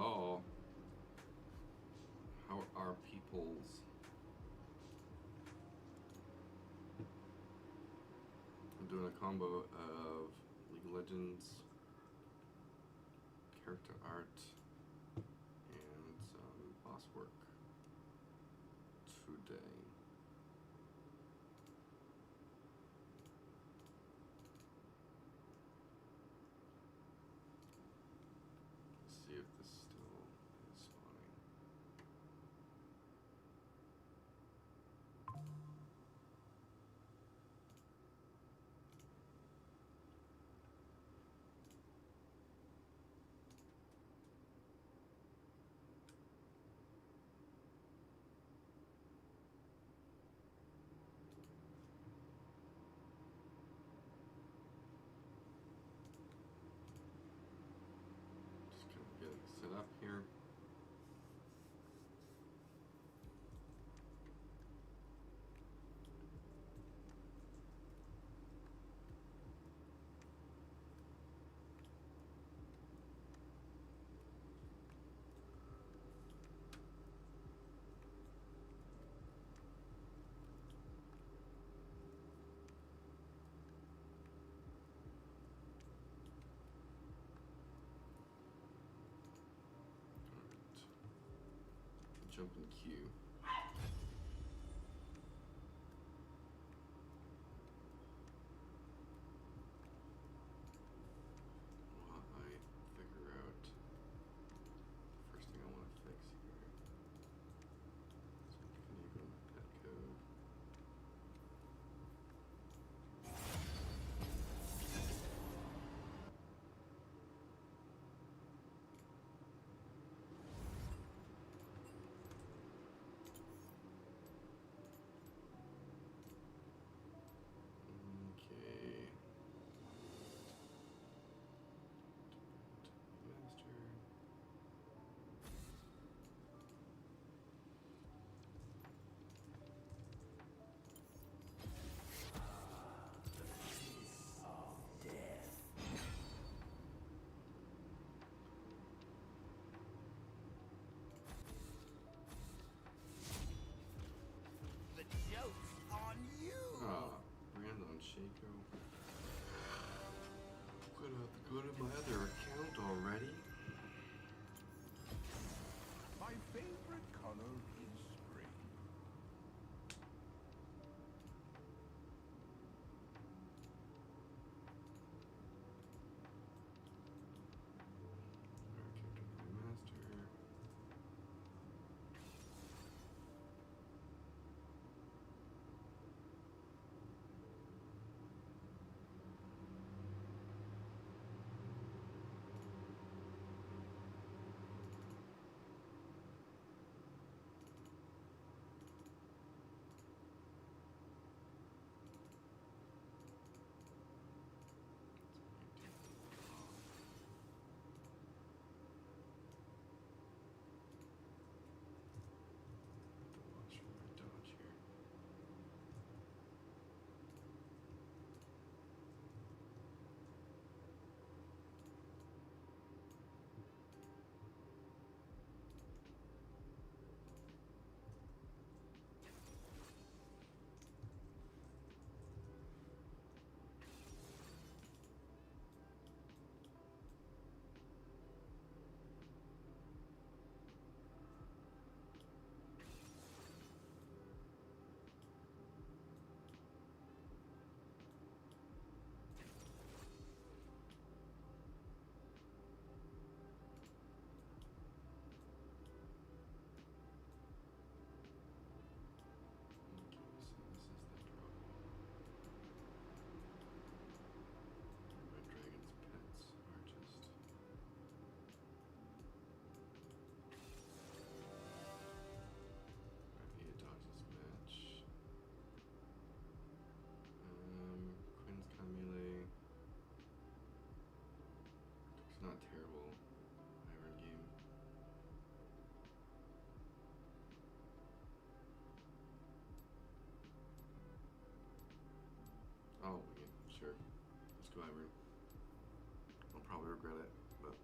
all. How are peoples? I'm doing a combo of League of Legends, character art, and some boss work today. Let's see if this still is spawning. Just kind of getting set up here. Jump in queue. While I figure out the first thing I want to fix here. So can you go to pet code? Okay. Master. The joke's on you! Ah, brand on Shaco. Gonna have to go to my other account already. My favorite color is spring. Character master. Watch my dodge here. Okay, so this is the drop. Red Dragon's pets are just I need to dodge this match. Quinn's kind of melee. It's not terrible. Ivern game. Oh, yeah, sure. Let's go Ivern. I'll probably regret it, but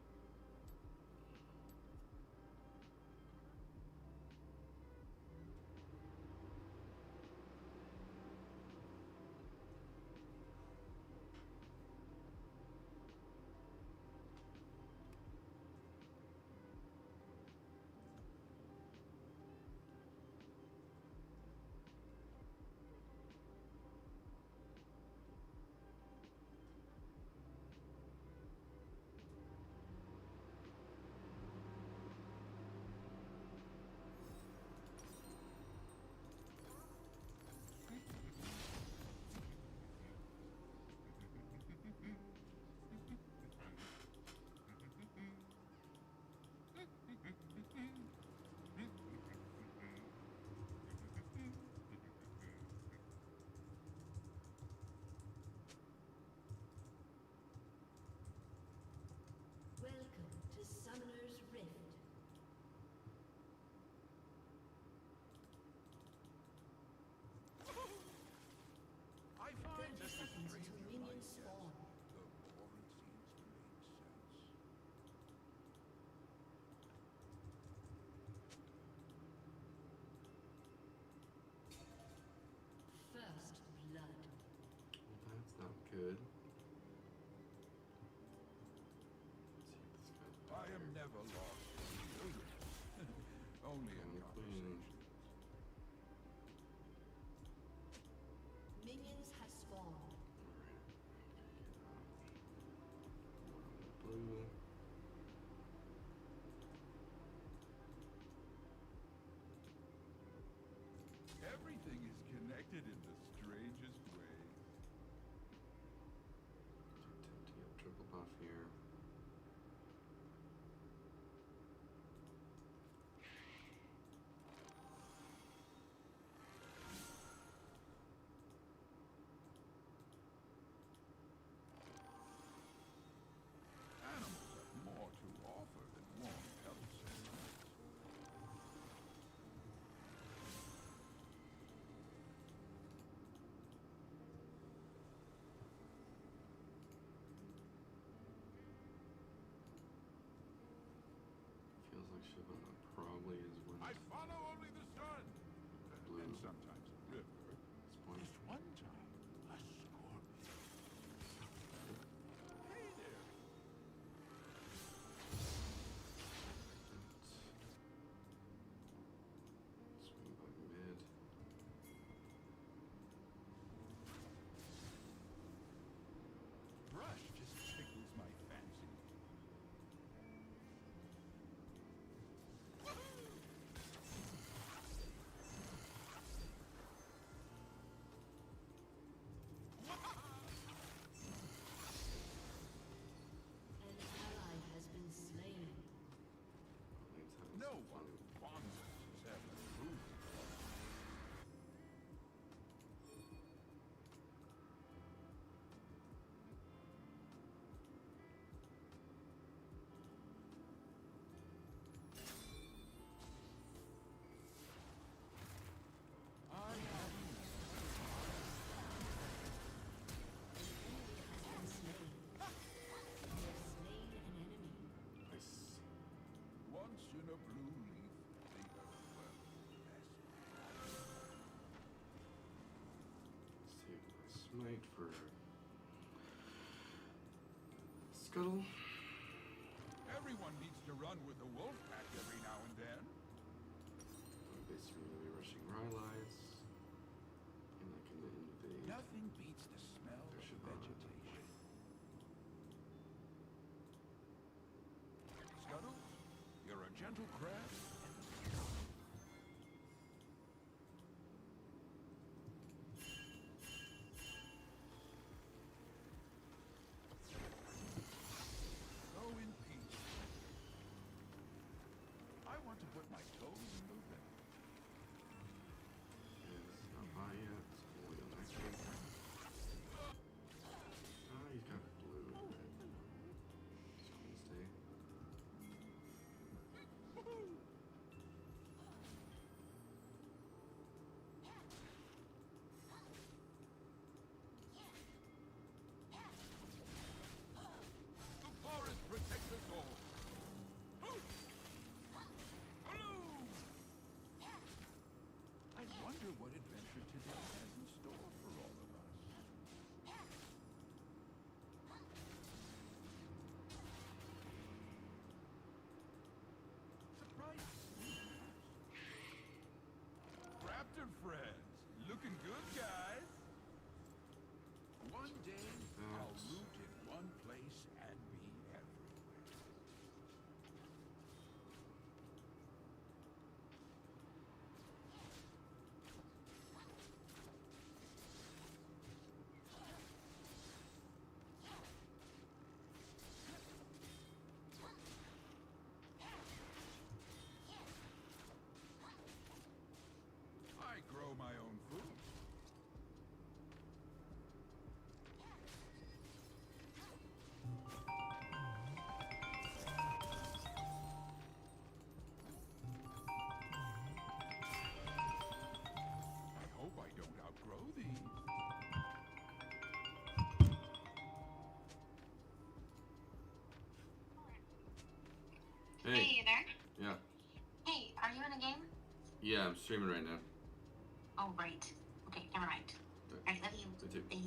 Training. Minions have spawned. Blue. Everything is connected in the strangest way. Attempt to get triple buff here. Animals have more to offer than warm pelts and nuts. Feels like Shyvana probably is winning I follow only the sun. Blue. And sometimes the river. at this point. Just one time, a scorpion. Hey there. Swing by mid. Brush just tickles my fancy. An ally has been slain. Lane's having No some one fun. who wanders is ever truly lost. I have An enemy has been slain. You have slain an enemy. Nice. once in a blue leaf, the earth well Save my smite for Scuttle. Everyone needs to run with the wolf pack every now and then. I'm basically going to be rushing Rylai's. And I can invade. Nothing beats the smell There of should vegetation. Scuttle, you're a gentle crab. Go in peace. I want to put my toes in the river. Is not by yet. So we'll go next one. Ah, he's got blue and red. Just gonna stay. The forest protects us all. I wonder what adventure today has in store for all of us. Surprise! Raptor friends, looking good, guys. One day, I'll root in one place and be everywhere. I grow my own food. I hope I don't outgrow these. Hey. Hey, you there? Yeah. Hey, are you in a game? Yeah, I'm streaming right now. Oh, right. Okay, never mind. Alright, love you. Me too. Thanks.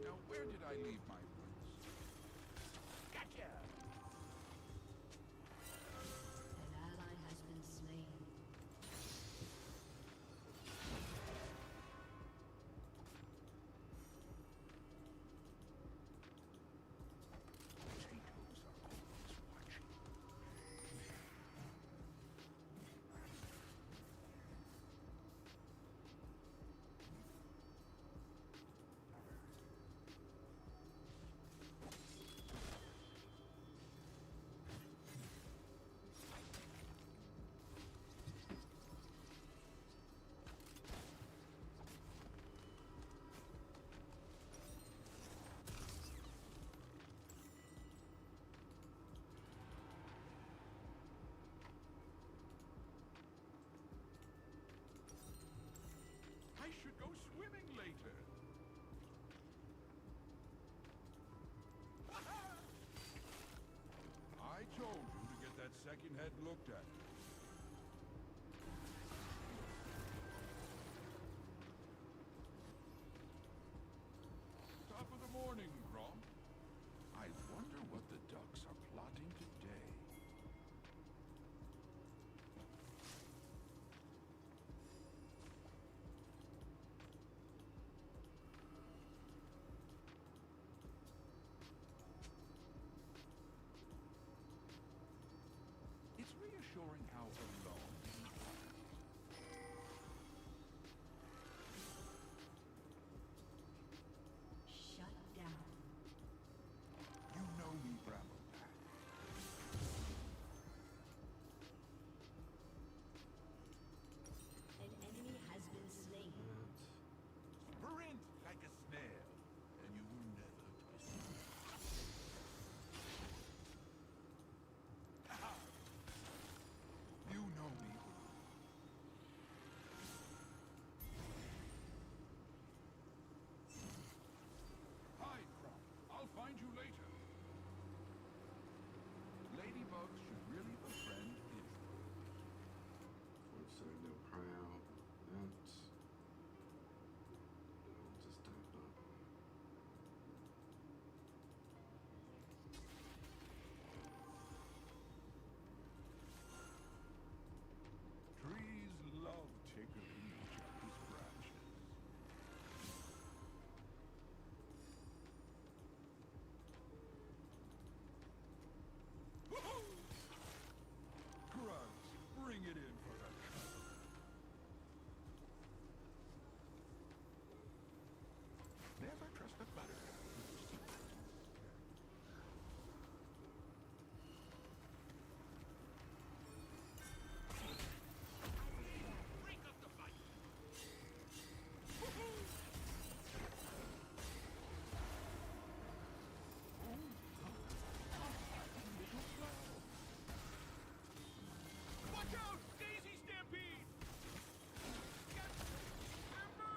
Now where did I leave my roots? Gotcha! An ally has been slain. second-hand looked at. Top of the morning, Grom. I wonder what the ducks are plotting today. It's reassuring how alone we are. Shut down. You know me, Brambleback. An enemy has been slain. Sprint like a snail, and you will never twist. Ha! You know me. Hide, Crop. I'll find you later. Ladybugs should really befriend Israel. Forward side, no cry out. That. I'll just tap up. Trees love tickling each other's branches. Grunts, bring it in for a cuddle. Never trust a buttercup with your secrets. Break up the fight! Watch out! Daisy Stampede! Get timber!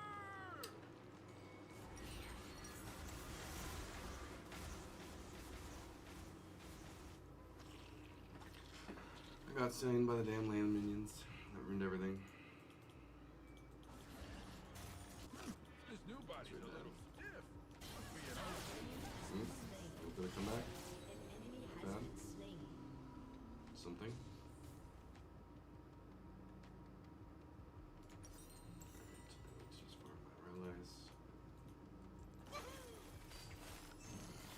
I got slain by the damn land minions. That ruined everything. This new body's a little stiff. Must be an old. Hmm? Did it come back? An enemy has Bad. been slain. Something? Alright, let's just farm my allies.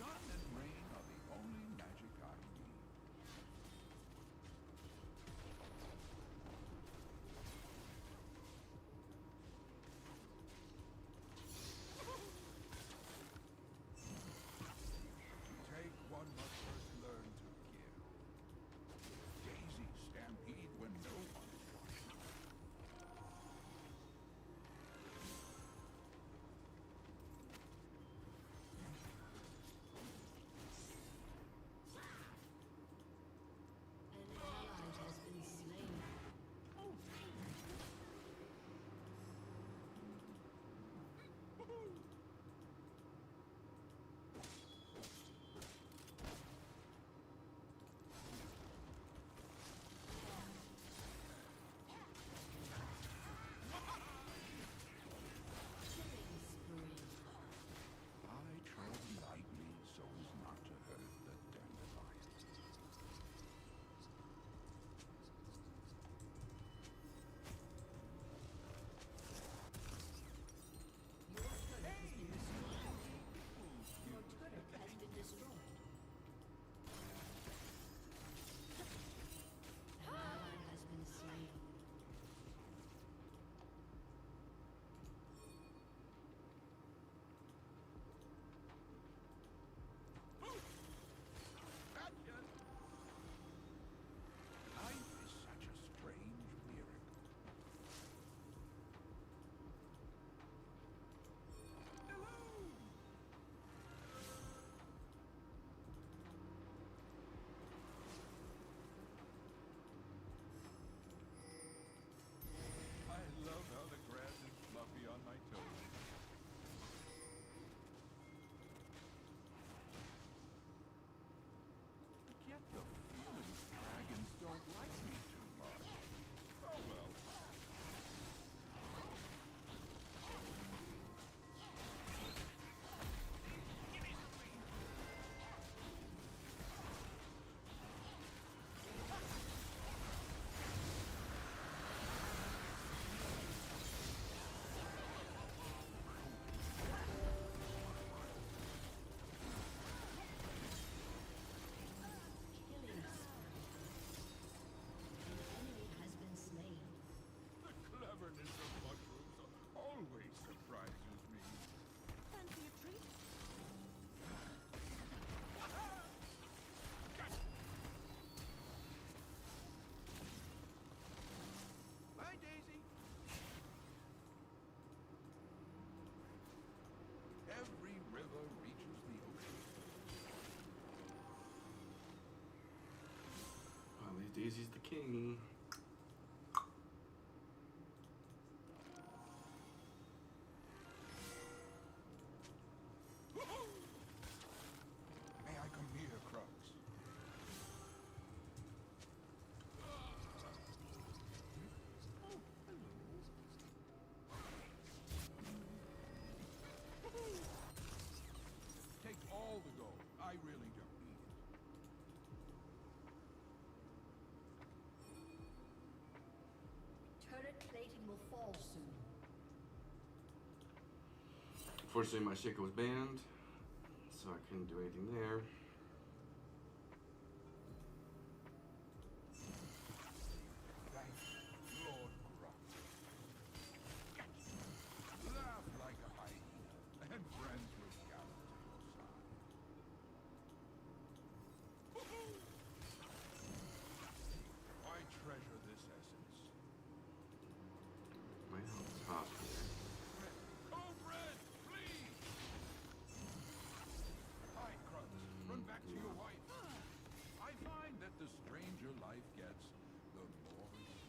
Sun and rain are the only magic I need. To take, one must first learn to give. Daisy Daisy's the king. May I come here, Crocs? Take all the gold. I really don't need it. Turret plating will fall soon. Unfortunately, my Shaco was banned, so I couldn't do anything there. Thank you, Lord Croc. Laugh like a hyena, and friends will gallop to your side. I treasure this essence. My health is hot here. Code Red, please! Hi, Crutch. Run back to your wife. I find that the stranger life gets, the more she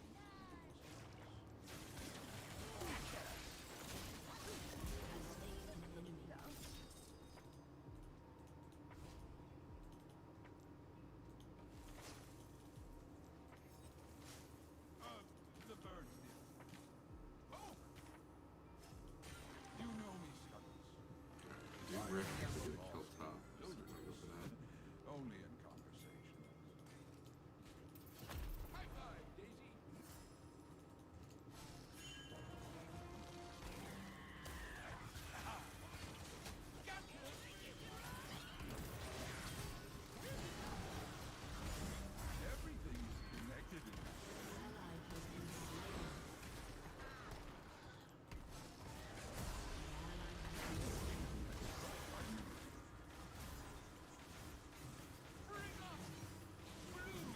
the bird's nest. Oh! You know me, Scuttles. Do Rick have to get a kill top? So I'm gonna go for that. Only in conversation. High five, Daisy. Everything is connected in this world. Bring up blue.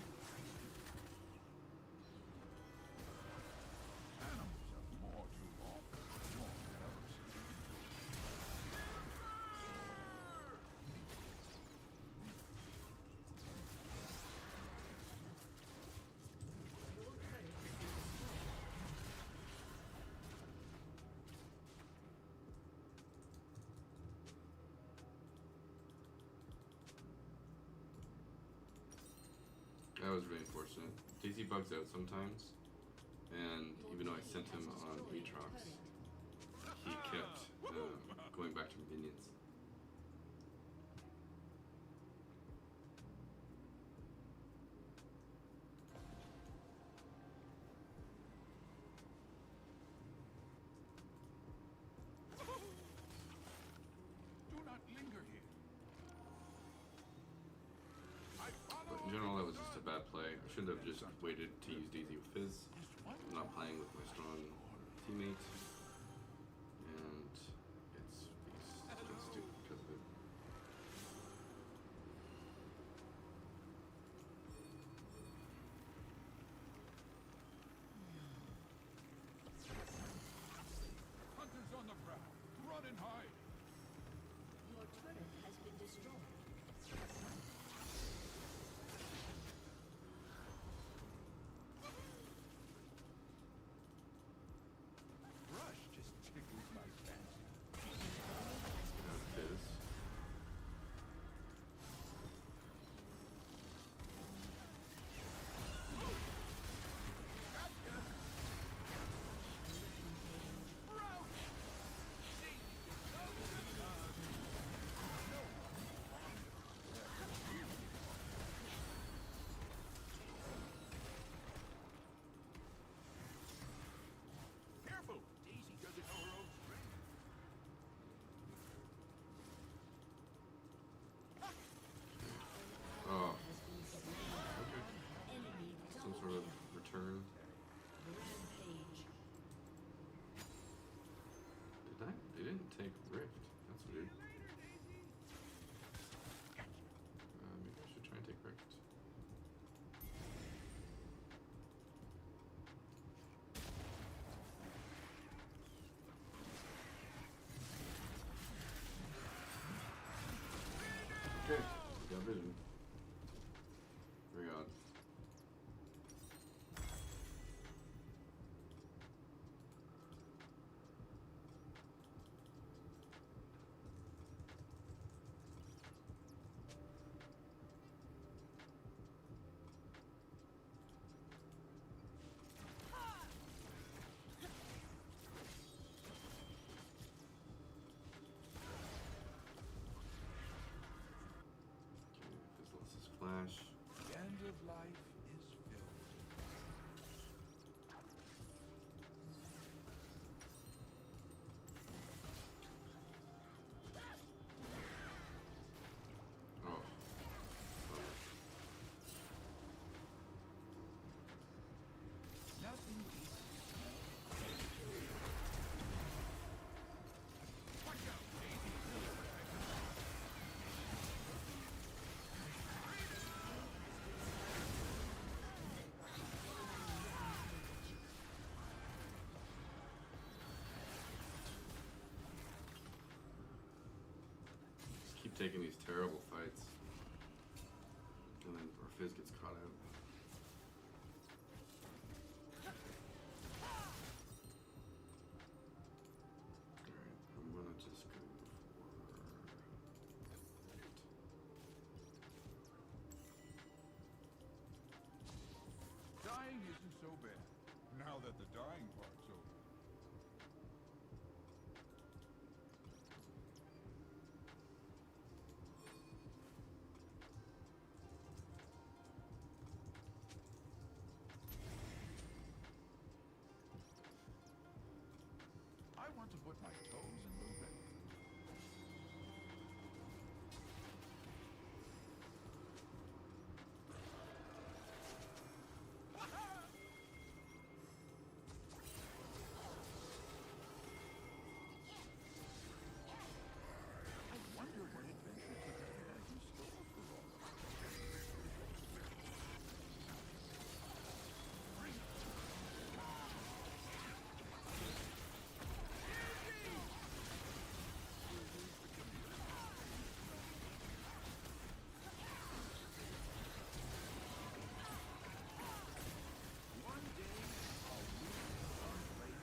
Animals have more to offer, more diversity. That was really unfortunate. Daisy bugs out sometimes, and even though I sent him on Aatrox, he kept going back to minions. Do not linger here. I follow. But in general, that was just a bad play. I should have just waited to use Daisy with Fizz. I'm not playing with my strong teammate, and it's been stupid because of it. Hunters on the prowl. Run and hide. Your turret has been destroyed. Rush just tickles my fancy. Fizz. Careful! Daisy doesn't know her own strength. Oh, Has been slain. okay. Enemy Some double sort of kill. return. Rampage. Did that? They didn't take Rift. That's weird. Maybe I should try and take Rift. Okay, we got vision. Very odd. flash. The end of life is filled. Oh. Nothing beats the smell. Watch out, baby. Just keep taking these terrible fights. And then our Fizz gets caught out. Alright, I'm gonna just go for... Dying isn't so bad, now that the dying part's over. I want to put my toes in the ring. I wonder what adventures the game has in store for all of us. One day, I'll reach someplace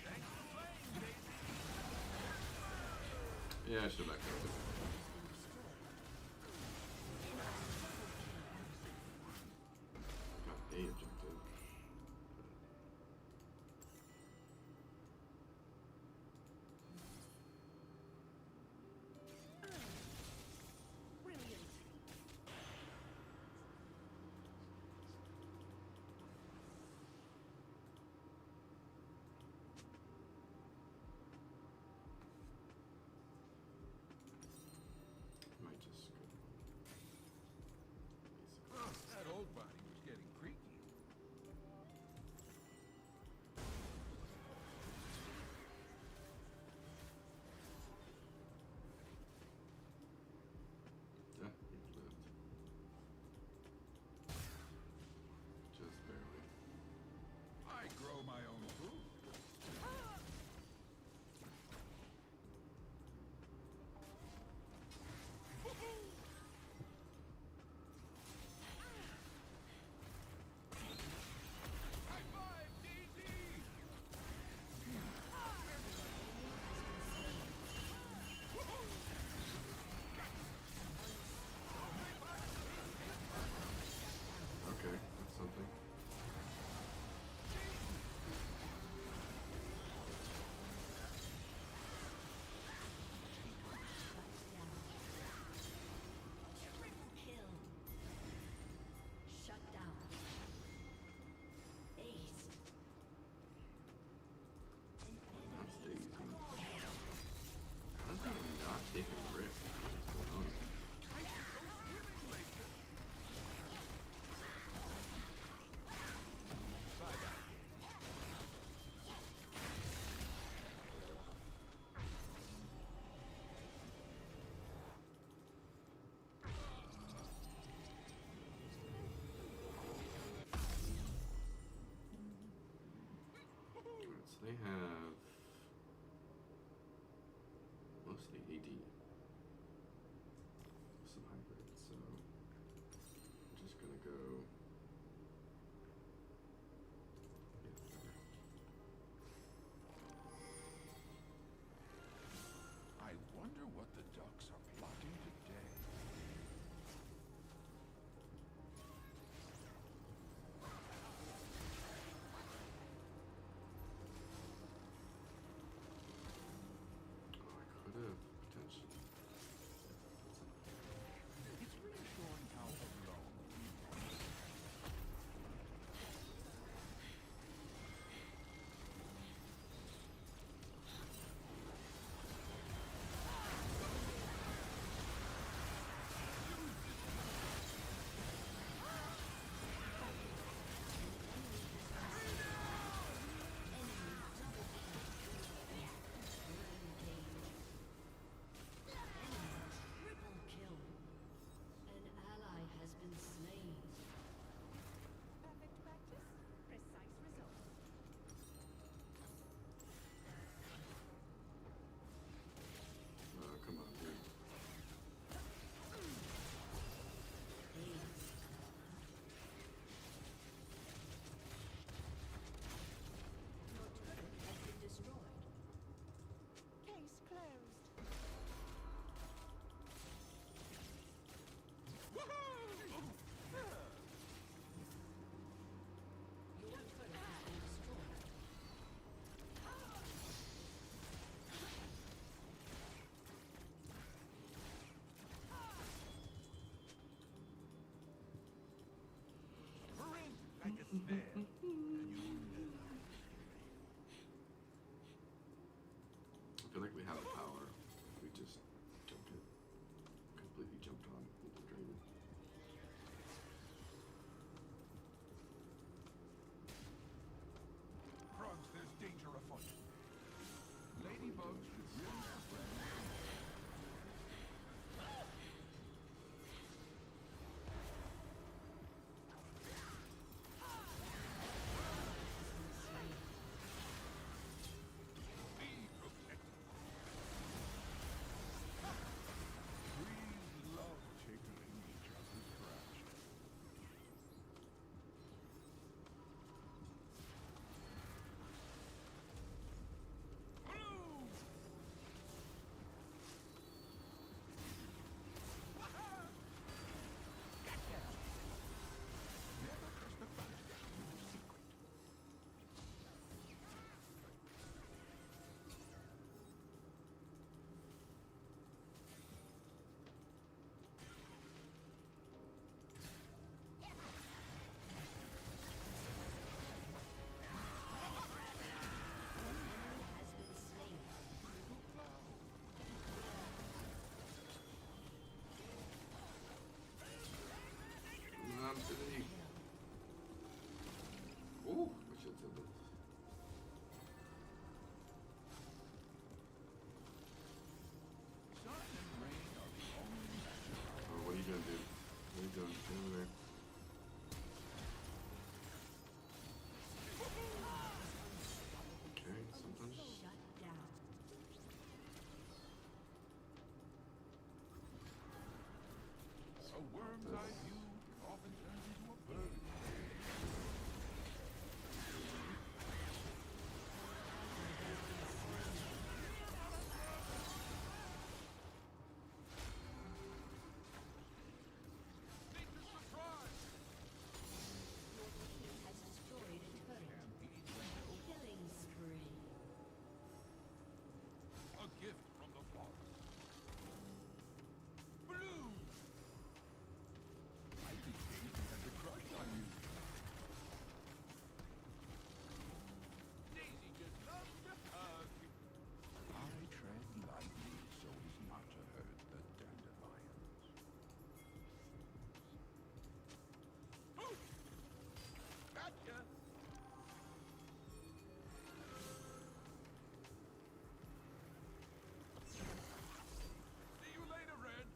Thanks for playing, baby. Yeah, I should have backed out. Got A objective. Brilliant. Might just go. That old body was getting creaky. Yeah, he lived. Just barely. I grow my own food. High five, Daisy! Okay, that's something. Triple kill. Shut down. Ace. That's Daisy. How's that not taking the risk? What's going on? Alright, so they have mostly AD. Some hybrid, so I'm just gonna go. Yeah, there. I wonder what the ducks are plotting today. feel like we have the power if we just don't get completely jumped on with the dragon. Frogs, there's danger afoot. Ladybugs should really spread. Be protected. Trees love tickling each other's crotch. Blue! Gotcha! Never trust a fast guy with a secret. Has been slain. Not today. Ooh, I should have said that. Sun and rain are the only magic. Oh, what are you gonna do? What are you doing? Get over there. Okay, sometimes. Shut down. A worm's eye view often turns into a bird. Nature's surprise! Your team has destroyed a turret. Killing spree. A gift from the forest. Blue! I think Daisy has a crush on you. Daisy just loves to hug. I tread lightly so as not to hurt the dandelions. Oh! Gotcha! See you later, Red.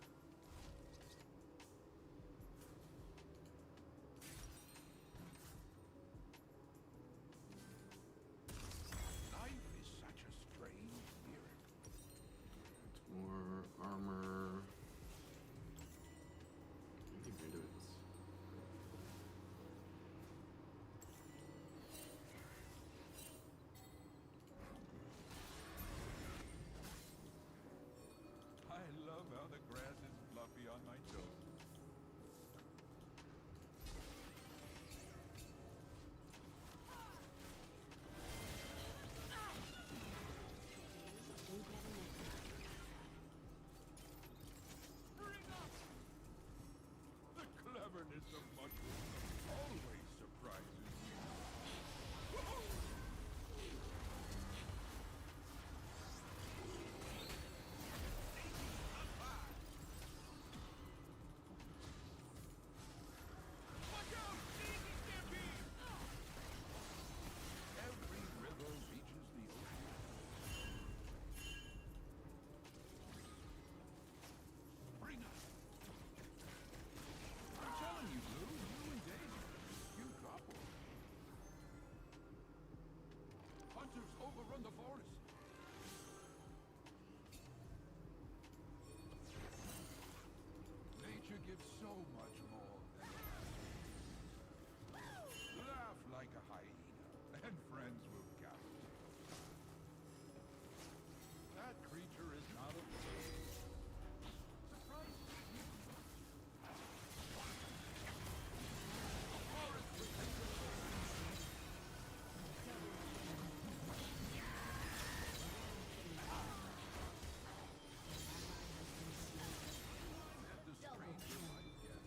Life is such a strange miracle. It's more armor. Get rid of it. I love how the grass is fluffy on my toes. Bring up! The cleverness of mushrooms always surprises me. Whoa! Watch out! Daisy Stampede! Every river reaches the ocean. Bring us! I'm telling you, Blue, you and Daisy, you couple. Hunters overrun the forest. Nature gives so much more than laugh like a hyena, and friends will gather. That creature is not a bird. Surprise me. The forest protects us. That the stranger might guess.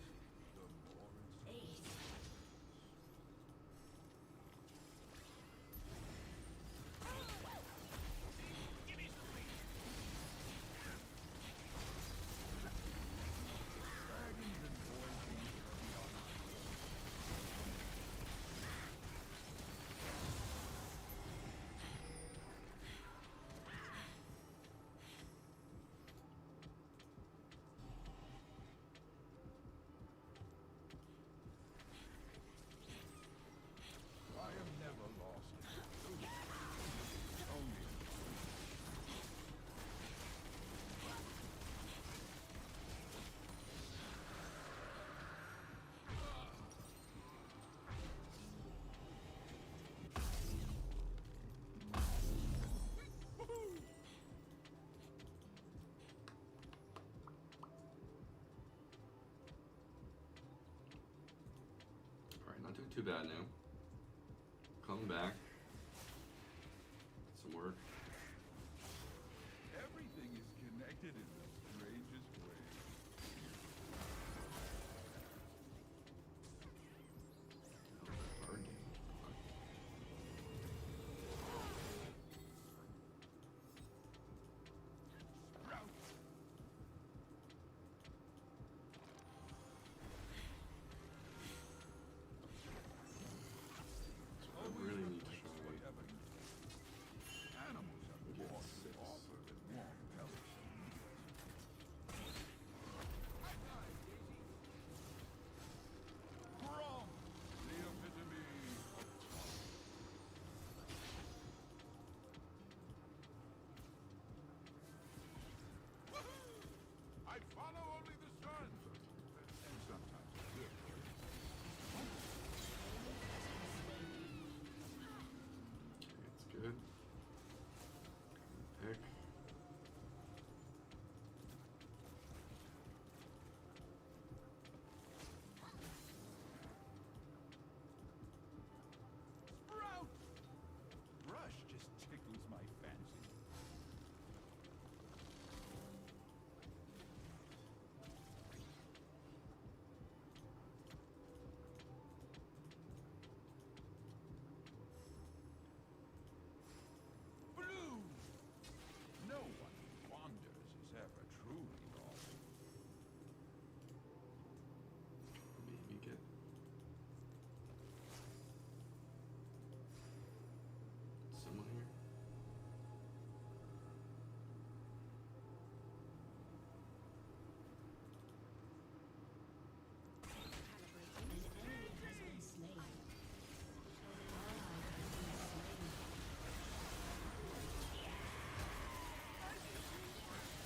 too bad now. Come back. Some work. Everything is connected in the strangest way. Card game. Fuck. Route. So I really need to try. Whatever. Animals have Get more to 6. offer than warm pellets. Grom, the epitome of I follow only the sun. And sometimes the good. It's good. Pick. Sprout! Brush just tickles my fancy. Blue! No one who wanders is ever truly lost. Maybe get. Someone here. An enemy has been slain. An ally has been slain.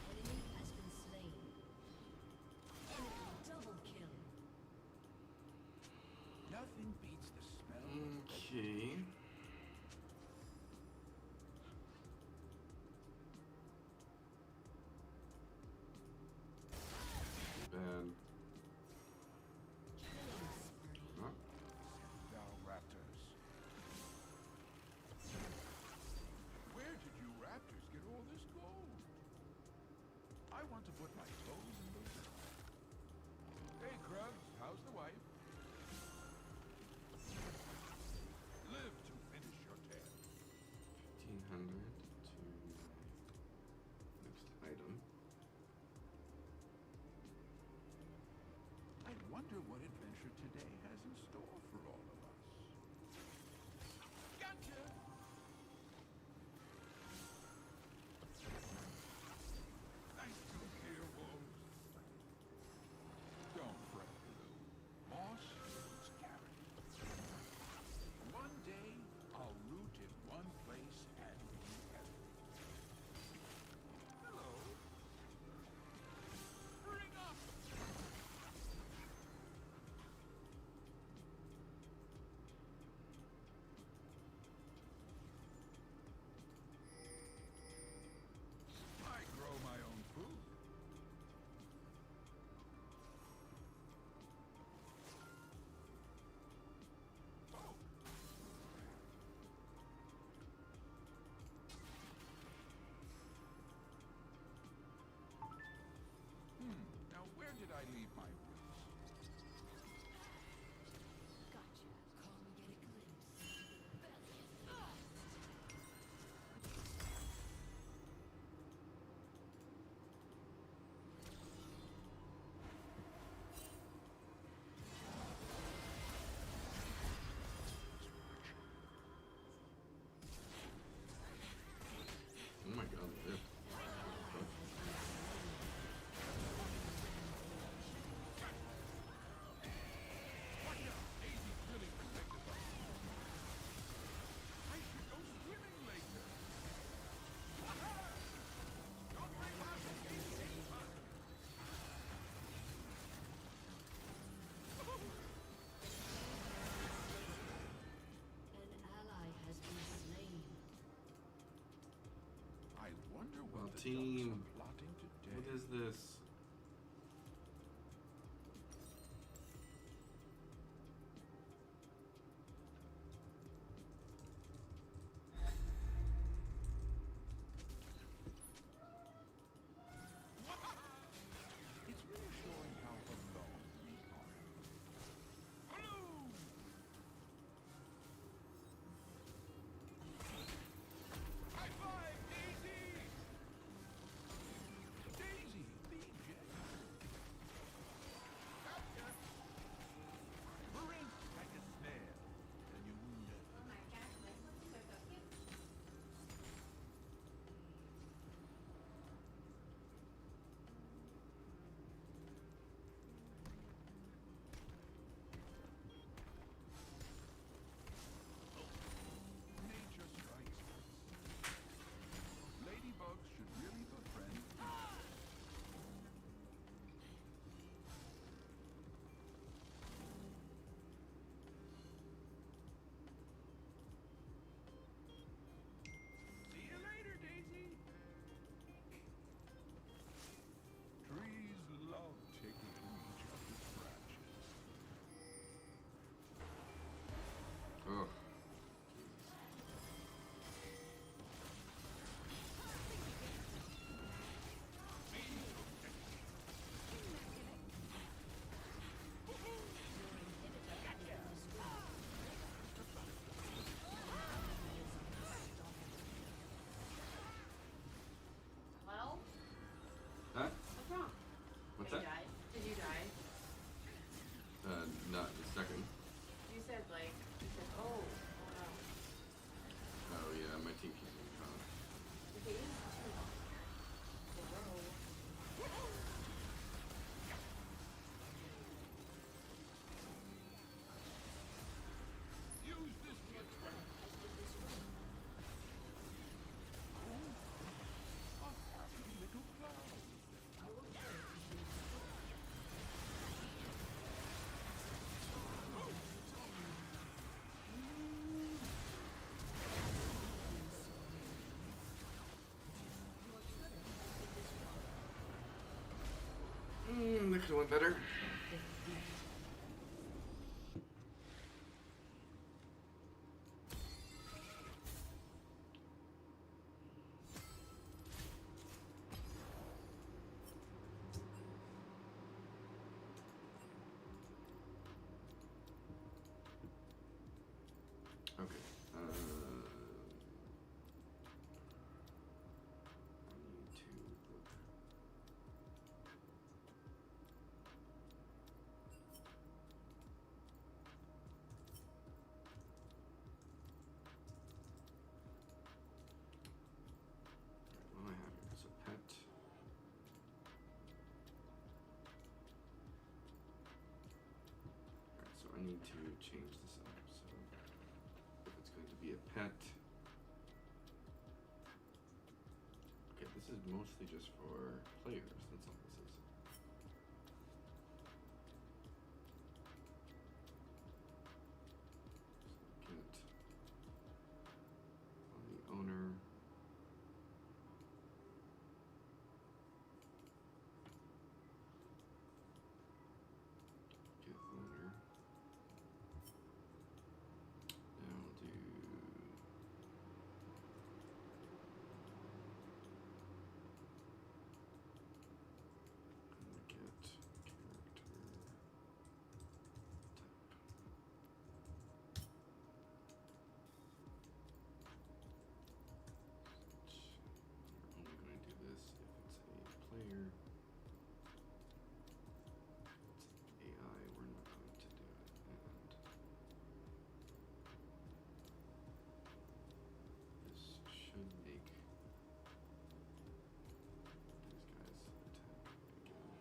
An enemy has been slain. Enemy double kill. Nothing beats the smell of Okay. Bad. Killing spree. Huh? thou raptors. Where did you raptors get all this gold? I want to put my toes in the water. Hey, Krubs, how's the wife? Live to finish your tale. 1500 to next item. I wonder what adventure today has in store for all of us. Gotcha! Nice to hear, wolves. Don't fret, Blue. Moss roots carrot. One day, I'll root in one place and be everything. Hello. Bring up! I grow my own food. Oh. Now where did I leave my roots? Gotcha. Come get a glimpse. Oh my god, lift. Watch out! Easy killing perspective. I should go swimming later. Aha! Don't bring up the easy fun. An ally has been slain. I wonder Well, what the team, ducks are plotting today. What is this? It's reassuring how alone we are. Blue! High five, Daisy! Daisy, BJ. Gotcha. Marine like a snail. And you wounded. Nature strikes first. Ladybugs should really befriend bees. See you later, Daisy. Trees love tickling each other's branches. Oh. Hello? Huh? What's wrong? What's Did that? you die? Did you die? Not the second. You said oh no. Oh yeah, my team keeps me calm. Okay. Use this to attract. Oh, a happy little cloud. That could have went better. Okay. I need to look. What do I have here? So pet. Alright, so I need to change this up. So if it's going to be a pet. Okay, this is mostly just for players. That's all this is. So get on the owner. Get owner. Now we'll do get character type. We're only going to do this if it's a player. If it's AI, we're not going to do it. And this should make these guys attack again.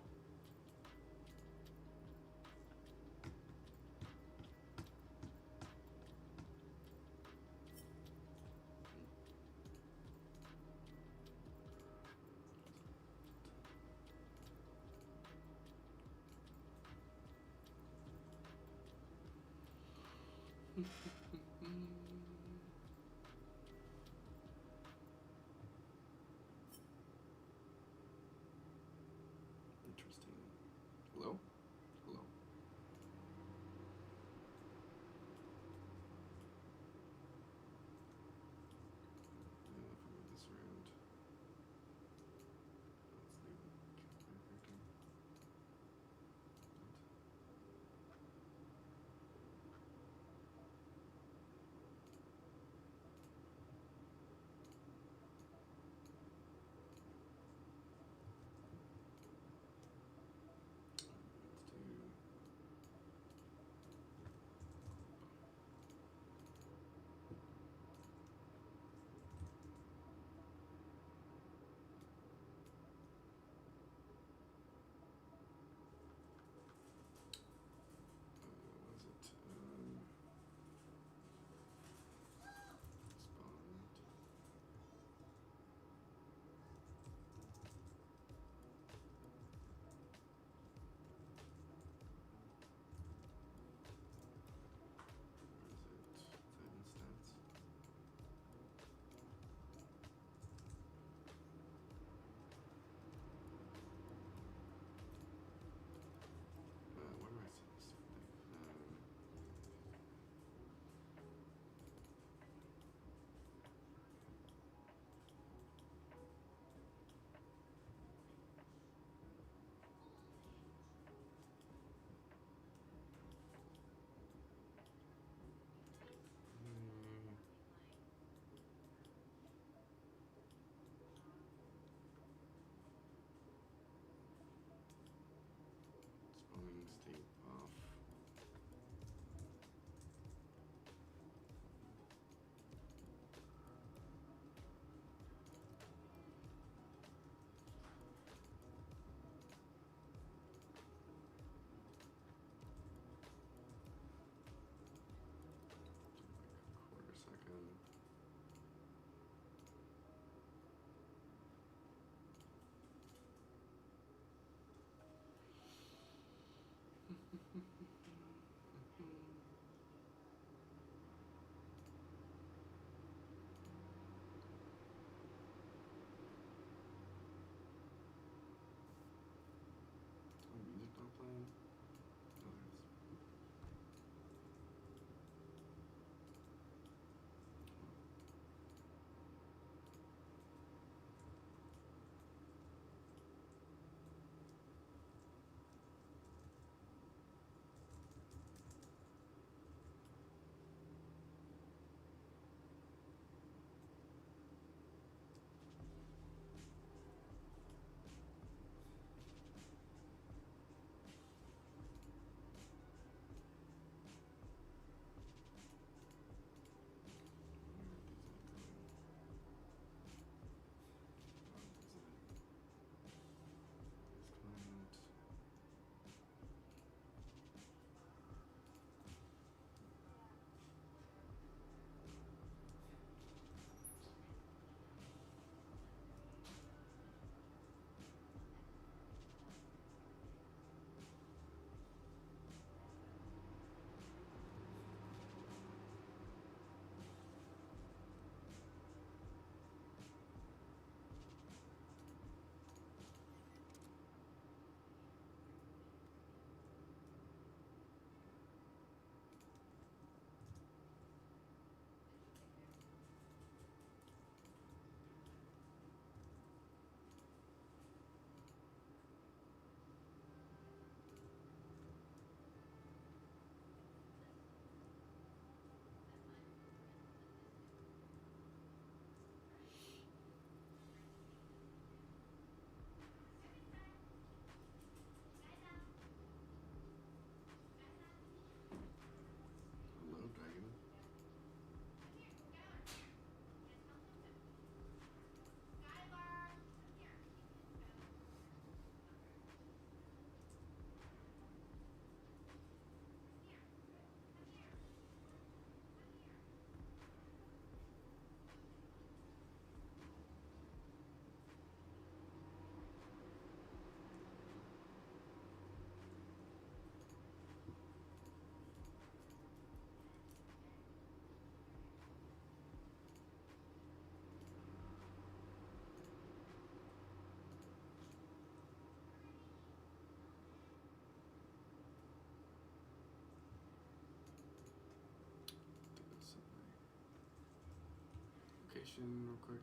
location real quick.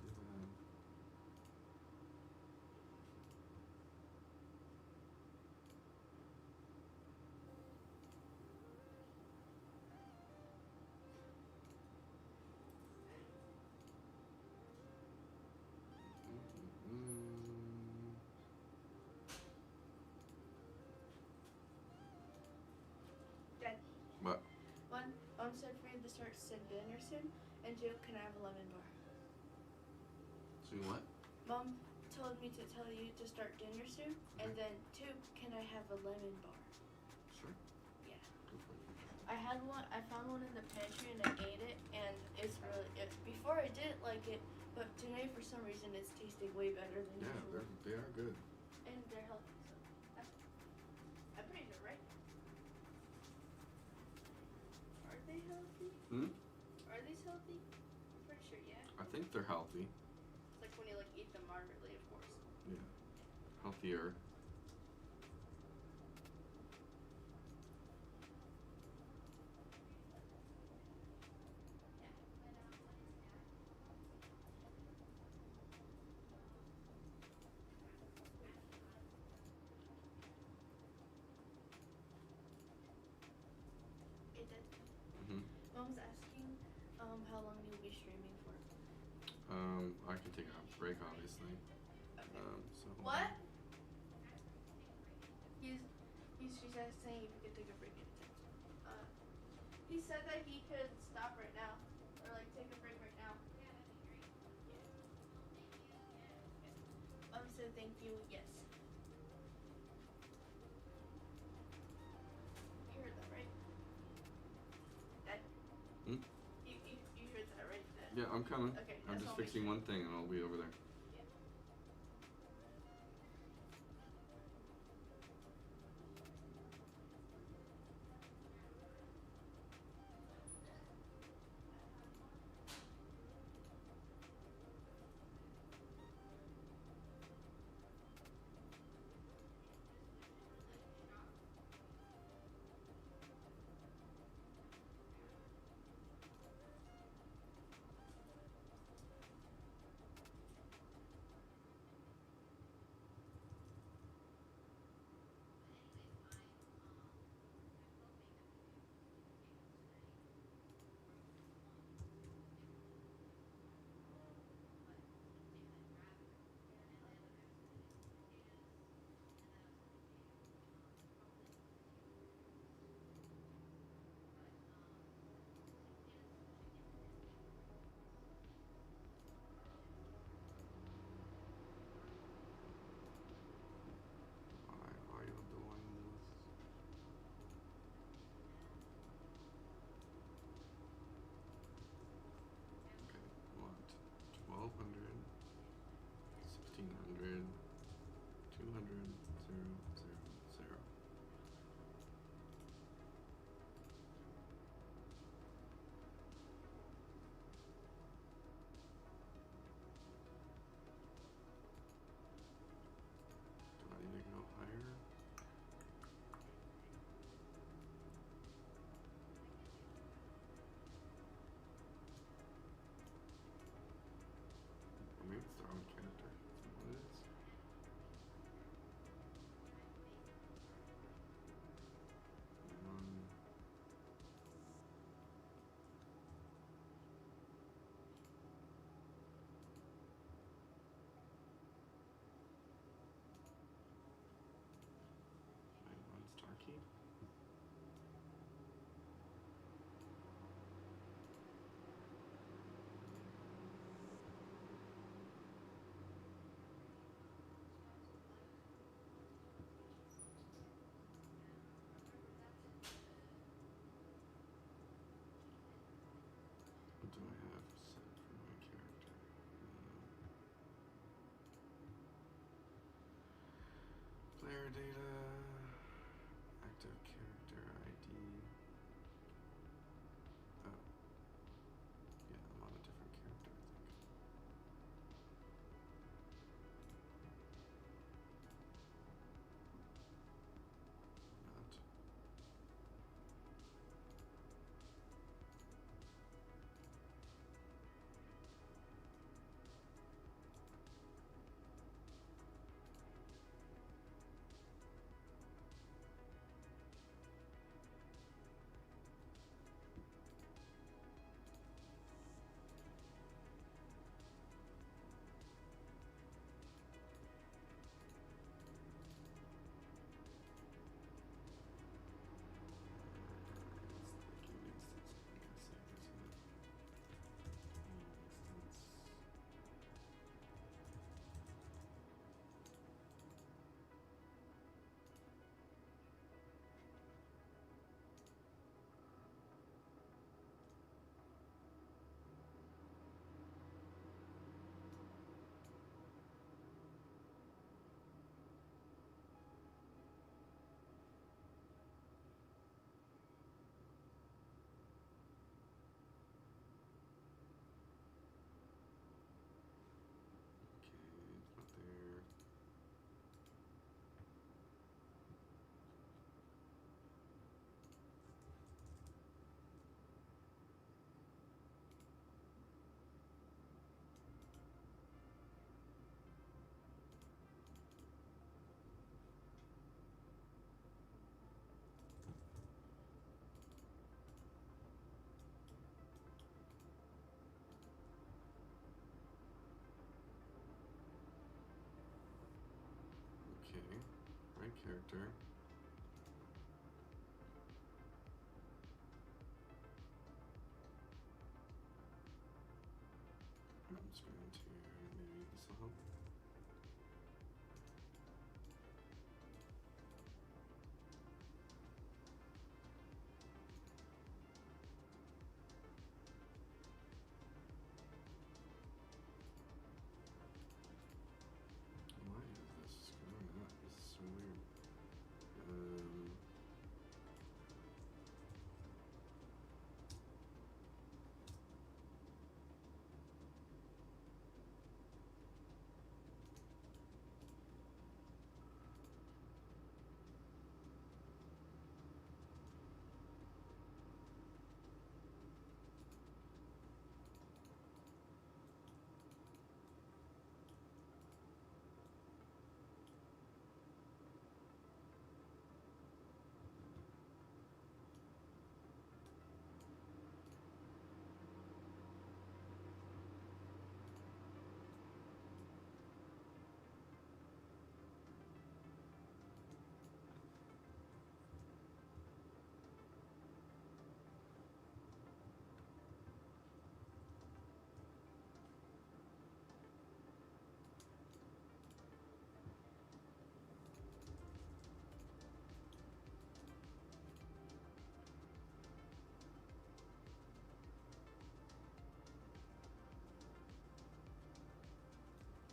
Do that. Dad, What? Mom said for you to start dinner soon, and 2, can I have a lemon bar? So you what? Mom told me to tell you to start dinner soon, and then 2, can I have a lemon bar? Sure. Yeah. Go for it. I found one in the pantry and I ate it, and it's really, before I didn't like it, but today for some reason it's tasting way better than Yeah, usual. they are good. And they're healthy, so I'm pretty sure, right? Are they healthy? Are these healthy? I'm pretty sure, yeah. I think they're healthy. It's like when you like eat them moderately, of course. Yeah. Healthier. It did. Mom's asking, how long you'll be streaming for. I can take a break, obviously. Okay. So hold What? on. She's asking if you could take a break anytime. He said that he could stop right now, or like take a break right now. Yeah, that'd be great. Yeah. So thank you. Yes. You heard that, right? Dad? Hmm? You heard that, right, Dad? Yeah, I'm coming. Okay, I'm that's just all we fixing should- one thing and I'll be over there. Yeah. character. I'm just going to maybe this will help. Why is this going up? This is so weird.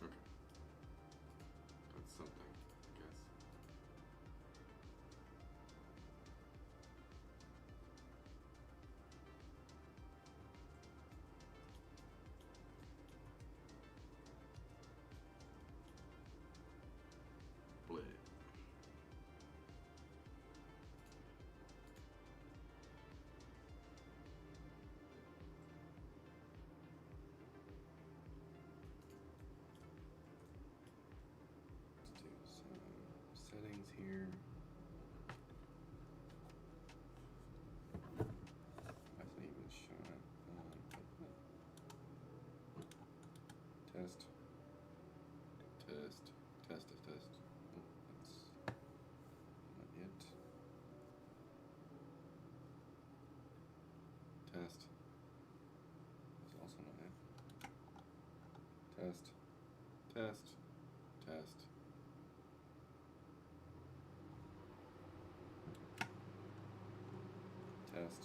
Okay. That's something, I guess. Blade. Let's do some settings here. Why isn't it even showing up on test? Test. Test. Test. Oh, that's not it. Test. That's also not it. Test. Test. Test. Test.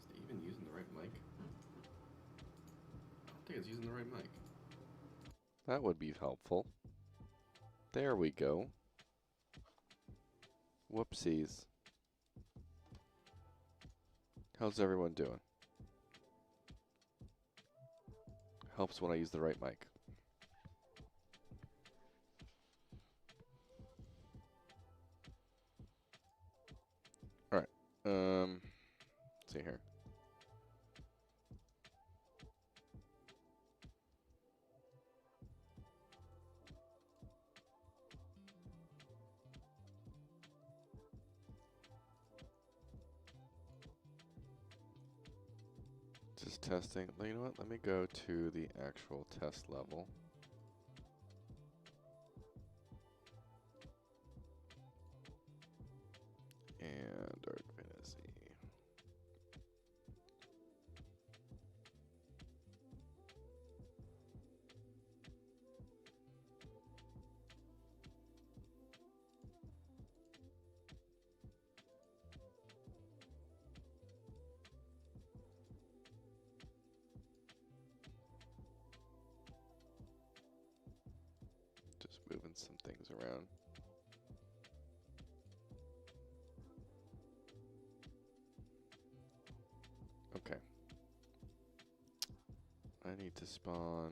Is it even using the right mic? I don't think it's using the right mic. That would be helpful. There we go. Whoopsies. How's everyone doing? Helps when I use the right mic. Alright. Let's see here. Just testing. You know what? Let me go to the actual test level. And Dark Fantasy. Just moving some things around. Okay. I need to spawn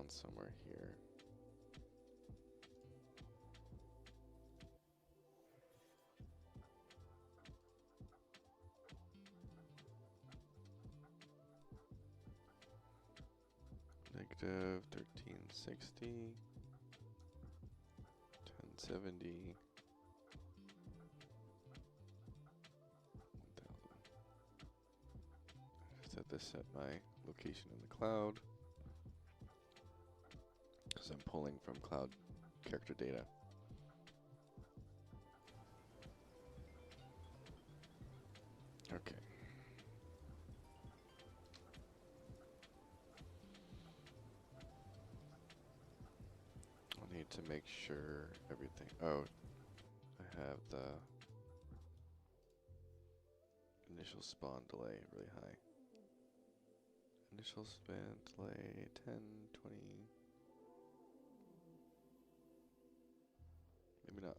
somewhere here. Negative 1360, 1070, 1000. I just had this at my location in the cloud. Because I'm pulling from cloud character data. Okay. I'll need to make sure everything. Oh, I have the initial spawn delay really high. Initial spawn delay 10, 20. Maybe not.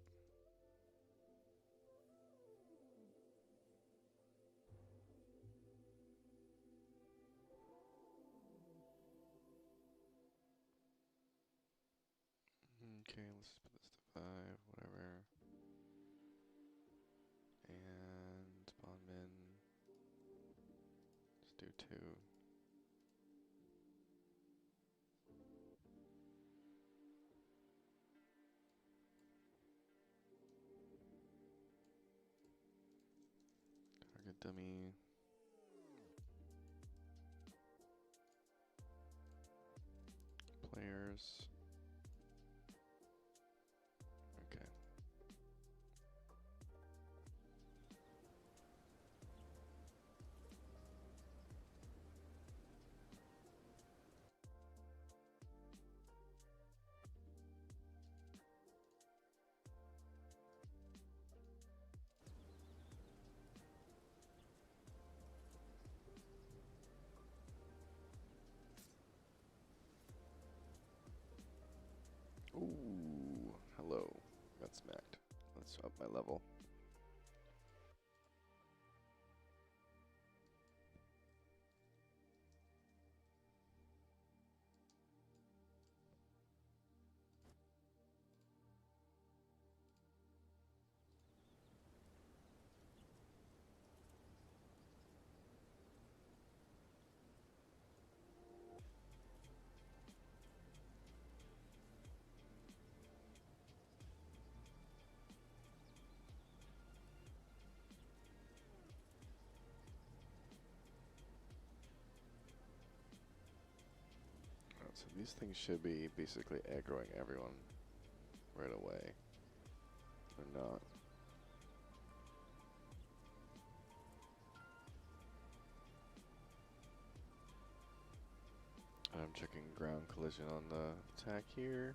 Okay, let's put this to 5, whatever. And spawn min. Let's do 2. Target dummy. Players. Okay. Ooh, hello. Got smacked. Let's up my level. So these things should be basically aggroing everyone right away. They're not. I'm checking ground collision on the attack here,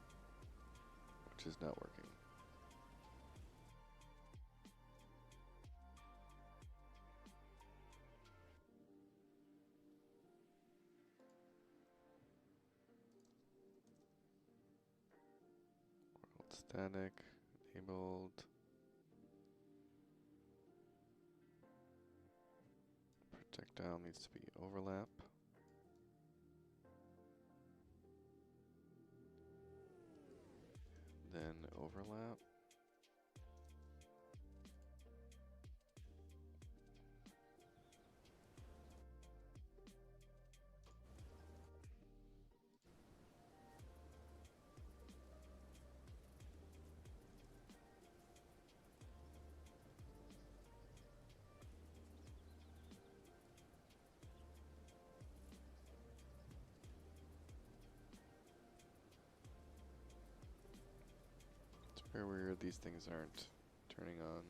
which is not working. World static, enabled. Projectile needs to be overlap. Then overlap. It's very weird these things aren't turning on.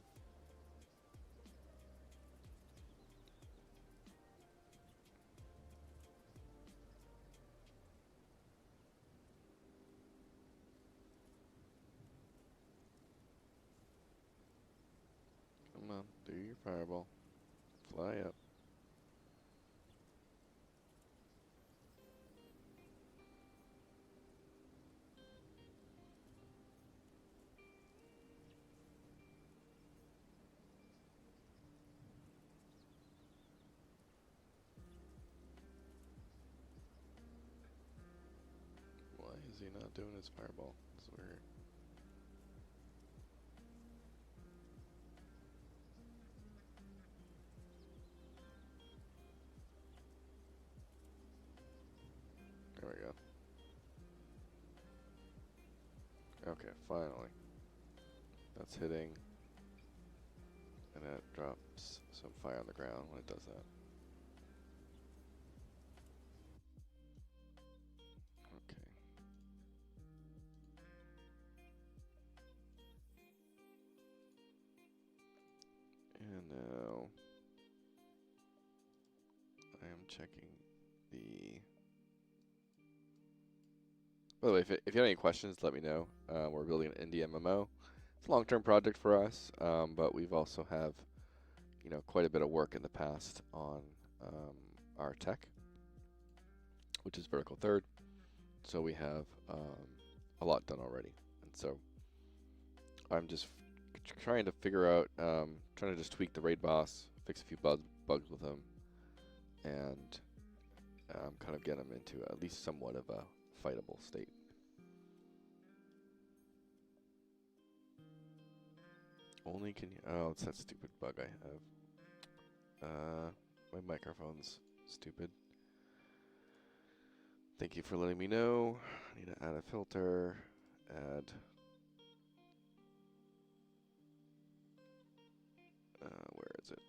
Come on, do your fireball. Fly up. Why is he not doing his fireball? It's weird. There we go. Okay, finally. That's hitting. And that drops some fire on the ground when it does that. checking the. By the way, if you have any questions, let me know. We're building an indie MMO. It's a long-term project for us, but we've also have, quite a bit of work in the past on our tech, which is vertical third. So we have a lot done already, and so I'm just trying to figure out, trying to just tweak the raid boss, fix a few bugs with him, and kind of get him into at least somewhat of a fightable state. Only can you? Oh, it's that stupid bug I have. My microphone's stupid. Thank you for letting me know. I need to add a filter. Add. Where is it?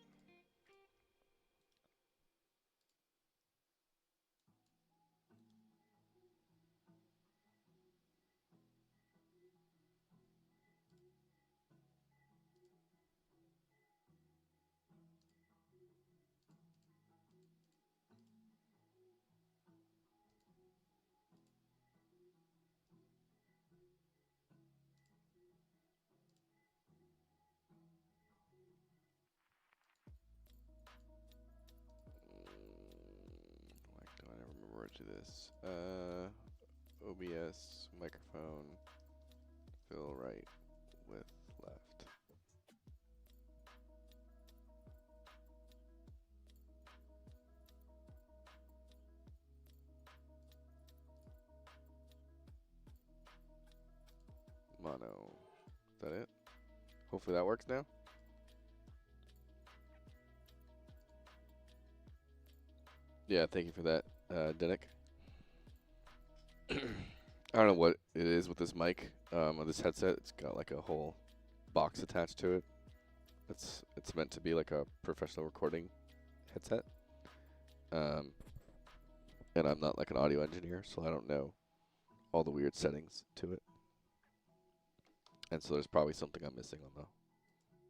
Why do I never remember where to do this? OBS, microphone, fill right, width left. Mono. Is that it? Hopefully that works now. Yeah, thank you for that, Denick. I don't know what it is with this mic on this headset. It's got like a whole box attached to it. It's meant to be like a professional recording headset. And I'm not like an audio engineer, so I don't know all the weird settings to it. And so there's probably something I'm missing on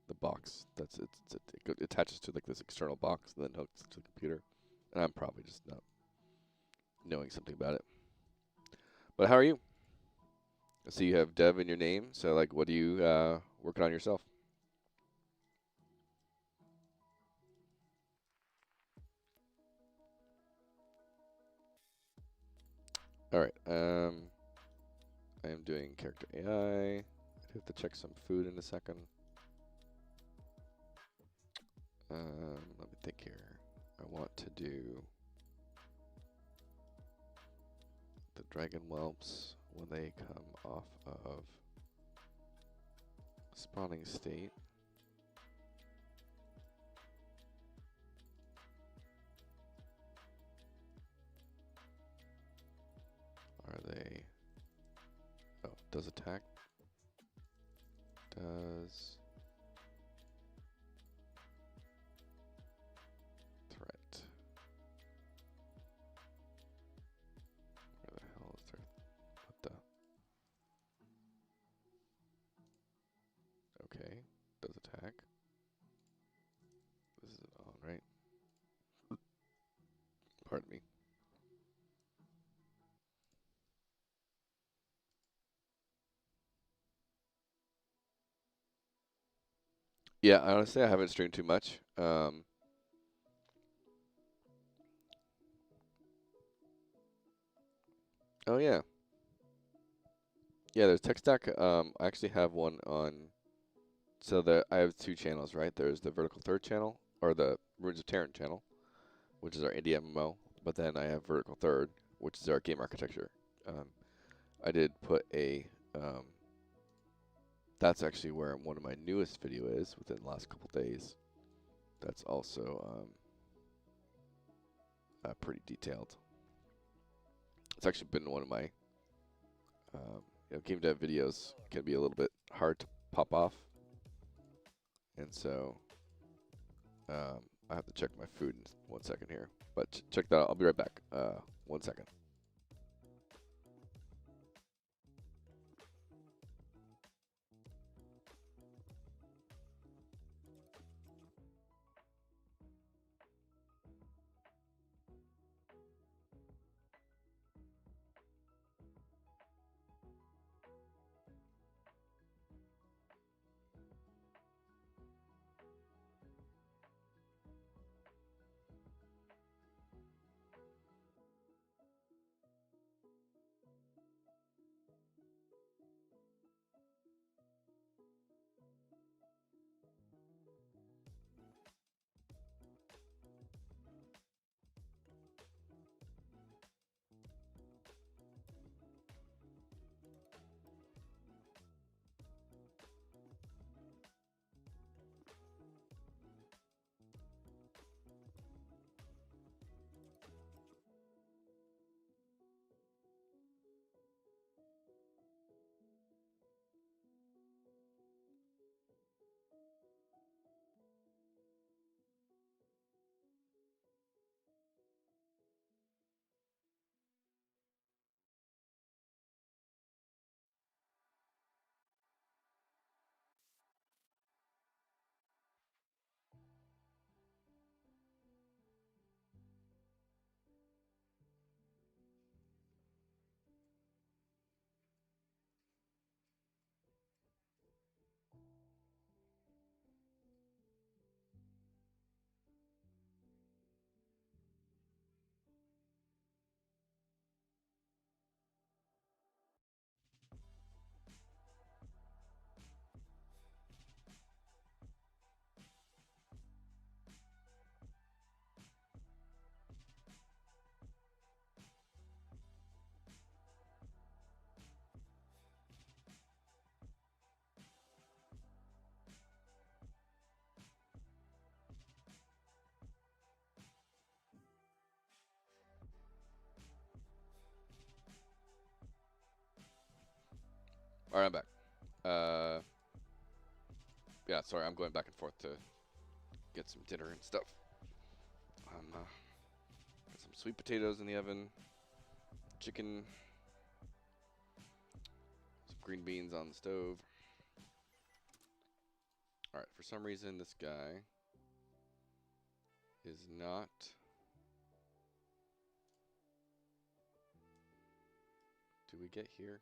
the box. It attaches to like this external box and then hooks to the computer. And I'm probably just not knowing something about it. But how are you? I see you have Dev in your name. So like, what are you working on yourself? All right. I am doing character AI. I have to check some food in a second. Let me think here. I want to do the dragon whelps when they come off of spawning state. Are they? Oh, does attack. Does threat. Where the hell is there? What the? Okay, does attack. This is on, right? Pardon me. Yeah, honestly, I haven't streamed too much. Oh yeah. Yeah, there's Tech Stack. I actually have one on. So I have two channels, right? There's the Vertical Third channel, or the Ruins of Tearyn channel, which is our indie MMO. But then I have Vertical Third, which is our game architecture. I did put a. That's actually where one of my newest video is within the last couple days. That's also pretty detailed. It's actually been one of my game dev videos can be a little bit hard to pop off, and so I have to check my food in 1 second here. But check that out. I'll be right back. 1 second. Alright, I'm back. Yeah, sorry, I'm going back and forth to get some dinner and stuff. Got some sweet potatoes in the oven, chicken, some green beans on the stove. Alright, for some reason this guy is not... Do we get here?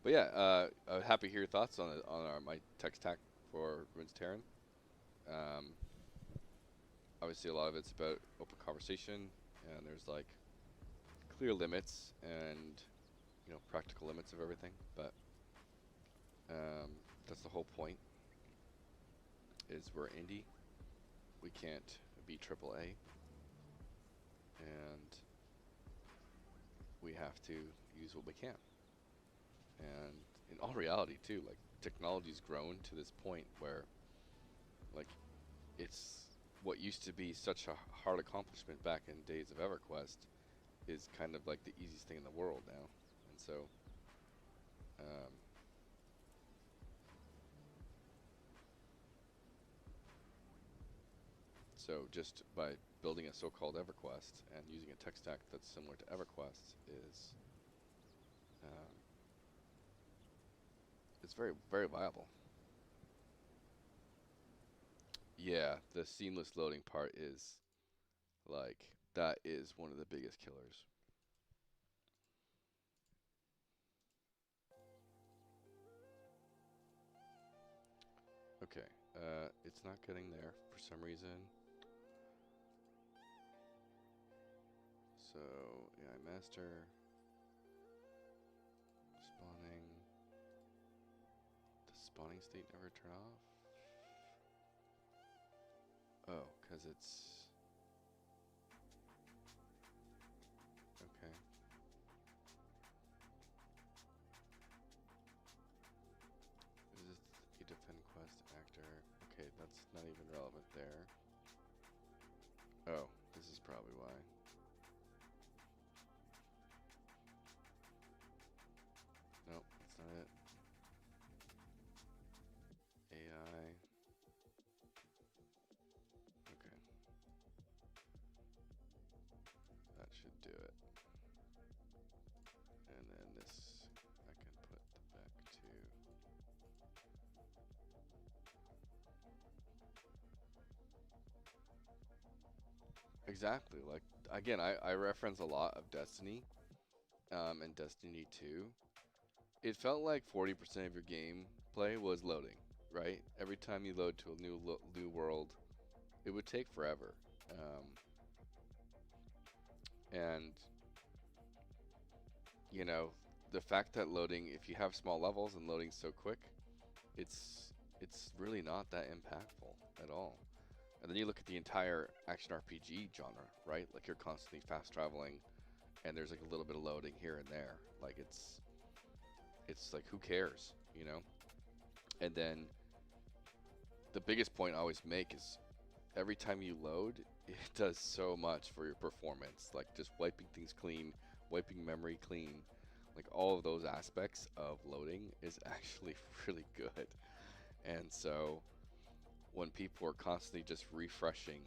But yeah, happy to hear your thoughts on my tech stack for Ruins Tearyn. Obviously, a lot of it's about open conversation, and there's like clear limits and practical limits of everything. But that's the whole point. Is we're indie, we can't beat AAA, and we have to use what we can. And in all reality too, like technology's grown to this point where like it's what used to be such a hard accomplishment back in days of EverQuest is kind of like the easiest thing in the world now. And so just by building a so-called EverQuest and using a tech stack that's similar to EverQuest is it's very, very viable. Yeah, the seamless loading part is like that is one of the biggest killers. Okay, it's not getting there for some reason. So, AI master spawning. Does spawning state never turn off? Oh, because it's... Okay. Is this a defend quest actor? Okay, that's not even relevant there. Oh, this is probably why. Nope, that's not it. AI. Okay. That should do it. And then this, I can put back to... Exactly, like, again, I reference a lot of Destiny, and Destiny 2. It felt like 40% of your gameplay was loading, right? Every time you load to a new world, it would take forever. And, the fact that loading, if you have small levels and loading so quick, it's really not that impactful at all. And then you look at the entire action RPG genre, right? Like you're constantly fast traveling, and there's like a little bit of loading here and there. Like it's like who cares, And then the biggest point I always make is every time you load, it does so much for your performance. Like just wiping things clean, wiping memory clean, like all of those aspects of loading is actually really good. And so when people are constantly just refreshing,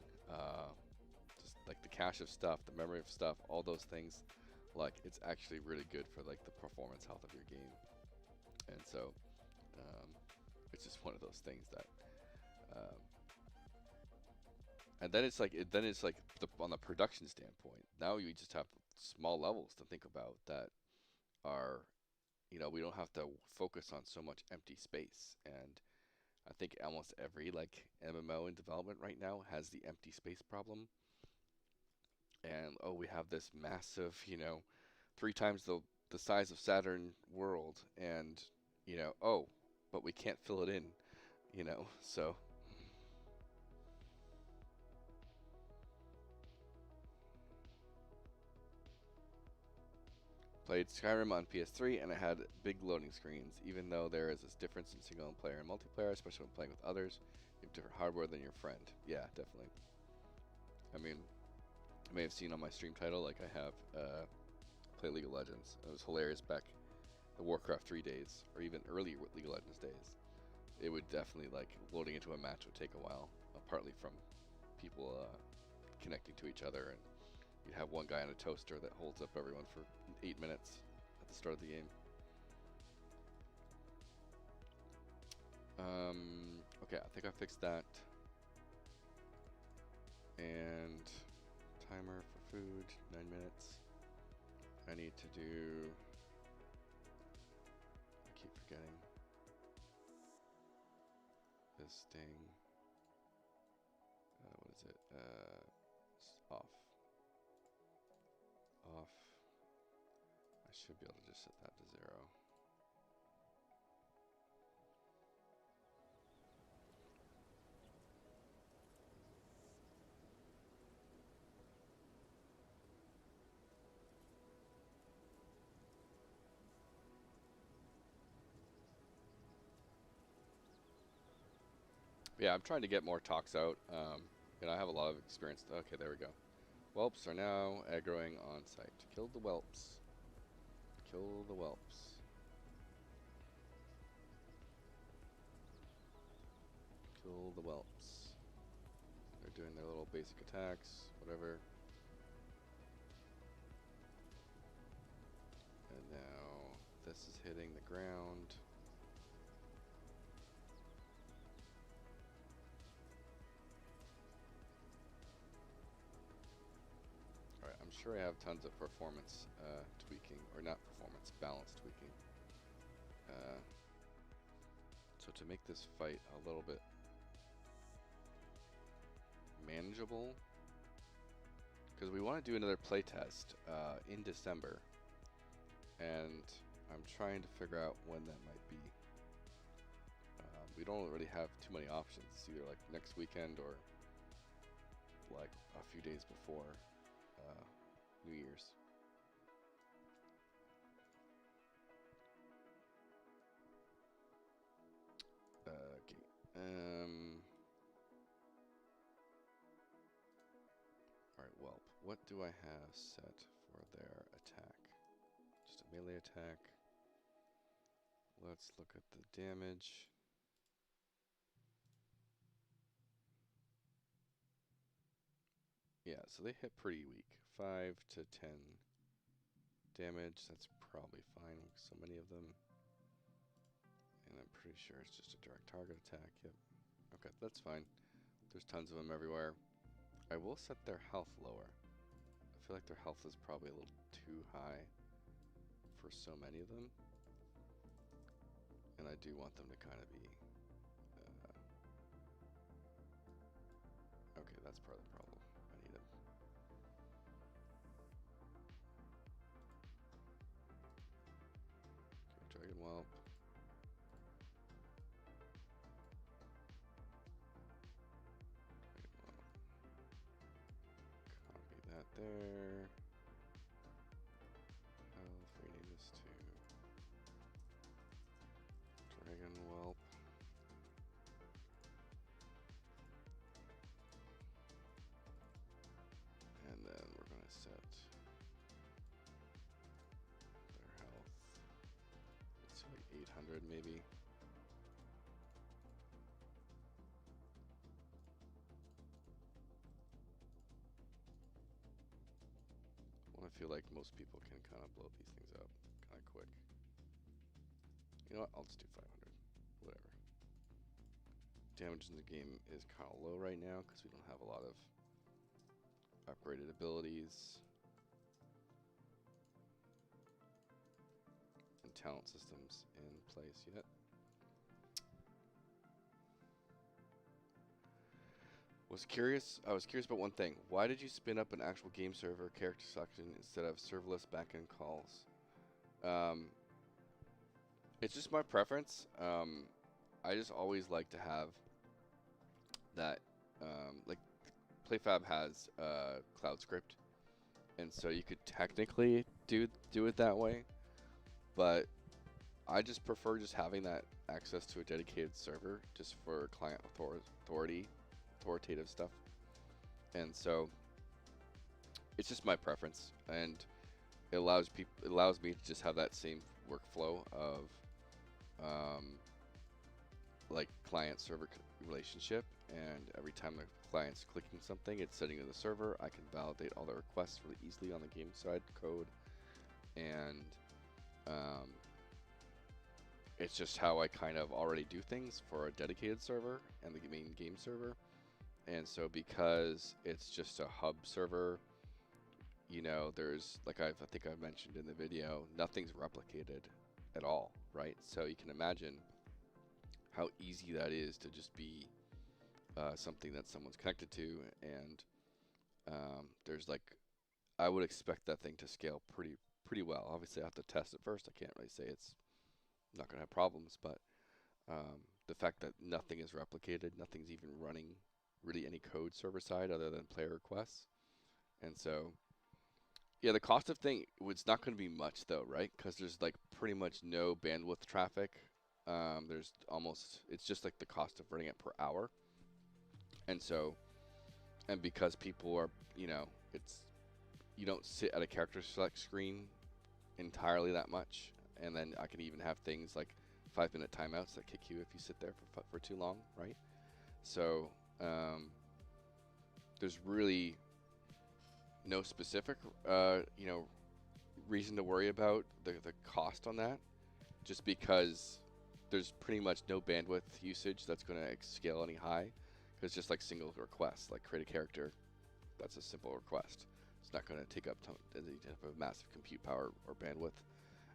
just like the cache of stuff, the memory of stuff, all those things, like it's actually really good for like the performance health of your game. And so it's just one of those things that and then it's like on the production standpoint, now you just have small levels to think about that are we don't have to focus on so much empty space. And I think almost every like MMO in development right now has the empty space problem. And we have this massive, 3 times the size of Saturn world, and but we can't fill it in, so. Played Skyrim on PS3 and it had big loading screens. Even though there is this difference in single player and multiplayer, especially when playing with others, you have different hardware than your friend. Yeah, definitely. I mean, you may have seen on my stream title, like I have play League of Legends. It was hilarious back the Warcraft 3 days, or even early League of Legends days. It would definitely, like, loading into a match would take a while, partly from people connecting to each other, and you'd have one guy on a toaster that holds up everyone for 8 minutes at the start of the game. Okay, I think I fixed that. And timer for food, 9 minutes. I need to do, I keep forgetting, this thing, what is it, off. Off. I should be able to just set that to 0. Yeah, I'm trying to get more talks out. I have a lot of experience. Okay, there we go. Whelps are now aggroing on site. Kill the whelps. Kill the whelps. Kill the whelps. They're doing their little basic attacks, whatever. And now this is hitting the ground. Alright, I'm sure I have tons of performance tweaking, or not performance, balance tweaking. So to make this fight a little bit manageable, because we want to do another playtest in December, and I'm trying to figure out when that might be. We don't really have too many options. It's either like next weekend or like a few days before New Year's. Okay. Alright, Whelp. What do I have set for their attack? Just a melee attack. Let's look at the damage. Yeah, so they hit pretty weak. 5 to 10 damage. That's probably fine with so many of them. And I'm pretty sure it's just a direct target attack. Yep. Okay, that's fine. There's tons of them everywhere. I will set their health lower. I feel like their health is probably a little too high for so many of them. And I do want them to kind of be... okay, that's part of the problem. I need a... okay, Dragon Whelp. Copy that there. Health, rename this to Dragon Whelp. And then we're going to set their health. Let's say like 800 maybe. I feel like most people can kind of blow these things up kind of quick. You know what? I'll just do 500. Whatever. Damage in the game is kind of low right now because we don't have a lot of upgraded abilities and talent systems in place yet. I was curious about one thing. Why did you spin up an actual game server character selection instead of serverless backend calls? It's just my preference. I just always like to have that, like PlayFab has Cloud Script, and so you could technically do it that way, but I just prefer just having that access to a dedicated server just for client authoritative stuff. And so it's just my preference, and it allows me to just have that same workflow of like client server relationship, and every time the client's clicking something, it's sending to the server. I can validate all the requests really easily on the game side code, and it's just how I kind of already do things for a dedicated server and the main game server. And so because it's just a hub server, you know, there's, like I think I mentioned in the video, nothing's replicated at all, right? So you can imagine how easy that is to just be something that someone's connected to, and there's like, I would expect that thing to scale pretty well. Obviously I have to test it first. I can't really say it's not going to have problems, but the fact that nothing is replicated, nothing's even running really any code server side other than player requests. And so, yeah, the cost of thing, it's not going to be much though, right? Because there's like pretty much no bandwidth traffic. There's almost, it's just like the cost of running it per hour. And so, and because people are, you know, it's, you don't sit at a character select screen entirely that much. And then I can even have things like 5-minute timeouts that kick you if you sit there for too long, right? So there's really no specific, you know, reason to worry about the cost on that, just because there's pretty much no bandwidth usage that's going to scale any high, because it's just like single requests, like create a character, that's a simple request. It's not going to take up any type of massive compute power or bandwidth.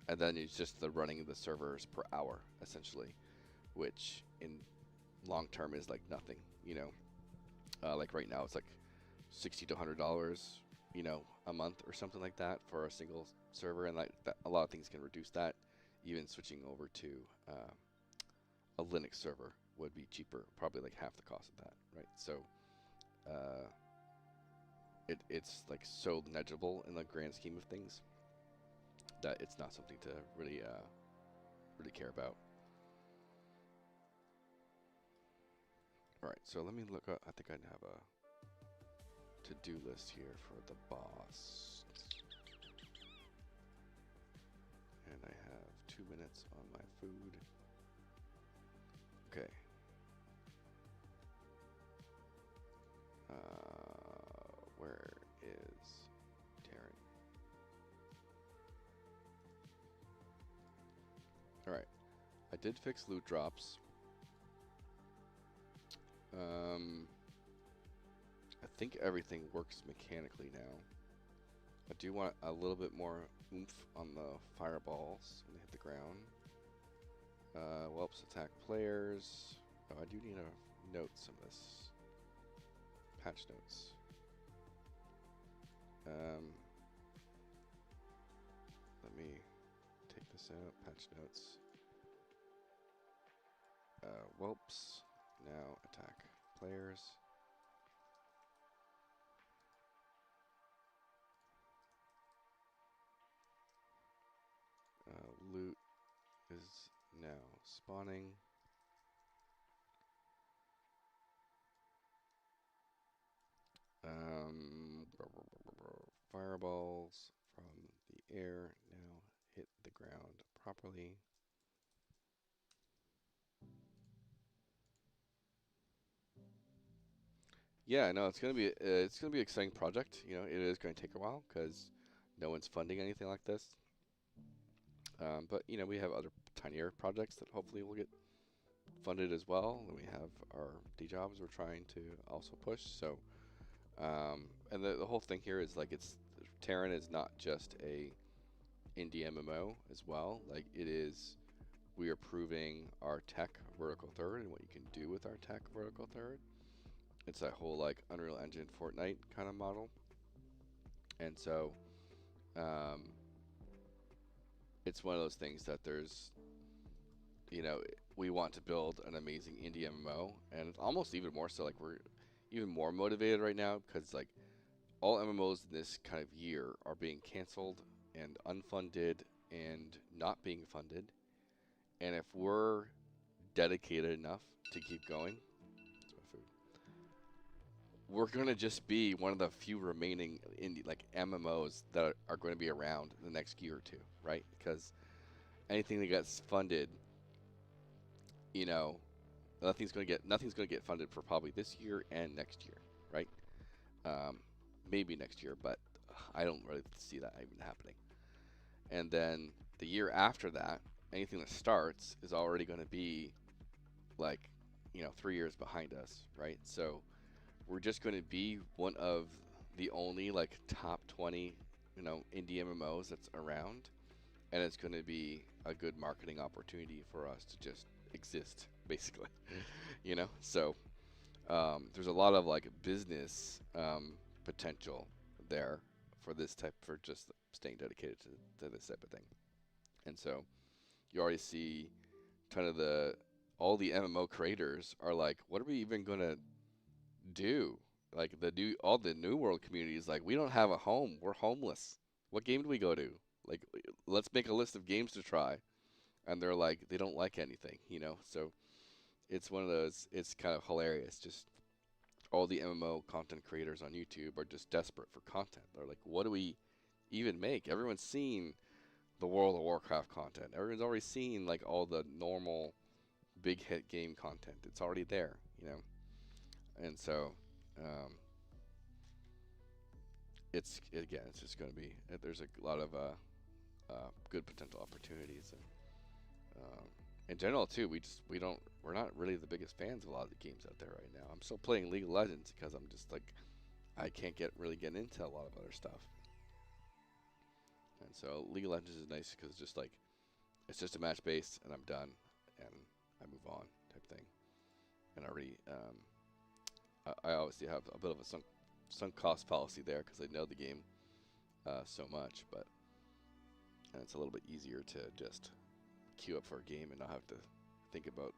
And then it's just the running of the servers per hour, essentially, which in long term is like nothing, you know. Like right now, it's like $60 to $100, you know, a month or something like that for a single server, and like that, a lot of things can reduce that. Even switching over to a Linux server would be cheaper, probably like half the cost of that, right? So it's like so negligible in the grand scheme of things that it's not something to really really care about. All right, so let me look up. I think I have a to-do list here for the boss, and I have 2 minutes on my food. Okay. Where is Tearyn? Alright. I did fix loot drops. I think everything works mechanically now. I do want a little bit more oomph on the fireballs when they hit the ground. Whelps attack players. Oh, I do need to note some of this. Patch notes. Let me take this out. Patch notes. Whelps now attack players. Loot is now spawning. Fireballs from the air now hit the ground properly. Yeah, no, it's gonna be an exciting project. You know, it is going to take a while because no one's funding anything like this. But you know, we have other tinier projects that hopefully will get funded as well. And we have our day jobs we're trying to also push. So, and the whole thing here is like Tearyn is not just a indie MMO as well. Like it is, we are proving our tech vertical third and what you can do with our tech vertical third. It's that whole like Unreal Engine Fortnite kind of model. And so it's one of those things that there's, you know, we want to build an amazing indie MMO, and almost even more so, like we're even more motivated right now because like all MMOs in this kind of year are being canceled and unfunded and not being funded. And if we're dedicated enough to keep going, that's my food, we're going to just be one of the few remaining indie like MMOs that are going to be around the next year or two, right? Because anything that gets funded, you know, nothing's going to get funded for probably this year and next year, right? Maybe next year, but I don't really see that even happening. And then the year after that, anything that starts is already going to be like, 3 years behind us, right? So we're just going to be one of the only like top 20, indie MMOs that's around, and it's going to be a good marketing opportunity for us to just exist, basically. So there's a lot of like business potential there for just staying dedicated to this type of thing. And so you already see kind of all the MMO creators are like, what are we even gonna do? Like all the New World communities, like, we don't have a home. We're homeless. What game do we go to? Like, let's make a list of games to try. And they're like, they don't like anything, So it's one of those. It's kind of hilarious. Just all the MMO content creators on YouTube are just desperate for content. They're like, what do we even make? Everyone's seen the World of Warcraft content. Everyone's already seen like all the normal big hit game content. It's already there, And so it's just going to be, there's a lot of good potential opportunities, and in general too. We're not really the biggest fans of a lot of the games out there right now. I'm still playing League of Legends because I'm just like, I can't really get into a lot of other stuff. And so League of Legends is nice because it's just a match base and I'm done and I move on type thing. And I obviously have a bit of a sunk cost fallacy there because I know the game so much, and it's a little bit easier to just queue up for a game and not have to think about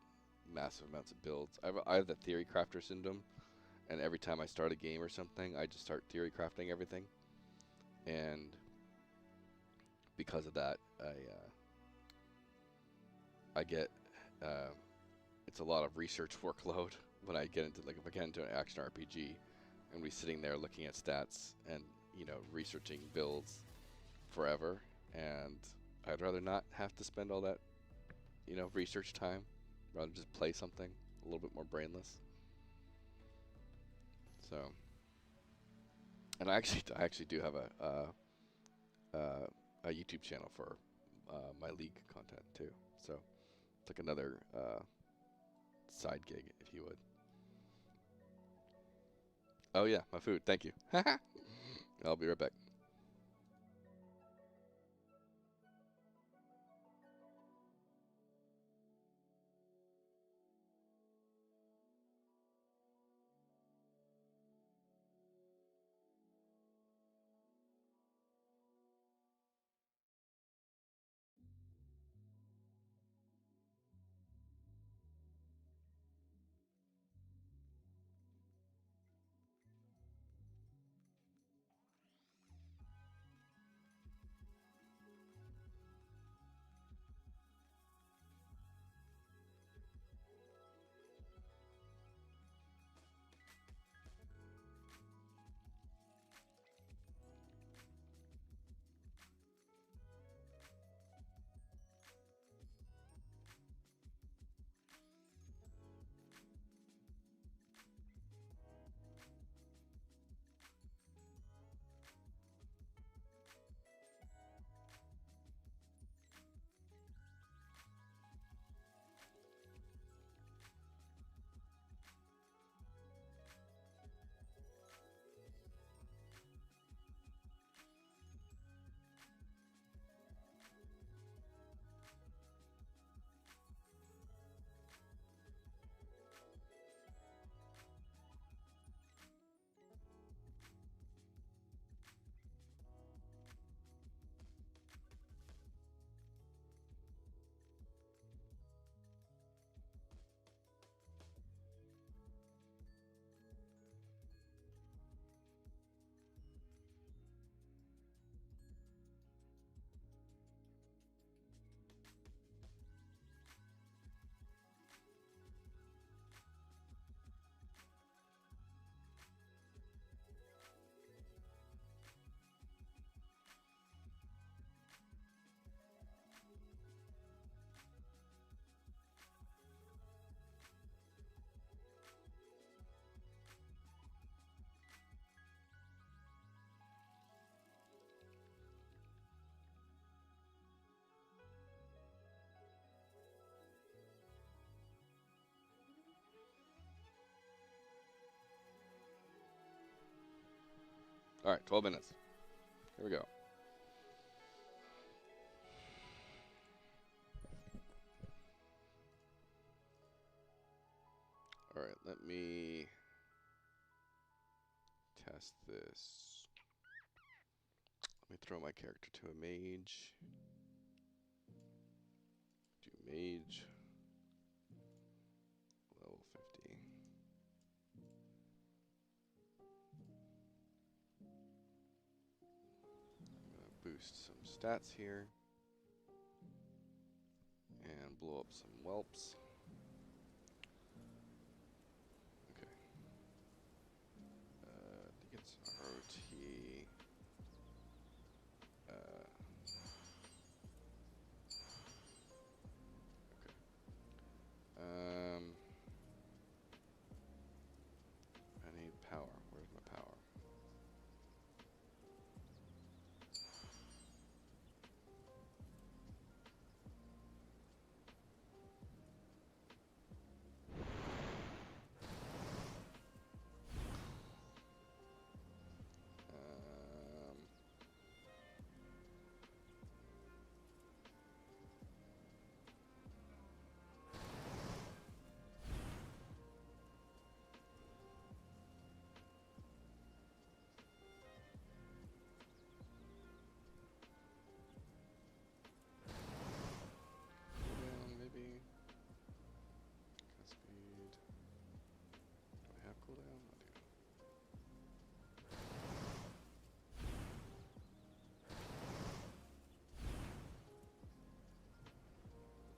massive amounts of builds. I have the theory crafter syndrome, and every time I start a game or something, I just start theory crafting everything, and because of that, I get it's a lot of research workload when I get into, like, if I get into an action RPG and we sitting there looking at stats and researching builds forever, and I'd rather not have to spend all that research time, rather just play something a little bit more brainless. So, and I actually do have a YouTube channel for my League content too. So it's like another side gig, if you would. Oh yeah, my food. Thank you. I'll be right back. All right, 12 minutes. Here we go. All right, let me test this. Let me throw my character to a mage. Do mage. Level 50. I'm going to boost some stats here. And blow up some whelps. Okay. I think it's ROT. I need power. Where's my power? Cooldown, maybe. Cast speed. Do I have cooldown? I do.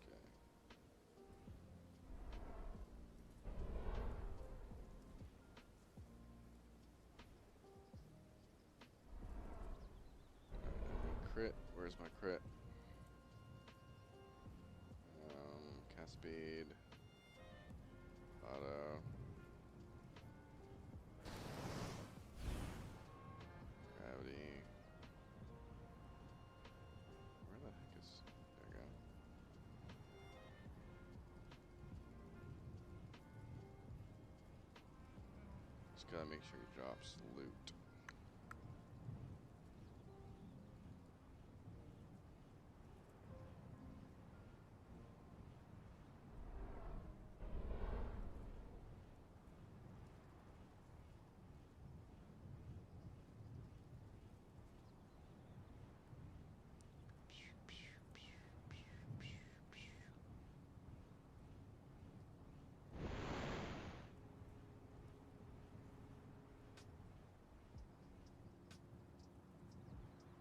Okay. Crit. Where's my crit? Cast speed. Auto. Gravity. Where the heck is... There we go. Just gotta make sure he drops loot.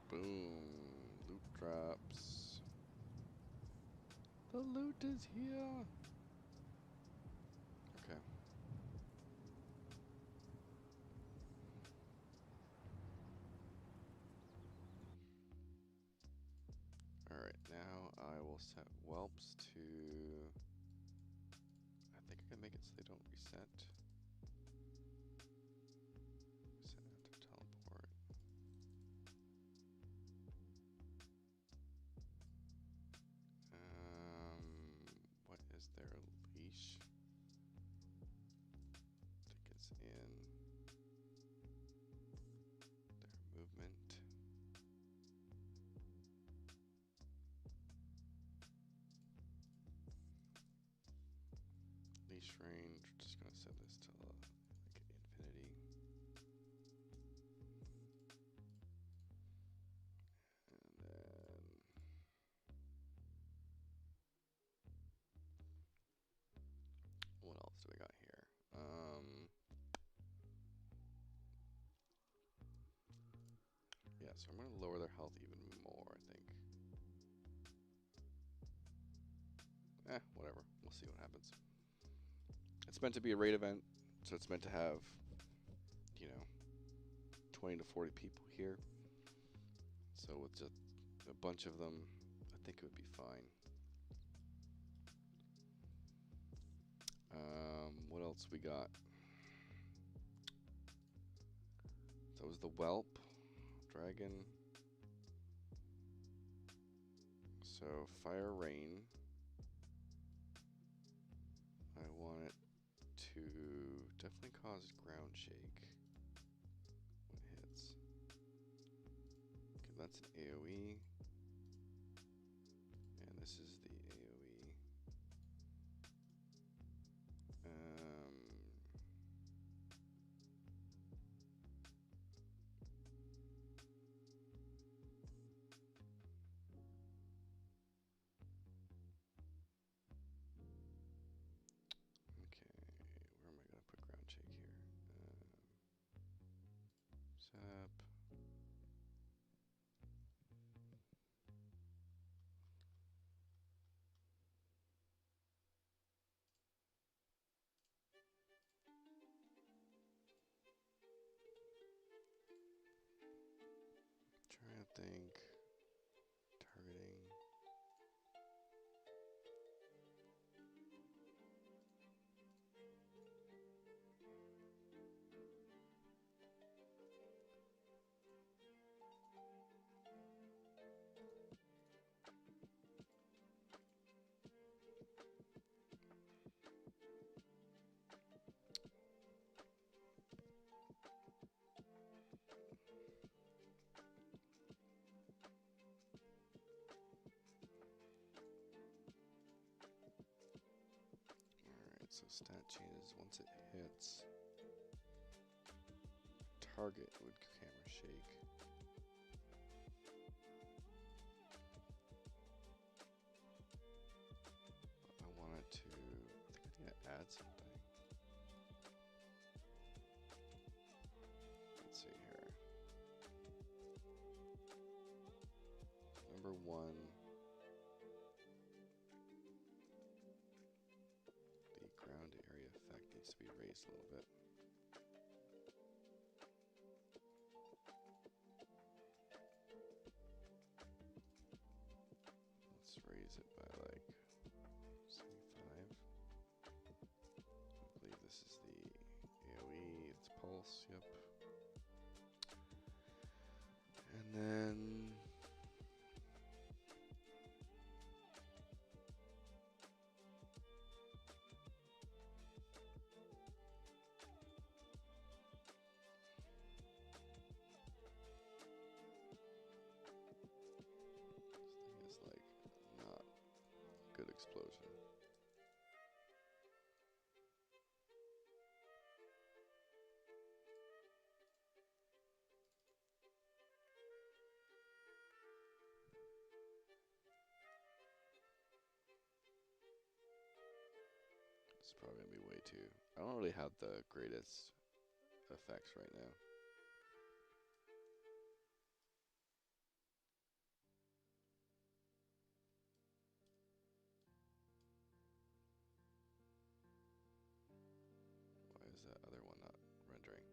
Boom. Loot drops. The loot is here. Okay. Alright, now I will set whelps to... I think I can make it so they don't reset. Set to teleport. What is their leash? I think it's in their movement. Leash range, we're just gonna set this to like infinity. And then what else do we got here? Yeah, so I'm gonna lower their health even more, I think. Whatever. We'll see what happens. It's meant to be a raid event, so it's meant to have, 20 to 40 people here. So with just a bunch of them, I think it would be fine. What else we got? That was the whelp, dragon. So fire rain. I want it to definitely cause ground shake when it hits. that's an AoE. And this is the AoE. Okay, where am I gonna put ground shake here? Setup. Trying to think. Targeting. Alright, so stat changes once it hits. Target would camera shake. But I wanted to, I think I need to add something. Let's see here. Number 1. The ground area effect needs to be raised a little bit. Let's raise it by like 75. I believe this is the AoE, it's pulse, yep. And then this thing is like not a good explosion. It's probably gonna be way too. I don't really have the greatest effects right now. Why is that other one not rendering?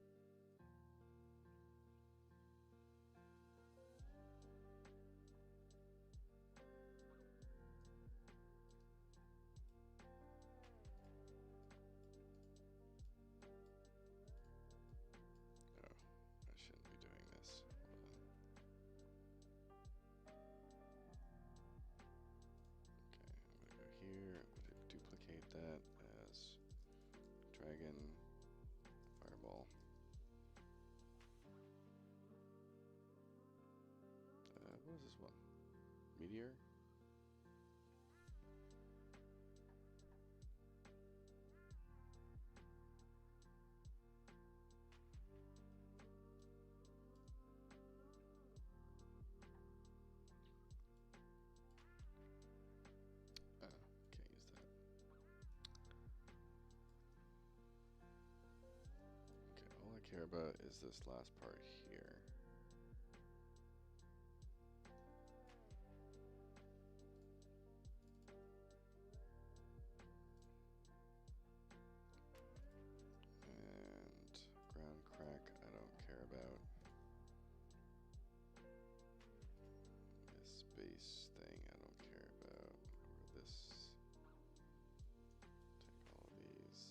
Oh, I shouldn't be doing this. Hold on. Okay, I'm gonna go here. I'm gonna duplicate that as dragon, fireball. What is this one? Meteor? Oh, can't use that. Okay, all I care about is this last part here. And ground crack, I don't care about. This base thing, I don't care about. Or this. Take all of these.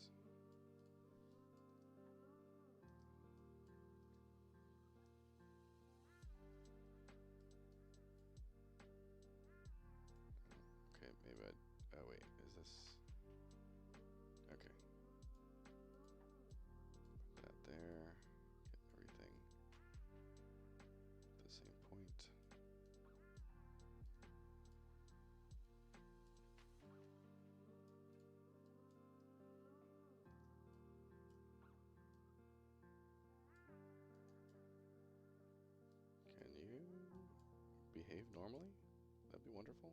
behave normally? That'd be wonderful.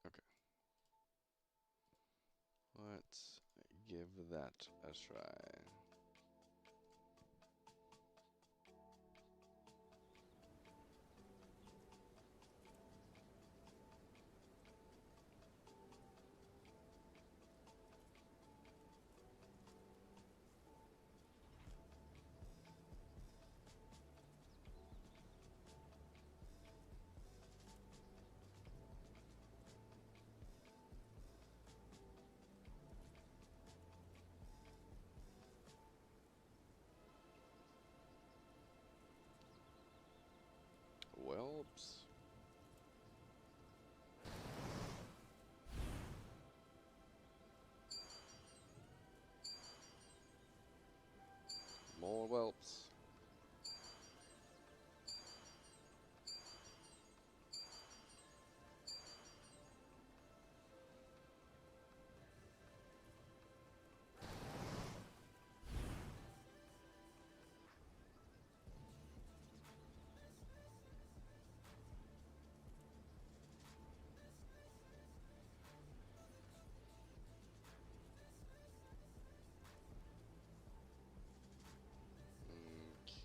Okay. Let's give that a try. Whelps. More whelps.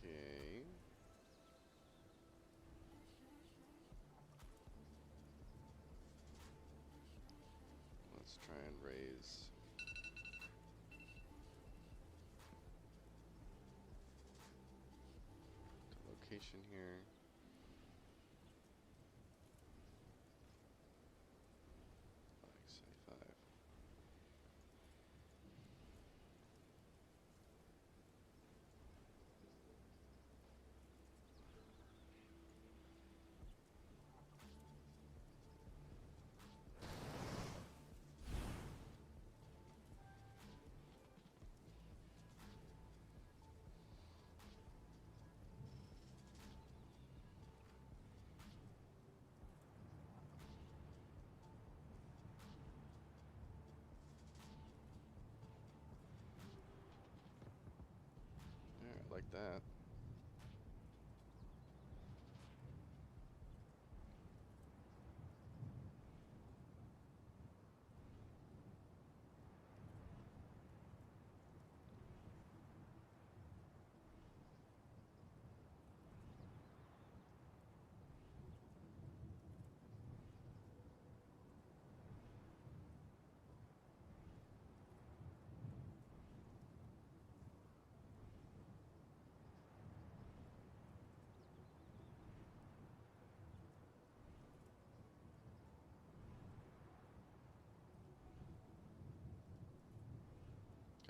Okay. Let's try and raise. The location here. Like 75. Yeah, I like that.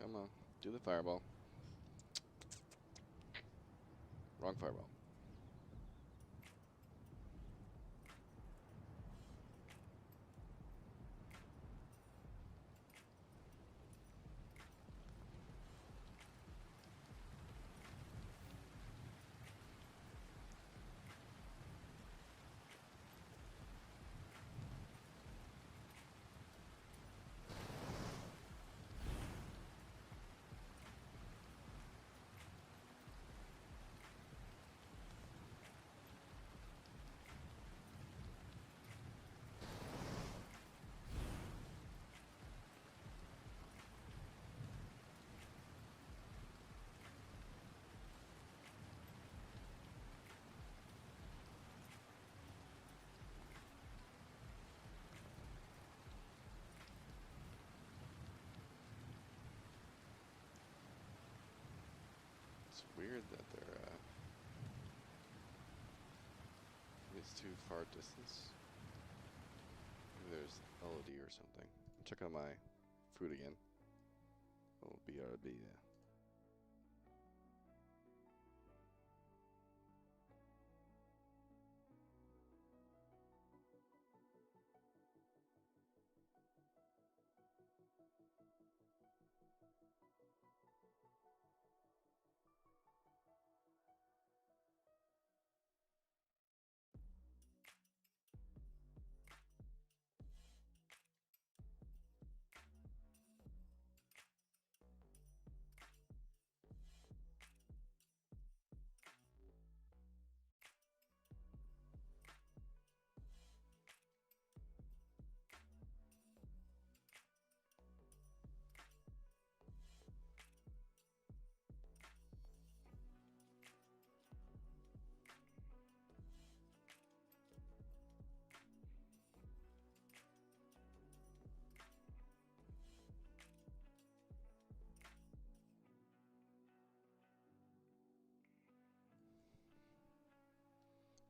Come on, do the fireball. Wrong fireball. It's weird that they're it's too far distance. Maybe there's LOD or something. Check on my food again. Oh, BRB, yeah.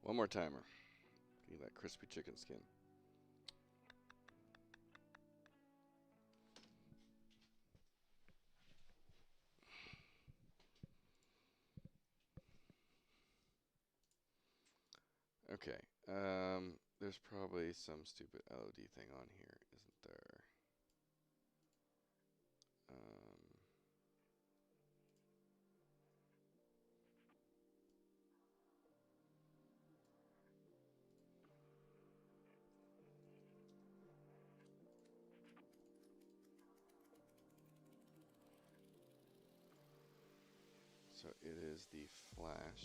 One more timer. Give me that crispy chicken skin. Okay. There's probably some stupid LOD thing on here, isn't there? So it is the flash.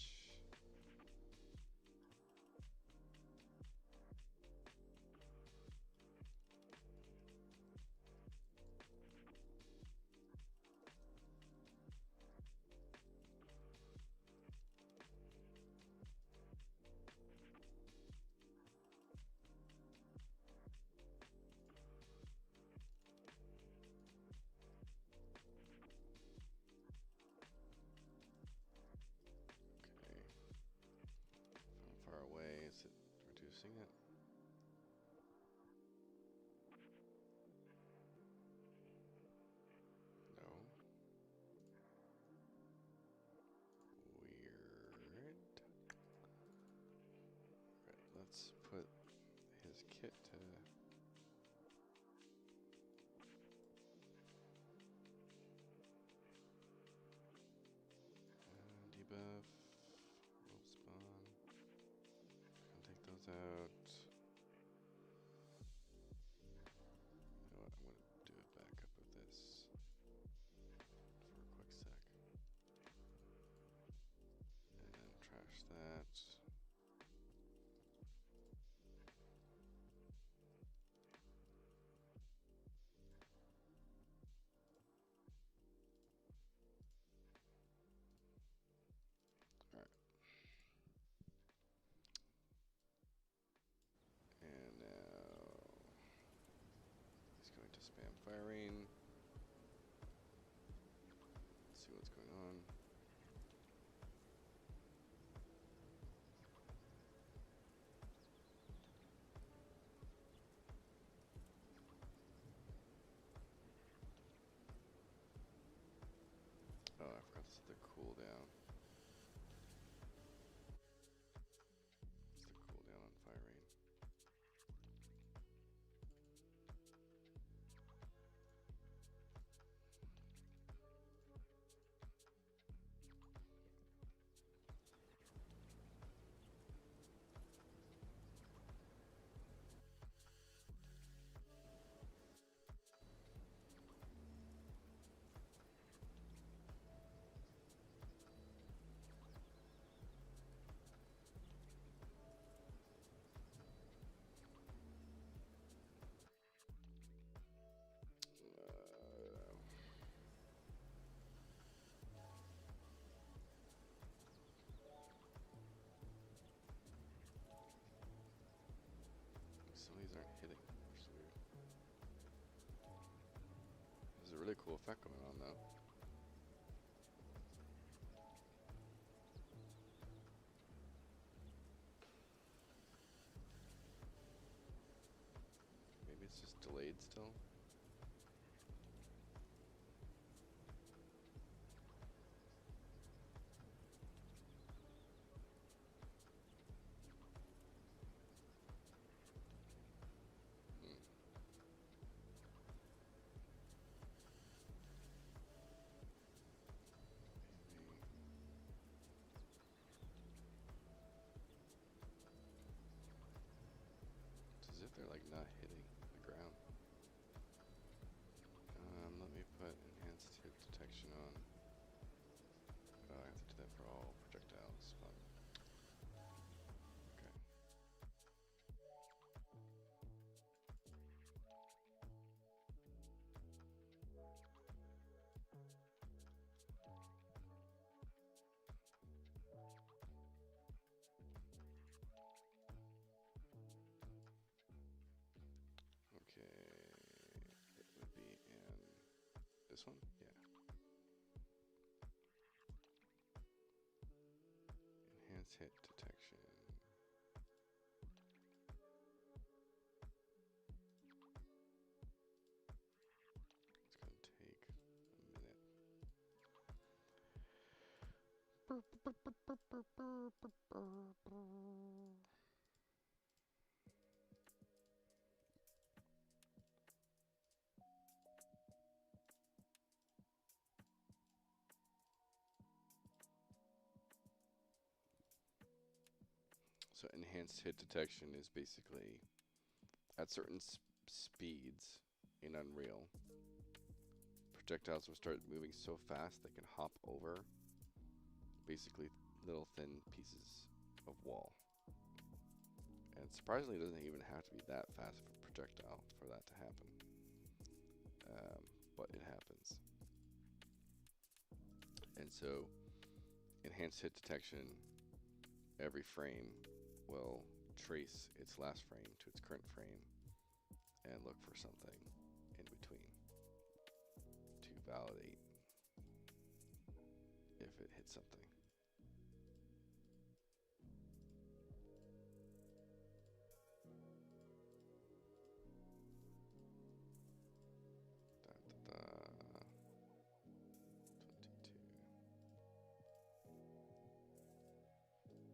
Okay. From far away, is it reducing it? No. Weird. Right, let's put his kit to debuff. Will spawn. I'll take those out. You know what? I'm gonna do a backup of this for a quick sec. And then trash that. Alright. And now he's going to spam firing. Let's see what's going on. Oh, I forgot to set the cooldown. It's the cooldown on firing. Some of these aren't hitting, which is weird. There's a really cool effect going on though. Maybe it's just delayed still. It's as if they're like not hitting the ground. Let me put enhanced hit detection on. Oh, I have to do that for all projectiles. But okay. Okay, it would be in this one, yeah. Enhanced hit detection. So enhanced hit detection is basically at certain speeds in Unreal, projectiles will start moving so fast they can hop over basically little thin pieces of wall. And surprisingly, it doesn't even have to be that fast of a projectile for that to happen. But it happens. And so, enhanced hit detection, every frame will trace its last frame to its current frame and look for something in between to validate if it hits something. Da, da, da. 22.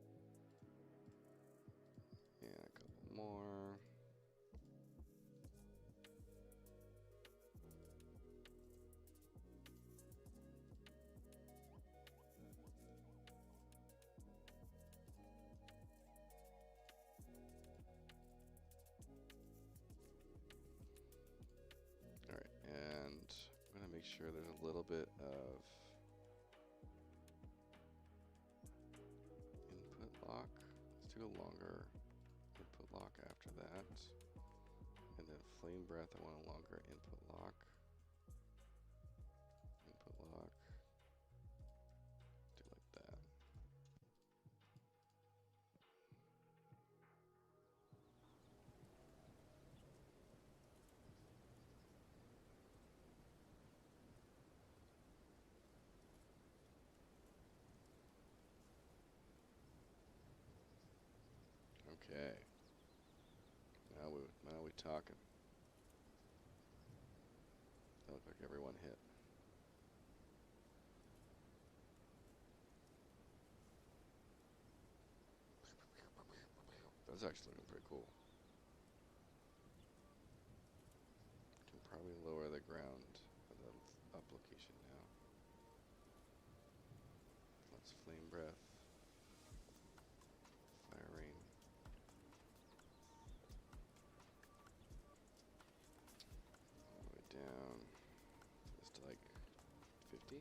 Yeah, a couple more. Alright, and I'm going to make sure there's a little bit of input lock. Let's do a longer input lock after that. And then flame breath, I want a longer input lock. Input lock. Do like that. Okay. Now we talking. That looked like everyone hit. That's actually looking pretty cool. Can probably lower the ground for the up location now. Let's flame breath. Fire rain. All the way down. Just to like 50.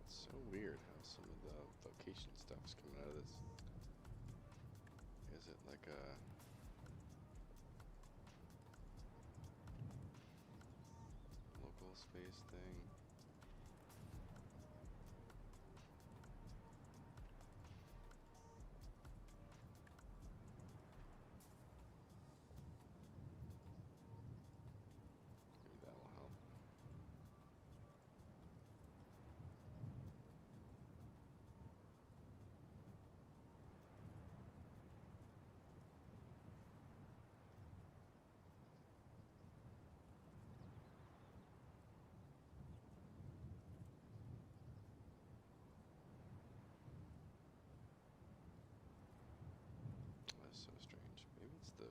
It's so weird how some of the vocation stuff is coming out of this. Is it like a local space thing? Maybe that will help. That's so strange. Maybe it's the...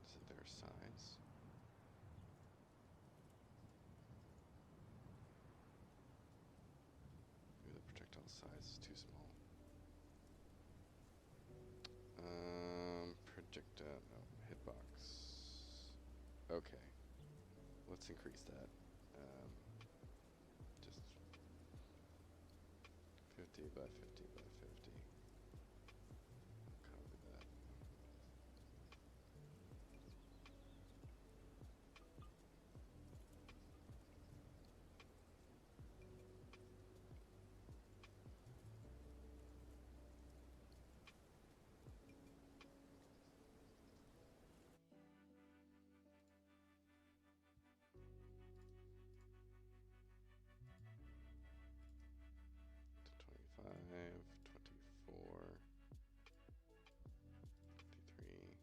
Is it their size? Maybe the projectile size is too small. projectile, no, hitbox. Okay, let's increase that. Just 50 by 50 by 50. Copy that. To 25, 24, 53.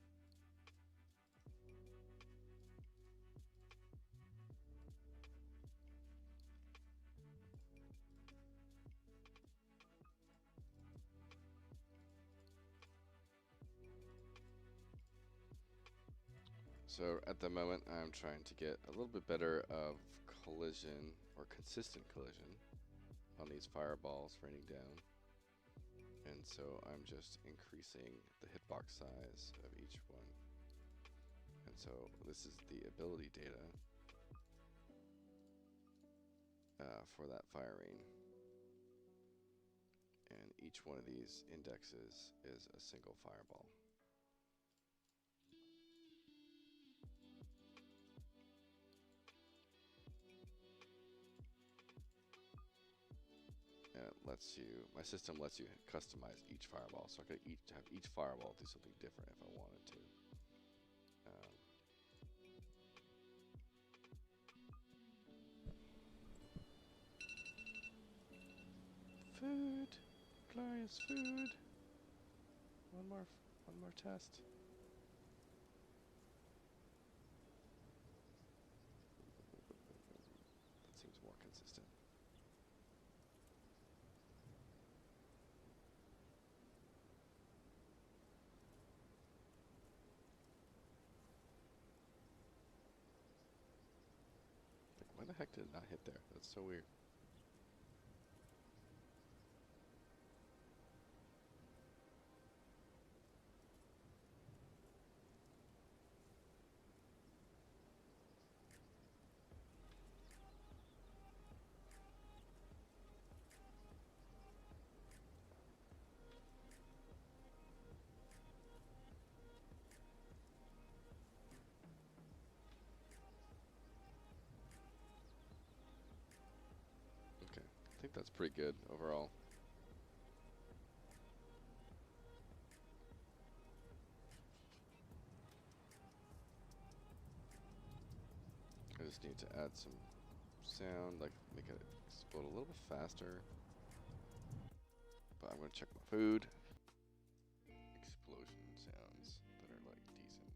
So at the moment, I'm trying to get a little bit better of collision or consistent collision on these fireballs raining down. And so I'm just increasing the hitbox size of each one. And so this is the ability data for that fire rain. And each one of these indexes is a single fireball. And it lets you, my system lets you customize each fireball. So I could have each fireball do something different if I wanted to. Food, glorious food. One more test. That seems more consistent. Like, why the heck did it not hit there? That's so weird. Okay, I think that's pretty good overall. I just need to add some sound, like make it explode a little bit faster. But I'm gonna check my food. Explosion sounds that are like decent.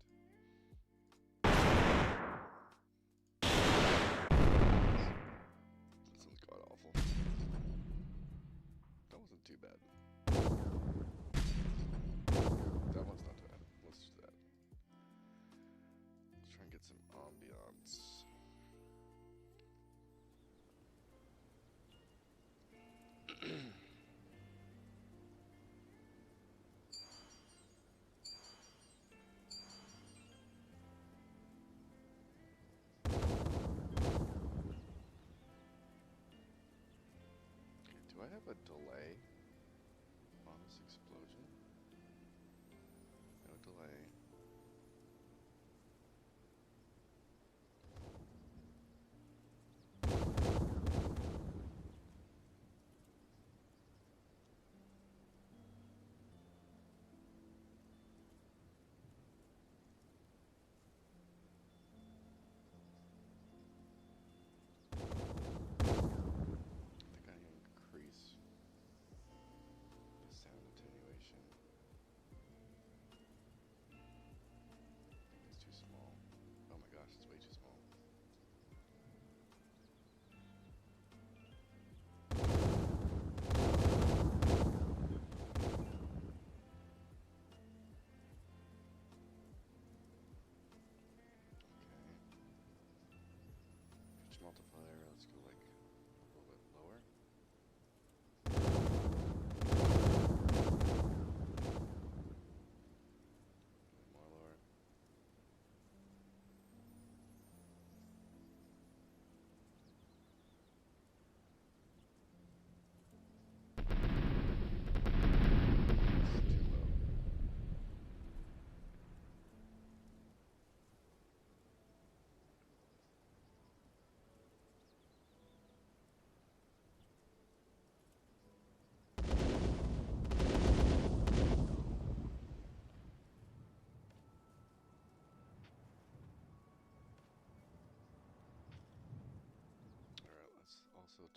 That sounds god awful. That wasn't too bad. That one's not too bad. Let's do that. Let's try and get some ambiance. Do I have a delay on this explosion? No delay. I think I increase the sound attenuation.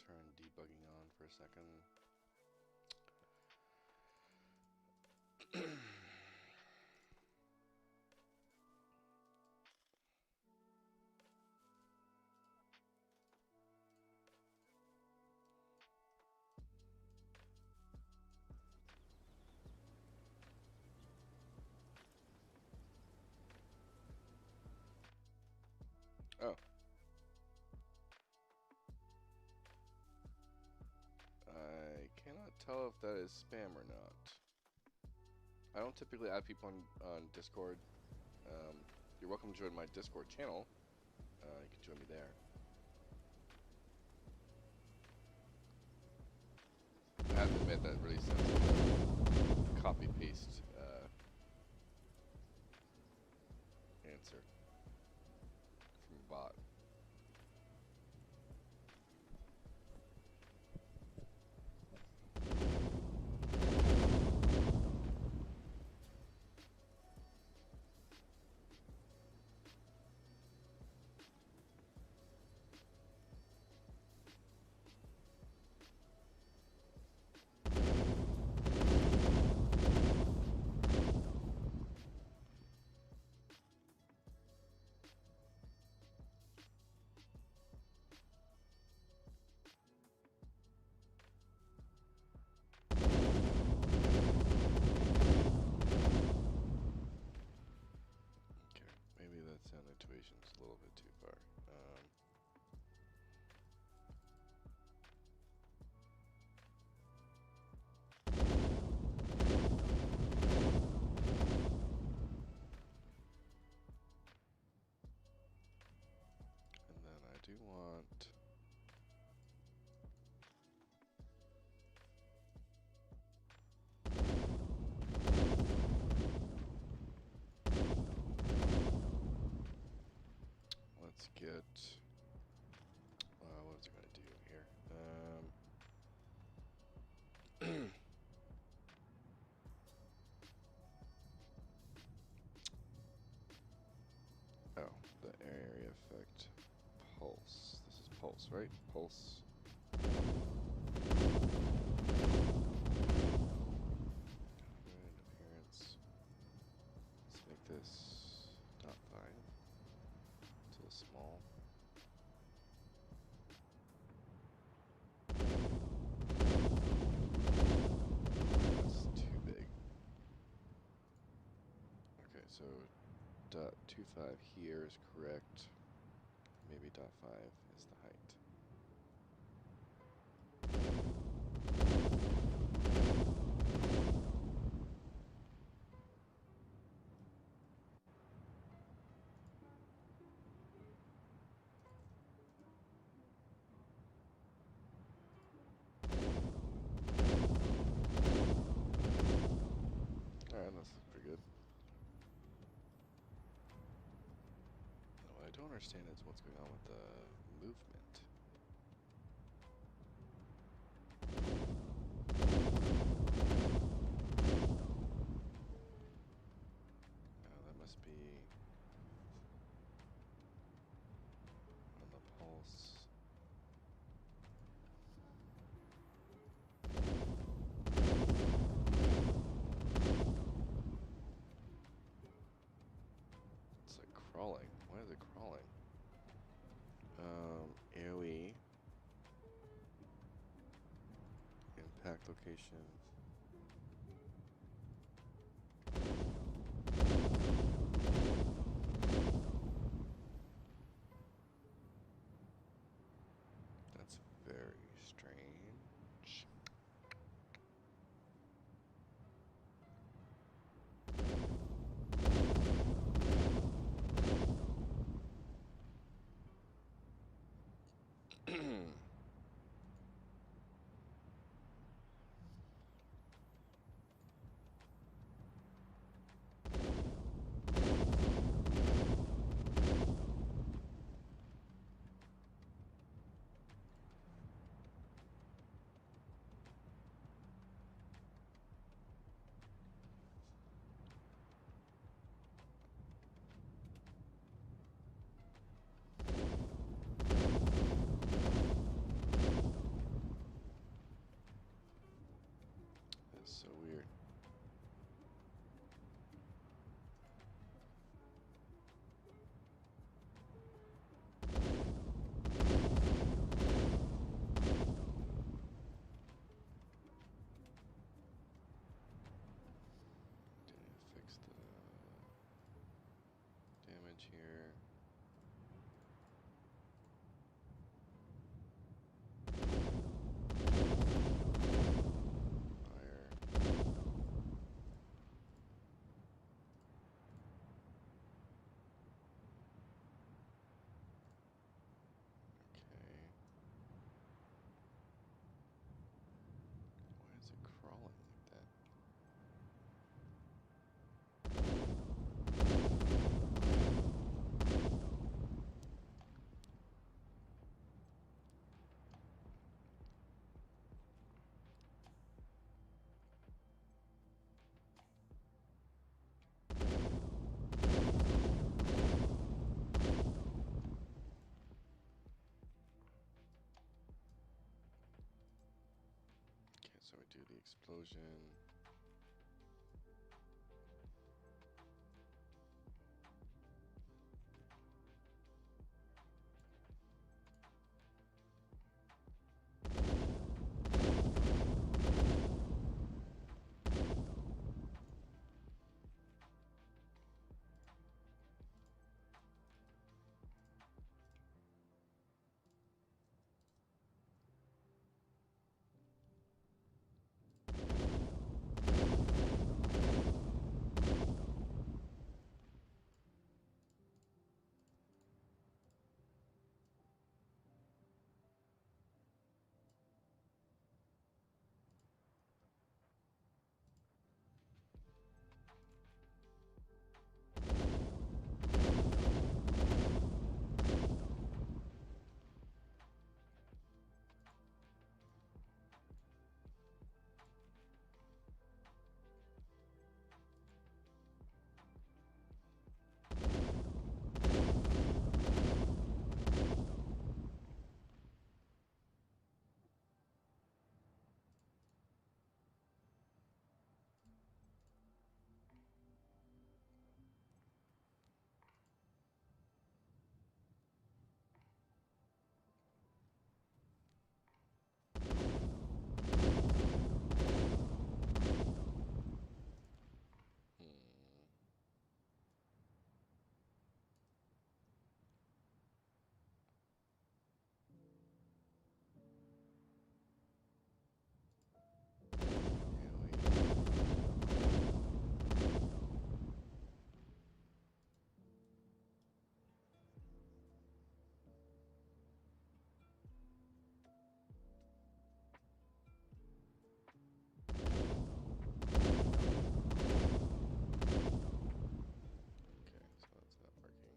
turn debugging on for a second. Oh. I cannot tell if that is spam or not. I don't typically add people on Discord. You're welcome to join my Discord channel. You can join me there. I have to admit that really sounds like a copy-paste answer from a bot. Maybe that sound intuition's a little bit too far. And then I do want... Let's get... what is it going to do here? Oh, the area effect. Pulse. This is pulse, right? Pulse. And appearance. Let's make this .5 to small. That's too big. Okay, so .25 here is correct. Maybe .5 is the height. Alright, that's pretty good. What I don't understand is what's going on with the movement. Oh, that must be on the pulse. It's like crawling. Why is it crawling? AoE. Impact location. That's very strange. damage here. Fire. Okay. Why is it crawling like that? Okay, so we do the explosion. Okay, so that's not working.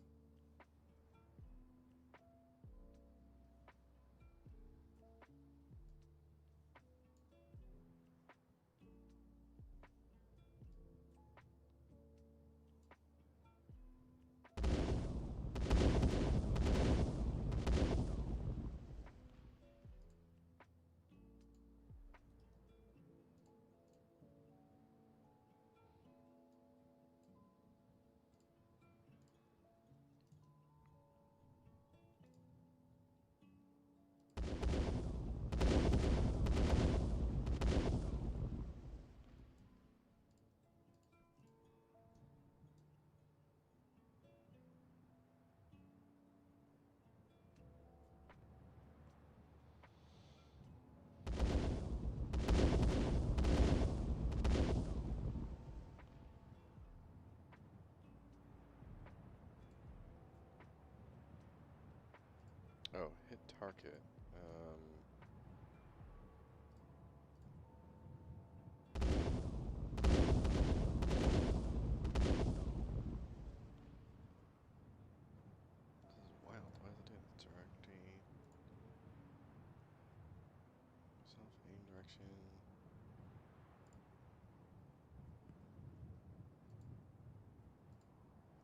Oh, hit target. This is wild. Why is it doing this? Directing. Self aim direction.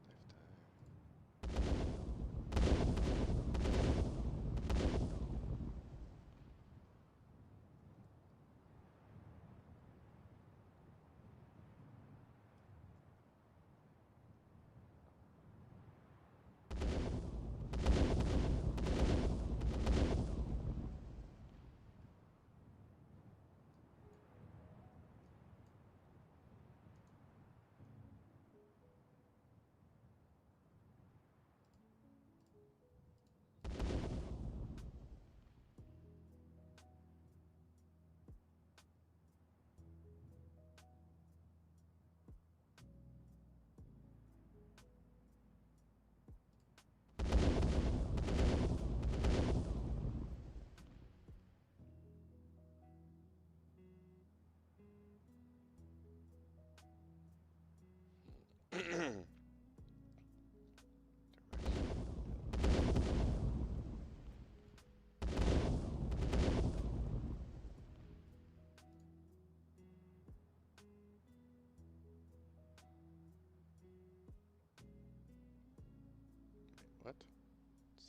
Lifetime.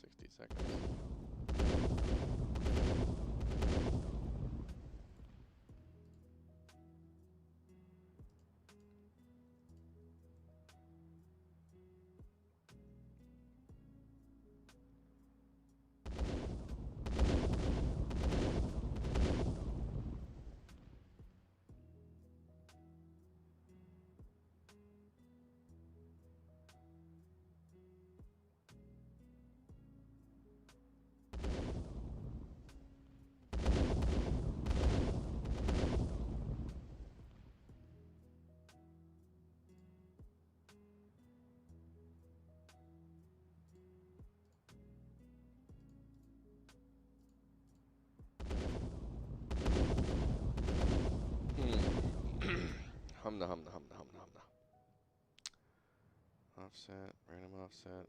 60 seconds. Humna, humna, humna, humna, humna. Offset, random offset.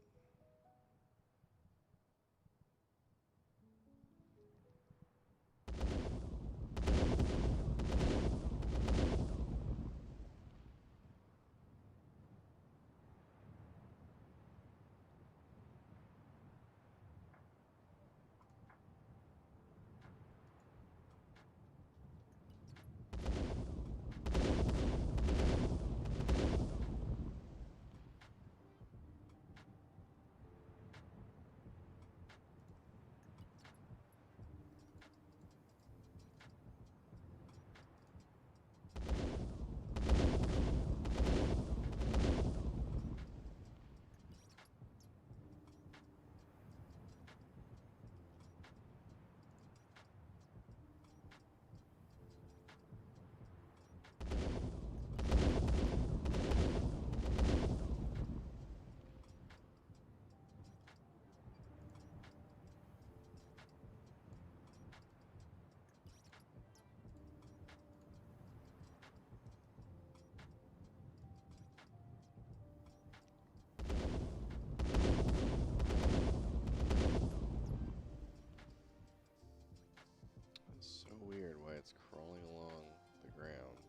It's so weird why it's crawling along the ground.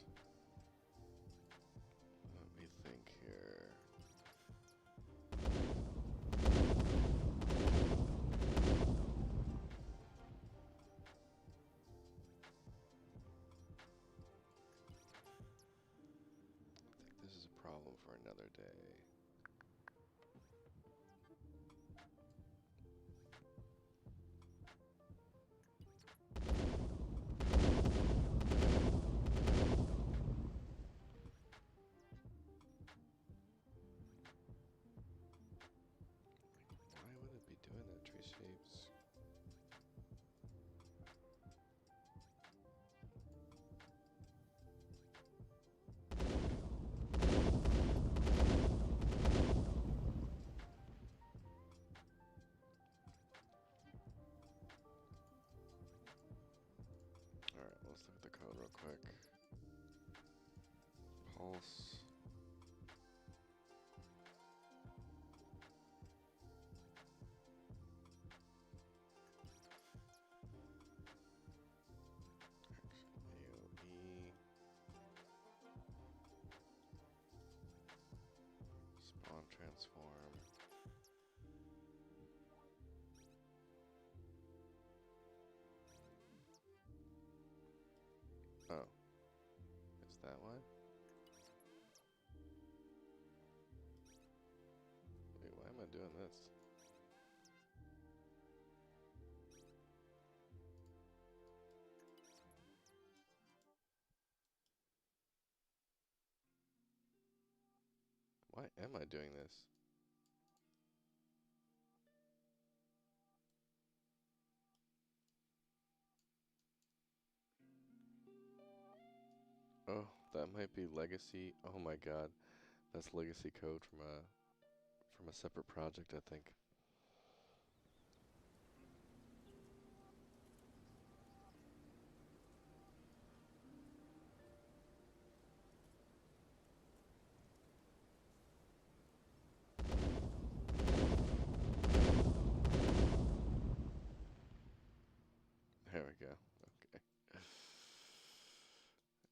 Let me think here. I think this is a problem for another day. Why would it be doing that? Tree shapes. Alright, let's look at the code real quick. Pulse. AOE. Spawn transform. Oh. Is that why? Wait, why am I doing this? Why am I doing this? Oh, that might be legacy. Oh my god. That's legacy code from a separate project, I think. There we go. Okay.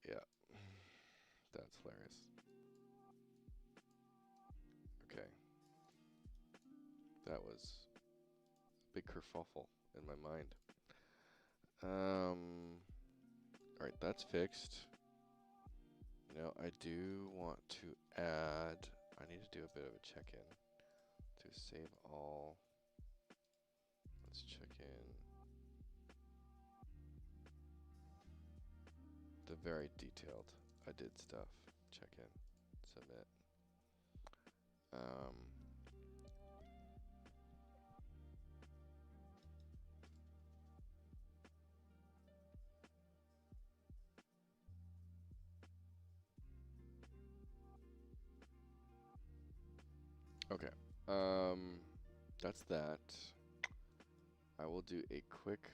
Yeah. That's hilarious. Okay. That was kerfuffle in my mind. Alright, that's fixed. Now I do want to add, I need to do a bit of a check-in to save all. Let's check in the very detailed. I did stuff. Check in. Submit. Okay. That's that. I will do a quick.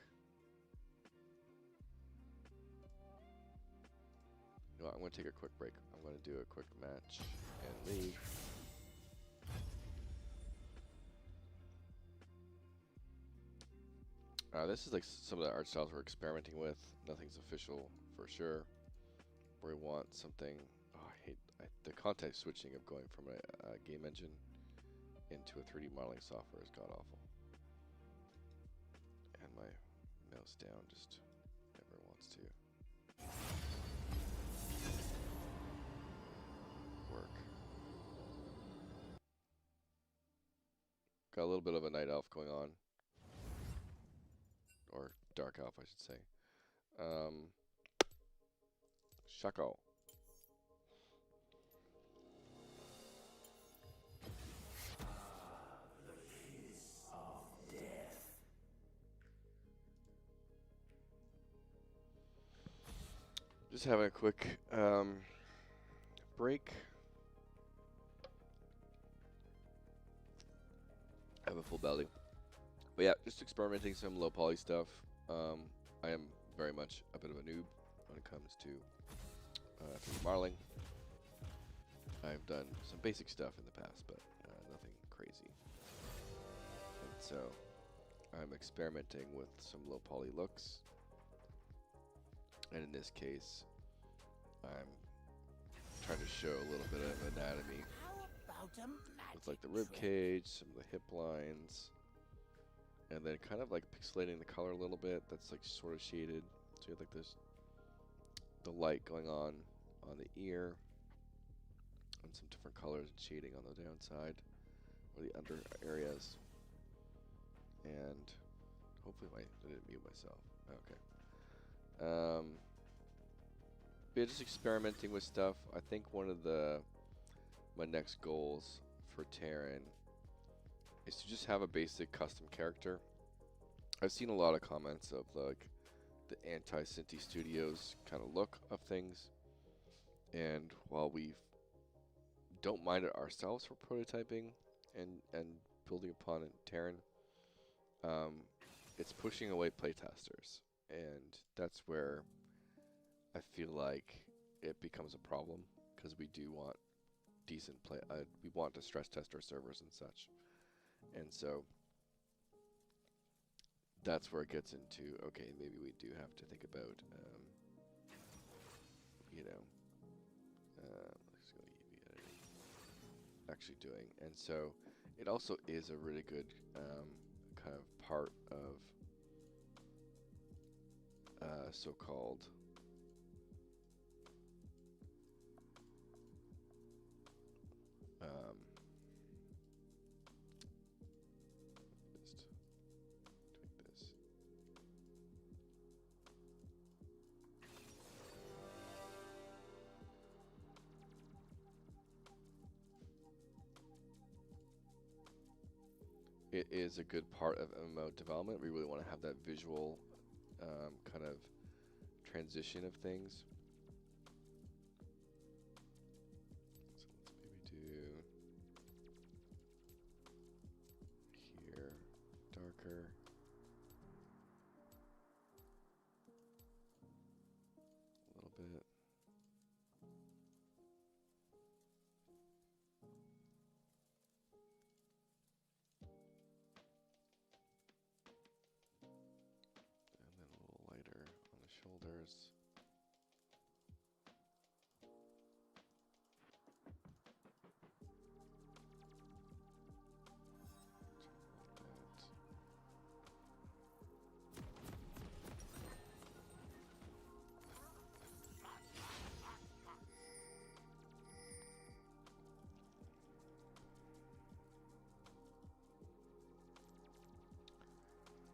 No, I'm going to take a quick break. I'm going to do a quick match and leave. This is like some of the art styles we're experimenting with. Nothing's official for sure. We want something. Oh, I hate the context switching of going from a game engine into a 3D modeling software is god awful. And my mouse down just never wants to work. Got a little bit of a night elf going on. Or dark elf, I should say. Shaco. Just having a quick break. I have a full belly. But yeah, just experimenting some low poly stuff. I am very much a bit of a noob when it comes to 3D modeling. I've done some basic stuff in the past, but nothing crazy. And so I'm experimenting with some low poly looks. And in this case, I'm trying to show a little bit of anatomy. With like the rib cage, some of the hip lines. And then kind of like pixelating the color a little bit. That's like sort of shaded. So you have like this, the light going on the ear. And some different colors and shading on the downside. Or the under areas. And hopefully I didn't mute myself. Okay. But just experimenting with stuff. I think one of my next goals for Tearyn is to just have a basic custom character. I've seen a lot of comments of like the anti-Cinti Studios kind of look of things, and while we don't mind it ourselves for prototyping and building upon it, Tearyn, it's pushing away playtesters, and that's where I feel like it becomes a problem because we do want decent play. We want to stress test our servers and such. And so that's where it gets into, okay, maybe we do have to think about, let's go UV editing, actually doing. And so it also is a really good kind of part of so-called just tweak this. It is a good part of MMO development. We really want to have that visual kind of transition of things. So let's maybe do here darker. A little bit. And then a little lighter on the shoulders. Something like that.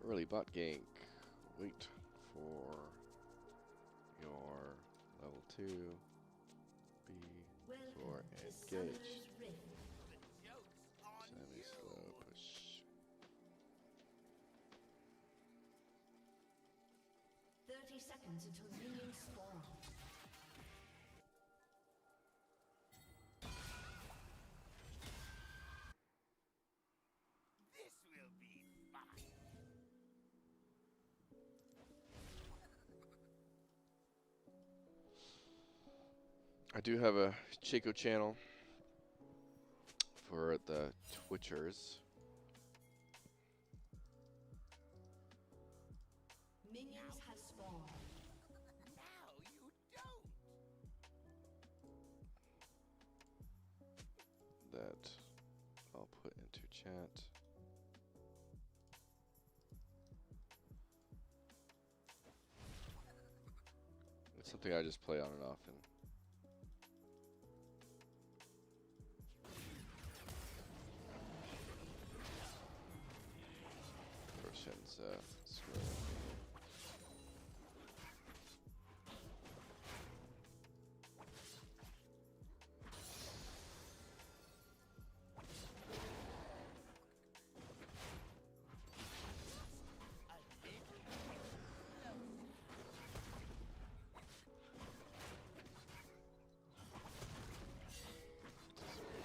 early bot gank. Wait for your level 2 be for Welcome to engage. Summoner's Rift. Semi-slow push. 30 seconds until minions spawn. This will be fun. I do have a Shaco channel for the Twitchers. Minions have spawned. Now you don't. That I'll put into chat. It's something I just play on and off, and Roshan's scrolling.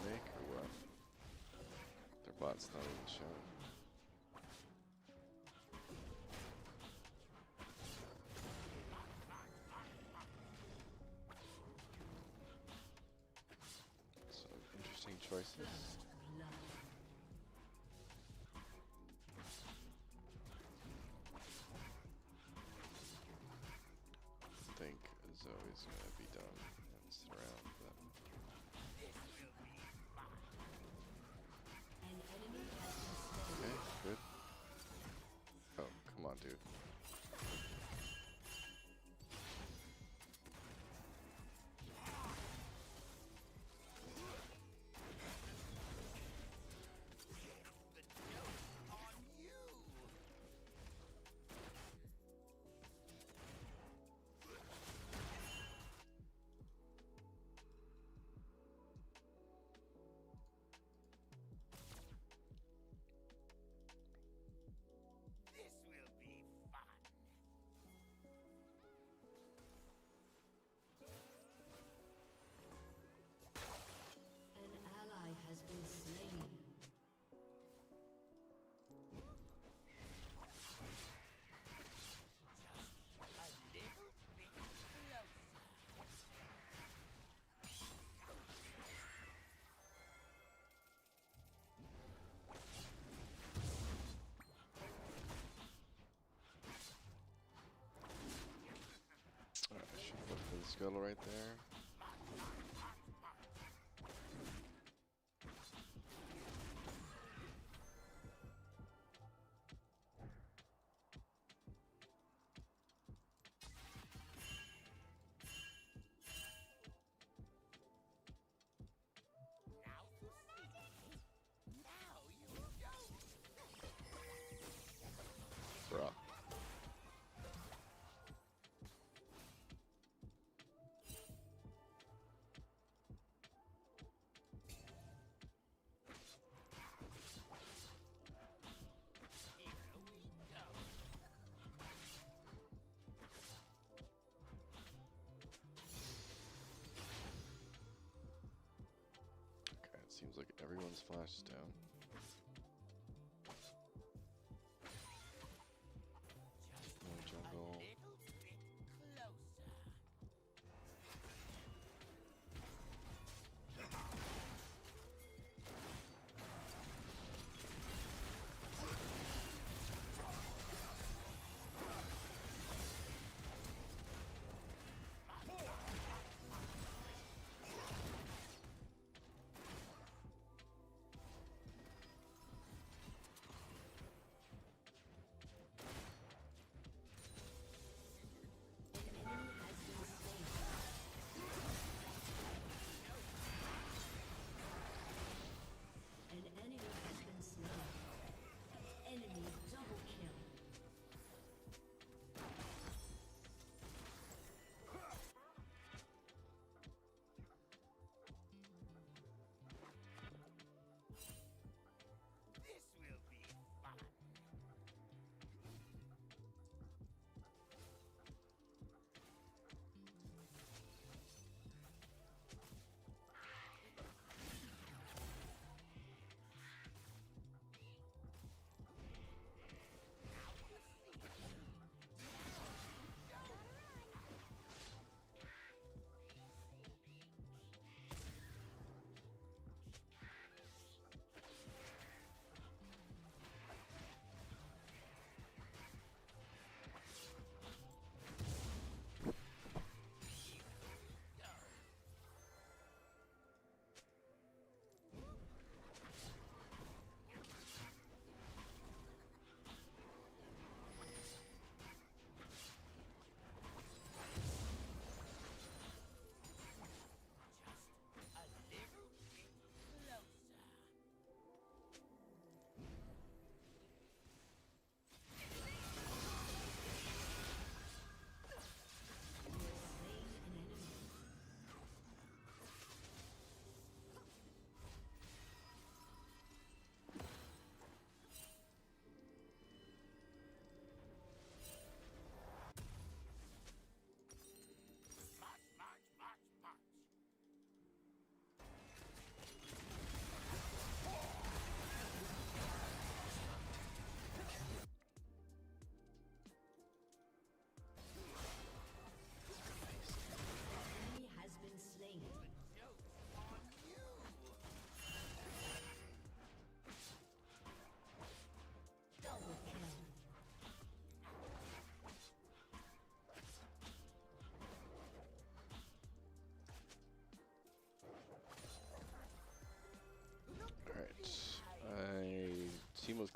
Make or what? Their bot's not even showing. Some interesting choices. I think Zoe's gonna be done and sit around, but An enemy has been slain. okay, good. Oh, come on, dude. This will be fun. An ally has been slain. A little bit closer. Alright, I should look for the scuttle right there. Now you see. Now you don't. Bruh. Here we go. Okay, it seems like everyone's flash is down. No A jungle. little bit closer.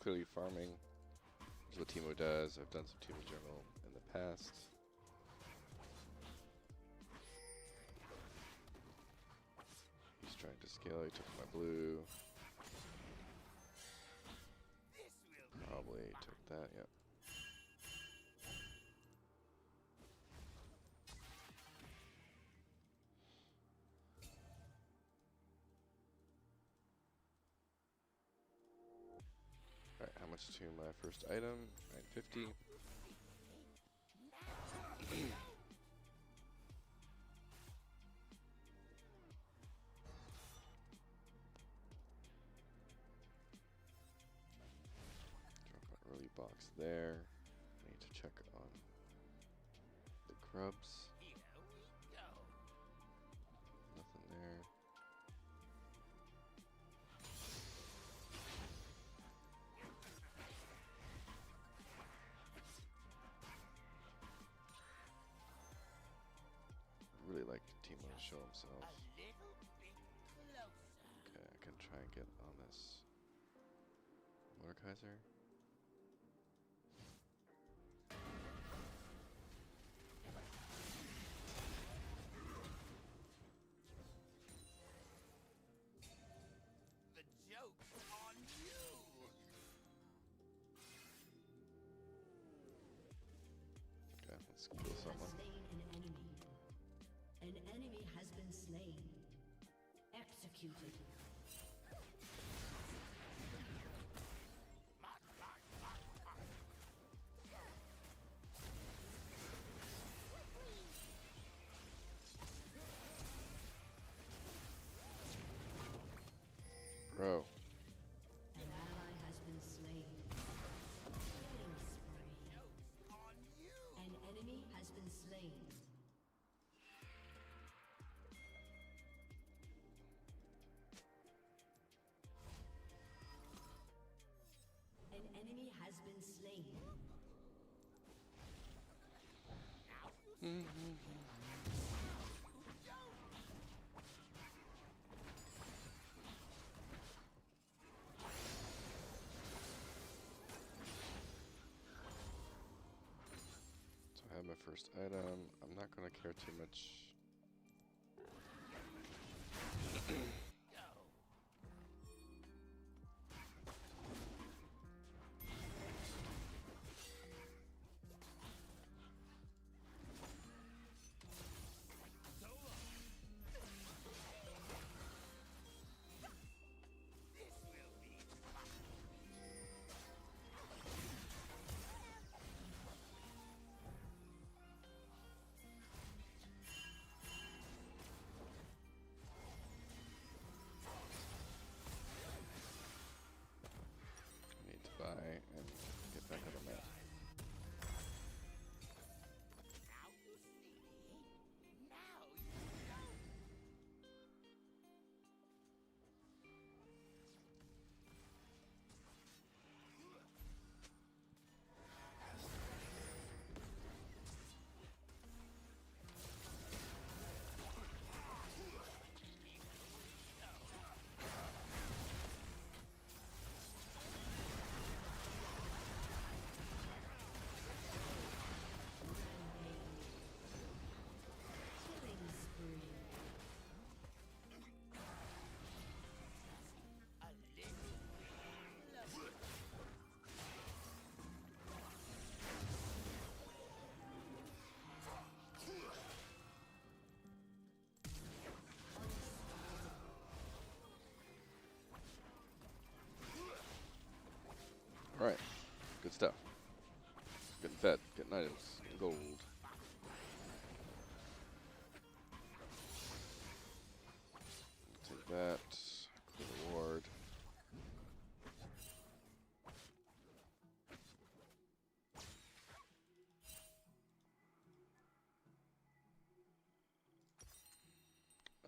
clearly farming. Which is what Teemo does. I've done some Teemo Jungle in the past. He's trying to scale. He took my blue. Probably took that, yep. Alright, how much to my first item? 950. Drop an early box there. I need to check on the grubs. Nothing there. Really like Teemo to show himself. Okay, I can try and get on this Mordekaiser. The joke's on you. Okay, let's kill You have someone. slain an enemy. An enemy has been slain. Executed. Bro. An ally has been slain. Killing spree. An enemy has been slain. An enemy has been slain. So I have my first item. I'm not gonna care too much. Need to buy and get back on the map. Killing spree. Alright, good stuff. Getting fed, getting items, getting gold. Take that, clear the ward.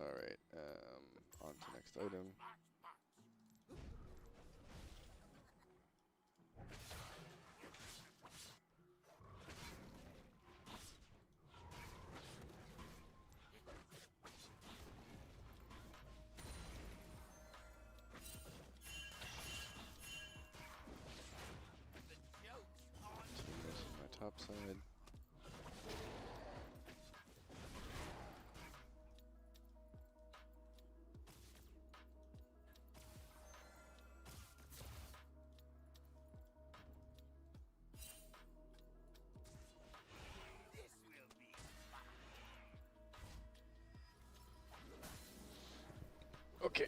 Alright, on to next item. Okay.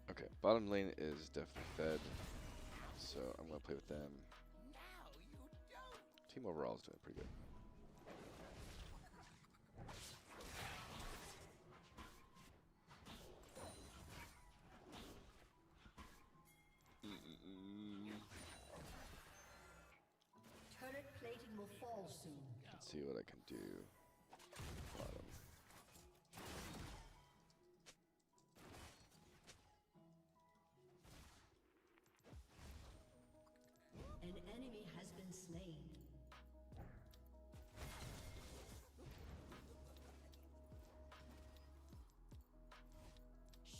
Okay, bottom lane is definitely fed, so I'm gonna play with them. Team overall is doing pretty good. Turret plating will fall soon. Let's see what I can do. Bottom. An enemy has been slain.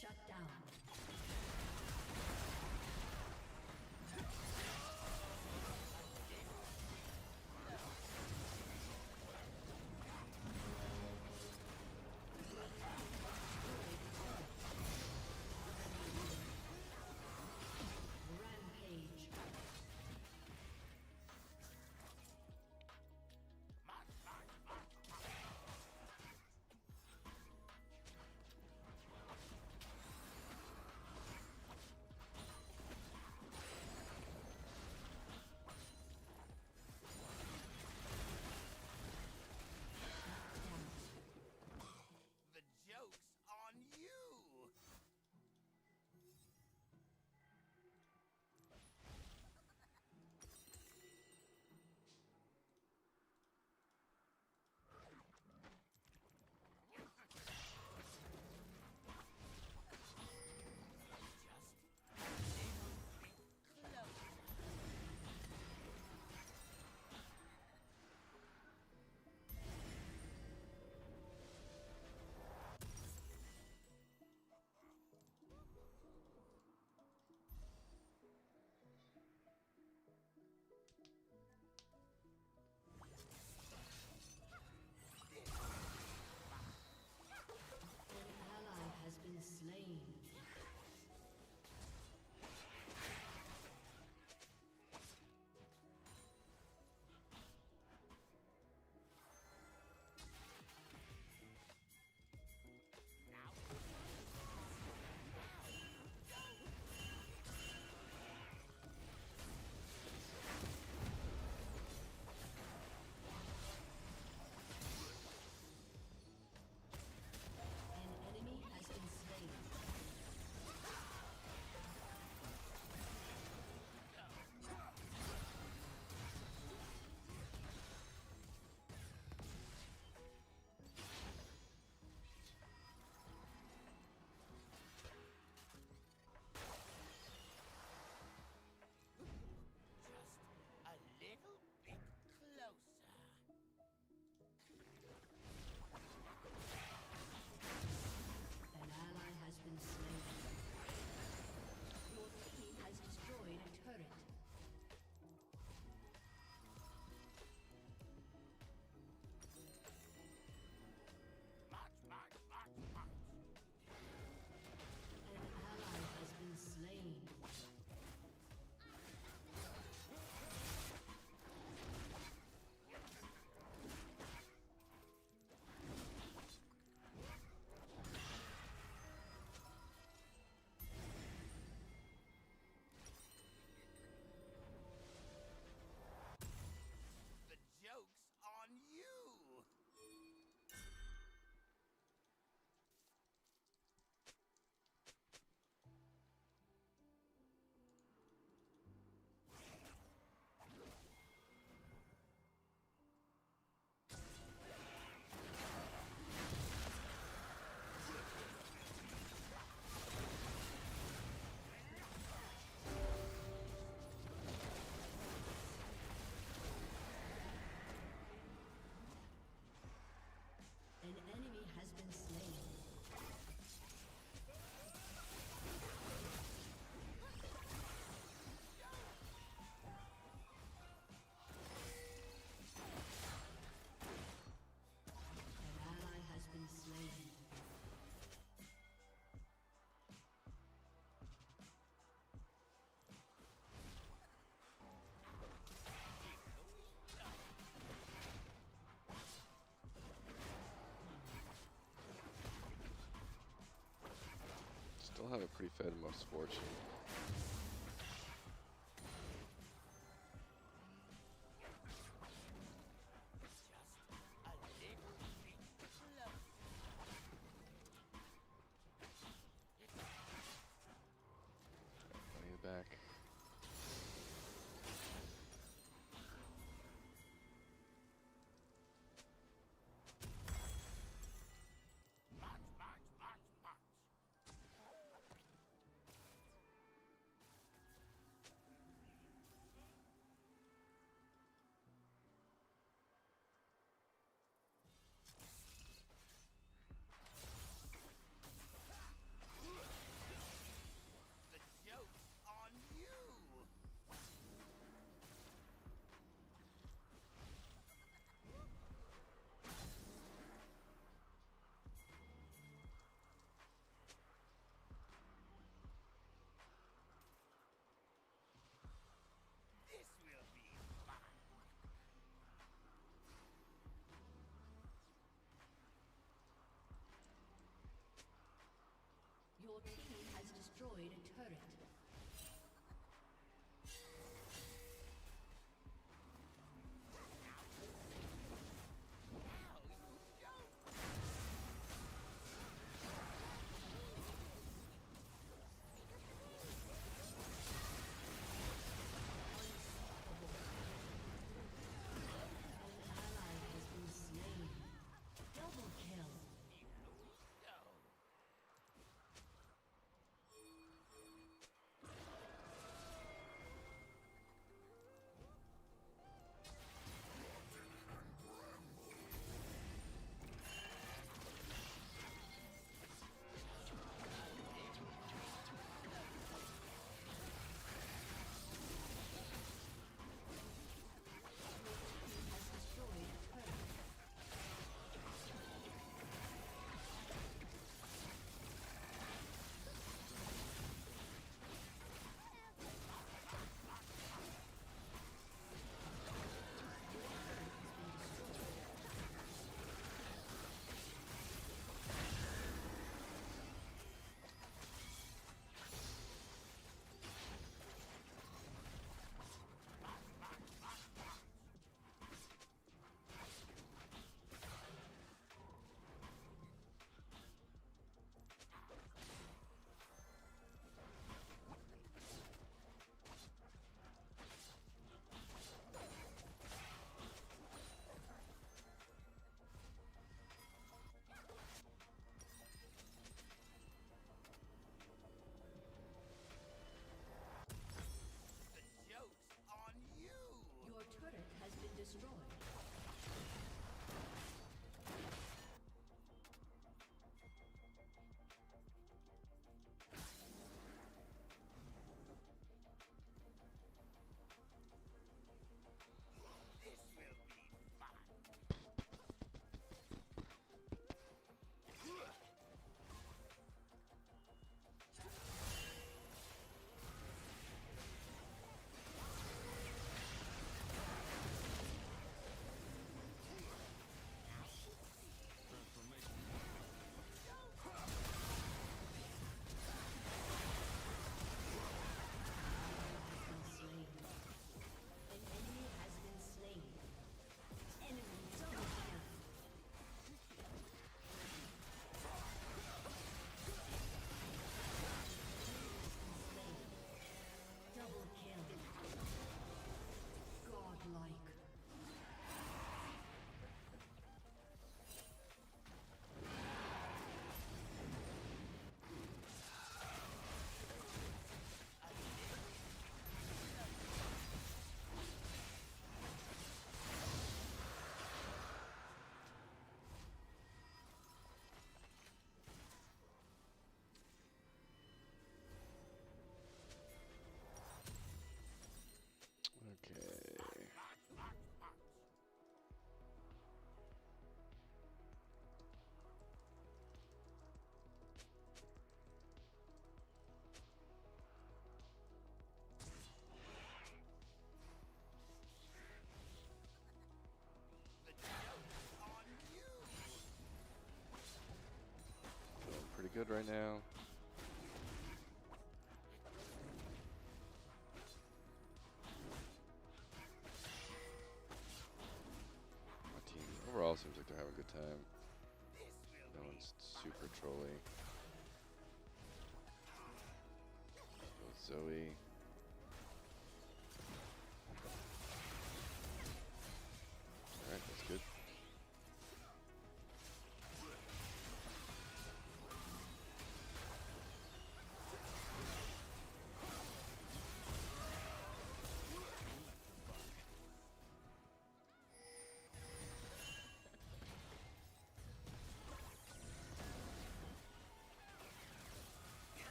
Shut down. have a pretty fed most fortune. Bring it back. Your team has destroyed a turret. An ally has been slain. Double kill. Your turret has been destroyed. Pretty good right now. good time. No one's super trolly. Zoe. Alright, that's good.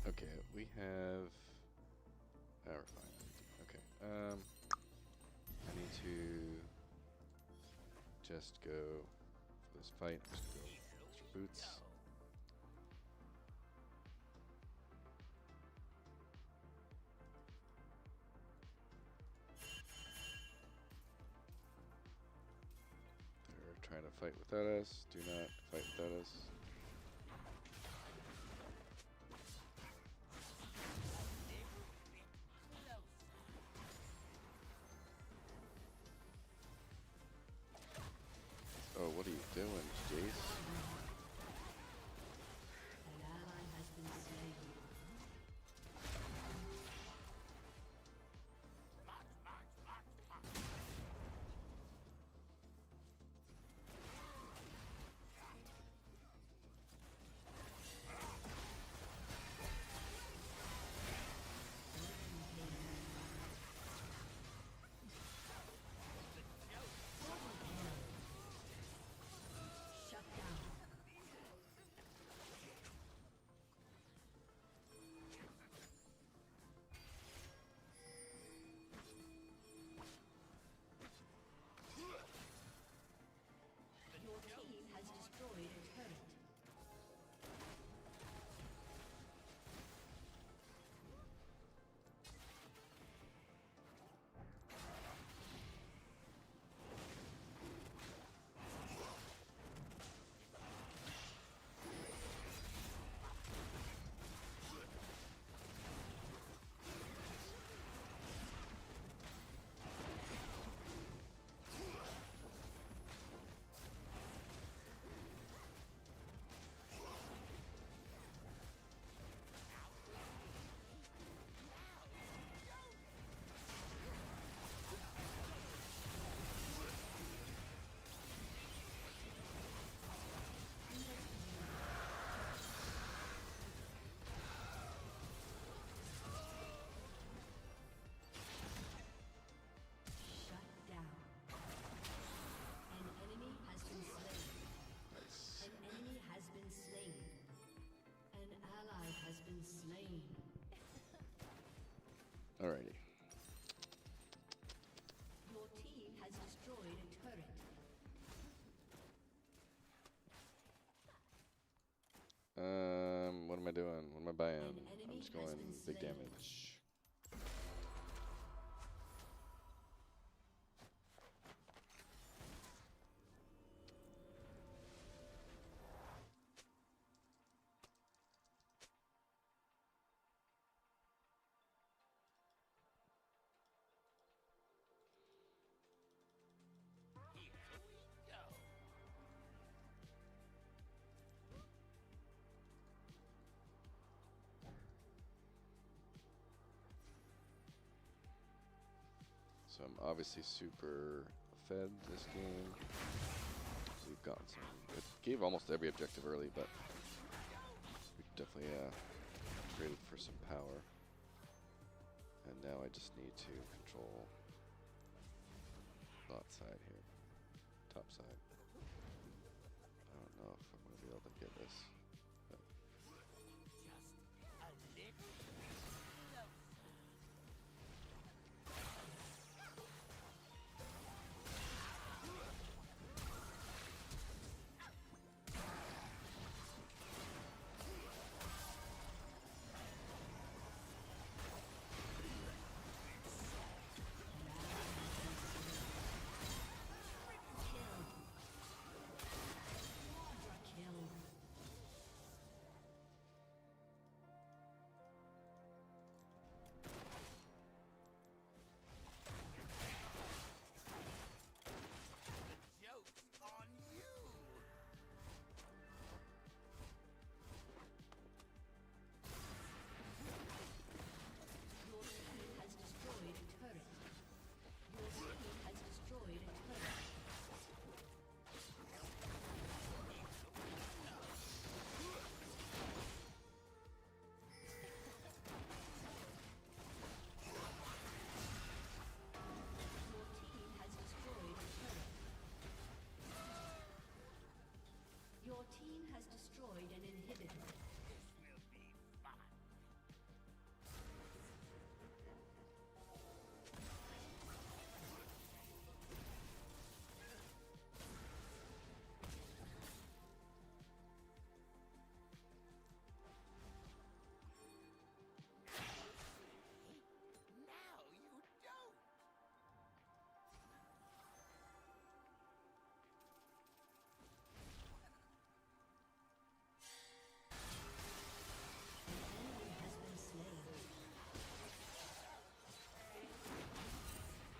Okay, we have. Oh, we're fine. Okay. I need to just go for this fight. Just go extra boots. They're trying to fight without us. Do not fight without us. Oh, what are you doing, Jace? An ally has been slain. What am I doing? What am I buying? An I'm enemy just has going been big slain. damage. So I'm obviously super fed this game. We've gotten some. It gave almost every objective early, but we definitely traded for some power. And now I just need to control bot side here, top side. I don't know if I'm gonna be able to get this. But Kill. Joke's on you! Your team has destroyed a turret. Your team has destroyed a turret. Your team has destroyed a turret. Your team has destroyed an inhibitor. This will be fun. Now you don't! An enemy has been slain.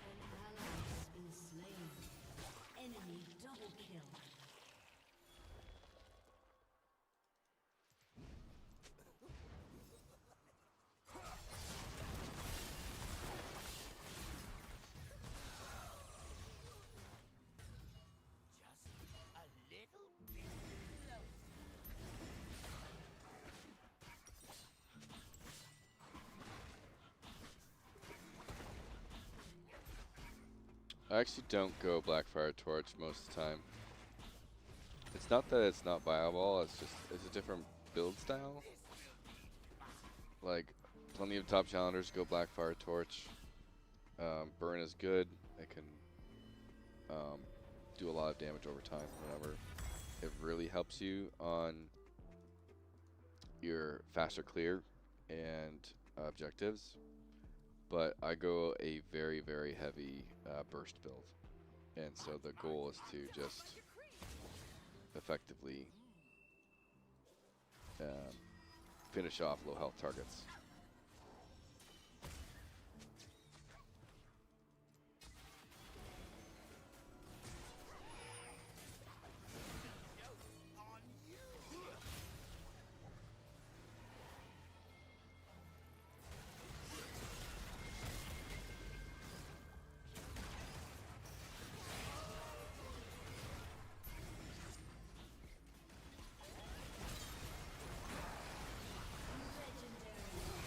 An ally has been slain. Enemy double kill. Just a little bit closer. I actually don't go Blackfire Torch most of the time. It's not that it's not viable, it's just it's a different build style. Like plenty of top challengers go Blackfire Torch. Burn is good. It can do a lot of damage over time whenever. It really helps you on your faster clear and objectives. But I go a very, very heavy burst build. And so the goal is to just effectively finish off low health targets. Joke's on you! Legendary.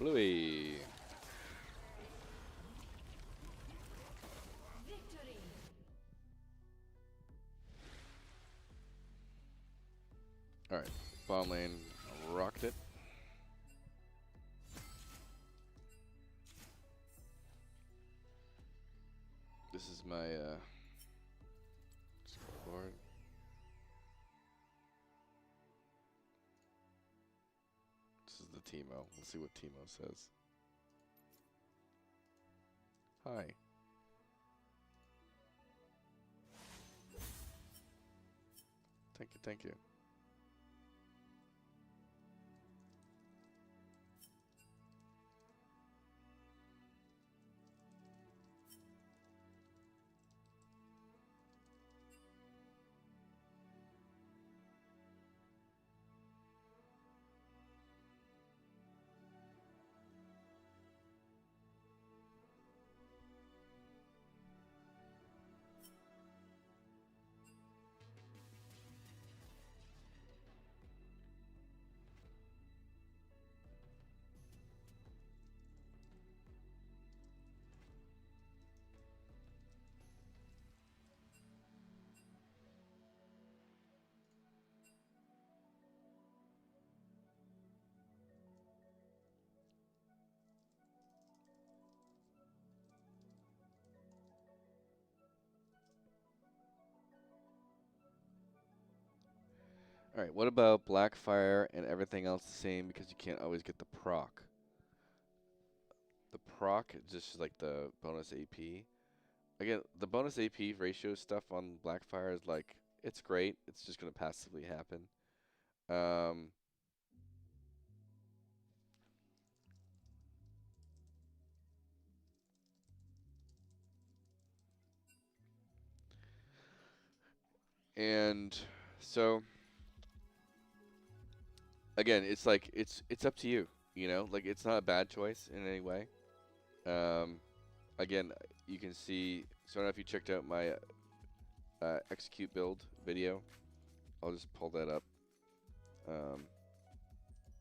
Bluey. Victory. All right, bottom lane rocked it. This is my scoreboard. This is the Teemo. Let's see what Teemo says. Hi. Thank you, thank you. Alright, what about Blackfire and everything else the same because you can't always get the proc? The proc is just like the bonus AP. Again, the bonus AP ratio stuff on Blackfire is like, it's great. It's just going to passively happen. And so again, it's like it's up to you, you know? Like it's not a bad choice in any way. Again, you can see, so I don't know if you checked out my execute build video. I'll just pull that up.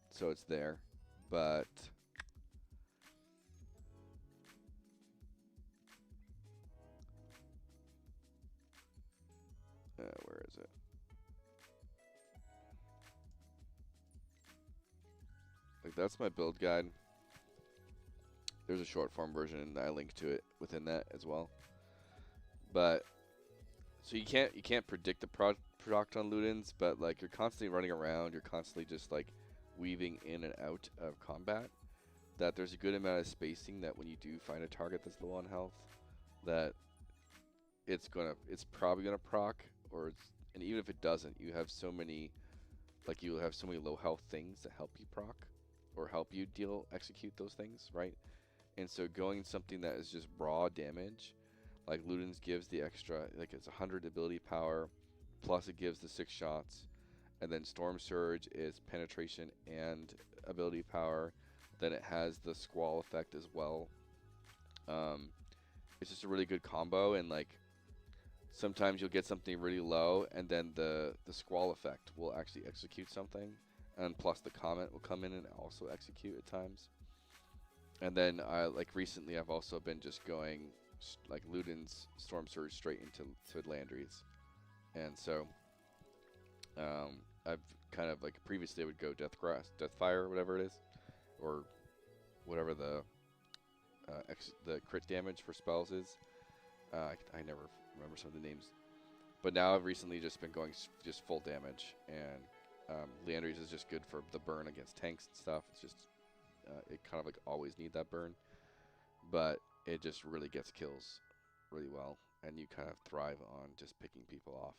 So it's there, but where is it? Like that's my build guide. There's a short form version and I link to it within that as well. But so you can't predict the product on Ludens, but like you're constantly running around, you're constantly just like weaving in and out of combat. That there's a good amount of spacing that when you do find a target that's low on health, that it's probably gonna proc, and even if it doesn't, you have so many low health things that help you proc or help you execute those things, right? And so going something that is just raw damage, like Ludens gives the extra, like it's 100 ability power, plus it gives the 6 shots, and then Storm Surge is penetration and ability power. Then it has the Squall effect as well. It's just a really good combo, and like sometimes you'll get something really low, and then the Squall effect will actually execute something, and plus the Comet will come in and also execute at times. And then like recently I've also been just going like Luden's Storm Surge straight into Landry's. And so I've kind of like previously I would go Deathfire, whatever it is, or whatever the crit damage for spells is. I never remember some of the names. But now I've recently just been going just full damage, and Leandry's is just good for the burn against tanks and stuff. It's just it kind of like always need that burn, but it just really gets kills really well, and you kind of thrive on just picking people off.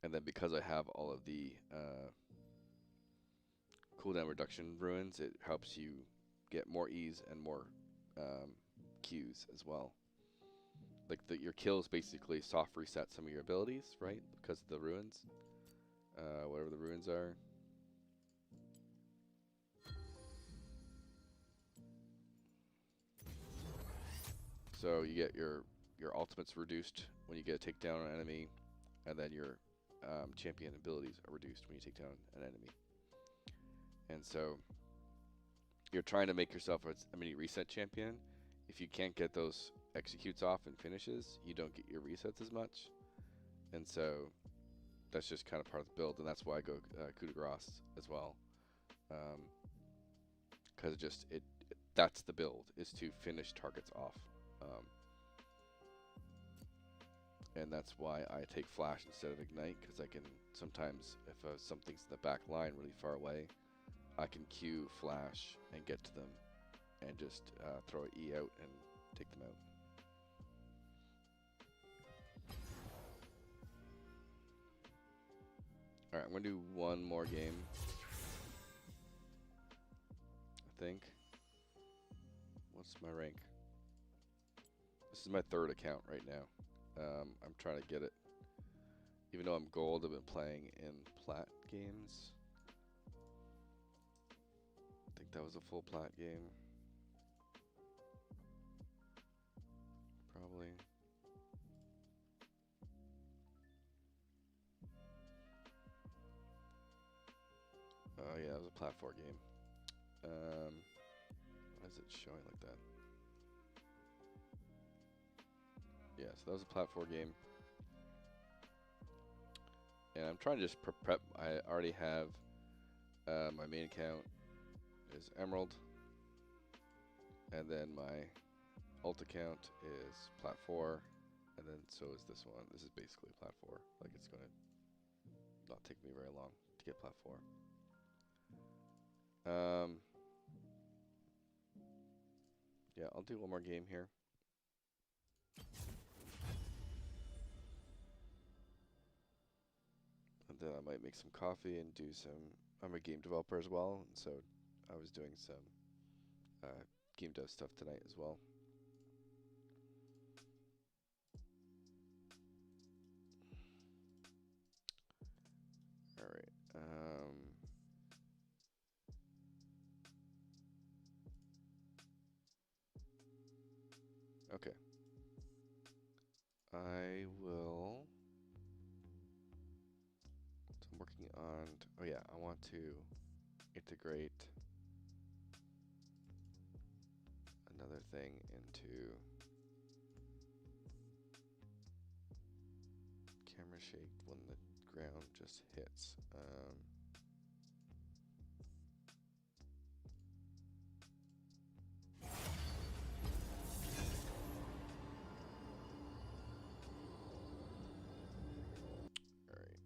And then because I have all of the cooldown reduction ruins, it helps you get more ease and more Qs as well. Like your kills basically soft reset some of your abilities, right? Because of the ruins, whatever the ruins are. So you get your ultimates reduced when you get a takedown on an enemy, and then your champion abilities are reduced when you take down an enemy. And so you're trying to make yourself a mini reset champion. If you can't get those executes off and finishes, you don't get your resets as much. And so that's just kind of part of the build, and that's why I go coup de grace as well. Because that's the build, is to finish targets off. And that's why I take flash instead of ignite, because I can sometimes, if something's in the back line really far away, I can Q flash and get to them and just throw an E out and take them out. Alright, I'm going to do one more game, I think. What's my rank? This is my 3rd account right now. I'm trying to get it. Even though I'm gold, I've been playing in plat games. I think that was a full plat game. Probably. Oh yeah, it was a plat 4 game. Why is it showing like that? Yeah, so that was a plat 4 game. And I'm trying to just prep. I already have my main account is Emerald. And then my alt account is plat 4. And then so is this one. This is basically plat 4. Like, it's going to not take me very long to get plat 4. Yeah, I'll do one more game here. And then I might make some coffee and do some... I'm a game developer as well, and so I was doing some game dev stuff tonight as well. Alright, okay. I will... So I'm working on... Oh yeah, I want to integrate another thing into camera shake when the ground just hits. Alright.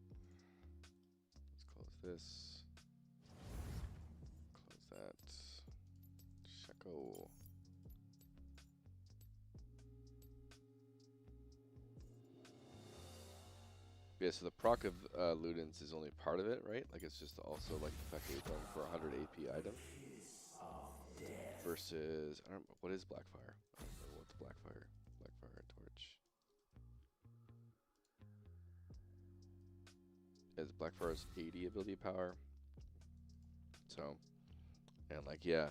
Let's close this. Close that. Shaco. Yeah, so the proc of Ludens is only part of it, right? Like, it's just also like the fact that you're going for a 100 AP item. Versus, I don't know, what is Blackfire? I don't know what the Blackfire torch. Is Blackfire's 80 ability power. So, and like, yeah,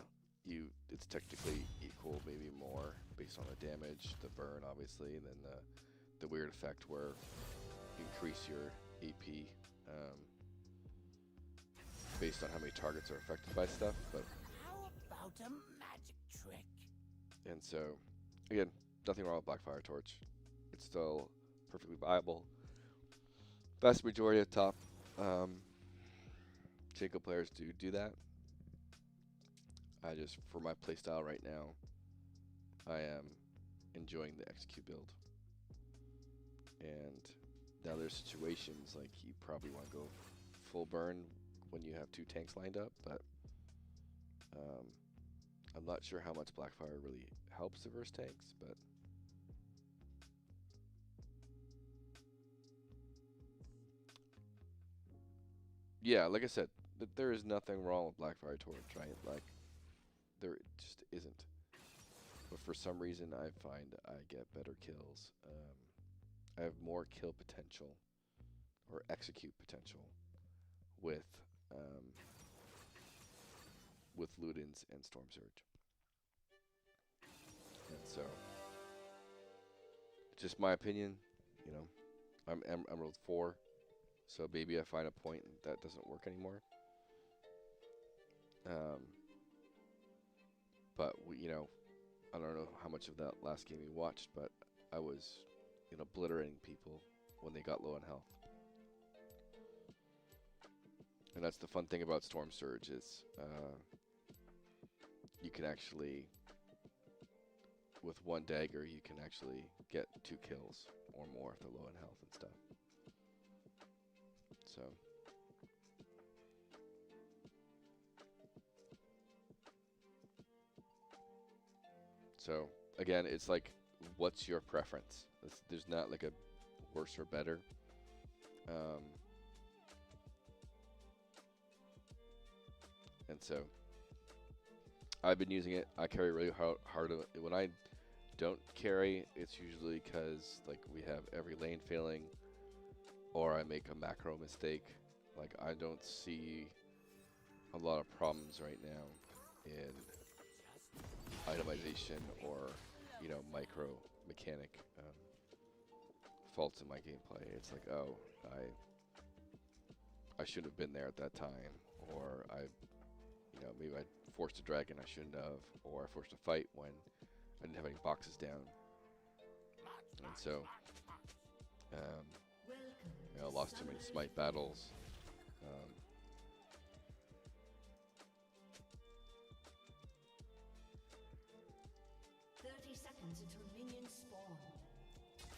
it's technically equal, maybe more, based on the damage, the burn, obviously, and then the weird effect where you increase your AP based on how many targets are affected by stuff. But How about a magic trick? and so, again, nothing wrong with Blackfire Torch. It's still perfectly viable. Vast majority of top Shaco players do that. I just, for my playstyle right now, I am enjoying the execute build. And now there's situations like you probably want to go full burn when you have 2 tanks lined up, but I'm not sure how much Blackfire really helps the verse tanks, but yeah, like I said, there is nothing wrong with Blackfire Torch, right? Like, there just isn't. But for some reason, I find I get better kills. I have more kill potential or execute potential with Ludens and Storm Surge. And so, just my opinion, you know, I'm Emerald 4, so maybe I find a point that doesn't work anymore. but you know, I don't know how much of that last game you watched, but I was, you know, obliterating people when they got low on health. And that's the fun thing about Storm Surge is you can actually, with one dagger, you can actually get 2 kills or more if they're low in health and stuff. So again, it's like, what's your preference? There's not like a worse or better. And so I've been using it. I carry really hard. When I don't carry, it's usually because like we have every lane failing, or I make a macro mistake. Like I don't see a lot of problems right now in itemization or, you know, micro mechanic faults in my gameplay. It's like, oh, I should have been there at that time, or you know, maybe I forced a dragon I shouldn't have, or I forced a fight when I didn't have any boxes down. And so, you know, lost too many smite battles. 30 seconds until minions spawn.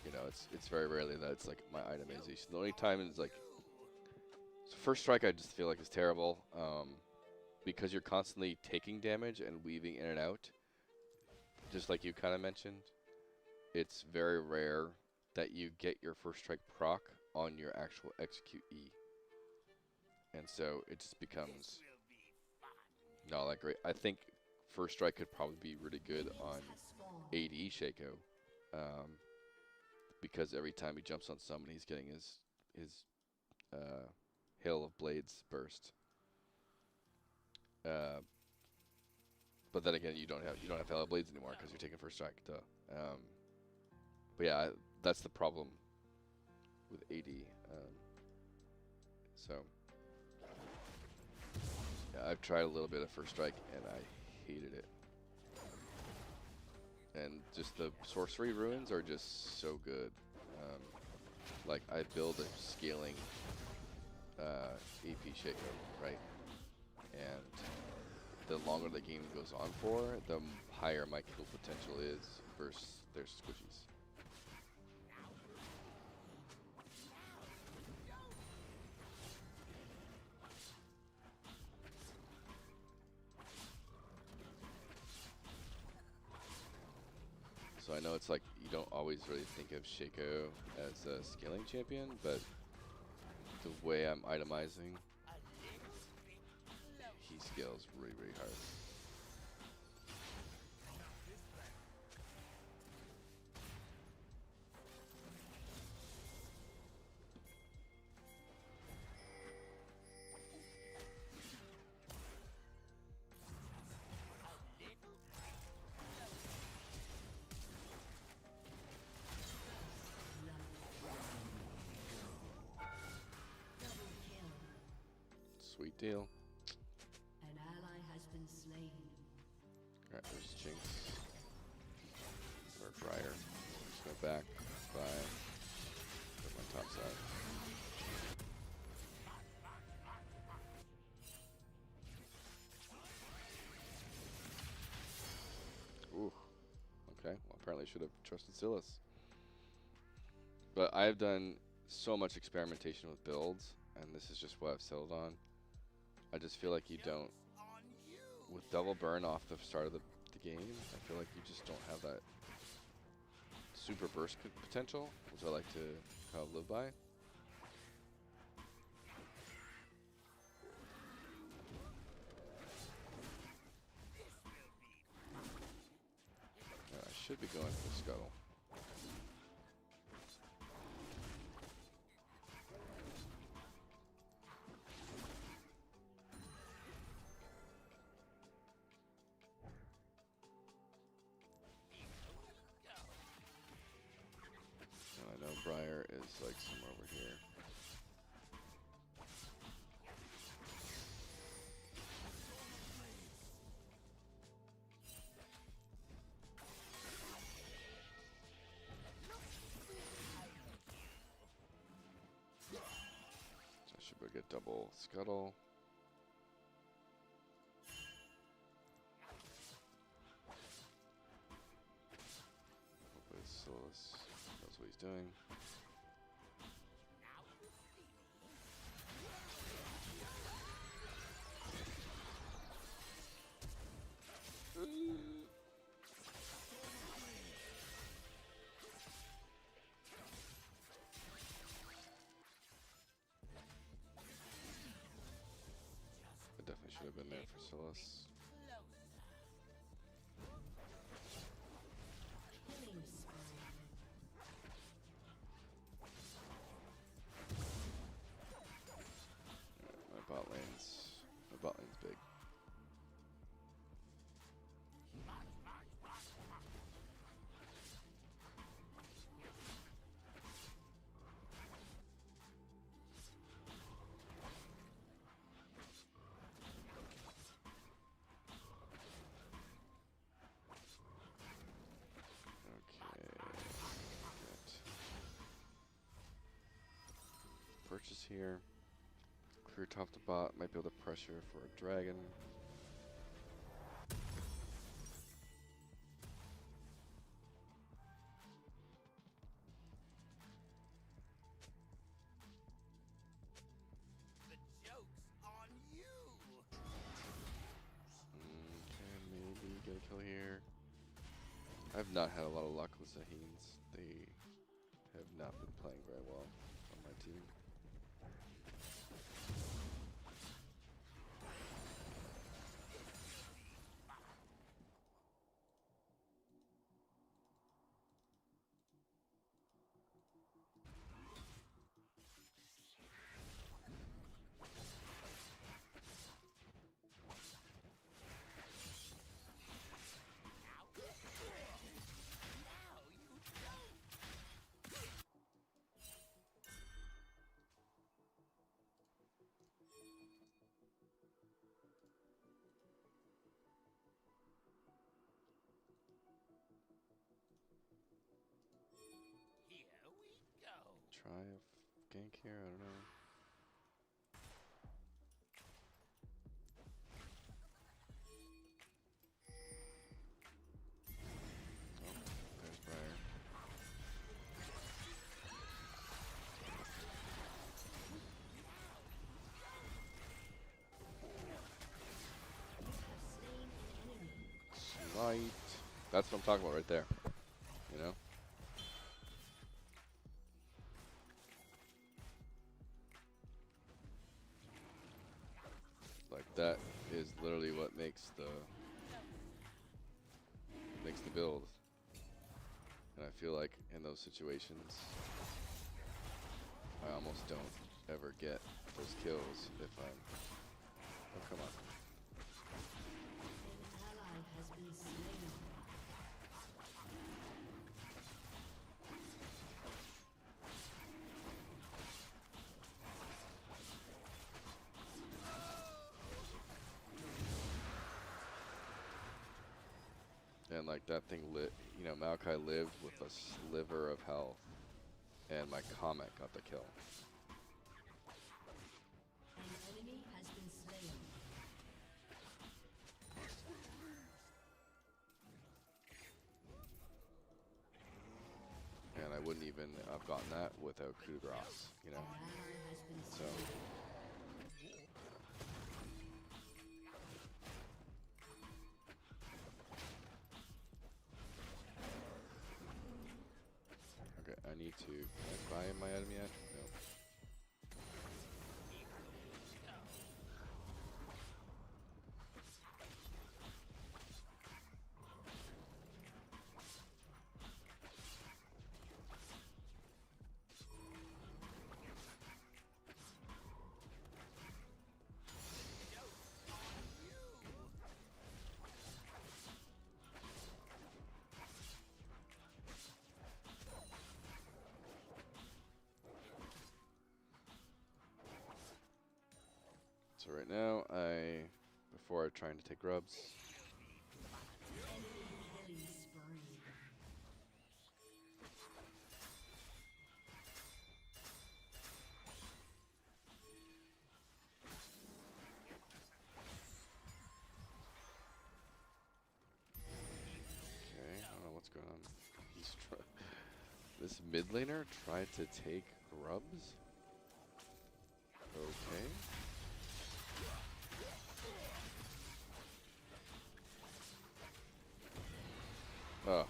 You know, it's very rarely that it's like my itemization. The only time is like, first strike I just feel like is terrible. Because you're constantly taking damage and weaving in and out, just like you kind of mentioned, it's very rare that you get your first strike proc on your actual execute E. And so it just becomes not that great. I think first strike could probably be really good on AD Shaco, because every time he jumps on someone, he's getting his hail of blades burst. But then again, you don't have hail of blades anymore because you're taking first strike. Duh. But yeah, that's the problem with AD. So yeah, I've tried a little bit of first strike and I hated it. And just the sorcery ruins are just so good. Like I build a scaling AP Shaco, right? And the longer the game goes on for, the higher my kill potential is versus their squishies. So I know it's like you don't always really think of Shaco as a scaling champion, but the way I'm itemizing, he scales really, really hard. Sweet deal. An ally has been slain. Alright, there's Jinx. Or Briar. Just go back. Bye. Put my top side. Ooh. Okay. Well, apparently I should have trusted Silas. But I've done so much experimentation with builds, and this is just what I've settled on. I just feel like you don't, with double burn off the start of the game, I feel like you just don't have that super burst potential, which I like to kind of live by. I should be going for Scuttle. Briar is like somewhere over here. Should we get double scuttle? Hopefully Solus knows what he's doing. I definitely should have been there for Solus. Killing spree. My bot lane's big. Okay. Get purchase here. Clear top to bot. Might be able to pressure for a dragon. The joke's on you. Okay, maybe get a kill here. I've not had a lot of luck with Zaheens. They have not been playing very well on my team. Here we go. Try a gank here, I don't know. Oh, there's Briar. Slain an enemy. Smite. That's what I'm talking about right there. You know? Like that is literally what makes the build. And I feel like in those situations I almost don't ever get those kills if I'm oh come on. An ally has been slain. And like that thing lit, you know, Maokai lived with a sliver of health, and my Comet got the kill. An enemy has been slain. And I wouldn't even have gotten that without coup de grace, you know. An ally has been So slain. okay, I need to. Can I buy my item yet? No. So right now, before I'm trying to take grubs, Killing spree. mid laner tried to take grubs? Okay. Oh.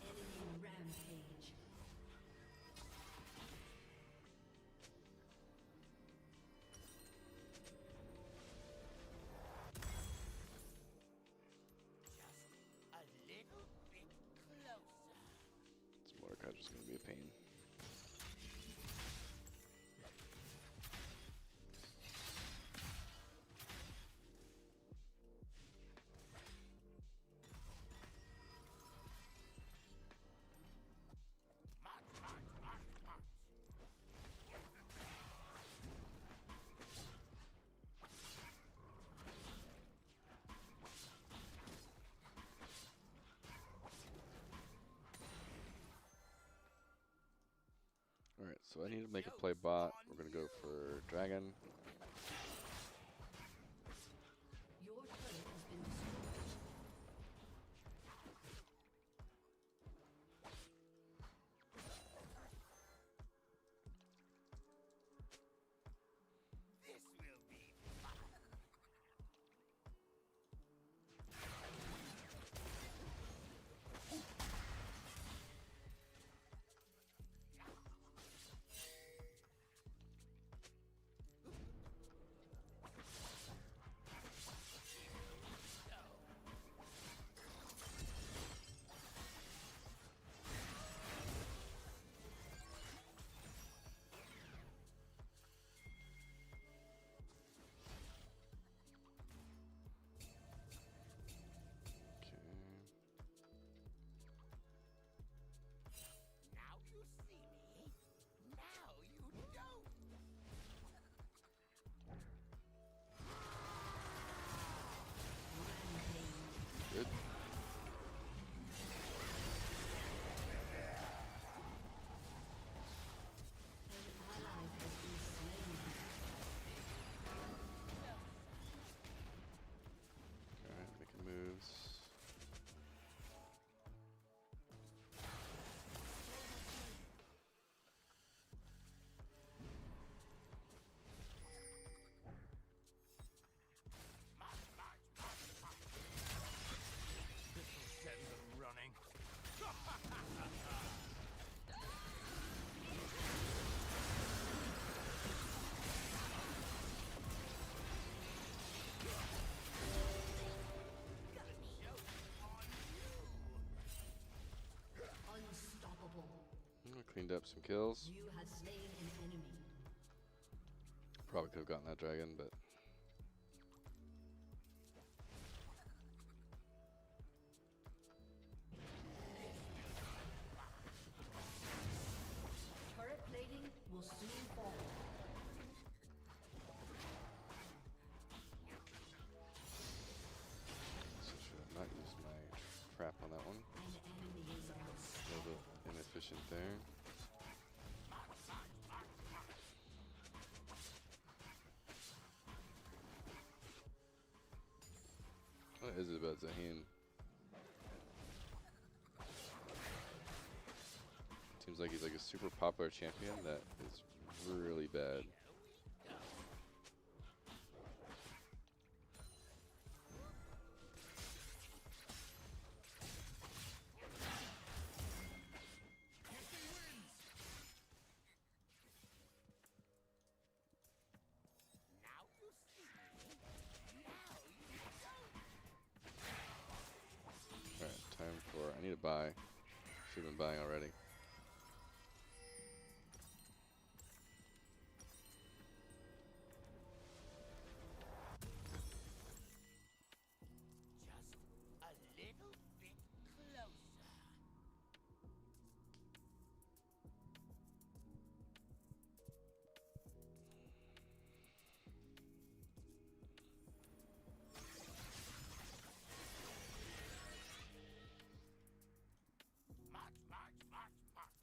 Enemy rampage. A little bit closer. This Mordecai's just gonna be a pain. Alright, so I need to make a play bot. We're gonna go for dragon. Your turret has been destroyed. This will be fun. Okay. Now you see me. Now you don't. Good. An ally has been slain. Alright, making moves. This'll send them running. Unstoppable. Cleaned up some kills. You have slain an enemy. Probably could have gotten that dragon, but Turret plating will soon fall. so should have not used my trap on that one. An enemy is A unstoppable. little bit inefficient there. What is it about Zahin? Seems like he's like a super popular champion that is really bad. Now you see me. Now you don't. buy. Should have been buying already. Just a little bit closer. March, march, march, march.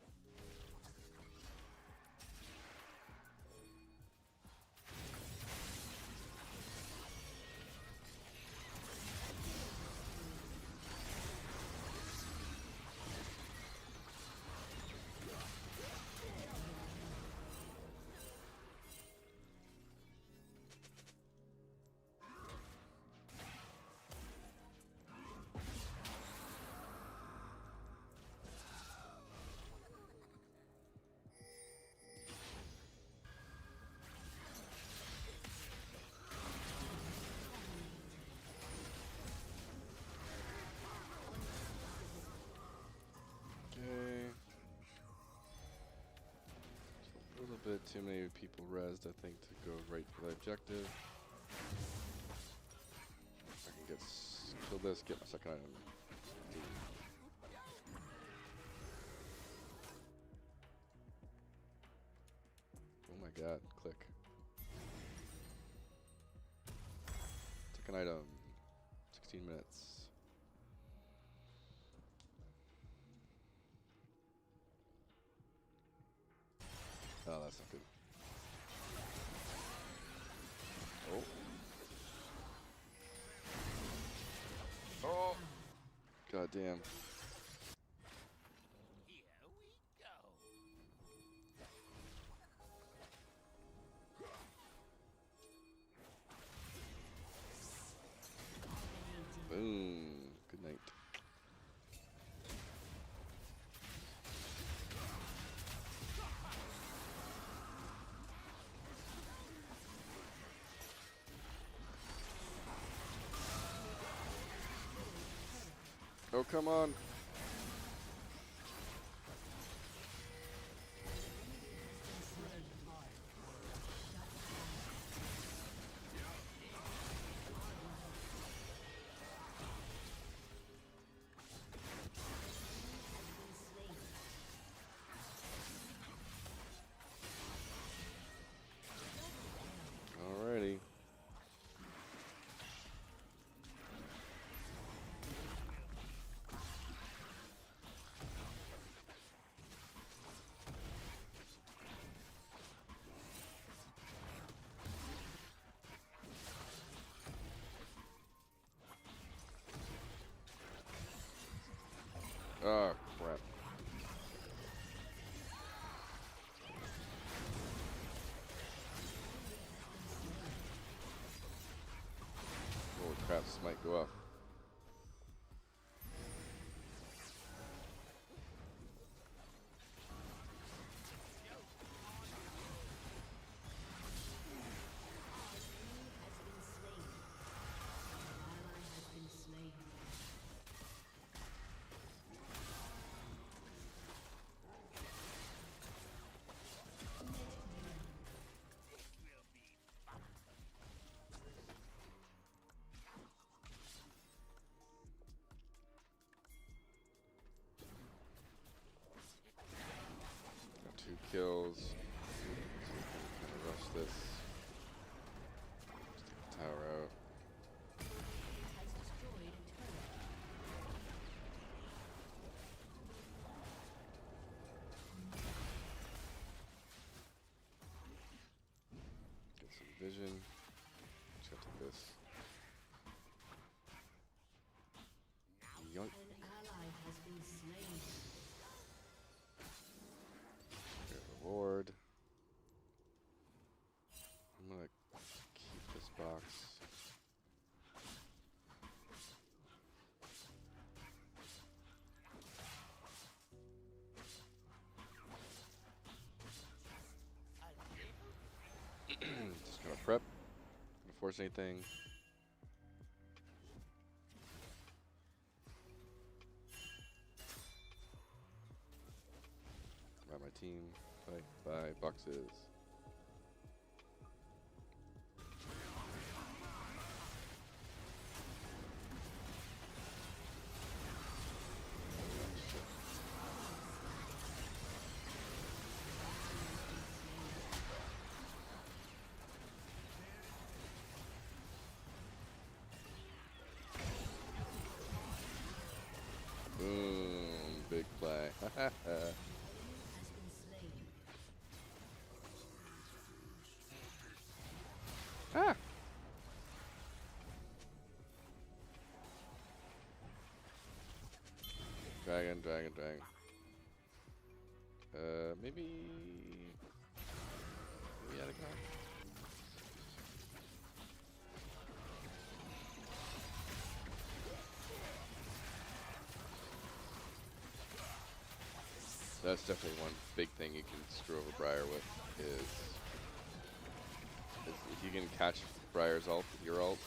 Okay. A little bit too many people rezzed, I think, to go right for the objective. I can kill this, get my second item. Oh my god, click. Second item. 16 minutes. Oh, that's not good. Oh. Oh. God damn. Here we go. Boom. Good night. Oh, come on. Alrighty. Oh, crap. Holy crap, this might go off. Got 2 kills. Kind of rush this. Just take the tower out. Has destroyed a turret. Get some vision. Check this. Yoink. An ally has been slain. Get reward. I'm gonna keep this box. Just gonna prep. Gonna force anything. my team. Fight, buy boxes. Boom, big play. Ah! Dragon, dragon, dragon. Maybe we gotta go. That's definitely one big thing you can screw over Briar with is if you can catch Briar's ult with your ult,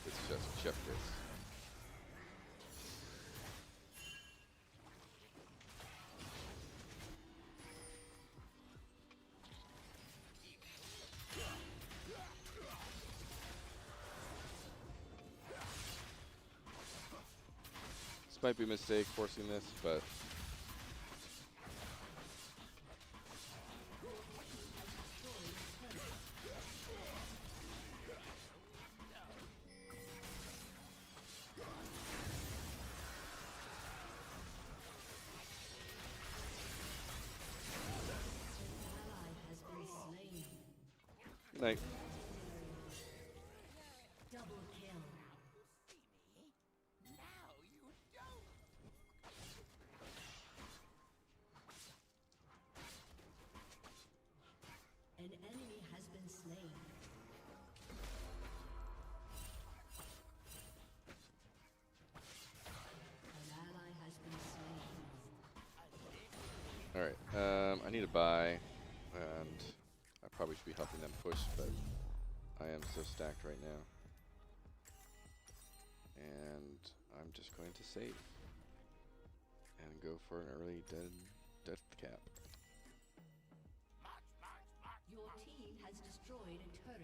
it's just chef kiss. This might be a mistake forcing this, but good night. Double kill. An enemy has been slain. An ally has been slain. Alright, I need to buy, and I probably should be helping them push, but I am so stacked right now. And I'm just going to save and go for an early death cap. Your team has destroyed a turret.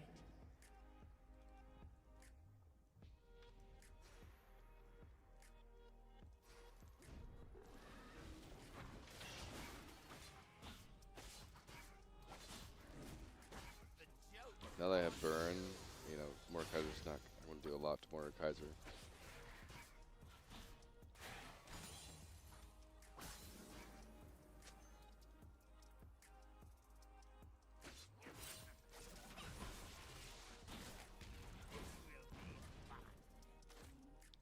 Now that I have burn, you know, Mordekaiser's not, I wouldn't do a lot to Mordekaiser.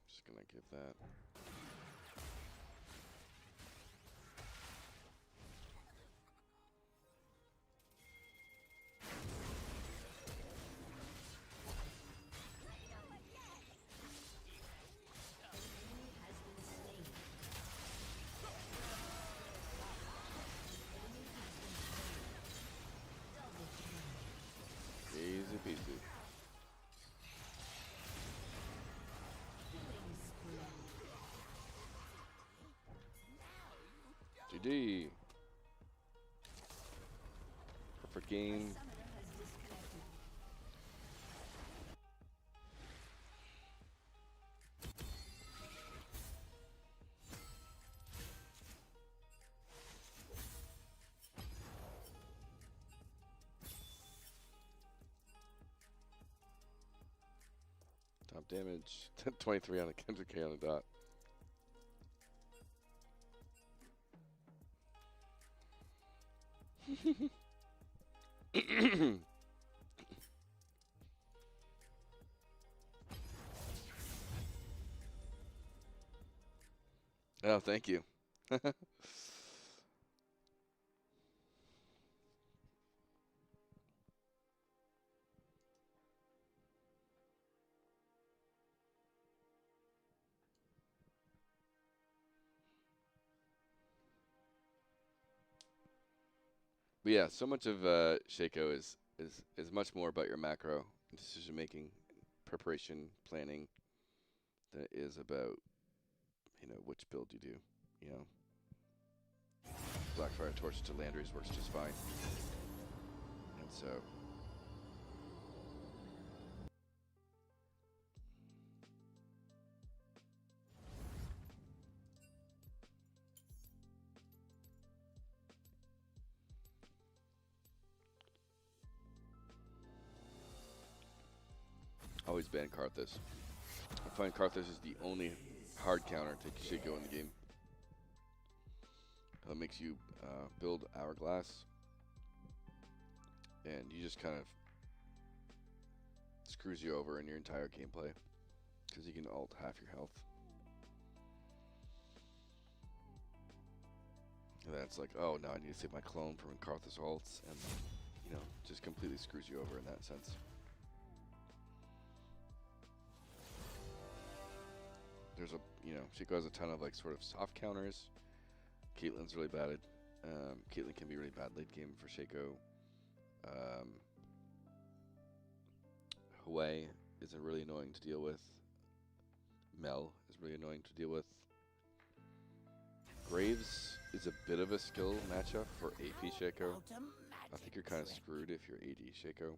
Just gonna give that. Easy peasy. GG. Perfect game. Summoner has disconnected. Top damage. 23 on a K on a dot. Oh, thank you. But yeah, so much of Shaco is much more about your macro decision making, preparation, planning, than it is about, you know, which build you do. You know, Blackfire Torch to Landry's works just fine. And so always ban Karthus. I find Karthus is the only hard counter to Shaco in the game. It makes you build Hourglass, and you just kind of screws you over in your entire gameplay because you can ult half your health. And then it's like, oh, now I need to save my clone from when Karthus ults, and you know, just completely screws you over in that sense. There's a, you know, Shaco has a ton of like sort of soft counters. Caitlyn's really bad at, Caitlyn can be really bad late game for Shaco. Hwei is really annoying to deal with. Mel is really annoying to deal with. Graves is a bit of a skill matchup for AP Shaco. I think you're kind of screwed if you're AD Shaco.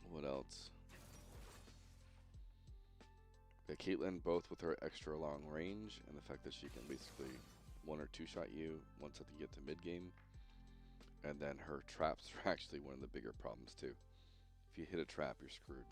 What else? Yeah, Caitlyn, both with her extra long range and the fact that she can basically 1 or 2 shot you once that you get to mid game. And then her traps are actually one of the bigger problems too. If you hit a trap, you're screwed.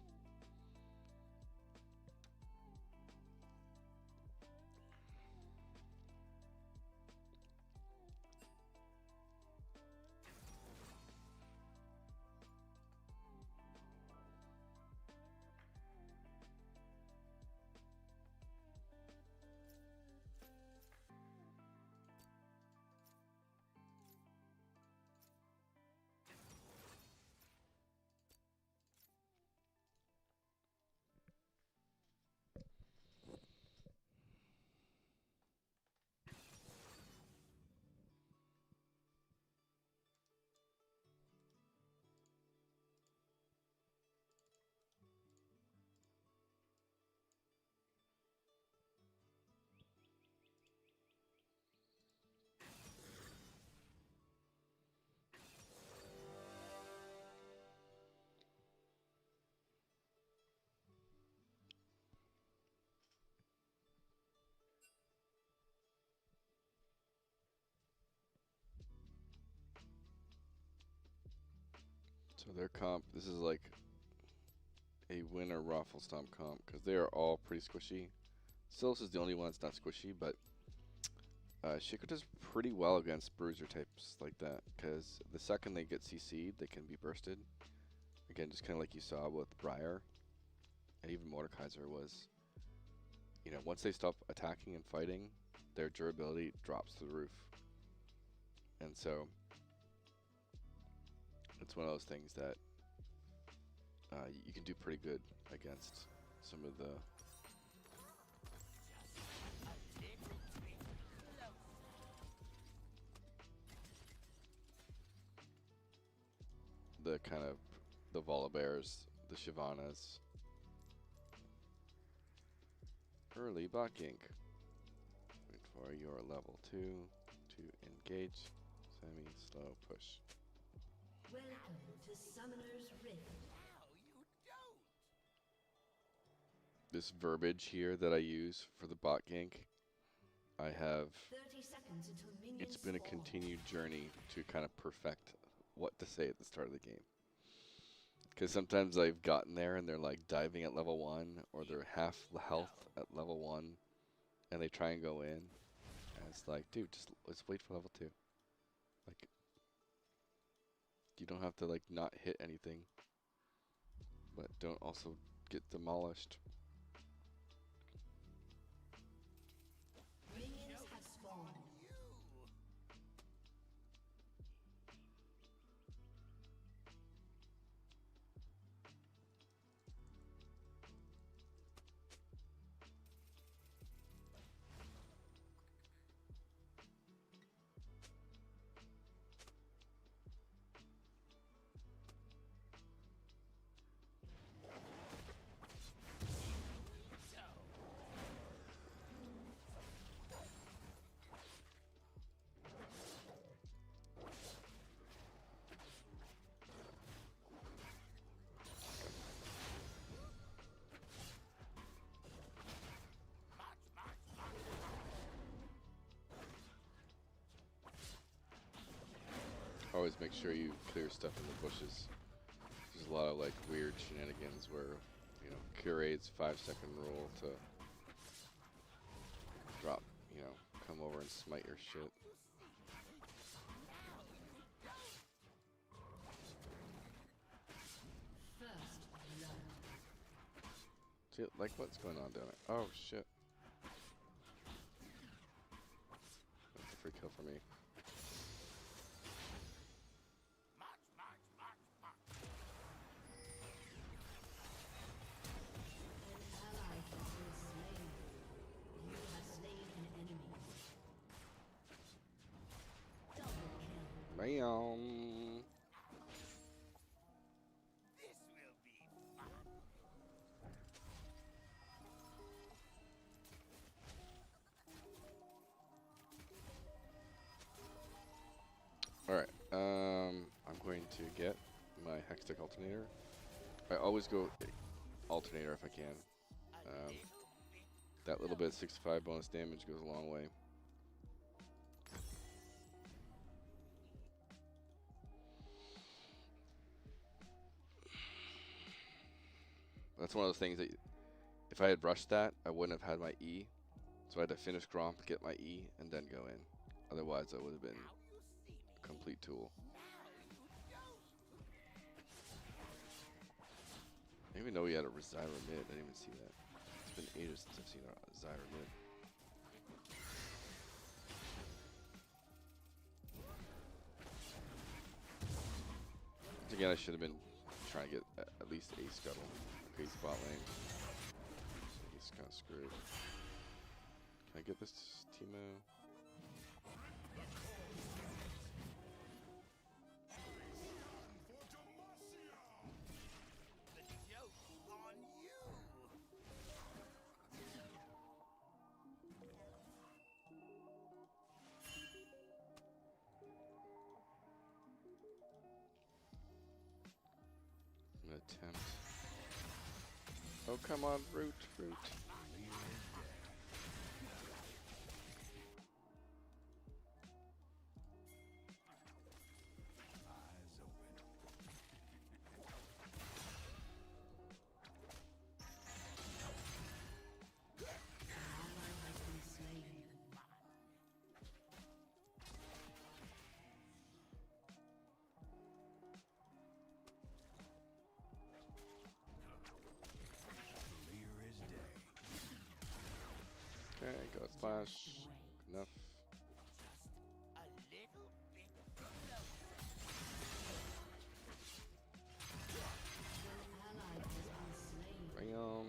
So their comp, this is like a winner Raffle Stomp comp because they are all pretty squishy. Silas is the only one that's not squishy, but Shaco does pretty well against bruiser types like that because the second they get CC'd, they can be bursted. Again, just kind of like you saw with Briar, and even Mordekaiser was, you know, once they stop attacking and fighting, their durability drops to the roof. And so it's one of those things that you can do pretty good against some of the kind of the Volibears, the Shyvanas. Early bot gank. Wait for your level 2 to engage. Semi-slow push. Welcome to Summoner's Rift. This verbiage here that I use for the bot gank, I have, 30 seconds until minions it's been a spawn. continued journey to kind of perfect what to say at the start of the game. Because sometimes I've gotten there and they're like diving at level 1, or they're half the health at level 1, and they try and go in, and it's like, dude, just let's wait for level 2. Like, you don't have to like not hit anything, but don't also get demolished. Minions have spawned. make sure you clear stuff in the bushes. There's a lot of like weird shenanigans where, you know, curate's 5-second rule to drop, you know, come over and smite your shit. First blood. See, like what's going on down there? Oh shit. That's a free kill for me. An ally has been slain. You have slain an enemy. Double kill. Bam. Alright, I'm going to get my Hextech Alternator. I always go Alternator if I can. That little bit of 65 bonus damage goes a long way. That's one of those things that if I had rushed that, I wouldn't have had my E. So I had to finish Gromp, get my E, and then go in. Otherwise, I would have been a complete tool. I didn't even know he had a Zyra mid. I didn't even see that. It's been ages since I've seen a Zyra mid. Once again, I should have been trying to get at least a scuttle. Okay, spot lane. He's kind of screwed. Can I get this Timo? I'm gonna attempt. Oh, come on, root. Okay, got a flash. Enough. Bam.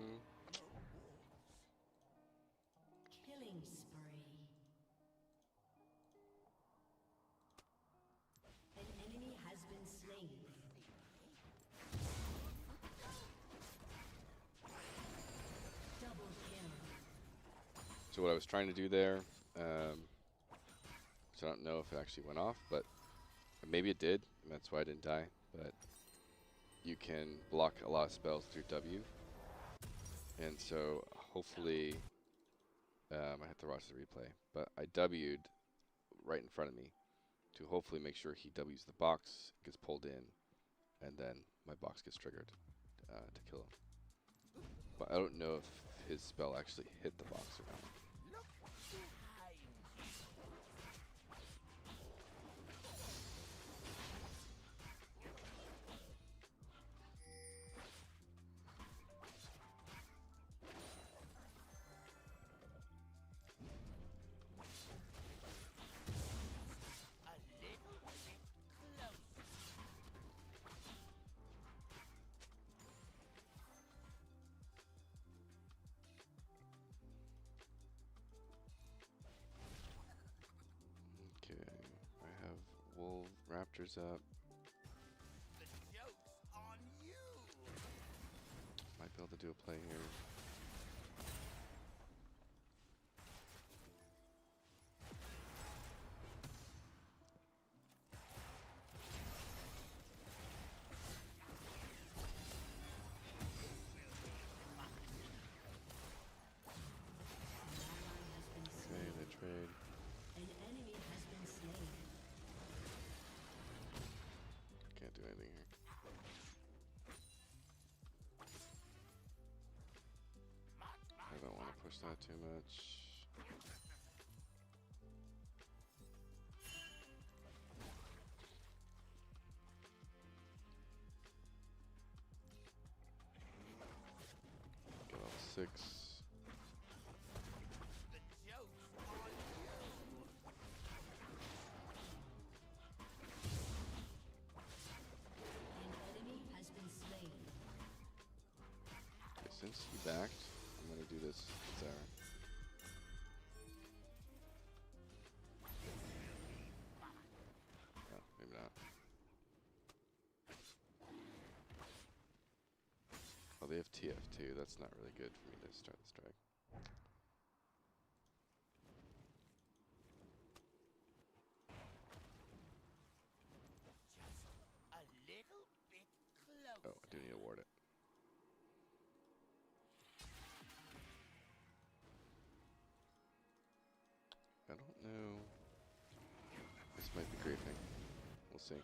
Killing spree. An enemy has been slain. Double kill. So what I was trying to do there, so I don't know if it actually went off, but maybe it did, and that's why I didn't die. But you can block a lot of spells through W, and so hopefully, I have to watch the replay, but I W'd right in front of me to hopefully make sure he W's the box, gets pulled in, and then my box gets triggered to kill him. But I don't know if his spell actually hit the box or not. Okay, I have Wolf Raptors up. Might be able to do a play here. Okay, they trade. An enemy has been slain. push that too much. Get level 6. An enemy has been slain. Okay, since he backed, I'm gonna do this. Ivern. No, maybe not. Oh, they have TF2. That's not really good for me to start this drag. A little bit closer. Oh, I do need to ward it. I don't know. This might be griefing. We'll see.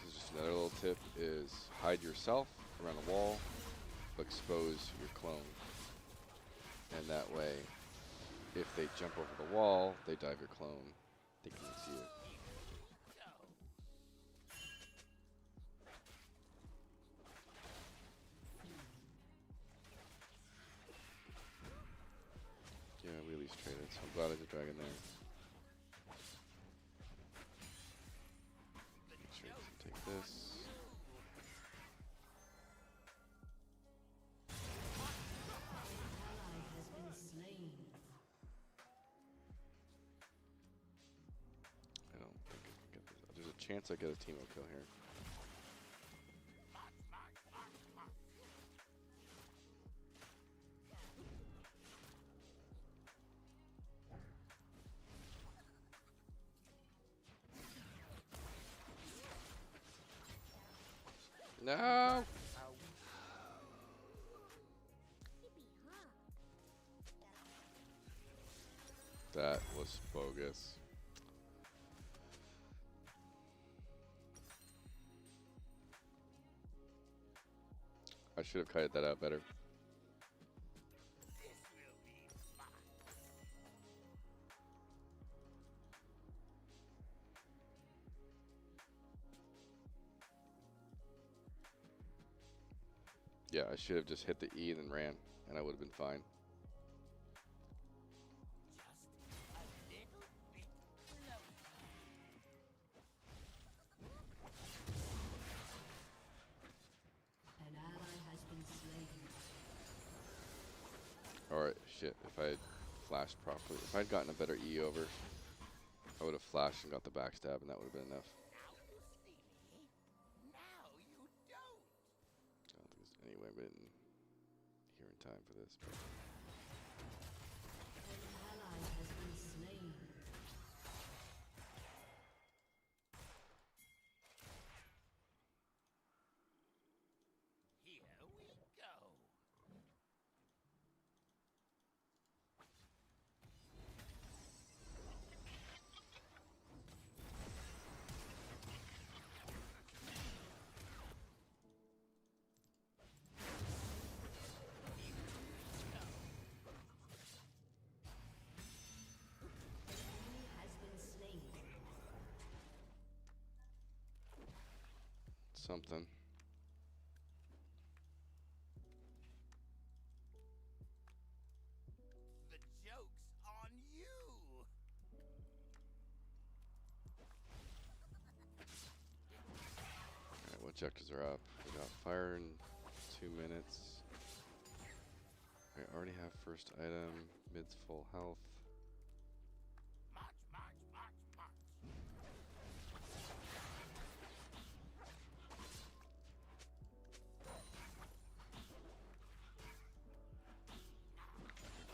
This is just another little tip: is hide yourself around a wall, but expose your clone, and that way, if they jump over the wall, they dive your clone, thinking it's you. Yeah, we at least traded, so I'm glad I did dragon there. Make sure it doesn't take this. Ally has been slain. I don't think I can get this. There's a chance I get a teamo kill here. No! That was bogus. I should have kited that out better. Yeah, I should have just hit the E and then ran, and I would have been fine. An ally has been slain. Alright, shit. If I had flashed properly, if I'd gotten a better E over, I would have flashed and got the backstab, and that would have been enough. I don't think there's any way I'm in here in time for this. But. An ally has been slain. Here we go. Enemy has been slain. Something. The joke's on you. Alright, what objectives are up? We got fire in 2 minutes. I already have first item. Mid's full health. March, march, march, march.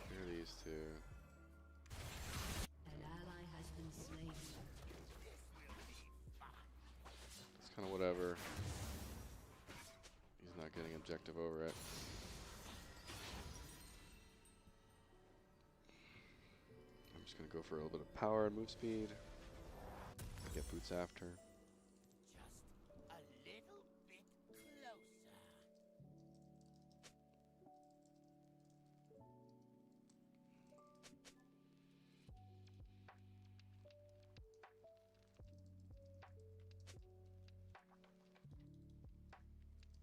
Here are these two. An ally has been slain. It's kind of whatever. He's not getting objective over it. I'm just going to go for a little bit of power and move speed. get boots after. Just a little bit closer.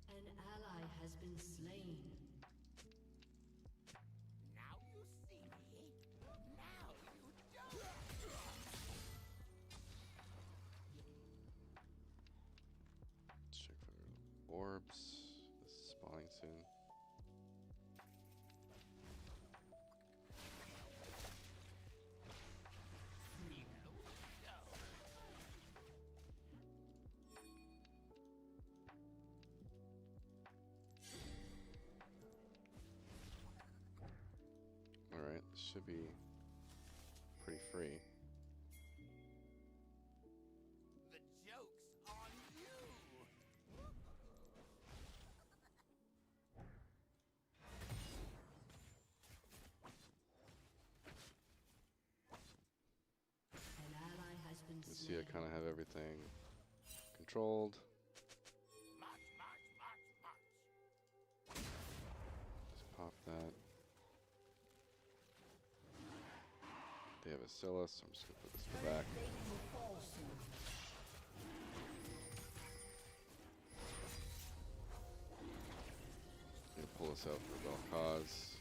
An ally has been slain. Now you see me. Now you don't. Check for orbs. This is spawning soon. Alright, this should be pretty free. The joke's on you. An ally has been You see, slain. I kind of have everything controlled. March, march, march, march. Just pop that. They have a Scylla, so I'm just gonna put this in the back. Plating will fall soon. Gonna pull this out for all cause.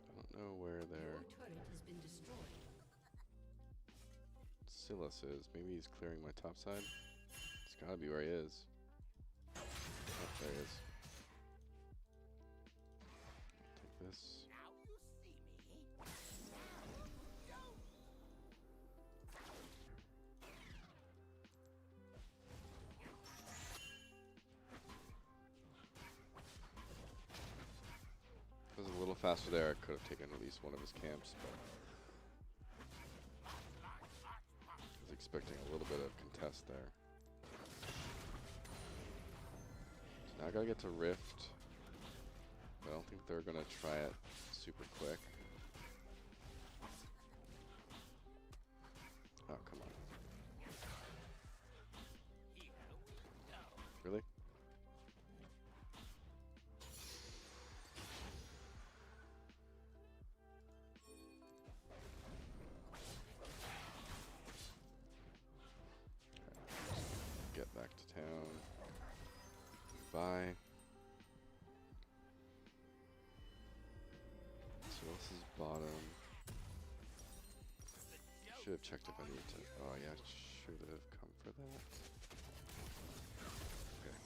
I don't know where their Your turret has been destroyed. Silas is. Maybe he's clearing my top side. It's gotta be where he is. Oh, there he is. Take this. Now you see me. Now you don't. If I was a little faster there, I could have taken at least one of his camps, but I was expecting a little bit of contest there. So now I gotta get to Rift. But I don't think they're gonna try it super quick. Oh, come on. Really? Get back to town. Bye. So this is bottom. Should have checked if I needed to. Oh yeah, should have come for that. Okay.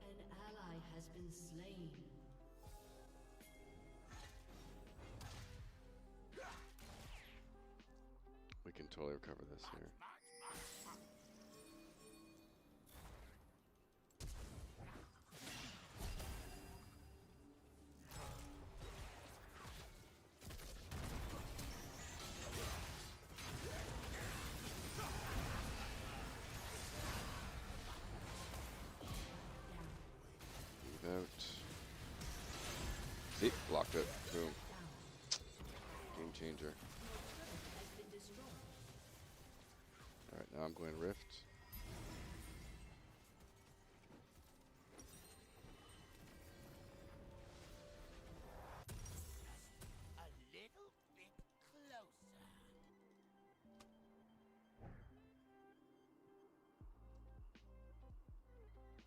An ally has been slain. We can totally recover this here. Move out. See, blocked it. Boom. Game changer. Has been destroyed. Alright, now I'm going Rift. A little bit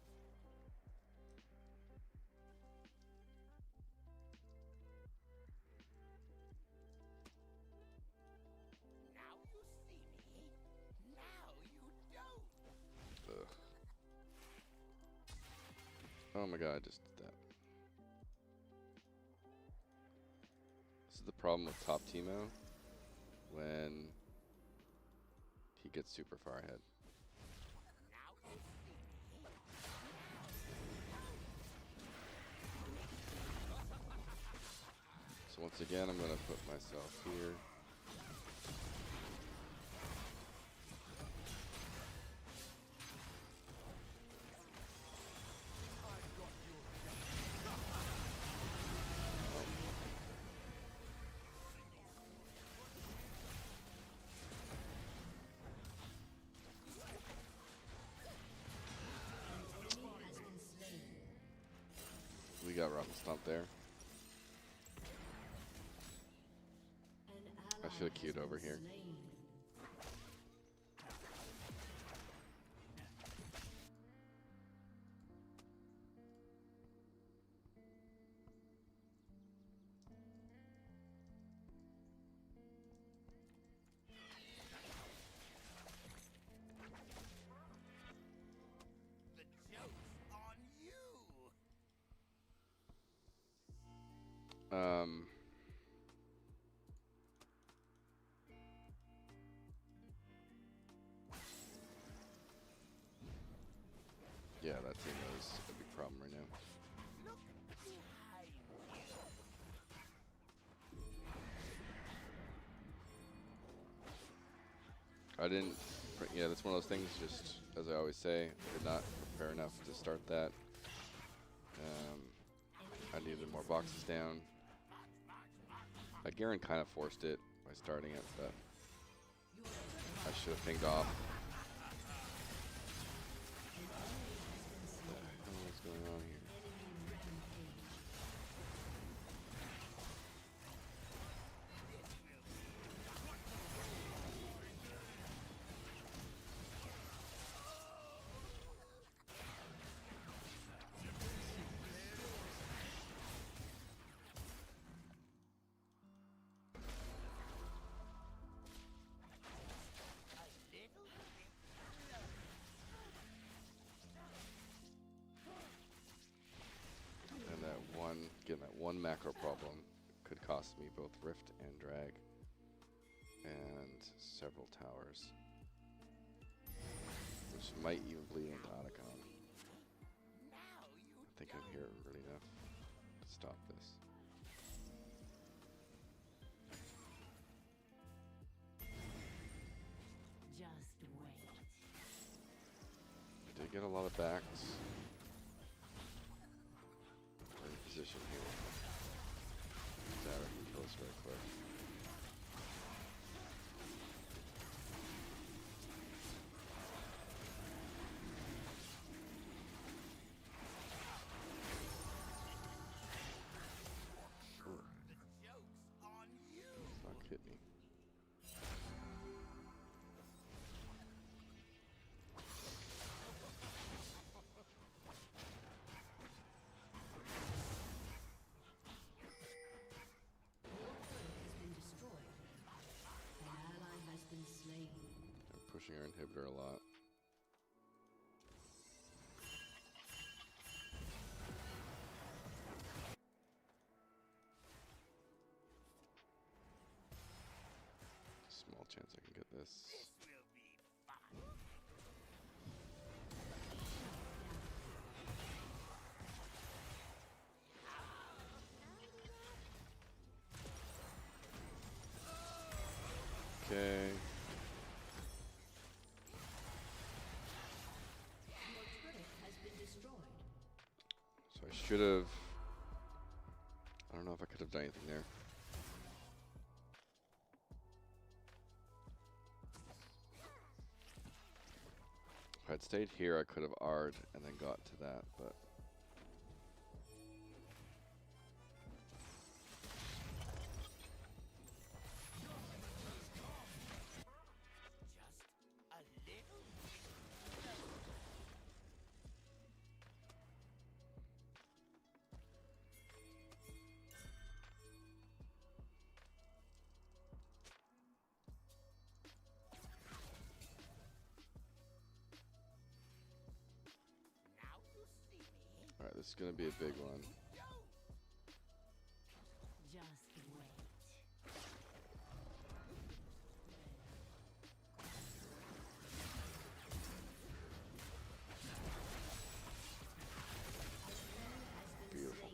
closer. Now you see me. Now you don't. Ugh. Oh my god, I just did that. This is the problem with top Teemo when he gets super far ahead. Now you see me. once again, I'm gonna put myself here. We got Rotten Stomp there. I should have queued over here. The joke's on you. Yeah, that team is a big problem right now. Look behind you. I didn't. Yeah, that's one of those things. Just as I always say, I did not prepare enough to start that. I needed more boxes down. Garen kind of forced it by starting it, but I should have pinged off. What the hell is going on here? Getting that one macro problem could cost me both Rift and Drag and several towers, which might even bleed into Otacon. I think I'm here early enough to stop this. Just wait. I did get a lot of backs. Position here. That can kill us very quick. The joke's on you. Fuck, hit me. Pushing our inhibitor a lot. Small chance I can get this. This will be fun. Okay. So I should have. I don't know if I could have done anything there. If I'd stayed here, I could have R'd and then got to that, but. Alright, this is going to be a big one. Just wait. Beautiful.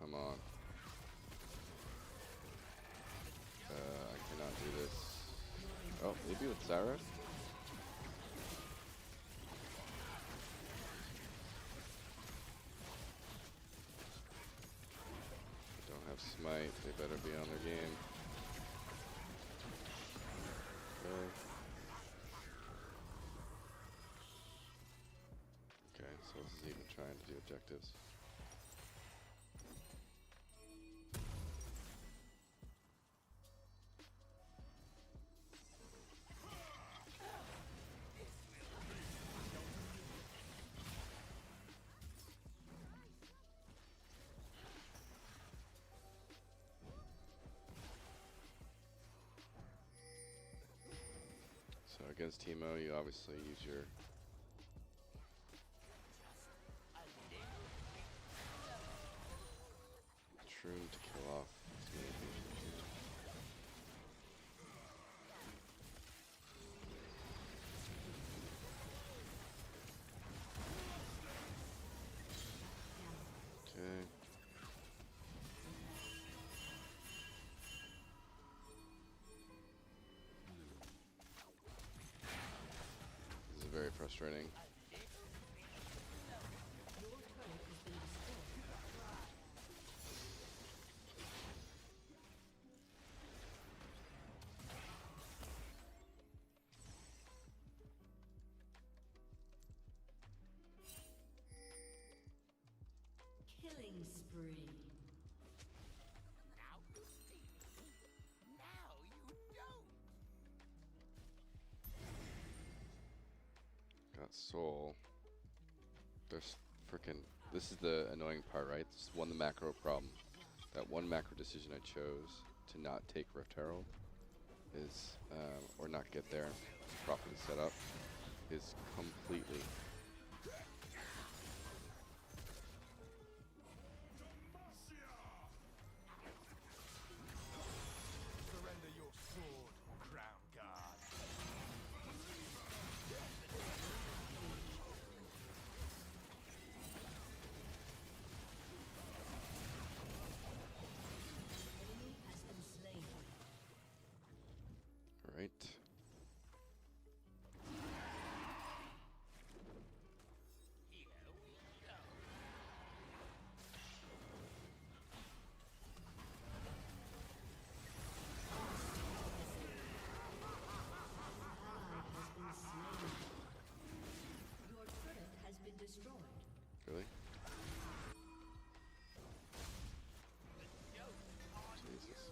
Come on. I cannot do this. Oh, maybe with Sarah? Don't have smite. They better be on their game. Okay. Okay, so this is even trying to do objectives. So against Teemo, you obviously use your Shroom to kill off as many things as you can. Okay. This is very frustrating. Killing spree. Now you see me. Now you don't. Got Soul. There's freaking. This is the annoying part, right? This is the macro problem. That one macro decision I chose to not take Rift Herald is, or not get there properly set up, is completely. Surrender your sword, Crown Guard. Enemy has been slain. Right. Here we go. Ally has been slain. Your turret has been destroyed. Really? Jesus.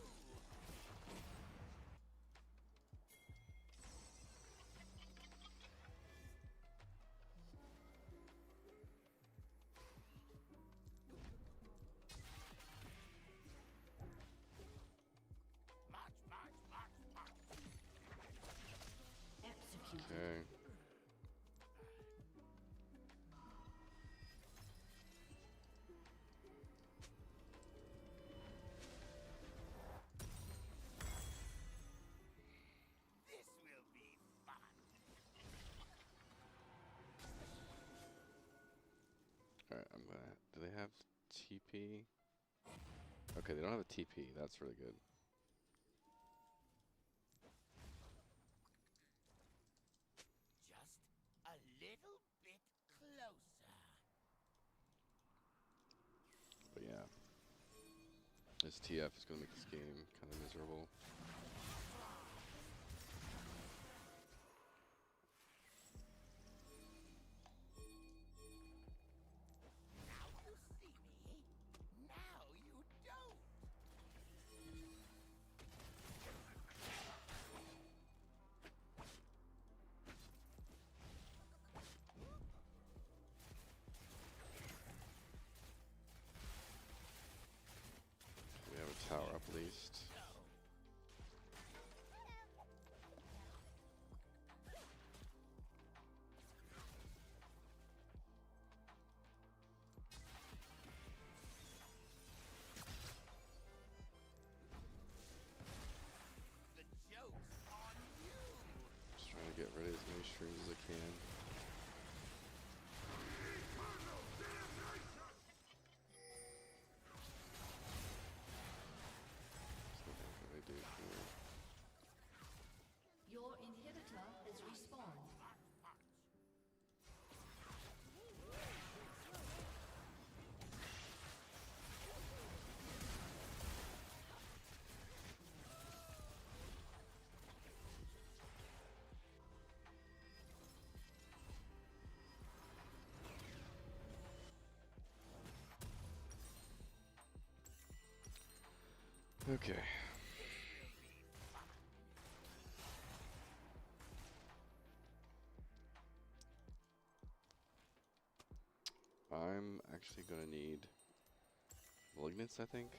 March, march, march, march. Execute. Okay. This will be fun. Alright, I'm gonna. Do they have TP? Okay, they don't have a TP. That's really good. Just a little bit closer. But yeah. This TF is gonna make this game kind of miserable. Now you see me. Now you don't. We have a tower up at least. Okay. I'm actually gonna need Malignance, I think.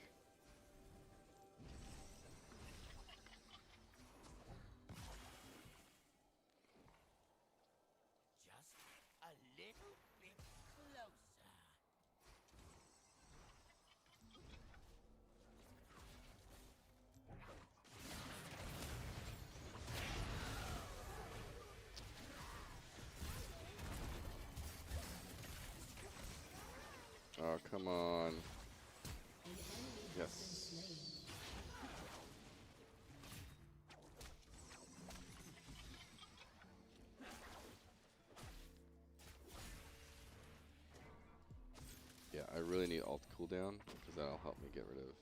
Just a little bit closer. Oh, come on. An enemy has Yes. been slain. Yeah, I really need alt cooldown because that'll help me get rid of.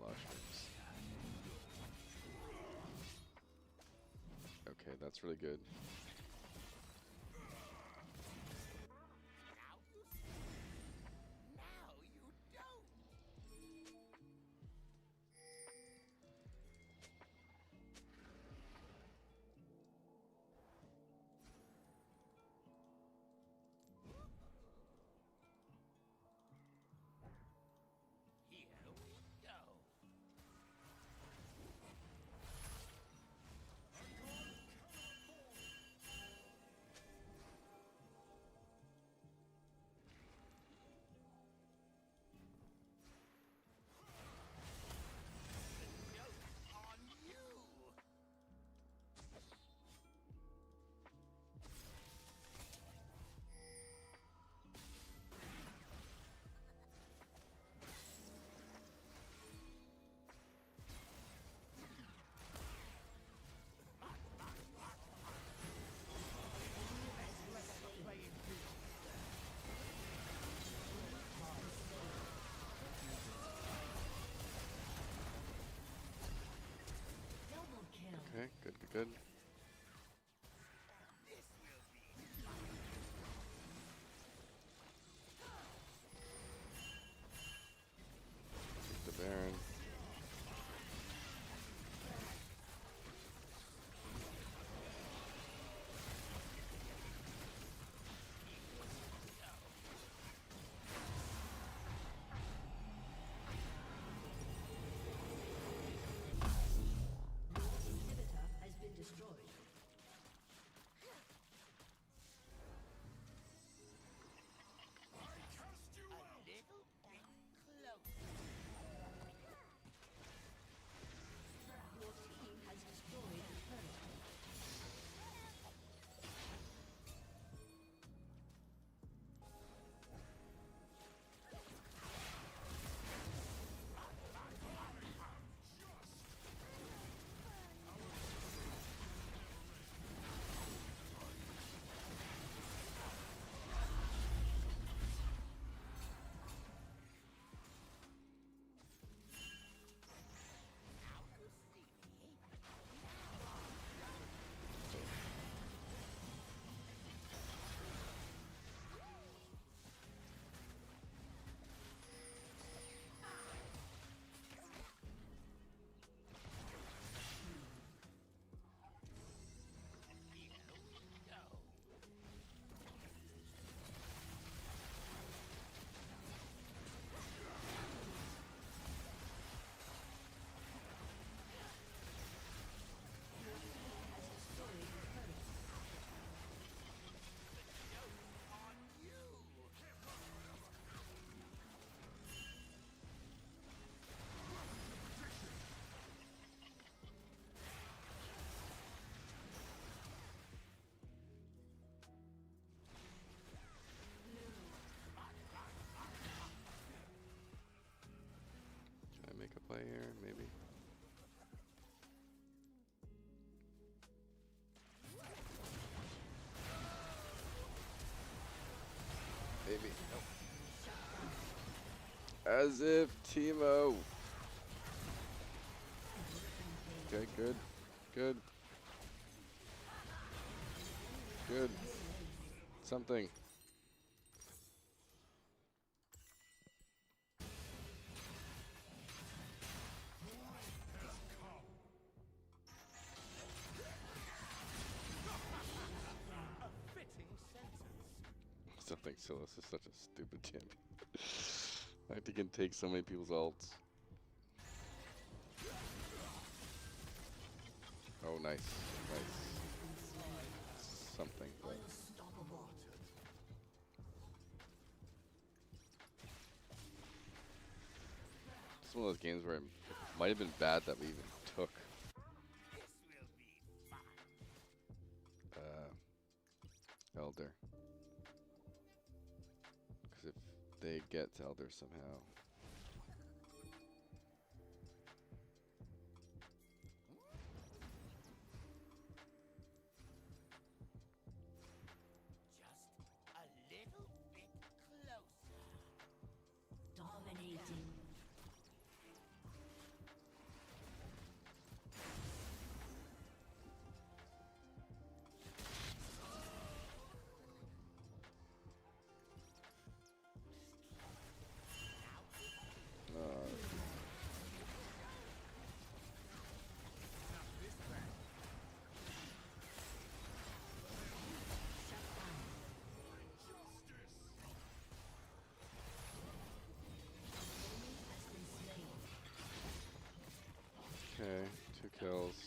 Lushers. Okay, that's really good. Now you see. Now you don't. Here we go. Joke's on you. Double kill. Okay, good, good, good. This will be Take the Baron. Inhibitor has been destroyed. a little bit closer. Your team has destroyed a turret. Now you see. Here we go. Has destroyed a turret. Joke's on you. Can I make a play here? Maybe. Maybe. Nope. As if Timo. Okay, good. Good. Good. Something. Something Silas is such a stupid champion. I think he can take so many people's ults. Oh, nice. Nice. Something. But it's one of those games where it might have been bad that we even took. Elder. Because if they get to Elder somehow. Dominating. Okay, 2 kills.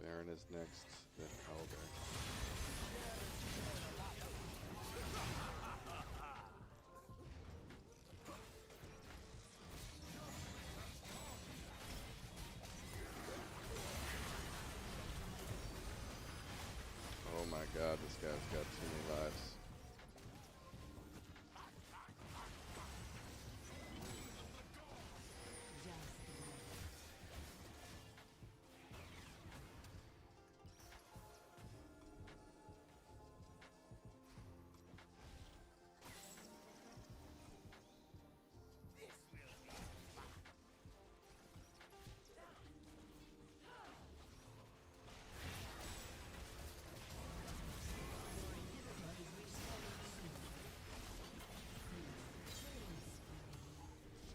Baron is next, then Elder. Oh my god, this guy's got too many lives.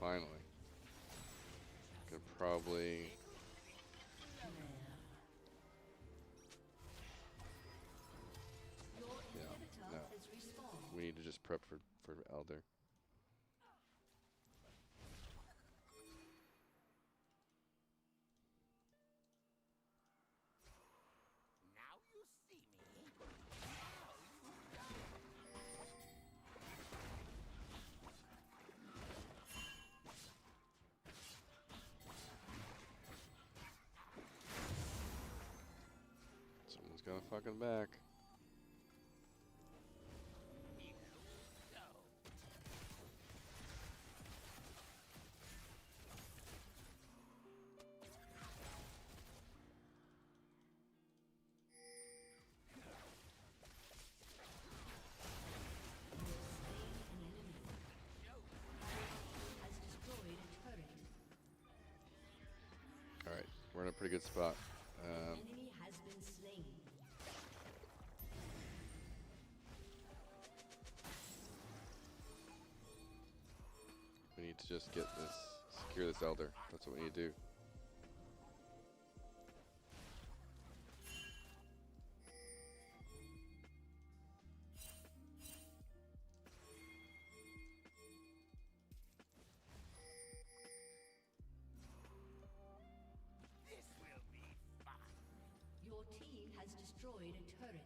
Finally. Could probably... Yeah, no. We need to just prep for Elder. Someone's gonna fucking back. Alright, we're in a pretty good spot. Enemy has been slain. We need to just get this, secure this Elder. That's what we need to do. Your team has destroyed a turret.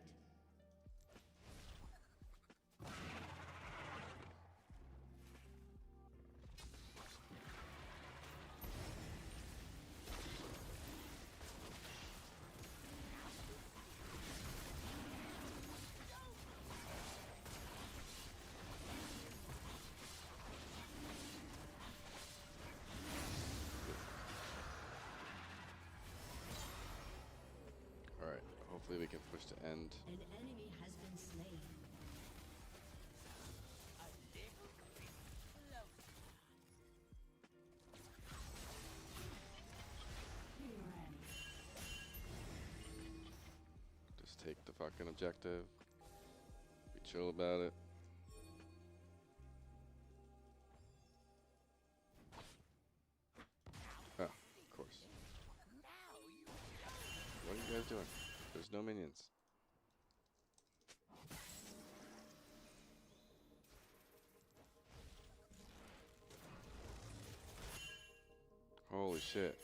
Alright, hopefully we can push to end. An enemy has been slain. take the fucking objective. Be chill about it. Ah, of course. What are you guys doing? There's no minions. Holy shit.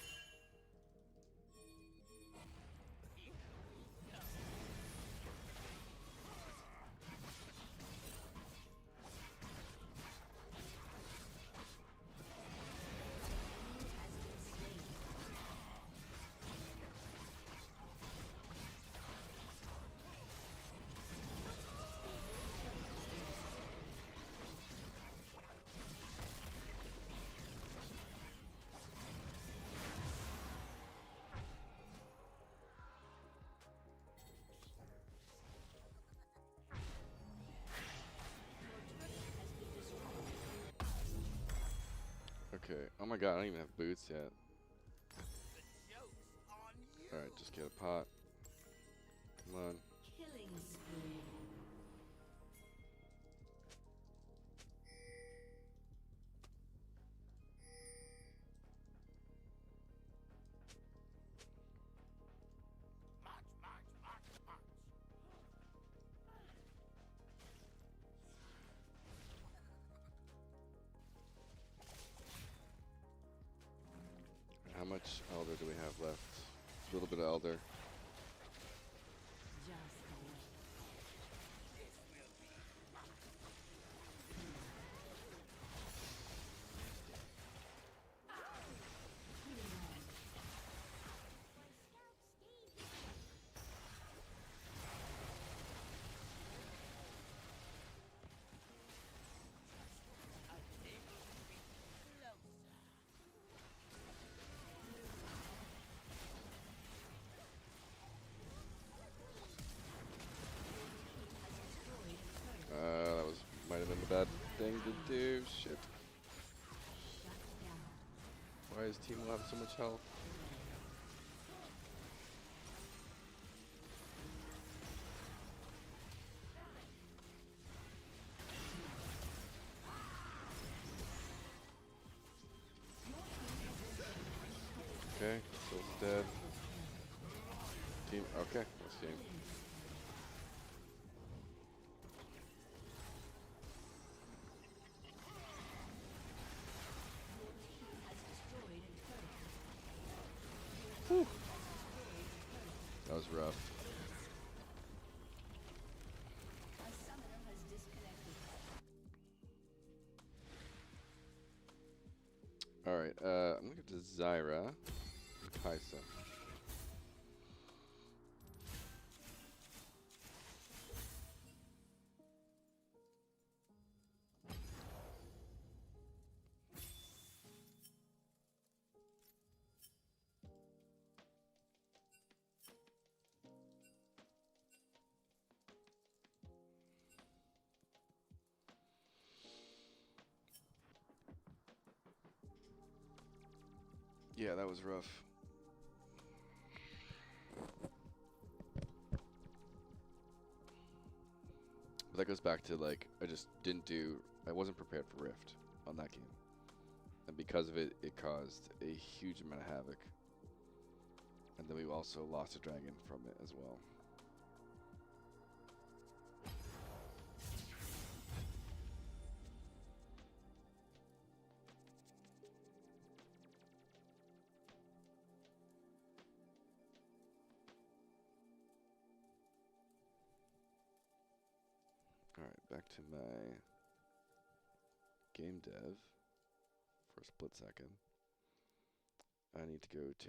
Okay. Oh my god, I don't even have boots yet. Alright, just get a pot. Come on. Killing spree. How much elder do we have left? A little bit of elder. Just away. That was might have been the bad thing to do. Shit. Why does Team have so much health? Okay, Soul's dead. Team, okay, let's see. Whew. That was rough. A summoner has disconnected. Alright, I'm gonna go to Zyra and Kaisa. Yeah, that was rough. But that goes back to, like, I wasn't prepared for Rift on that game. And because of it, it caused a huge amount of havoc. And then we also lost a dragon from it as well. Alright, back to my game dev for a split second. I need to go to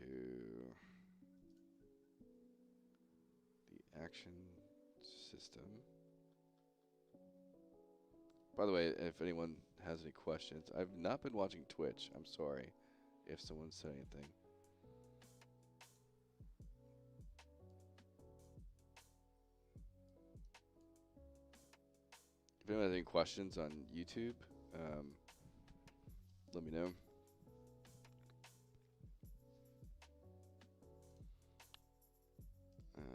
the action system. By the way, if anyone has any questions, I've not been watching Twitch. I'm sorry if someone said anything. If anyone has any questions on YouTube, let me know.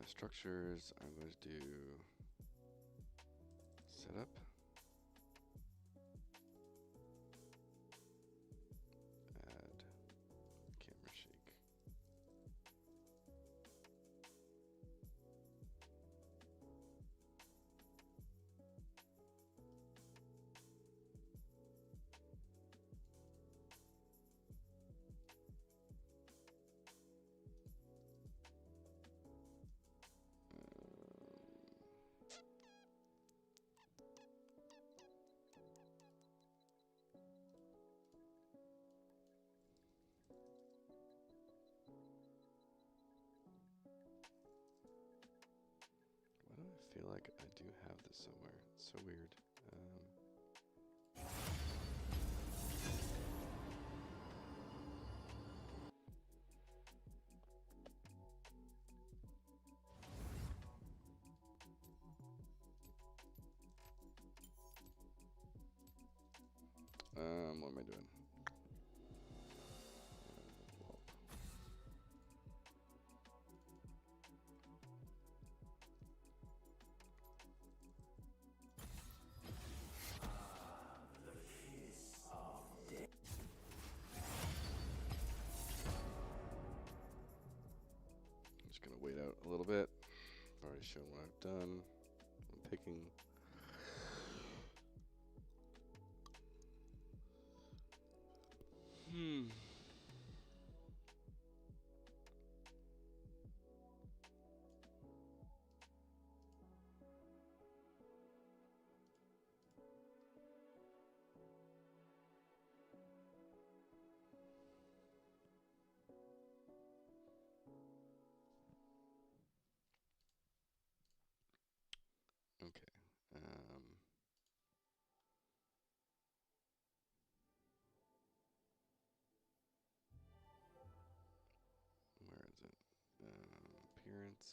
structures. I'm going to do setup. Add camera shake. Why do I feel like I do have this somewhere? It's so weird. What am I doing? Well, I'm just gonna wait out a little bit. I've already shown what I've done. I'm picking. Okay. Where is it? Appearance.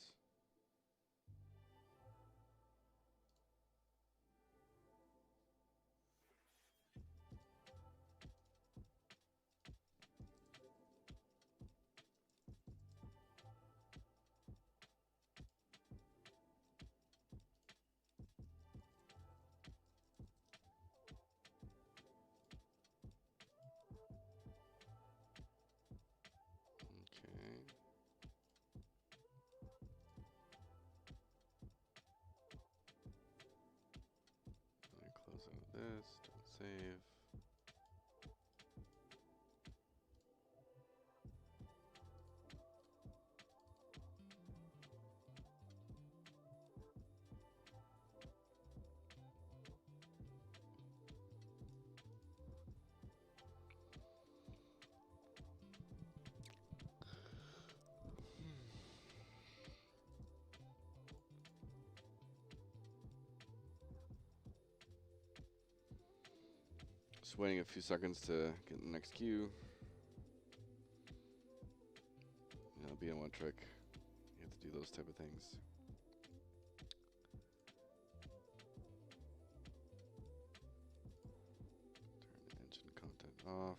Okay. Let me close out of this. Don't save. Just waiting a few seconds to get the next queue. You know, being one trick, you have to do those type of things. Turn engine content off.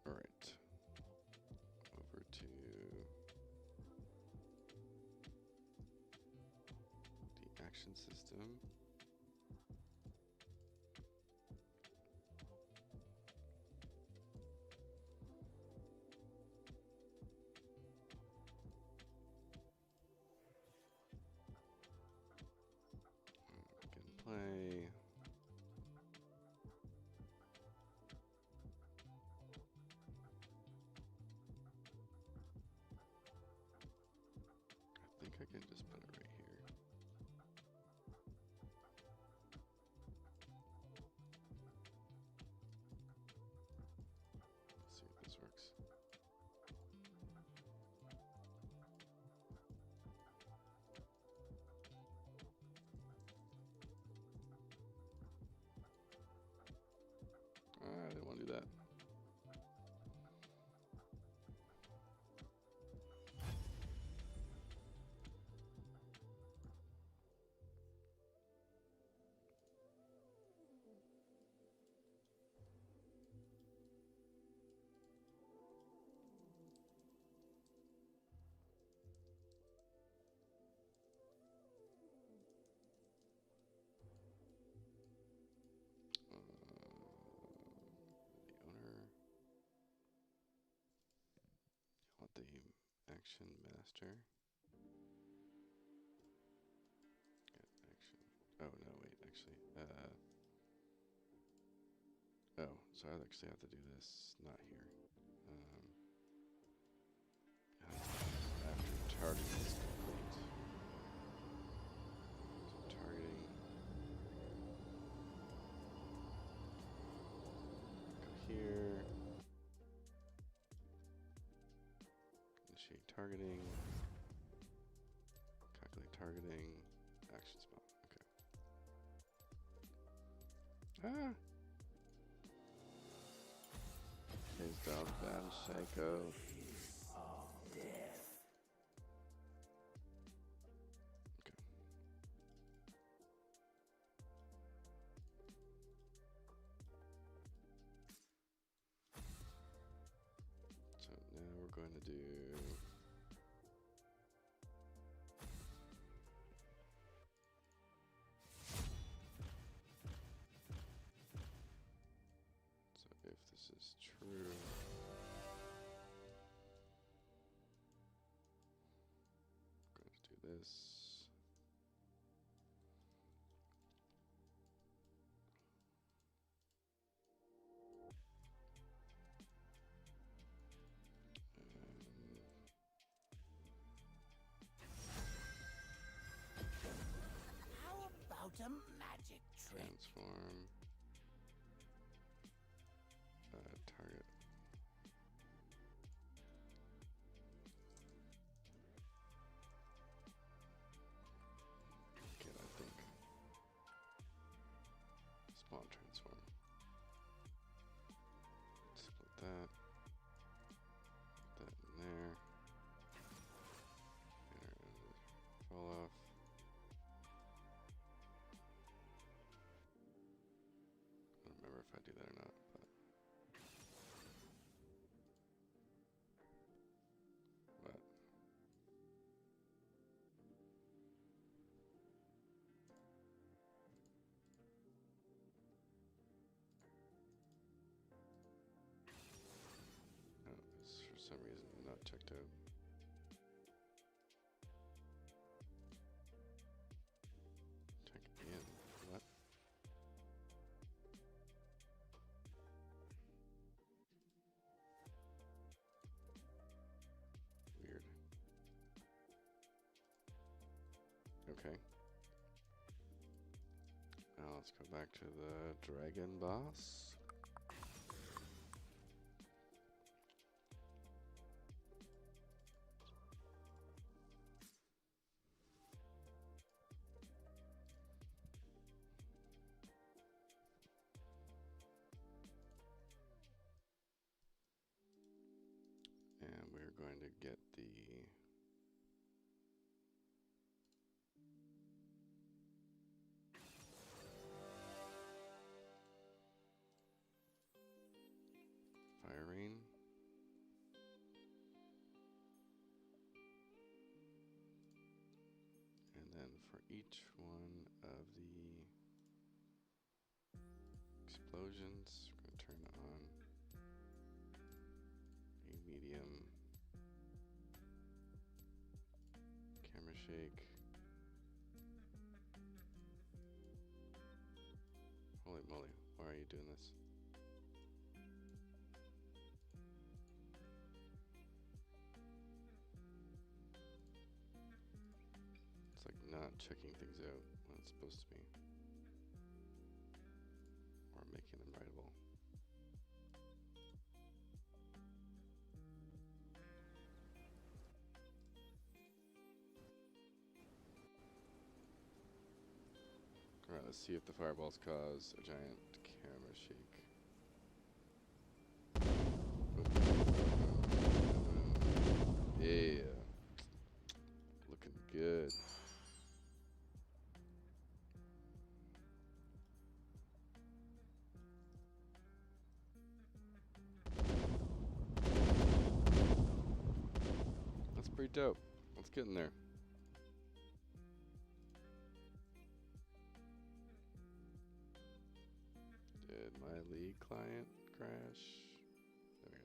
All right. Over to the action system. Begin play. I think I can just put it right here. action master. Get action. Oh no, wait, actually. Oh, so I actually have to do this, not here. After targeting is complete. So targeting. Go here. Initiate targeting. Calculate targeting. Action spot. Okay. Ah! He's down bad Shaco. Okay. So now we're going to do if this is true, I'm going to do this. How about a magic trick? Transform. Target. Okay, I think. Spawn transform. Split that. Put that in there. Fall off. I don't remember if I do that or not, but. What? Oh, it's for some reason not checked out. Check in. What? Weird. Okay. Now let's go back to the dragon boss. And we're going to get the fire rain. And then for each one of the explosions, we're going to turn on a medium camera shake. Holy moly, why are you doing this? It's like not checking things out when it's supposed to be. Or making them writable. Alright, let's see if the fireballs cause a giant camera shake. Yeah. Looking good. That's pretty dope. Let's get in there. Did my league client crash? There we go.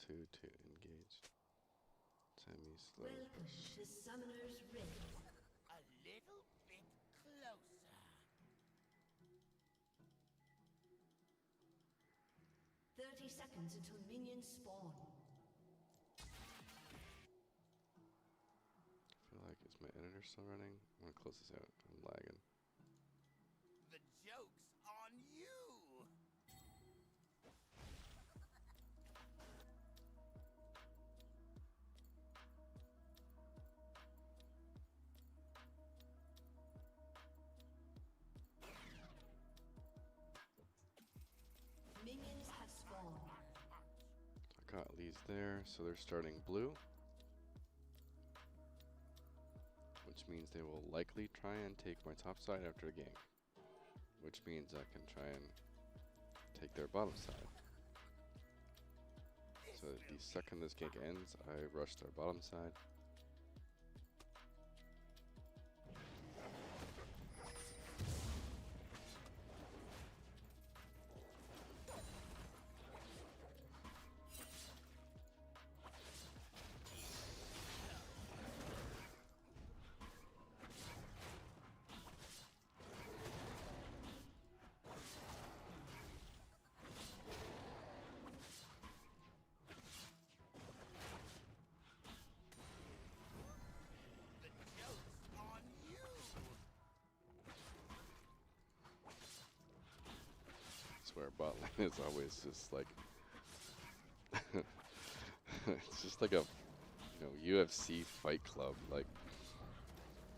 L2 to engage. Semi-slow. Welcome to Summoner's Rift. A little bit closer. 30 seconds until minions spawn. I feel like, is my editor still running? I'm gonna close this out. I'm lagging. The joke's on you. Minions have spawned. I got Lee's there, so they're starting blue. Which means they will likely try and take my top side after a gank. Which means I can try and take their bottom side. So the second this gank ends, I rush their bottom side. The joke's on you. I swear bot lane is always just like it's just like a UFC fight club. Like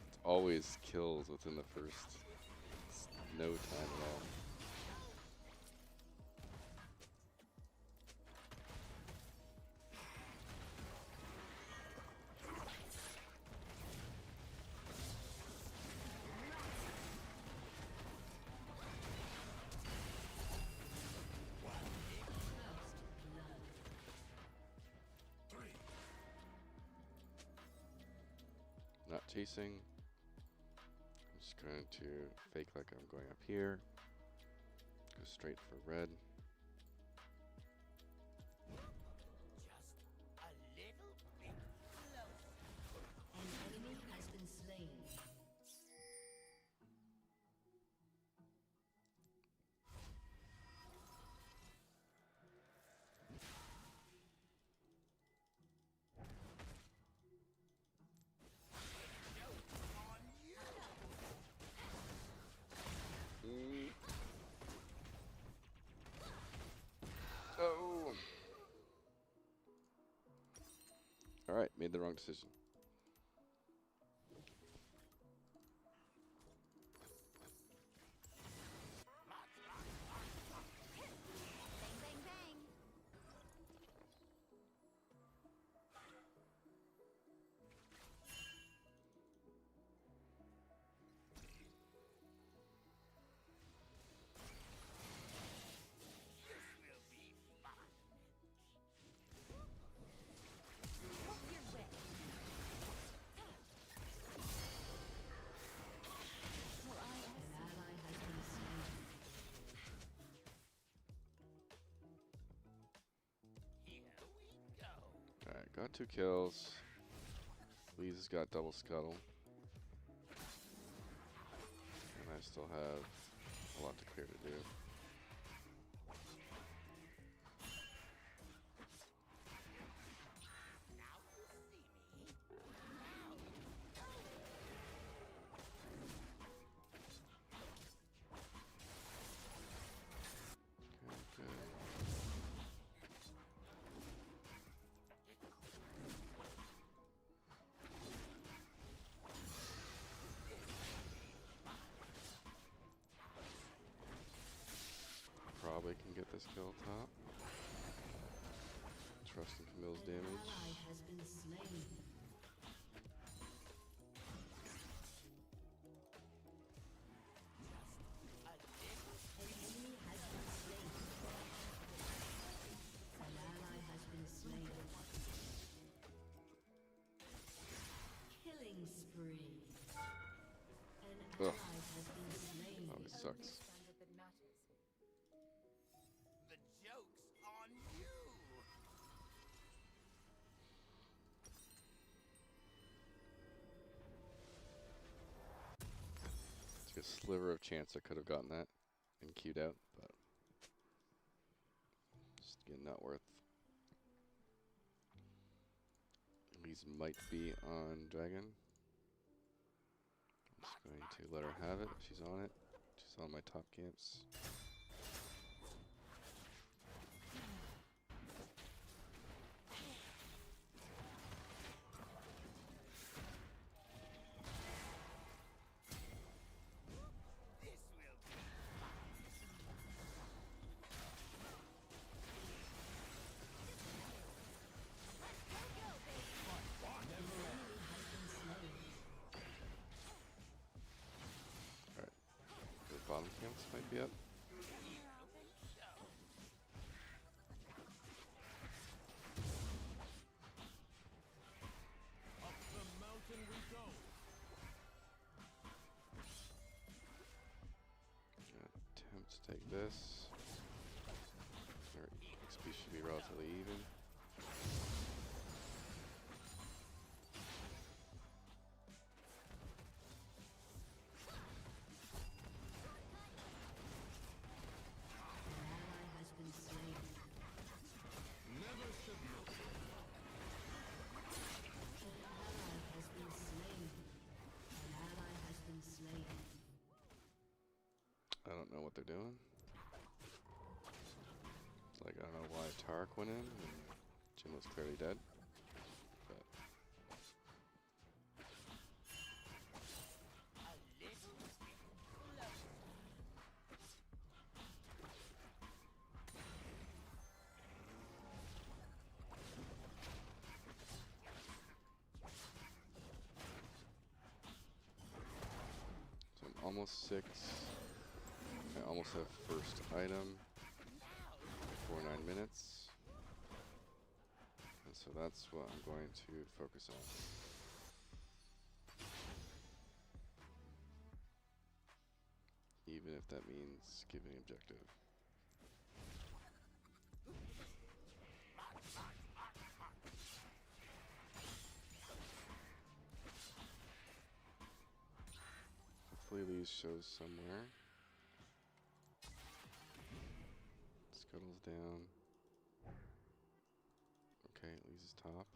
it's always kills within the first no time at all. Not chasing. I'm just going to fake like I'm going up here. Go straight for red. Just a little bit closer. An enemy has been slain. On you. Oh. All right, made the wrong decision. Alright, got 2 kills. Lee's got double scuttle. And I still have a lot to clear to do. Okay, good. Probably can get this kill top. Trusting Camille's An damage. ally has been slain. An enemy has been slain. An ally has been slain. Killing spree. An Ugh. ally has been slain. Oh, it sucks. The joke's on you. sliver of chance I could have gotten that and queued out, but just again not worth. Elise might be on dragon. I'm just going to let her have it. She's on it. She's on my top camps. Bottom camps might be up. Up the mountain we go. Attempt to take this. Our XP should be relatively even. I don't know what they're doing. It's like, I don't know why Tark went in, and Jin was clearly dead. But so I'm almost 6. I almost have first item before 9 minutes. And so that's what I'm going to focus on. Even if that means giving objective. Hopefully these shows somewhere. Scuttles down. Okay, Lisa's top.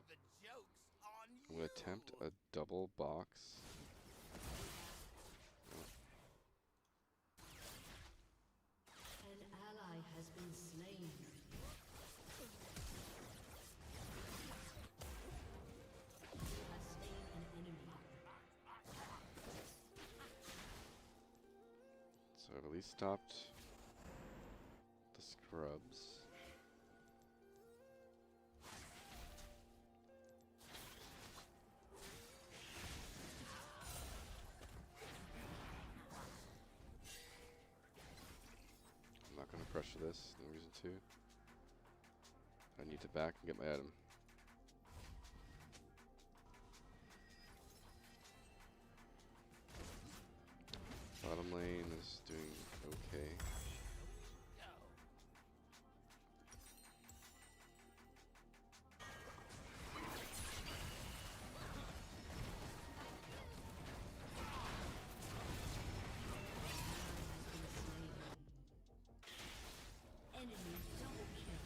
I'm going to attempt a double box. Oh. An ally has been slain. You have slain an enemy. So I've at least stopped the scrubs. I'm not going to pressure this, no reason to. I need to back and get my item. Bottom lane is doing okay. Enemy double kill.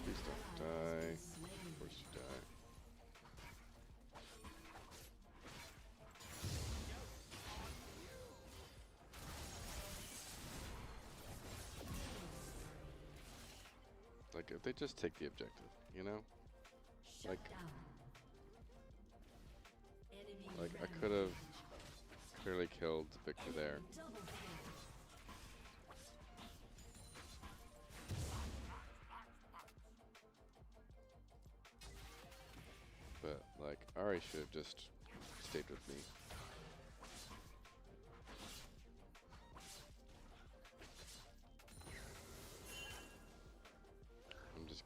Please don't die. Of course you die. Like, if they just take the objective, you know? Like, I could have clearly killed Victor there. But, like, Ari should have just stayed with me.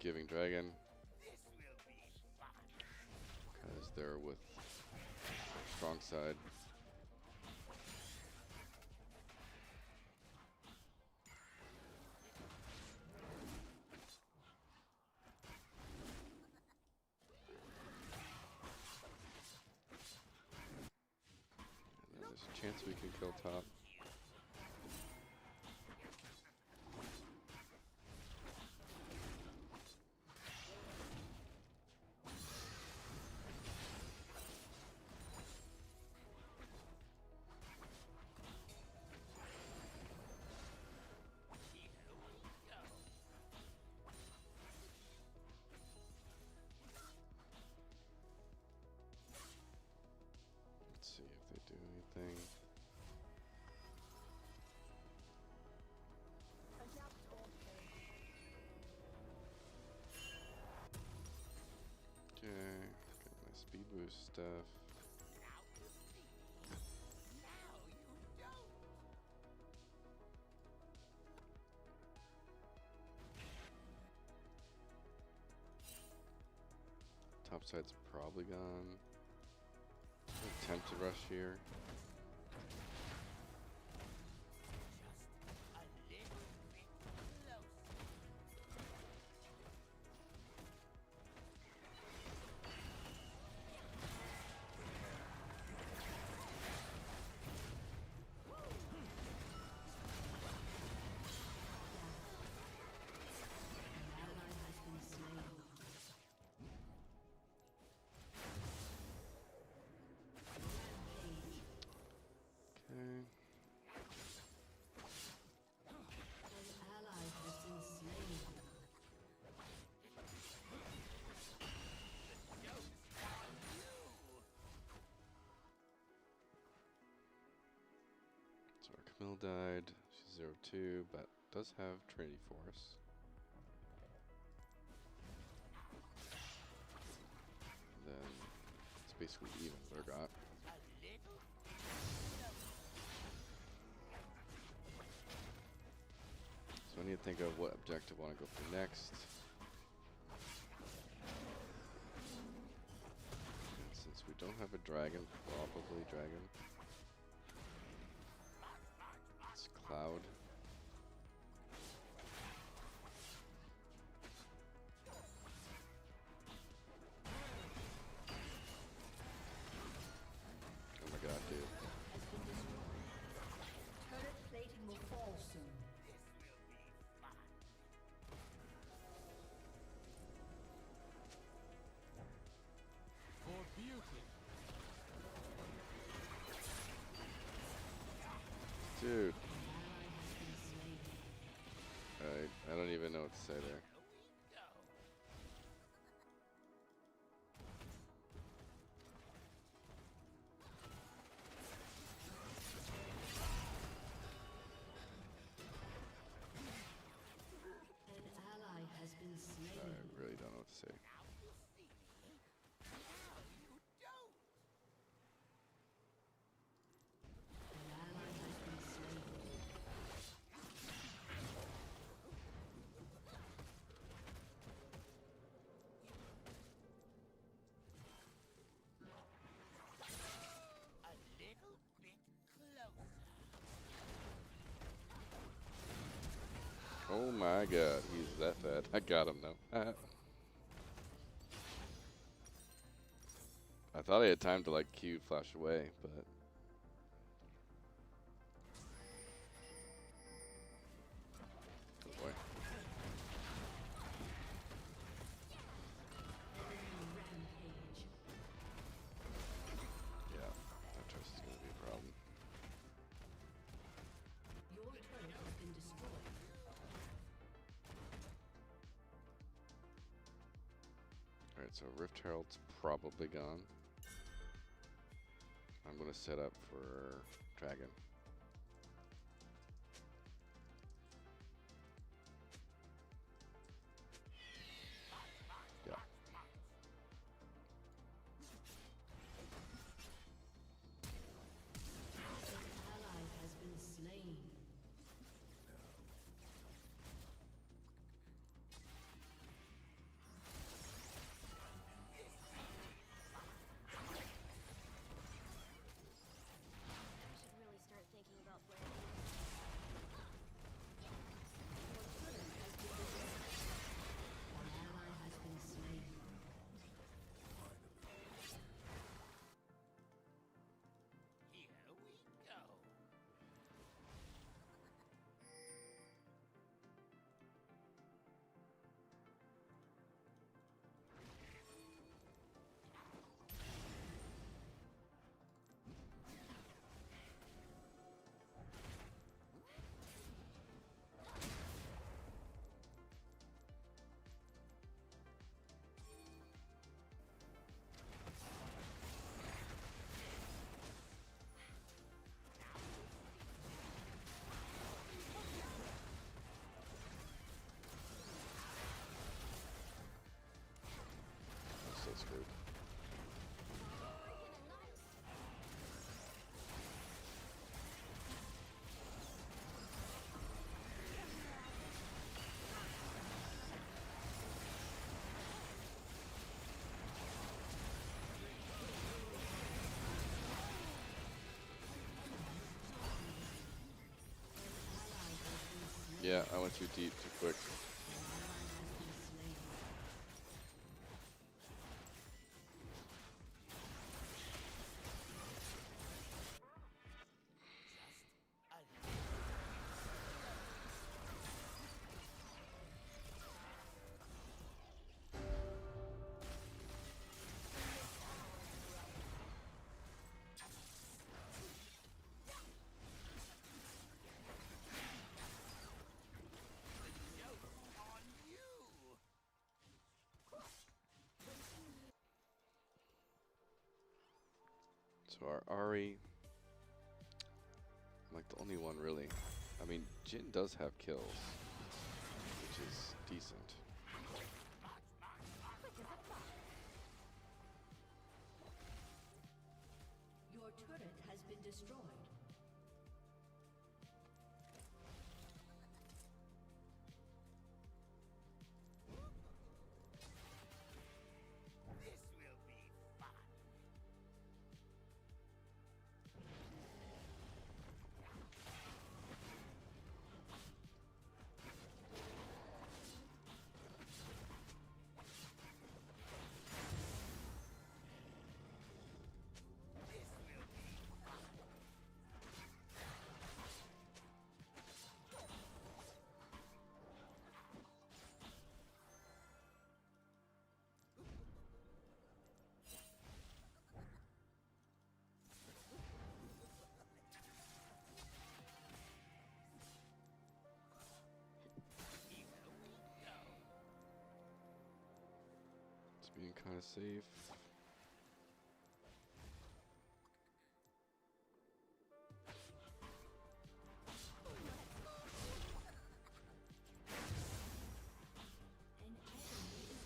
giving dragon. Because they're with strong side. And then there's a chance we can kill top. Let's see if they do anything. Okay, got my speed boost stuff. Top side's probably gone. Attempt to rush here. So our Camille died. She's 0-2, but does have Trinity Force. And then it's basically even with Urgot. So I need to think of what objective I want to go for next. And since we don't have a dragon, probably dragon. It's Cloud. Oh my god, dude. Turret plating will fall soon. For beauty. Dude. I don't even know what to say there. An ally has been slain. I really don't know what to say. An ally has been slain. Oh my god, he's that fat. I got him though. I thought I had time to like Q flash away, but oh boy. Rampage. Yeah, that trust is gonna be a problem. Your turret has been destroyed. Alright, so Rift Herald's probably gone. I'm gonna set up for Dragon. Yeah. An ally has been slain. Yeah, I went too deep too quick. So our Ari, I'm like the only one really. I mean, Jhin does have kills, which is decent. Your turret has been destroyed. This will be fun. It's being kind of safe. An enemy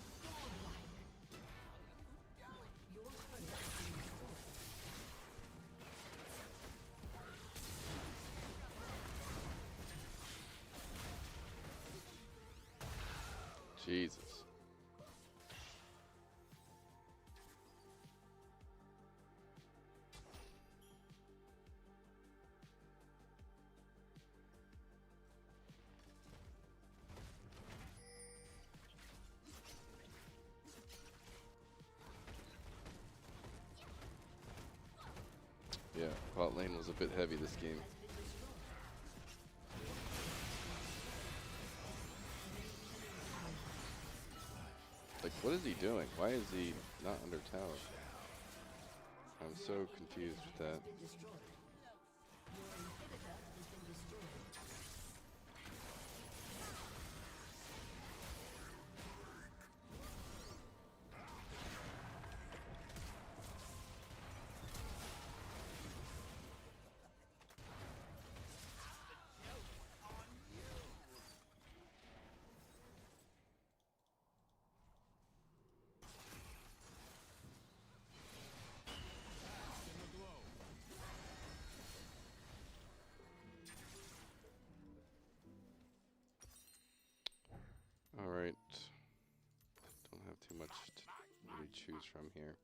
is godlike. Your turret has been destroyed. Jesus. Yeah, bot lane was a bit heavy this game. Like, what is he doing? Why is he not under tower? I'm so confused with that. Been destroyed. Your inhibitor has been destroyed. Alright. Don't have too much to really choose from here.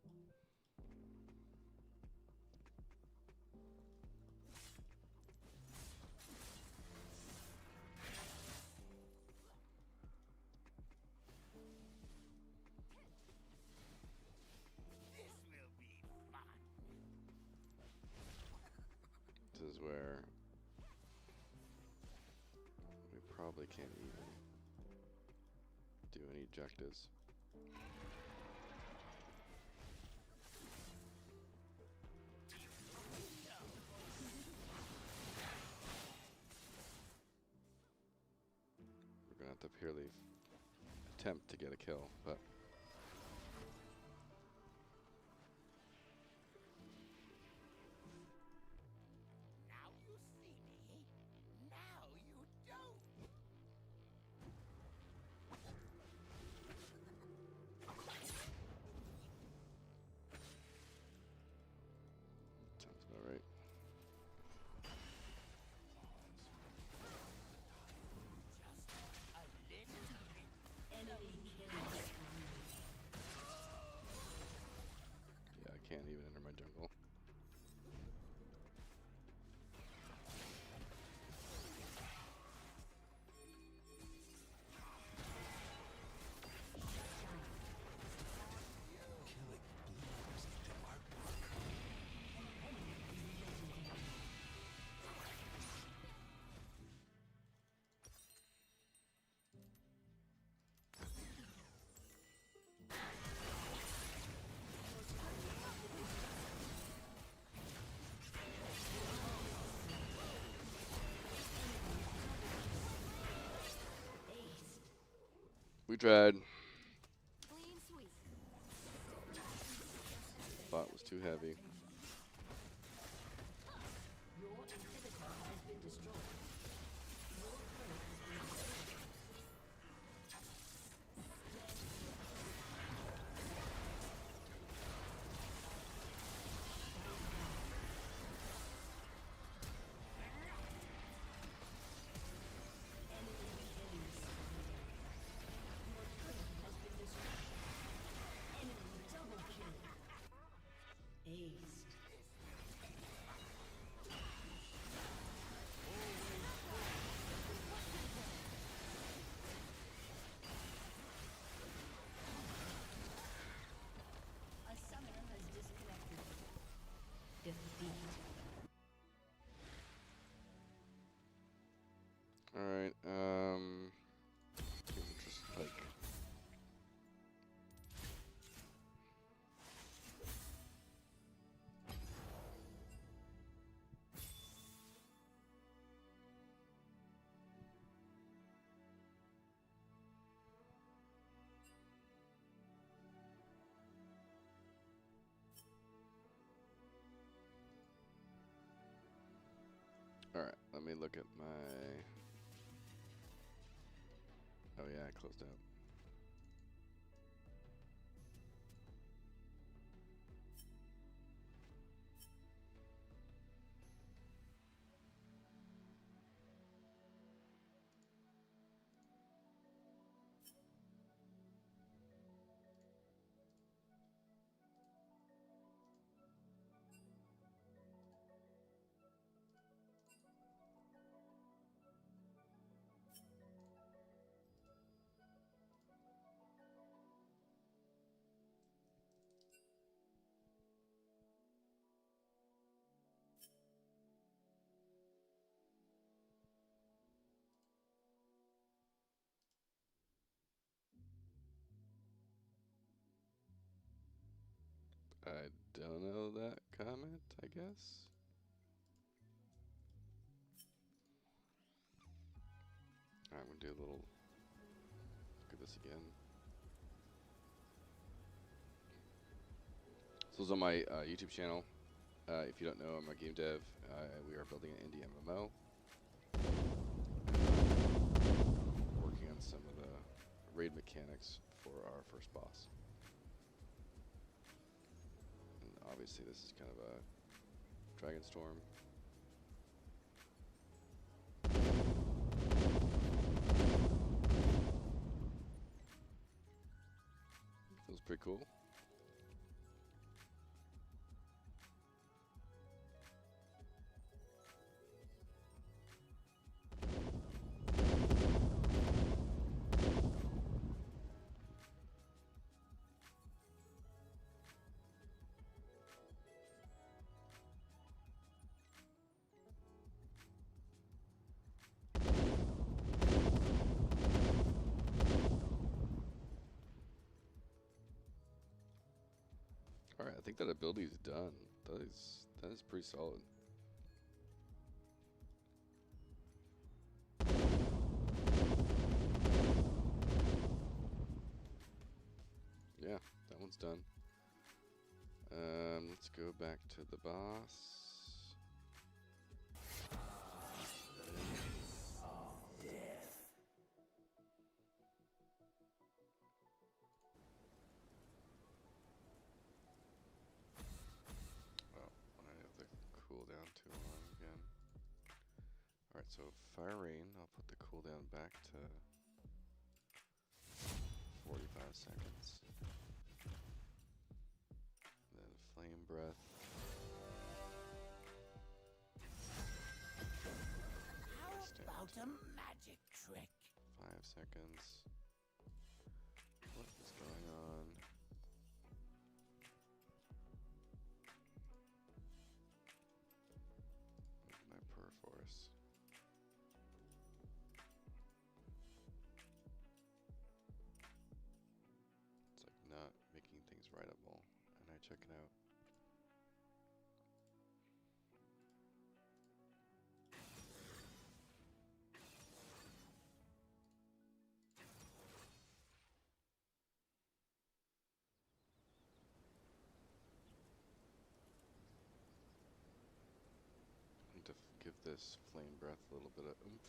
This will be fun. This is where we probably can't even do any objectives. We're gonna have to purely attempt to get a kill, but Now you see me. Now you don't. sounds about right. Enemy killing spree. We tried. Clean sweep. Bot was too heavy. Your inhibitor has been destroyed. Your turret has been destroyed. A summoner has disconnected. Defeat. Alright, just like Alright, let me look at my... Oh yeah, I closed out. I don't know that comment, I guess. Alright, I'm gonna do a little look at this again. So this is on my YouTube channel. If you don't know, I'm a game dev. We are building an indie MMO. Working on some of the raid mechanics for our first boss. And obviously this is kind of a Dragon Storm. Feels pretty cool. Alright, I think that ability is done. That is pretty solid. Yeah, that one's done. Let's go back to the boss. I have the cooldown too long again. Alright, so Fire Rain, I'll put the cooldown back to 45 seconds. Then Flame Breath. How about a magic trick? 5 seconds. What is going on? My Perforce. It's like not making things writable. And I check it out. give this flame breath a little bit of oomph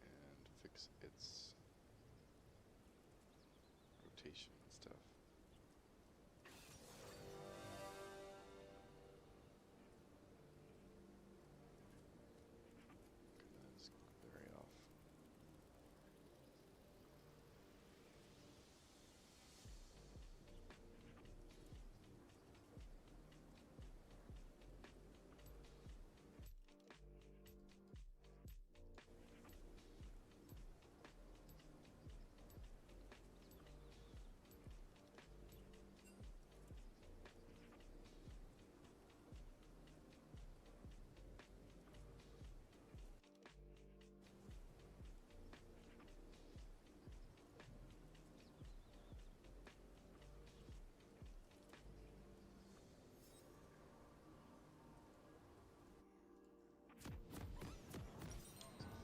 and fix its rotation and stuff. That's very off.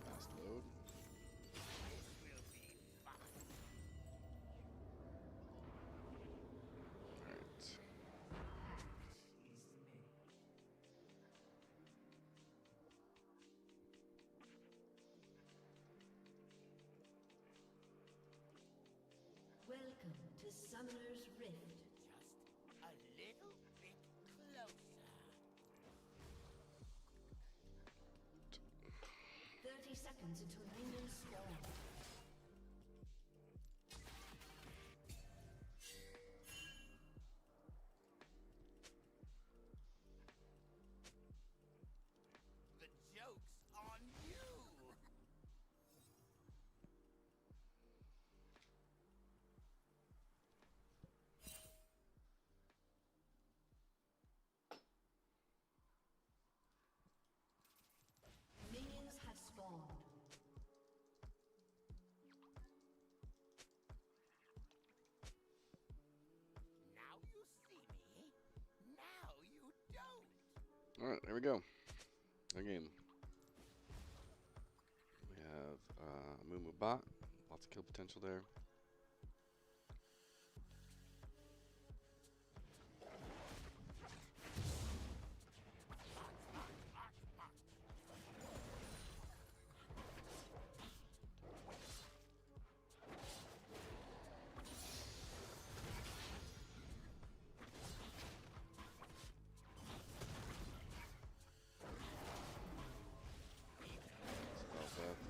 Fast load. Alright. Welcome to Summoner's Rift. Just a little bit closer. 30 seconds until minions spawn. The joke's on you. Minions have spawned. Now you see me. Now you don't. Alright, there we go. Again. We have Mumu bot. Lots of kill potential there.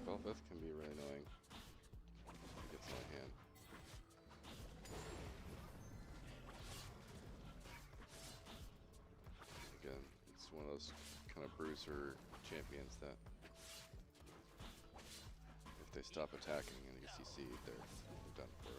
Bel'Veth can be really annoying. It gets out of hand. Again, it's one of those kind of bruiser champions that if they stop attacking and get CC, they're done for.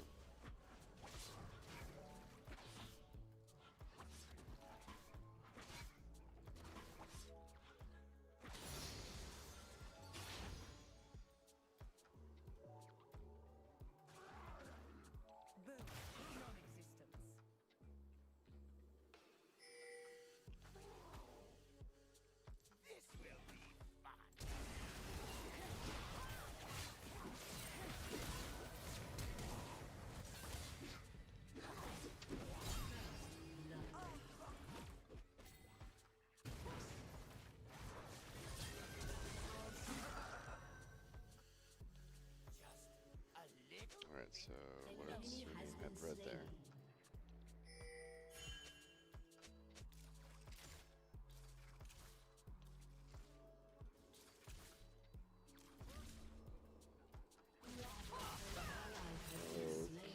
This will be fun. Just a little. Alright, so An what's enemy her has name? been Had red there. slain.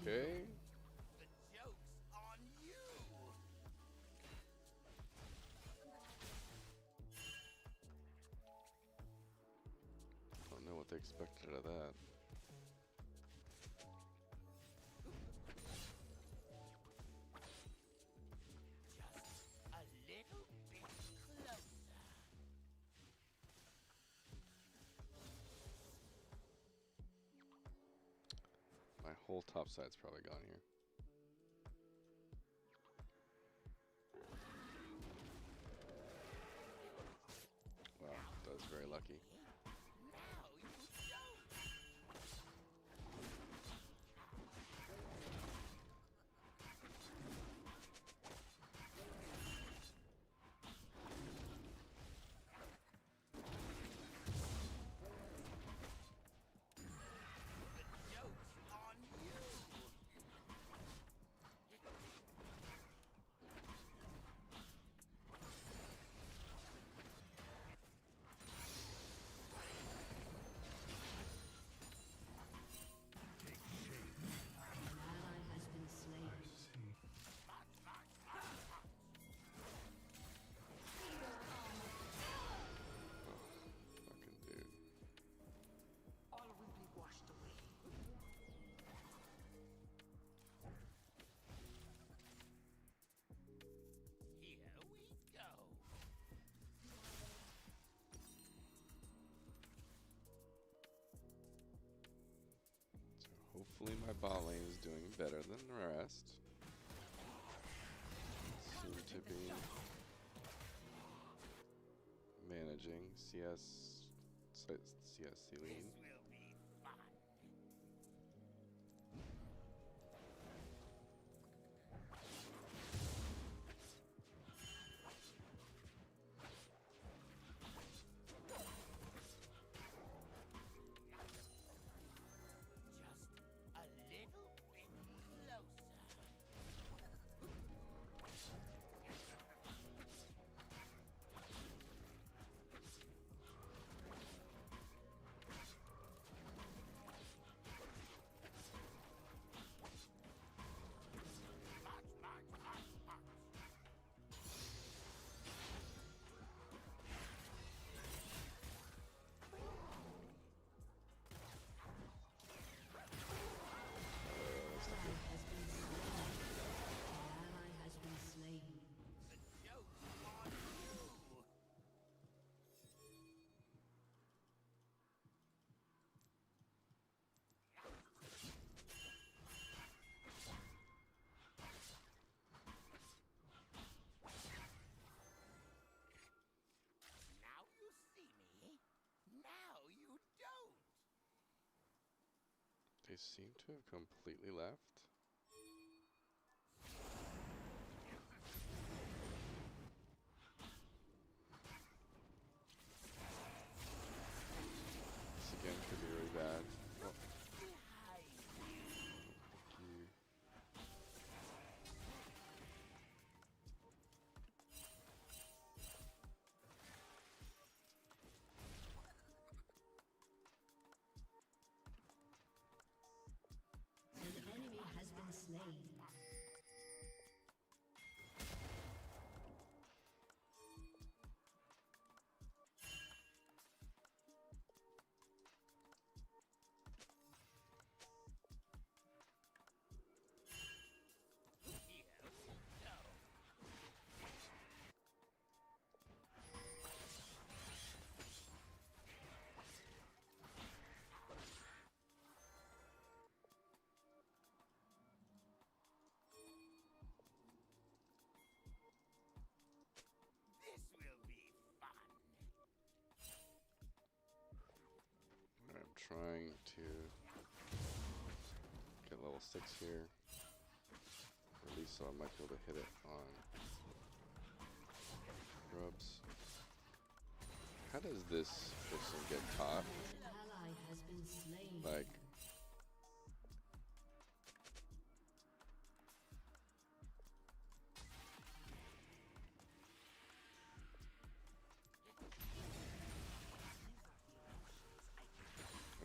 Okay. The joke's on you. Don't know what they expected out of that. Just a little bit closer. My whole top side's probably gone here. Wow, that was very lucky. Now you don't. Hopefully my bot lane is doing better than the rest. Seem to be managing CSC lead. Now you see me. Now you don't. They seem to have completely left. This again could be really bad. Oh. Thank you. An enemy has been slain. This will be fun. I'm trying to get level 6 here. Or at least so I might be able to hit it on grubs. How does this person get caught? An ally has been slain. Like,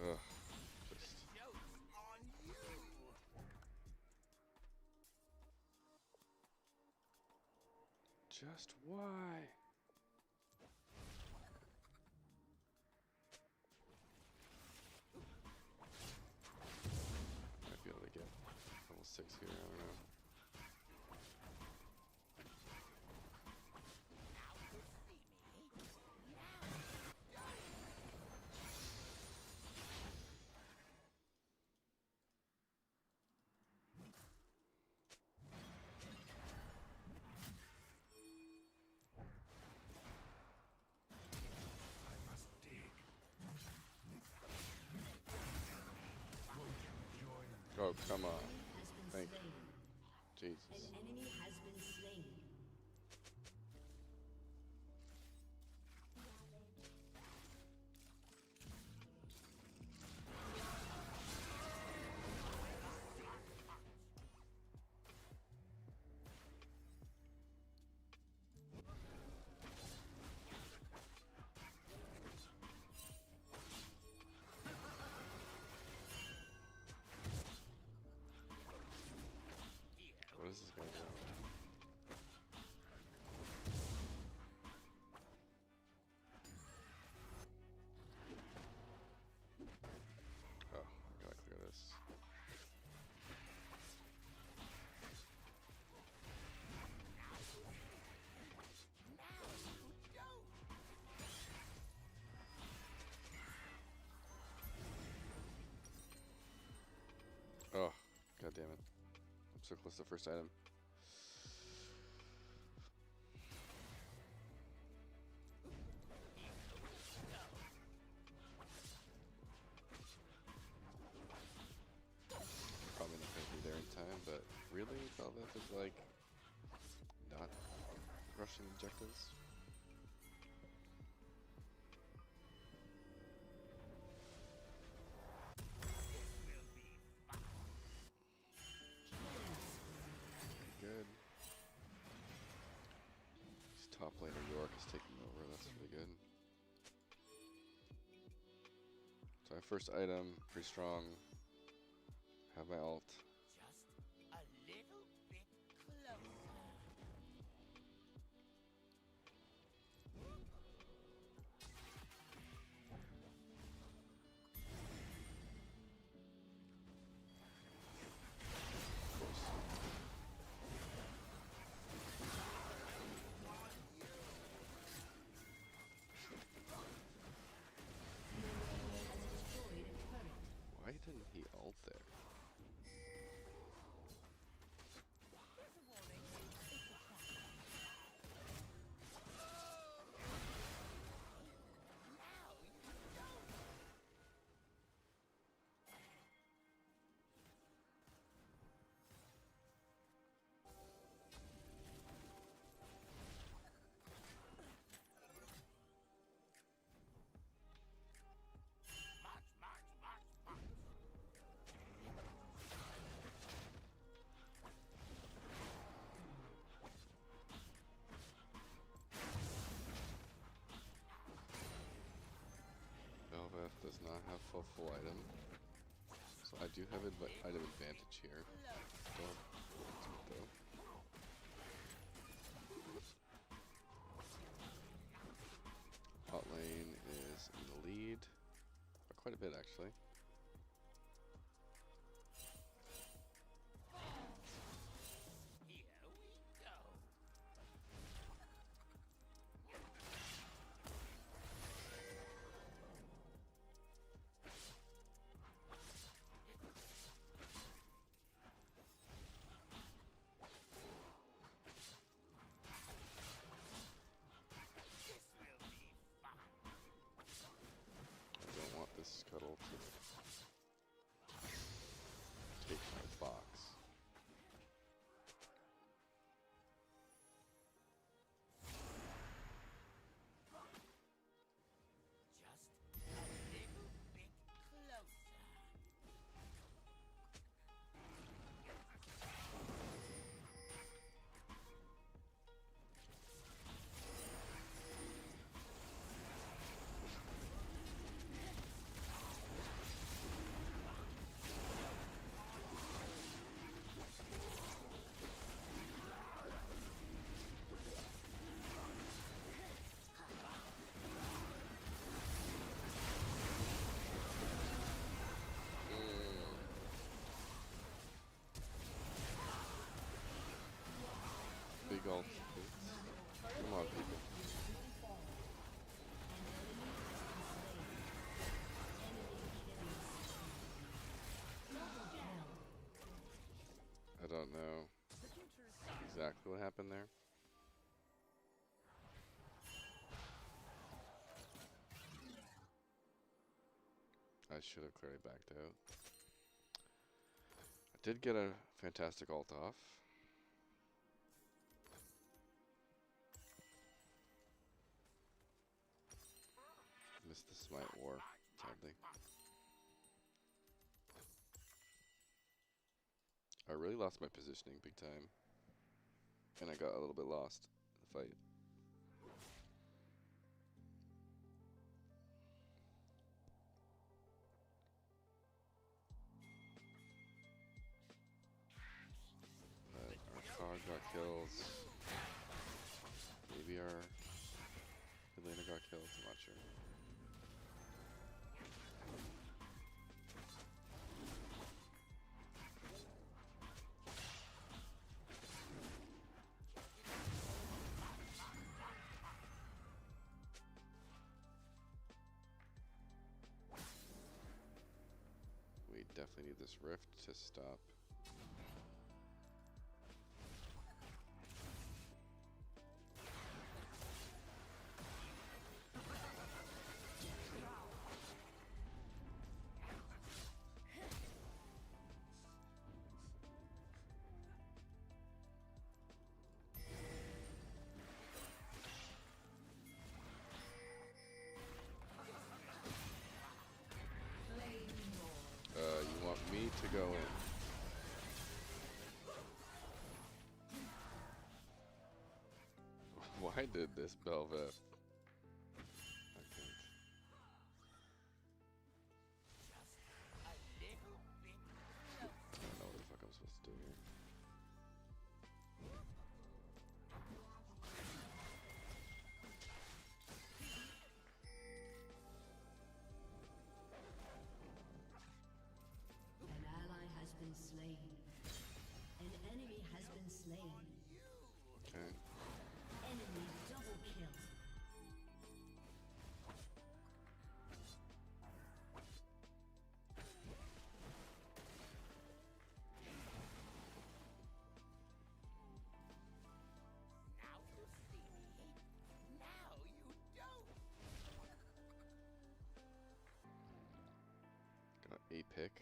ugh, just Joke's on you. just why? Might be able to get level 6 here, I don't know. I must dig. Oh, come on. Has been Thank slain. you. An Jesus. enemy has been slain. What is this guy So close to the first item. Probably not gonna be there in time, but really, Velvet is like not rushing objectives. Good. This top laner York is taking over. That's really good. So my first item, pretty strong. Have my ult. Just a little bit closer. Of course. Why didn't he ult there? March, march, march, march. Velvet does not have full item. So I do have item advantage here. Don't. That's good though. Bot lane is in the lead. By quite a bit actually. Here we go. This will be fun. I don't want this scuttle to take my box. Just a little bit closer. Big ult. Come on, people. I don't know exactly what happened there. I should have clearly backed out. I did get a fantastic ult off. Missed the smite war, sadly. I really lost my positioning big time. And I got a little bit lost in the fight. But our cog got kills. Maybe our Elena got killed, I'm not sure. We definitely need this rift to stop go in. Why did this Belva? I can't. I don't know what the fuck I'm supposed to do here. An ally has been slain. An enemy has been slain. Okay. Enemy double kill. Now you see me. Now you don't. Got a pick.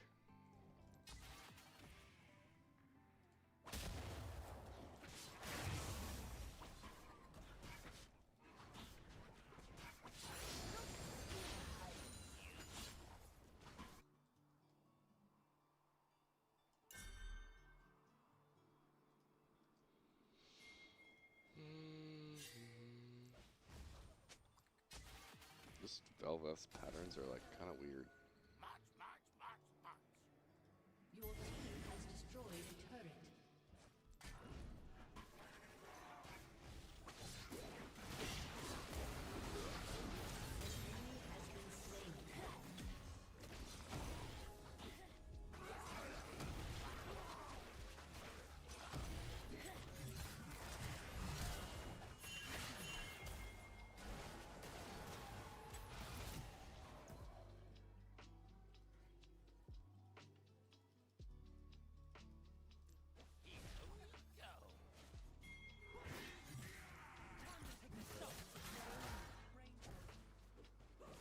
This Velveth's patterns are like kind of weird. March, march, march, march. Your team has destroyed a turret. An enemy has been slain. Here we go.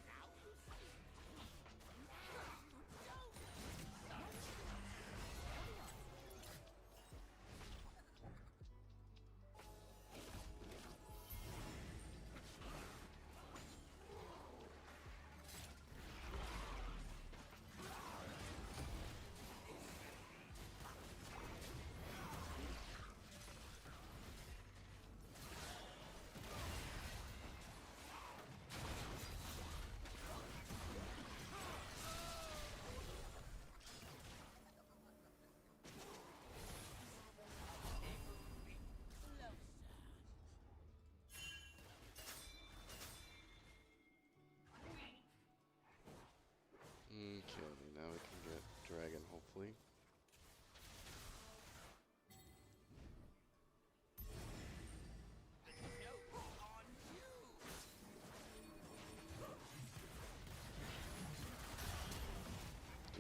Now you see me. Now you don't. Okay, now we can get Dragon, hopefully.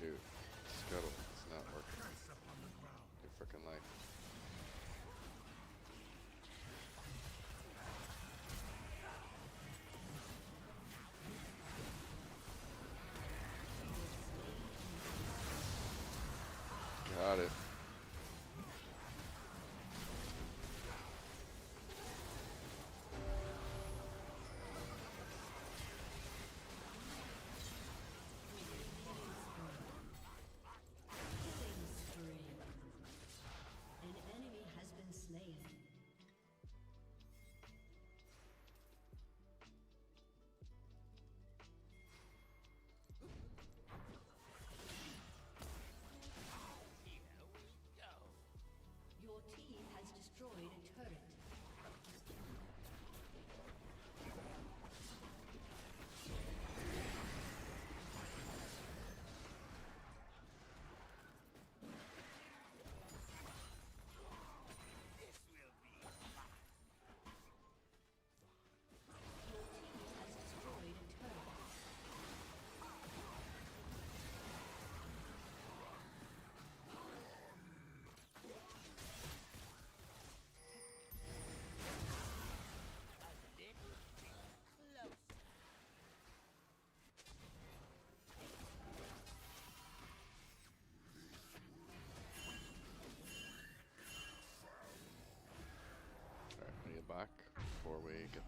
Dude, Scuttle, it's not working. Your frickin' life. Got it. Killing spree. An enemy has been slain. Here we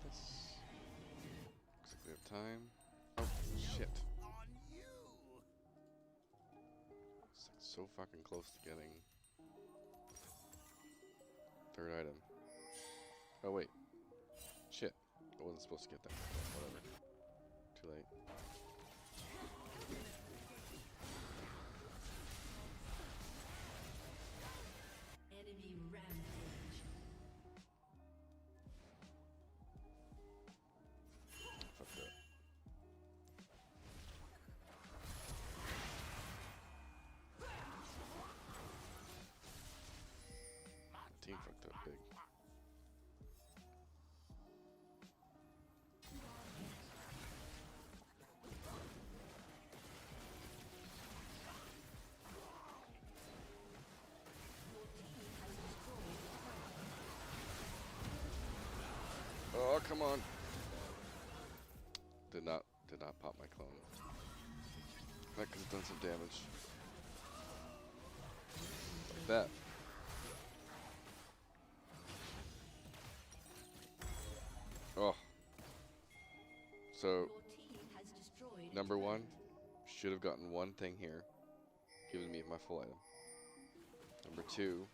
get this. Looks like we have time. Oh, shit. It's like so fucking close to getting third item. Oh, wait. Shit. I wasn't supposed to get that. Whatever. Too late. Enemy rampage. Fucked up. Team fucked up big. Oh, come on. Did not pop my clone. That could have done some damage. Like that. Oh. So, Your team has destroyed a number turret. one, should have gotten one thing here, given me my full item. Number two,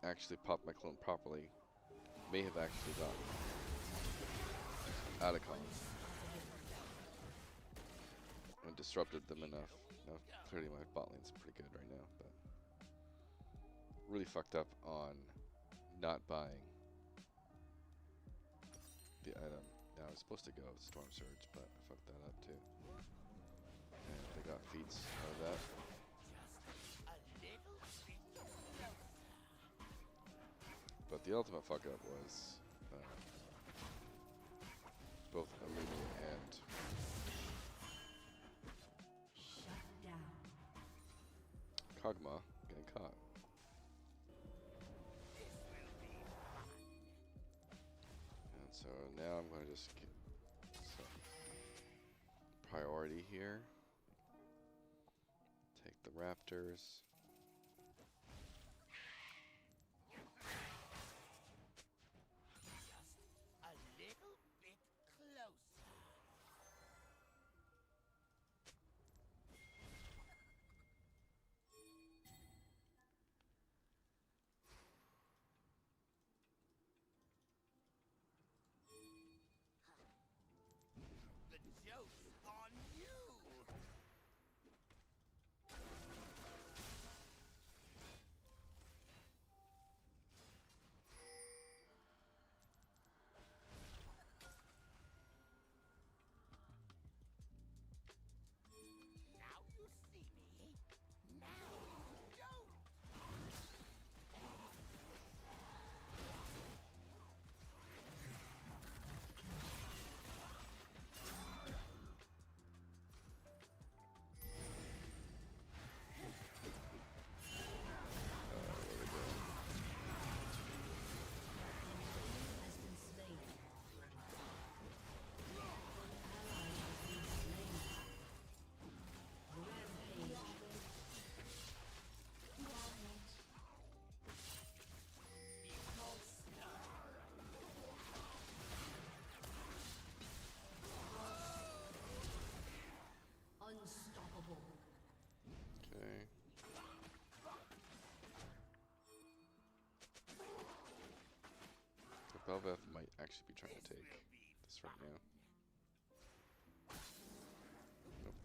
actually popped my clone properly, may have actually gotten out of comms and disrupted them enough. Now, clearly my bot lane's pretty good right now, but really fucked up on not buying the item. Now I was supposed to go Storm Surge, but I fucked that up too. And they got feats out of that. But the ultimate fuck up was both Illumi and Shut down. Kog'Maw getting caught. And so now I'm going to just get some priority here. Take the Raptors. Has been slain. An ally has been slain. Rampage. Unstoppable. Okay. The Belveth might actually be trying to take this right now. Nope.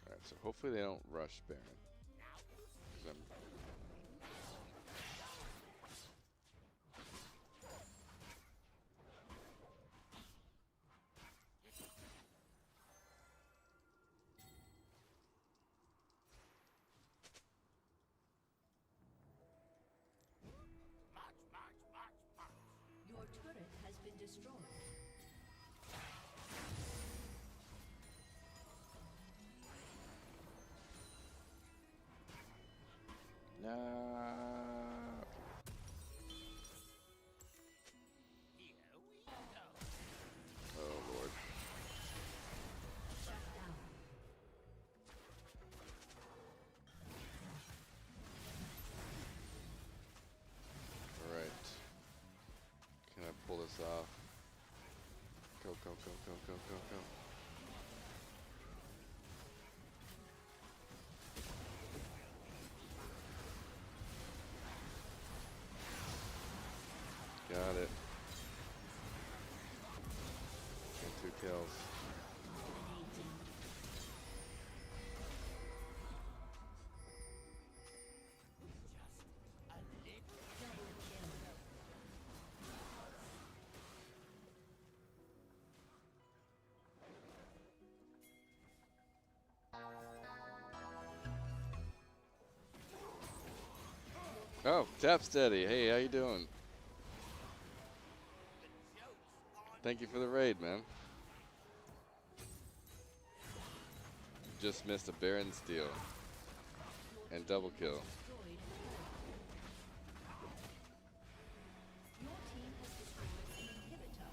Alright, so hopefully they don't rush Baron. 'Cause destroyed. No. Oh Lord. Shut down. All right. Can I pull this off? Go, go, go, go, go, go, go. Got it. And 2 kills. Oh, Tap Steady. Hey, how you doing? Thank you for the raid, man. Just missed a Baron steal and double kill. Destroyed a turret. Your team has destroyed an inhibitor.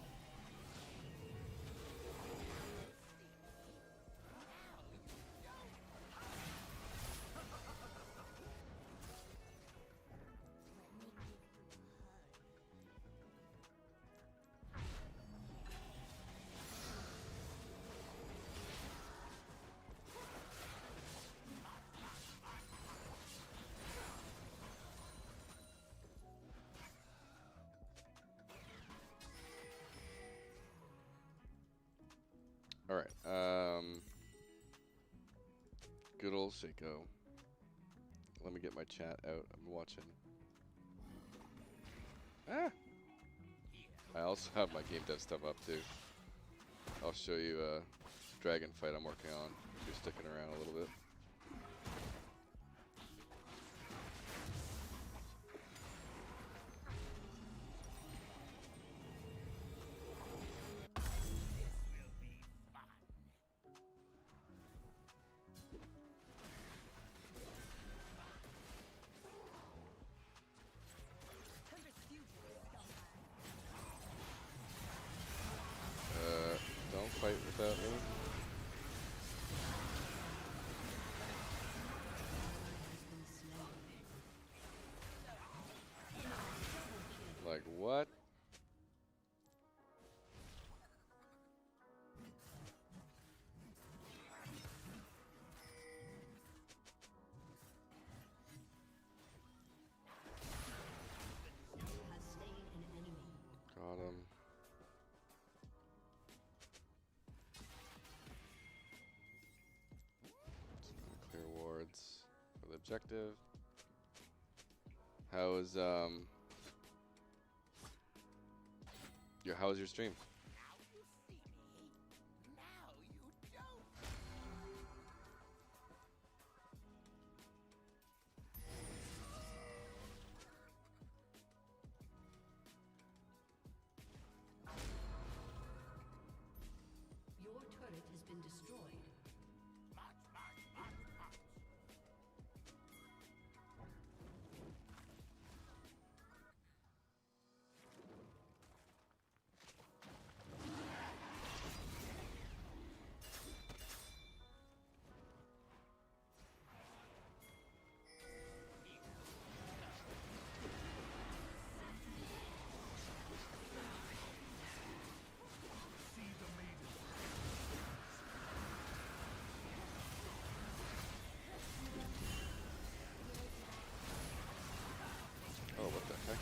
All right. Good old Shaco. Let me get my chat out. I'm watching. Ah. I also have my game dev stuff up too. I'll show you a dragon fight I'm working on if you're sticking around a little bit. Don't fight without me. Like what? Has slain an enemy. Got him. Just gonna clear wards for the objective. How was your stream? Your turret has been destroyed. Oh, what the heck?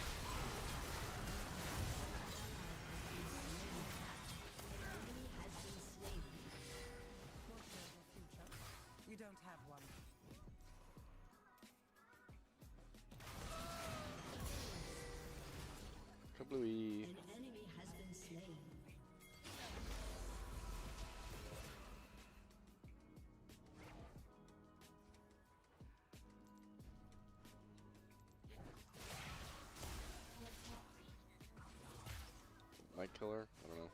You don't have one. Kablooey. An enemy has been slain. Might kill killer. I don't know.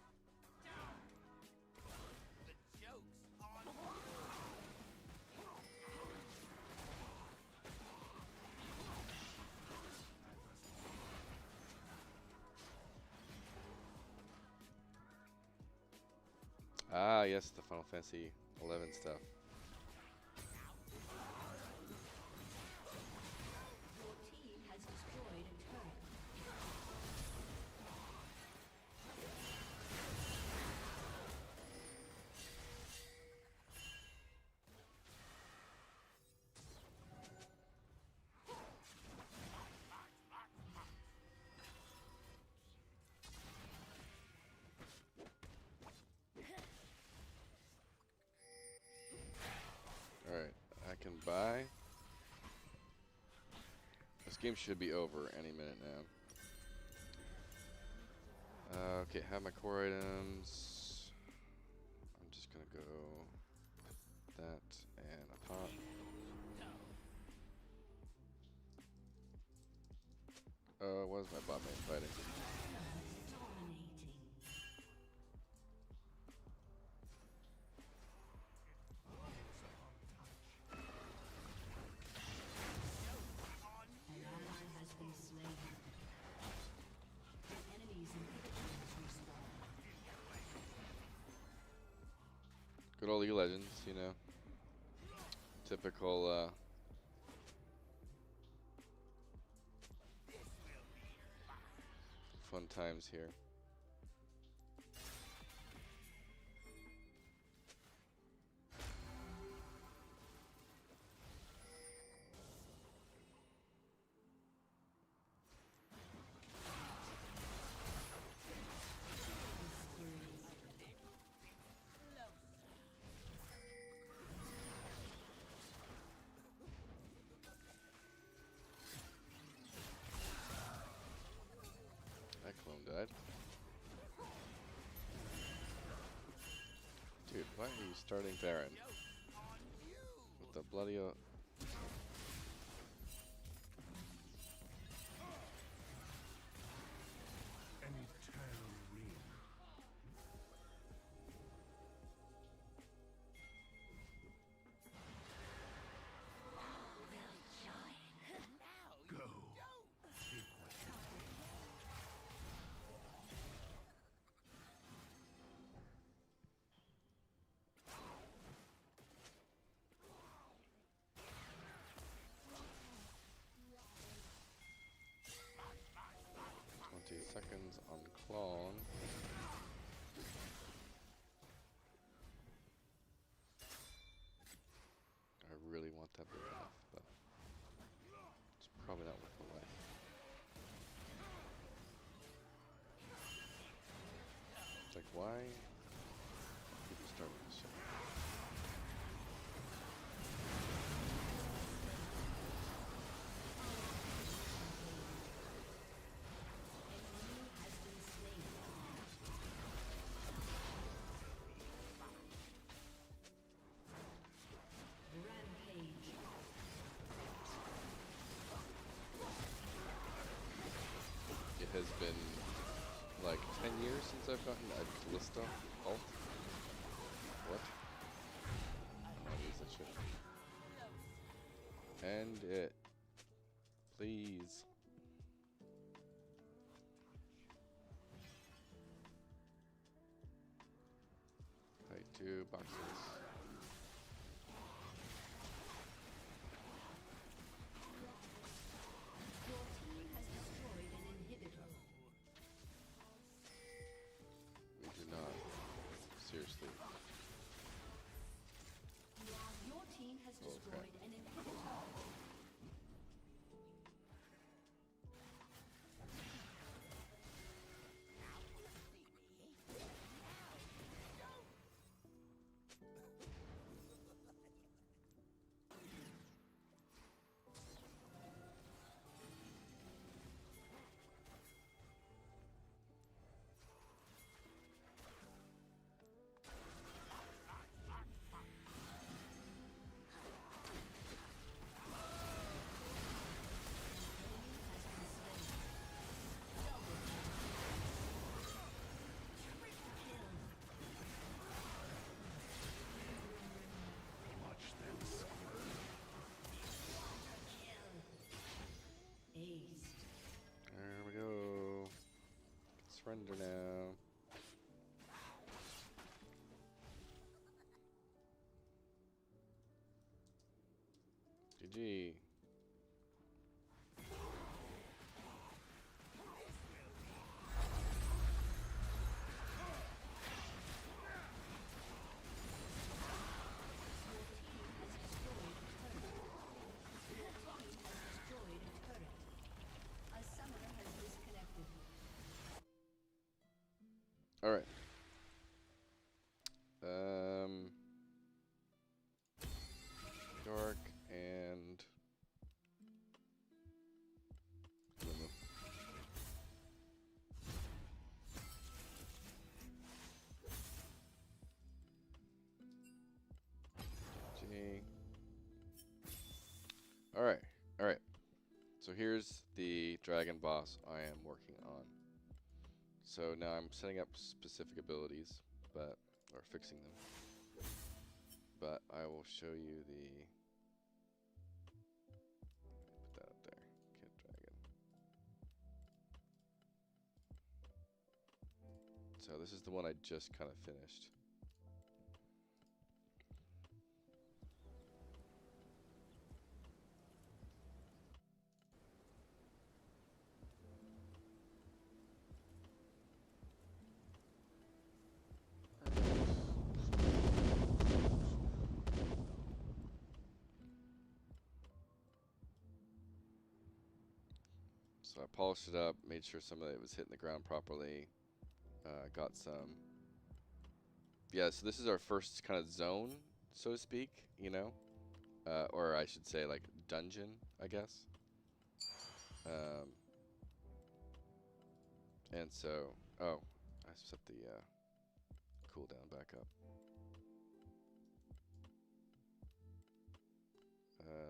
Ah, yes, the Final Fantasy 11 stuff. Your team has destroyed a turret. Alright, I can buy. This game should be over any minute now. Okay, have my core items. I'm just gonna go that and a pot. What is my bot main fighting? Dominating. An ally has been slain. An enemy's inhibitor has respawned. Good old League of Legends, you know. Typical, fun times here. That clone died. Dude, why are you starting Baron? With the bloody... An eternal ring. Go. Take what you want. 20 seconds on clone. I really want that big enough, but it's probably not worth the wait. Like, why people starting this shit? Has been slain. Rampage. It has been like 10 years since I've gotten a Callista ult. What? I'll use that shit. End it. Please. Right, 2 boxes. Your team has destroyed an inhibitor. We do not. Seriously. Your team has Okay. destroyed an inhibitor. Surrender now. GG. All right. Dark and G. All right. All right. So here's the dragon boss I am working on. So now I'm setting up specific abilities, or fixing them. But I will show you the. Put that up there. Kid dragon. So this is the one I just kind of finished. So I polished it up, made sure some of it was hitting the ground properly. Got some. Yeah, so this is our first kind of zone, so to speak, you know? Or I should say, like, dungeon, I guess. And so, oh, I set the cooldown back up.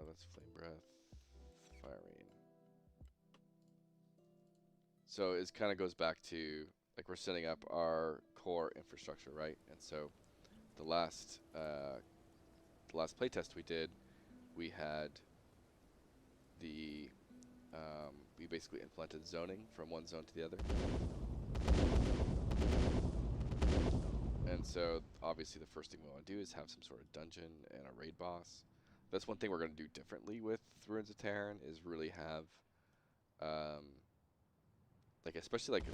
Let's Flame Breath, Fire Rain. So it kind of goes back to, like, we're setting up our core infrastructure, right? And so the last playtest we did, we had the we basically implemented zoning from one zone to the other. And so obviously the first thing we want to do is have some sort of dungeon and a raid boss. That's one thing we're going to do differently with Ruins of Tearyn, is really have like, especially like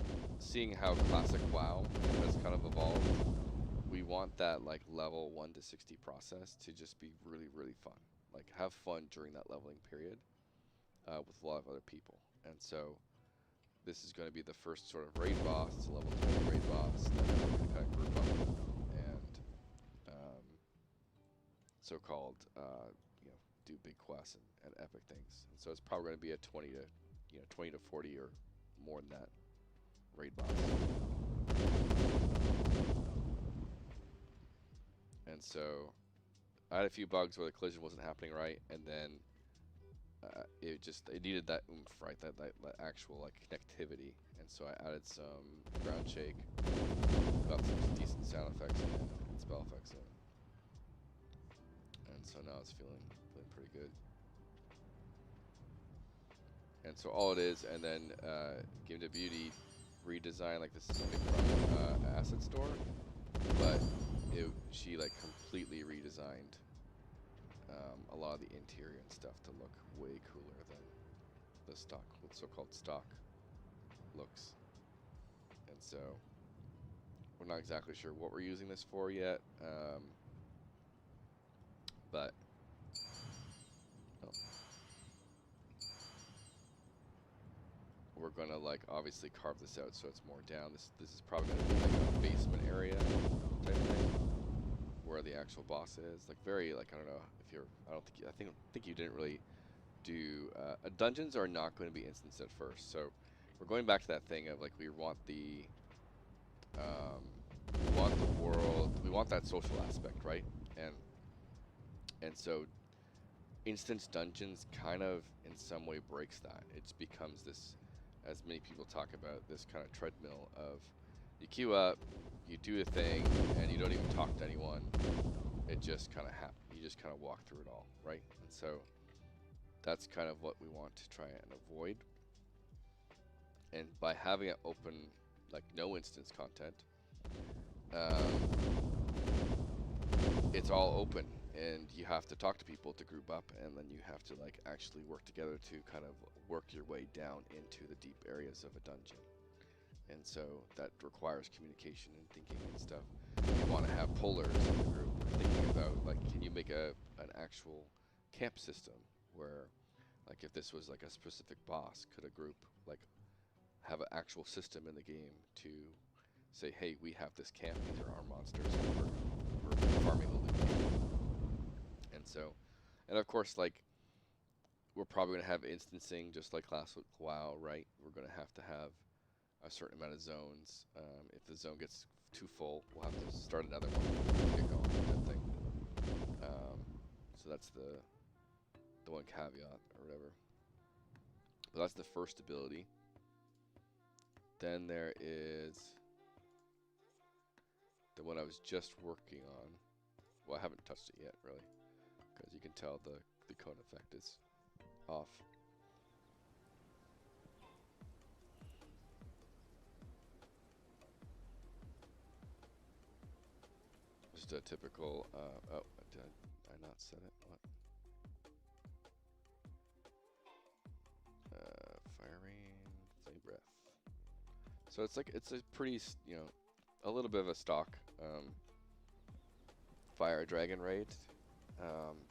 seeing how classic WoW has kind of evolved. We want that like level 1 to 60 process to just be really, really fun. Like, have fun during that leveling period with a lot of other people. And so this is going to be the first sort of raid boss, it's a level 20 raid boss that we're going to kind of group up with, and so-called you know, do big quests and epic things. And so it's probably going to be a 20 to 40 or more than that raid boss. And so I had a few bugs where the collision wasn't happening right, and then it needed that oomph, right? That actual like connectivity. And so I added some ground shake, got some decent sound effects in, and spell effects in. And so now it's feeling pretty good. And so all it is, and then Game to Beauty redesigned, like, this is something from Asset Store, but she like completely redesigned a lot of the interior and stuff to look way cooler than the stock, so-called stock looks. And so we're not exactly sure what we're using this for yet, but we're gonna like obviously carve this out so it's more down. This is probably gonna be like a basement area type thing where the actual boss is. Like, very, like, I don't know if you're, I think you didn't really do dungeons are not going to be instanced at first. So we're going back to that thing of like, we want the world, we want that social aspect, right? And so instance dungeons kind of in some way breaks that. It becomes this, as many people talk about, this kind of treadmill of you queue up, you do a thing, and you don't even talk to anyone. It just kind of happens. You just kind of walk through it all, right? And so that's kind of what we want to try and avoid. And by having it open, like no instance content. It's all open, and you have to talk to people to group up, and then you have to like actually work together to kind of work your way down into the deep areas of a dungeon. And so that requires communication and thinking and stuff. You want to have pullers in the group, thinking about like, can you make an actual camp system where, like, if this was like a specific boss, could a group like have an actual system in the game to say, hey, we have this camp, these are our monsters, and we're farming the loot here. And so, and of course, like, we're probably going to have instancing just like classic WoW, right? We're going to have a certain amount of zones. If the zone gets too full, we'll have to start another one to get going with that thing. So that's the one caveat or whatever. But that's the first ability. Then there is the one I was just working on. Well, I haven't touched it yet, really, because you can tell the cone effect is off. Just a typical, oh, did I not set it? What? Firing, flame breath. So it's like, it's a pretty, you know, a little bit of a stock fire dragon raid.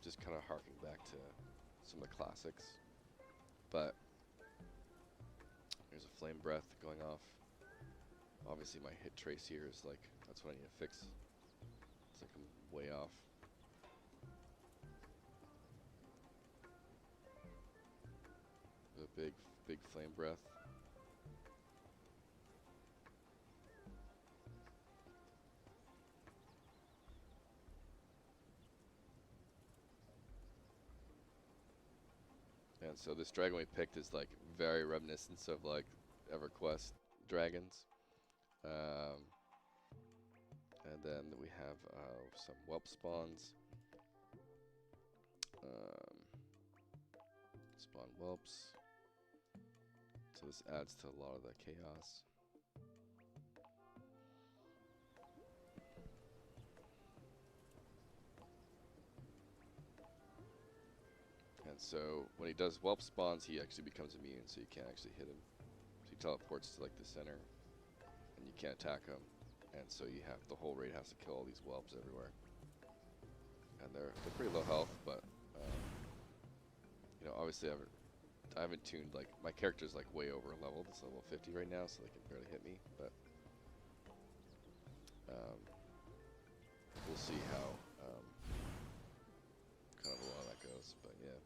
Just kind of harking back to some of the classics. But there's a flame breath going off. Obviously my hit trace here is like, that's what I need to fix. It's like I'm way off. The big flame breath. And so this dragon we picked is like very reminiscent of like EverQuest dragons. And then we have some whelp spawns. Spawn whelps. So this adds to a lot of the chaos. And so when he does whelp spawns, he actually becomes immune, so you can't actually hit him. So he teleports to like the center, and you can't attack him. And so you have, the whole raid has to kill all these whelps everywhere. And they're pretty low health, but you know, obviously I haven't tuned, like, my character's like way over leveled. It's level 50 right now, so they can barely hit me, but we'll see how kind of long that goes, but yeah.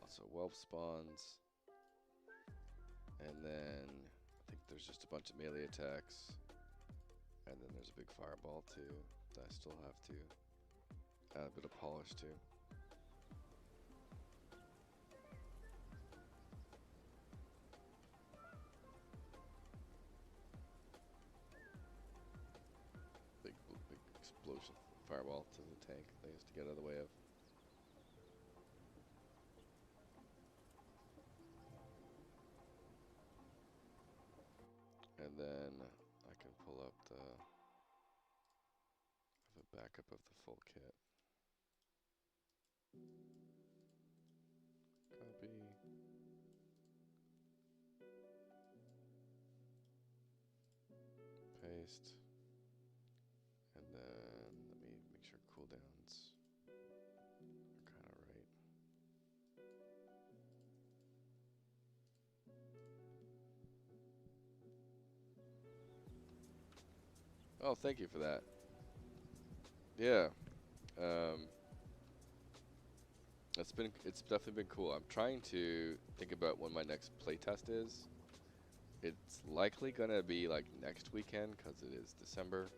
So whelp spawns, and then I think there's just a bunch of melee attacks, and then there's a big fireball too that I still have to add a bit of polish to. Big explosion fireball to the tank things to get out of the way of. And then I can pull up the backup of the full kit. Copy. Paste. And then let me make sure cooldowns are kind of right. Oh, thank you for that. Yeah. It's definitely been cool. I'm trying to think about when my next playtest is. It's likely gonna be like next weekend because it is December.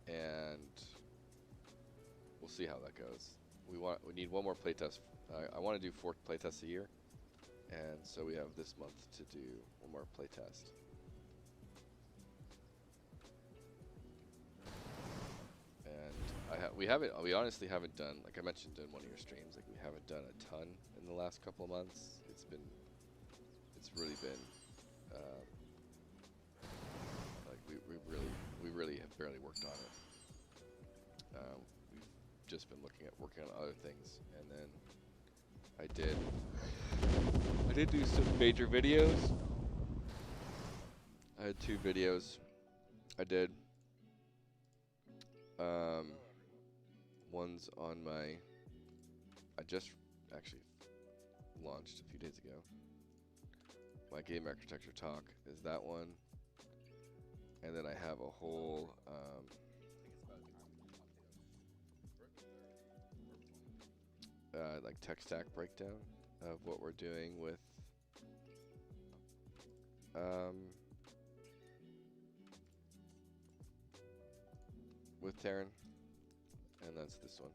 And we'll see how that goes. We need one more playtest. I want to do 4 playtests a year, and so we have this month to do one more playtest. And we haven't. We honestly haven't done, like I mentioned in one of your streams, like we haven't done a ton in the last couple of months. It's really been, like we really have barely worked on it. We've just been working on other things, and then I did do some major videos. I had 2 videos. I did. One's on my. I just actually launched a few days ago. My game architecture talk is that one, and then I have a whole. Like tech stack breakdown of what we're doing with Tearyn, and that's this one.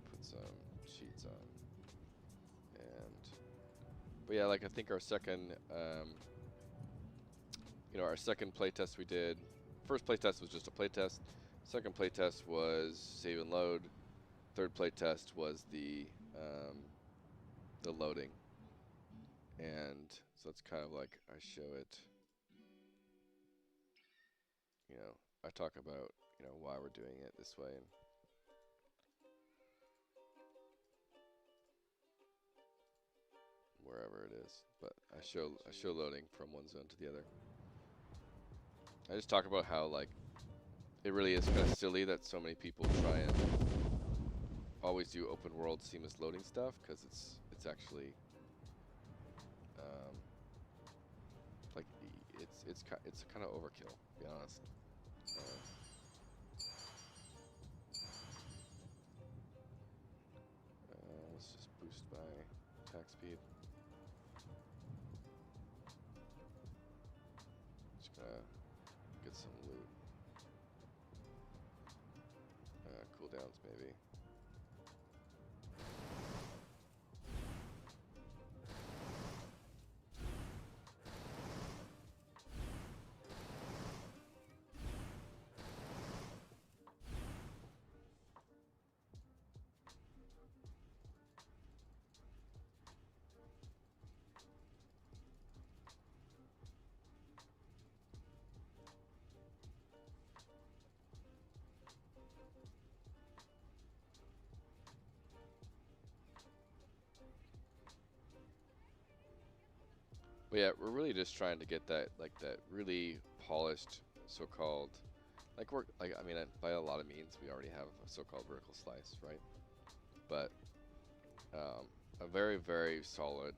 Put some sheets on, but yeah, like I think our second, our second playtest we did. First playtest was just a playtest. Second playtest was save and load. Third playtest was the loading, and so it's kind of like I show it. I talk about why we're doing it this way, and wherever it is. But I show loading from one zone to the other. I just talk about how like it really is kind of silly that so many people try and always do open world seamless loading stuff, because it's actually like it's kind of overkill, to be honest. Let's just boost my attack speed. Just gonna get some loot. Cooldowns maybe. But yeah, we're really just trying to get that really polished so-called, I mean, by a lot of means we already have a so-called vertical slice, right? But a very, very solid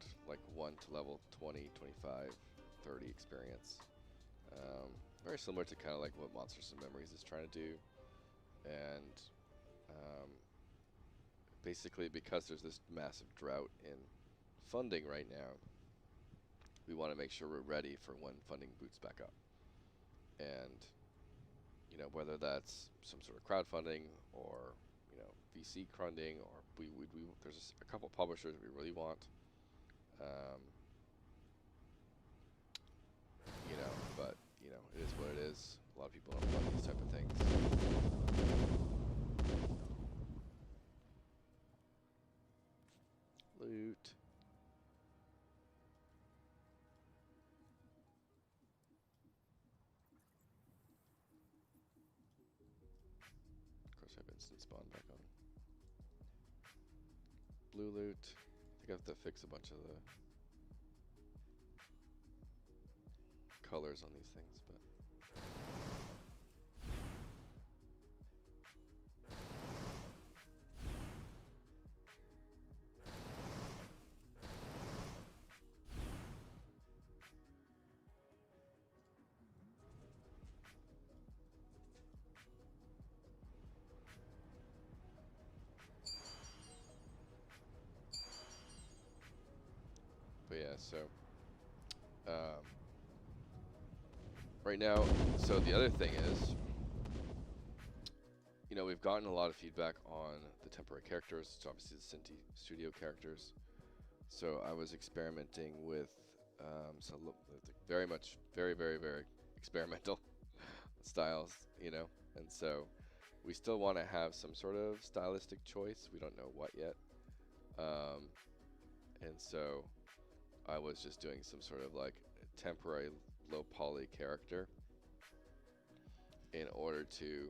1 to level 20, 25, 30 experience. Very similar to kind of like what Monsters and Memories is trying to do, and basically because there's this massive drought in funding right now, we want to make sure we're ready for when funding boots back up. And, whether that's some sort of crowdfunding or, VC funding, or there's a couple publishers we really want. But, it is what it is. A lot of people don't want these type of things. Loot. Of course, I have instant spawn back on. Blue loot. I think I have to fix a bunch of the colors on these things, but. But yeah, so right now, so the other thing is, you know, we've gotten a lot of feedback on the temporary characters. It's obviously the Cinti Studio characters. So I was experimenting with very much, very, very, very experimental styles, you know. And so we still want to have some sort of stylistic choice. We don't know what yet. And so I was just doing some sort of like temporary low poly character in order to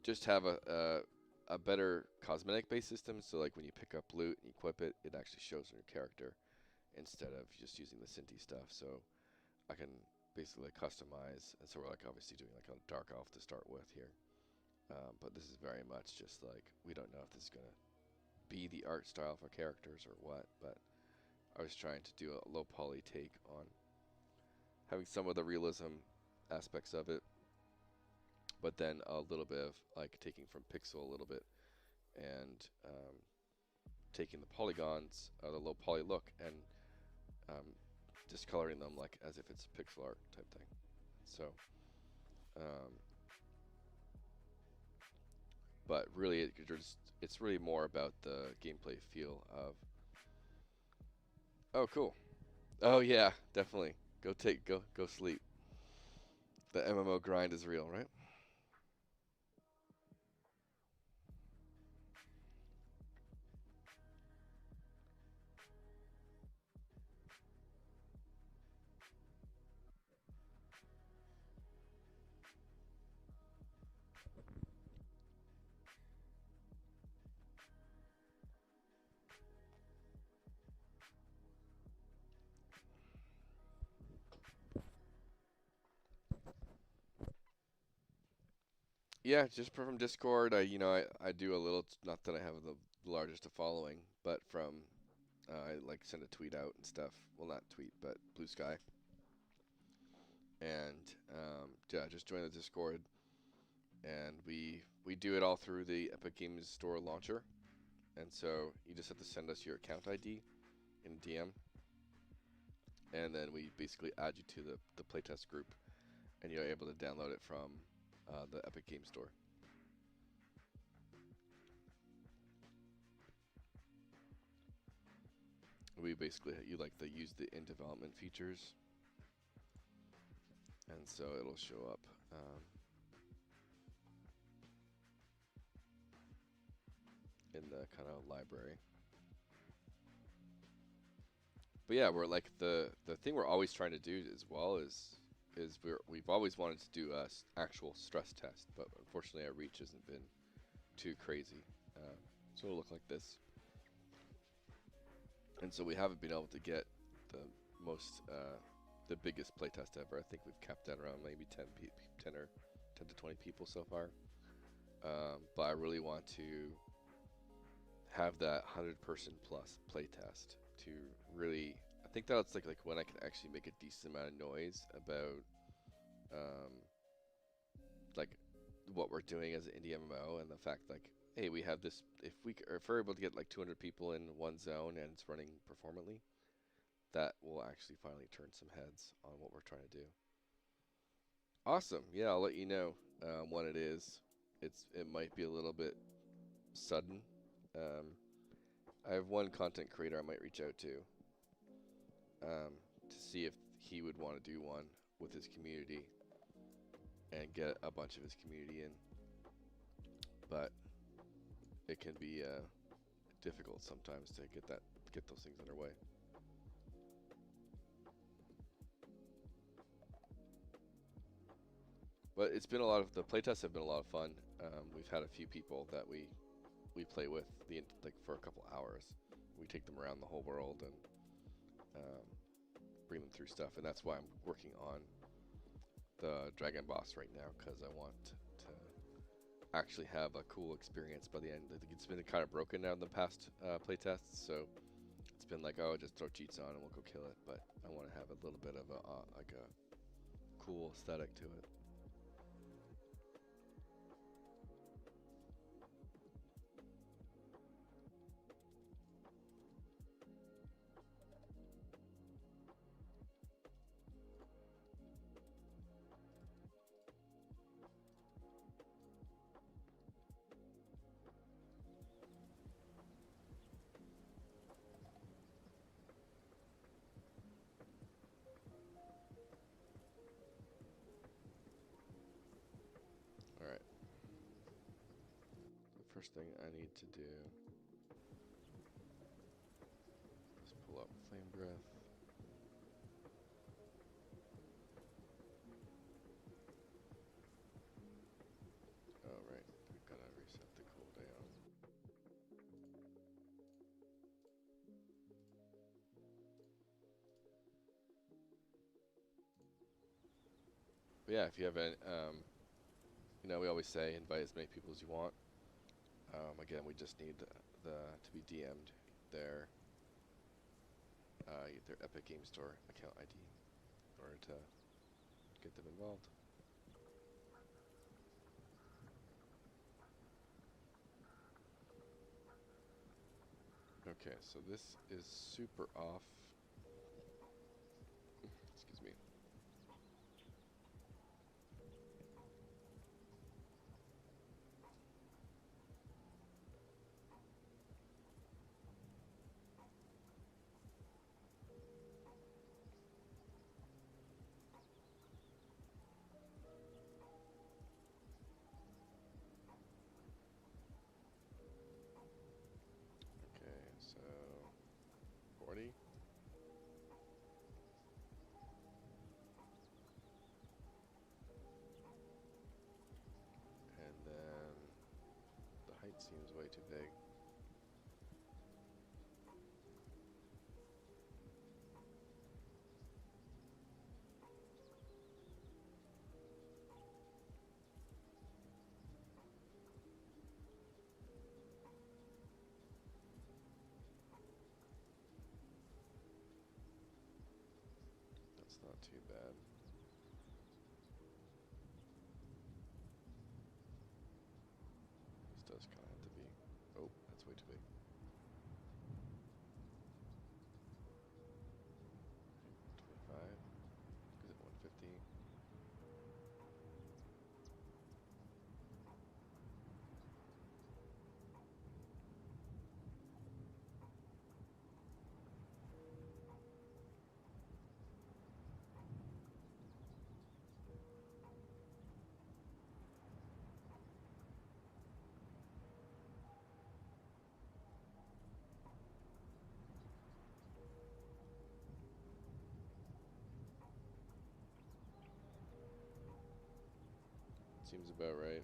just have a better cosmetic based system. So like when you pick up loot and equip it, it actually shows on your character instead of just using the Cinti stuff. So I can basically like customize, and so we're like obviously doing like a dark elf to start with here. But this is very much just like, we don't know if this is gonna be the art style for characters or what, but I was trying to do a low poly take on having some of the realism aspects of it, but then a little bit of like taking from pixel a little bit and taking the polygons, the low poly look, and discoloring them like as if it's pixel art type thing. So, but really, it's really more about the gameplay feel of. Oh, cool. Oh yeah, definitely. Go sleep. The MMO grind is real, right? Yeah, just from Discord. I do a little. Not that I have the largest of following, but from I like send a tweet out and stuff. Well, not tweet, but Blue Sky. And yeah, just join the Discord, and we do it all through the Epic Games Store launcher. And so you just have to send us your account ID in DM, and then we basically add you to the playtest group, and you're able to download it from the Epic Games Store. We basically use the in development features, and so it'll show up. In the kind of library. But yeah, we're like the thing we're always trying to do as well is we've always wanted to do a actual stress test, but unfortunately our reach hasn't been too crazy. So it'll look like this. And so we haven't been able to get the biggest playtest ever. I think we've capped that around maybe 10 to 20 people so far. But I really want to have that 100-person plus playtest to really. I think that's like when I can actually make a decent amount of noise about like what we're doing as an indie MMO, and the fact like, hey, we have this. If we're able to get like 200 people in one zone and it's running performantly, that will actually finally turn some heads on what we're trying to do. Awesome. Yeah, I'll let you know when it is. It might be a little bit sudden. I have one content creator I might reach out to see if he would want to do one with his community and get a bunch of his community in. But it can be difficult sometimes to get those things underway. But it's been the playtests have been a lot of fun. We've had a few people that we play with for a couple hours. We take them around the whole world and bring them through stuff, and that's why I'm working on the Dragon Boss right now, because I want to actually have a cool experience by the end. I think it's been kind of broken now in the past playtests, so it's been like, oh, just throw cheats on and we'll go kill it. But I want to have a little bit of a cool aesthetic to it. first thing I need to do is pull up Flame Breath. Oh, right. We've got to reset the cooldown. But yeah, if you have any, you know, we always say invite as many people as you want. Again, we just need to be DM'd their Epic Game Store account ID in order to get them involved. Okay, so this is super off. Excuse me. Okay, so 40. And then the height seems way too big. That's not too bad. This does kind of have to be. Oh, that's way too big. 25. Is it 150? Seems about right.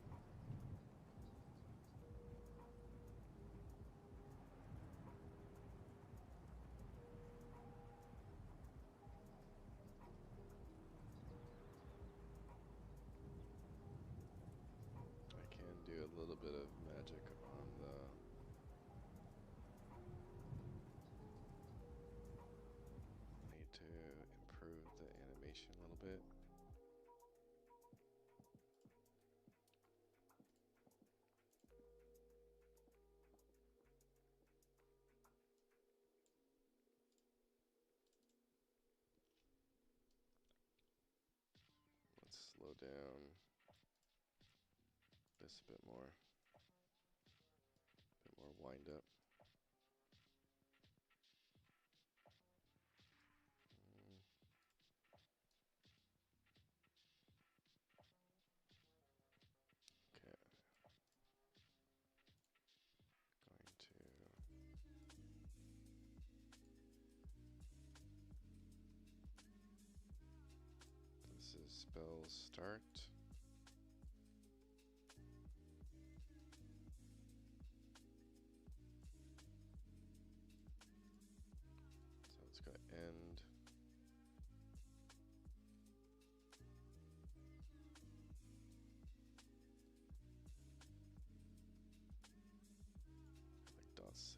I can do a little bit of magic on the... I need to improve the animation a little bit. Let's slow down this a bit more. A bit more wind up. Okay. Going to... This is spell start. So it's going to end. Like .6.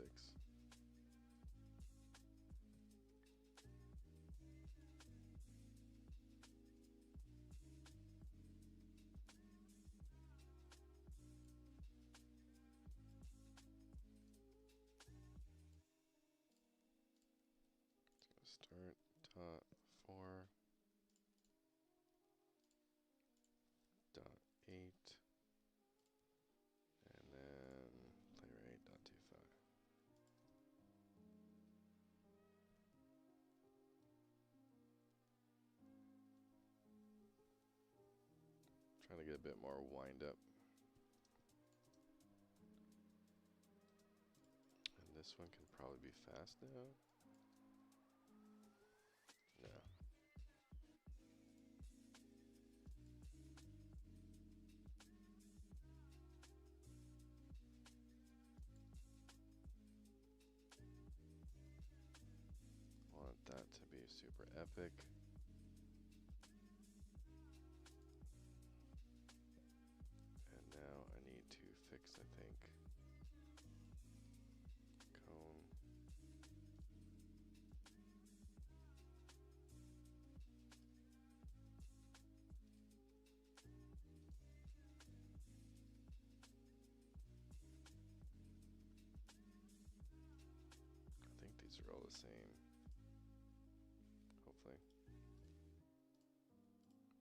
Start dot 4 dot 8 and then play rate dot 25. Trying to get a bit more wind up. This one can probably be fast now. No. Want that to be super epic. And now I need to fix, I think, cone. I think these are all the same. Hopefully.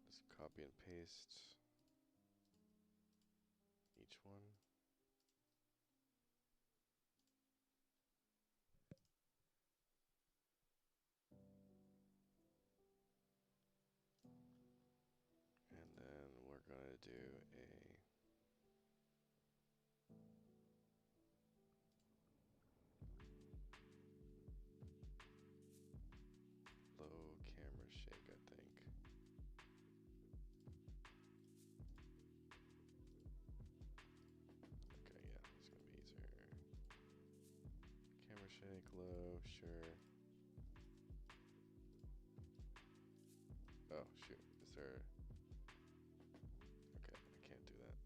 Just copy and paste each one. And then we're going to do a low camera shake, I think. Okay, yeah, it's going to be easier. Camera shake, low, sure. Oh, shoot. Is there... Okay, I can't do that.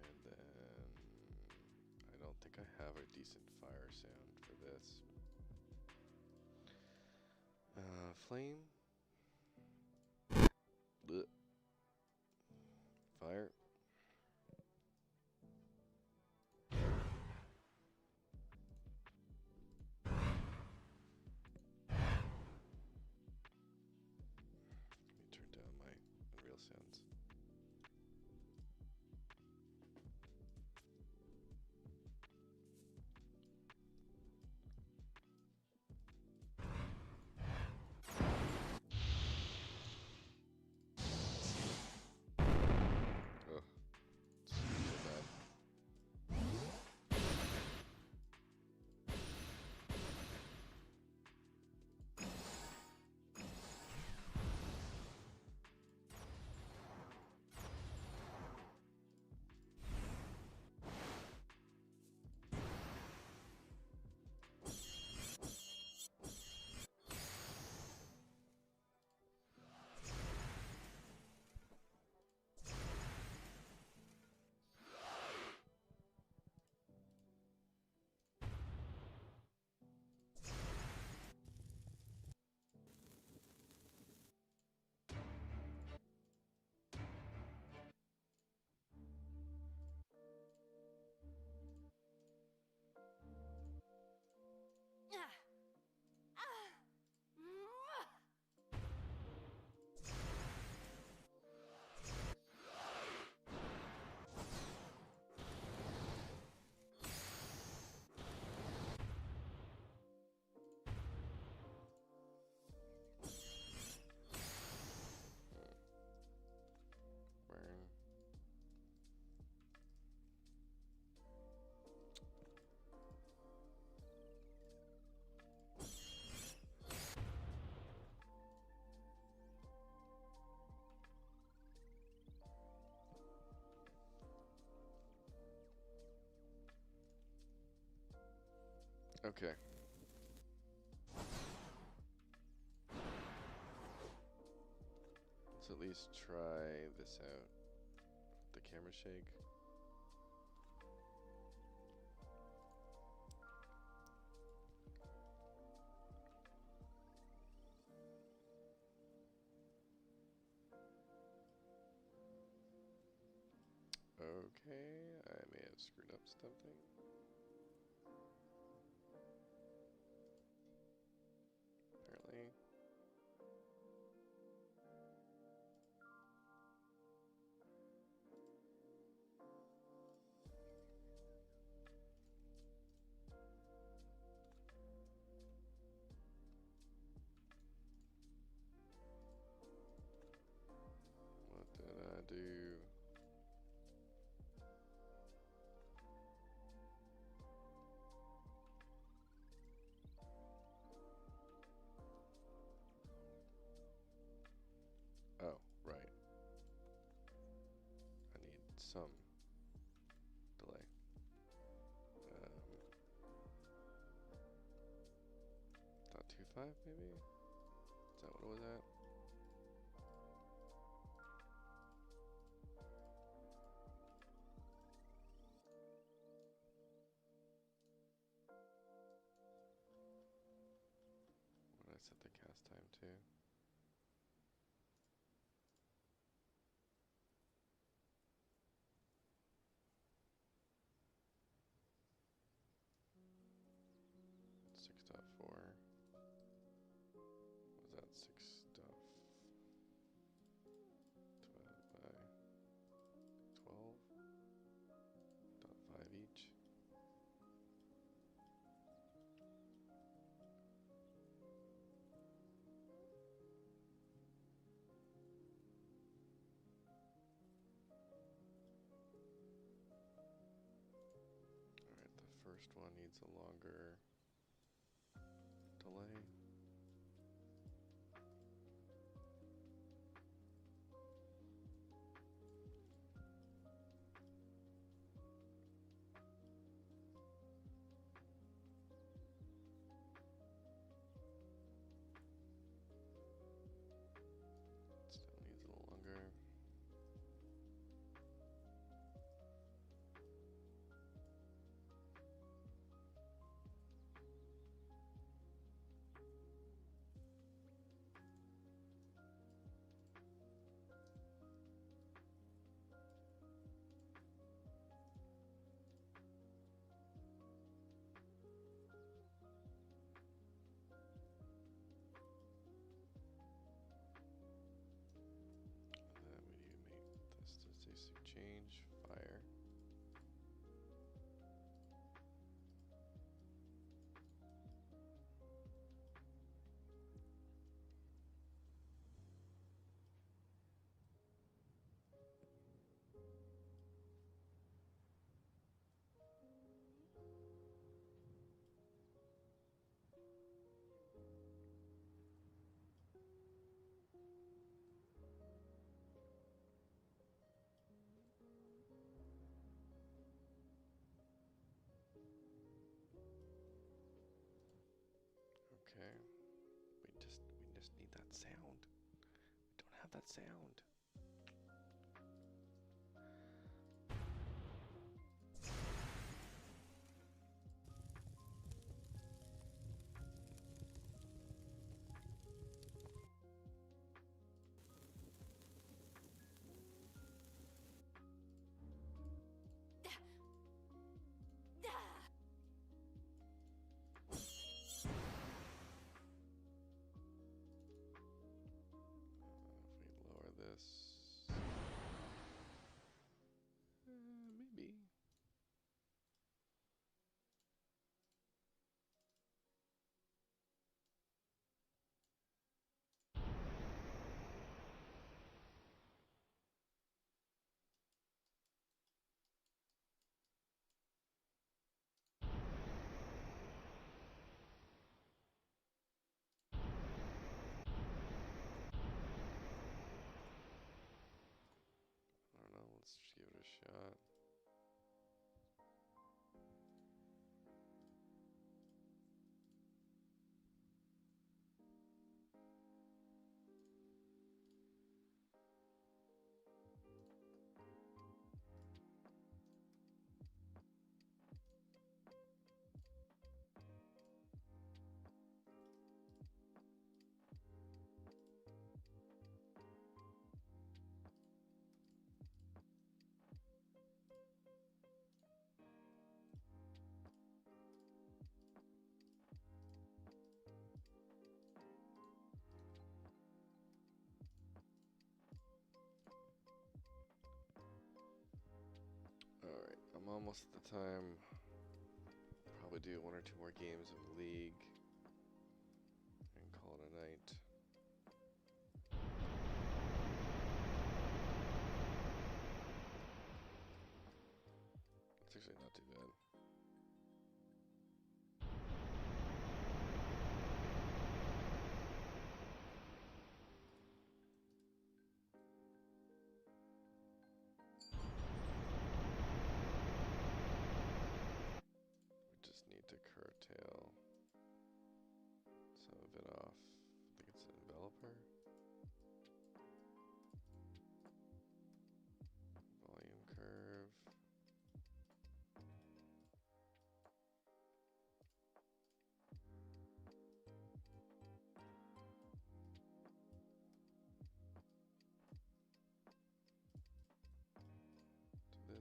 And then... I don't think I have a decent fire sound for this. Flame? Blech. Fire? Let me turn down my Unreal sounds. Ugh. It's so bad. Burn. Okay. Let's at least try this out. The camera shake. Okay, I may have screwed up something. Apparently. some delay. .25 maybe? Is that what it was at? What did I set the cast time to? Six dot four. What was that? 6 dot divided by 12.5 each. Alright, the first one needs a longer delay. Still needs a little longer. Then we need to make this statistic change, fire. Okay. We just need that sound. We don't have that sound. If we lower this, maybe. I don't know, let's just give it a shot. Alright, I'm almost at the time. Probably do 1 or 2 more games of League and call it a night. It's actually not too bad.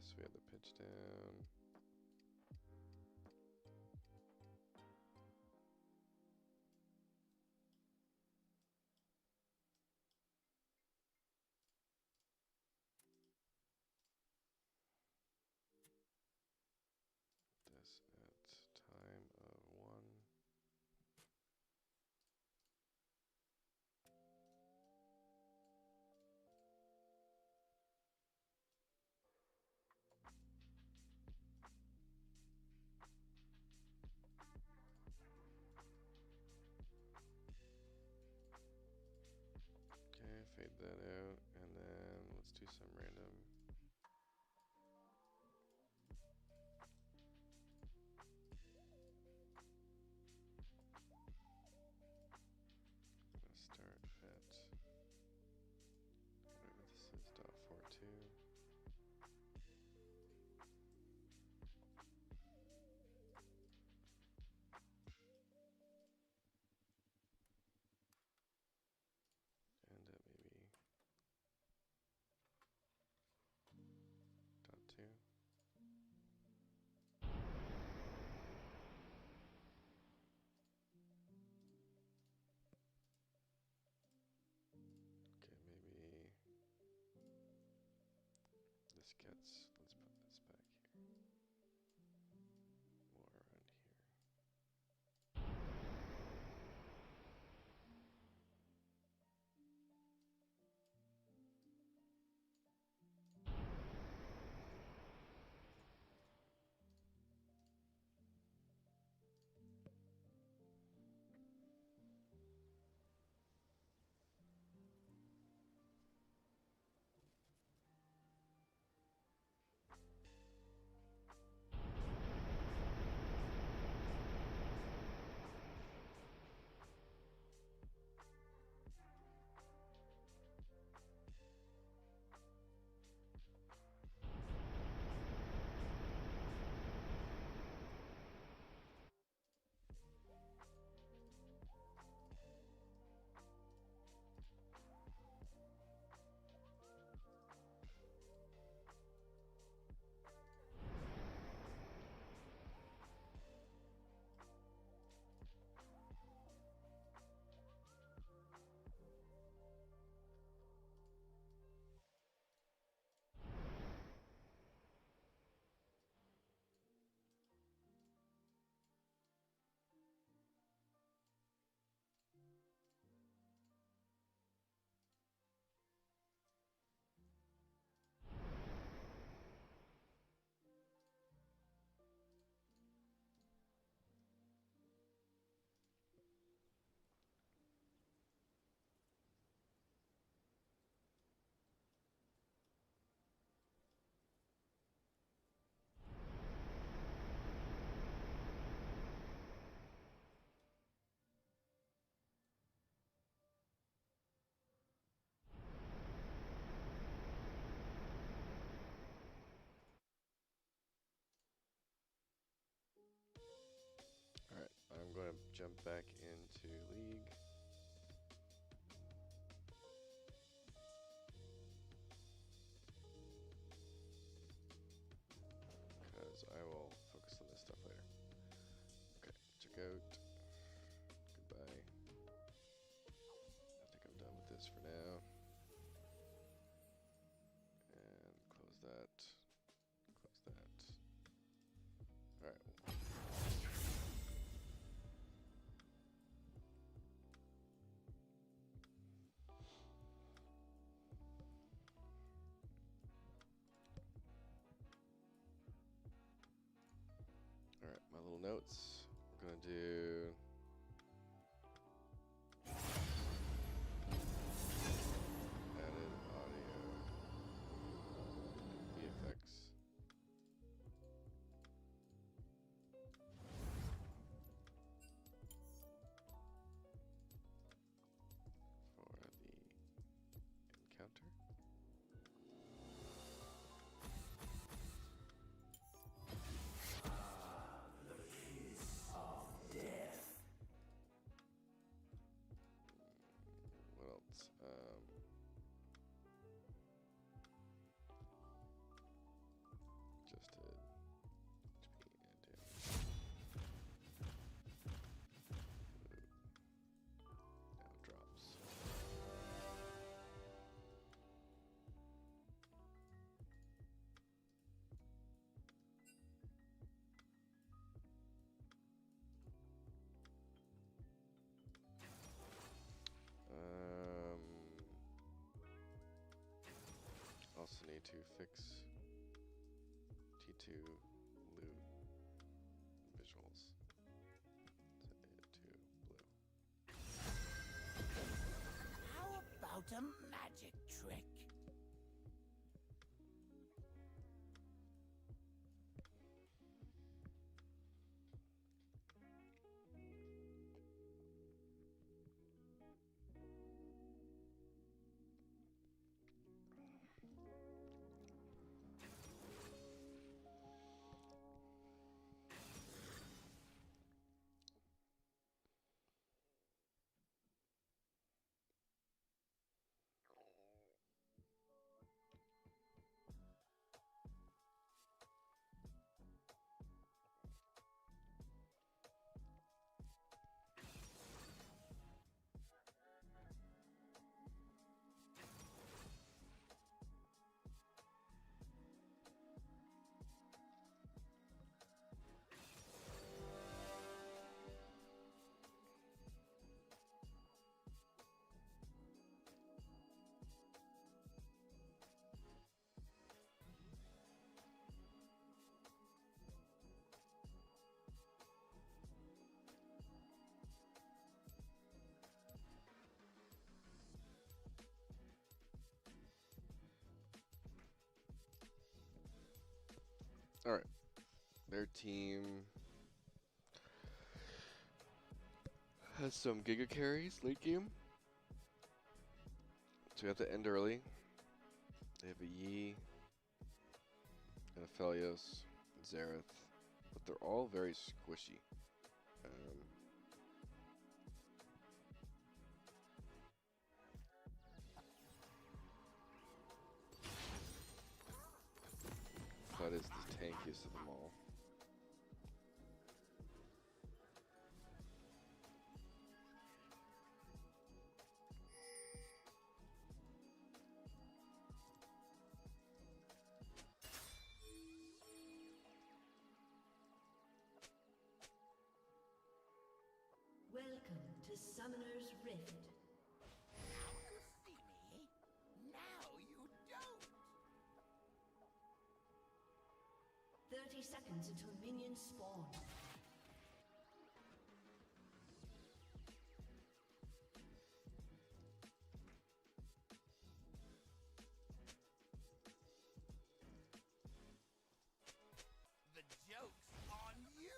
so we have the pitch down. This at time of 1. Okay, fade that out, and then let's do some random. Gonna start at whatever this is, .42. And at maybe .2. Okay, maybe this gets, let's put this back here. More around here. Alright, I'm going to jump back into League. Because I will focus on this stuff later. Okay, check out. Goodbye. I think I'm done with this for now. And close that. Close that. Alright. Alright, my little notes. We're gonna do added audio and VFX. For the encounter. Death. need to fix T2 loot visuals. Set it to blue. How about a magic trick? Alright. Their team has some Giga carries late game. So we have to end early. They have a Yi, and a Felios, Xerath, but they're all very squishy. That is the tankiest of them all. Welcome to Summoner's Rift. Now you see me. Now you don't. 30 seconds until minions spawn. The joke's on you.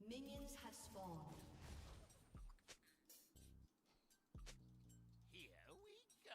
Minions have spawned. Here we go.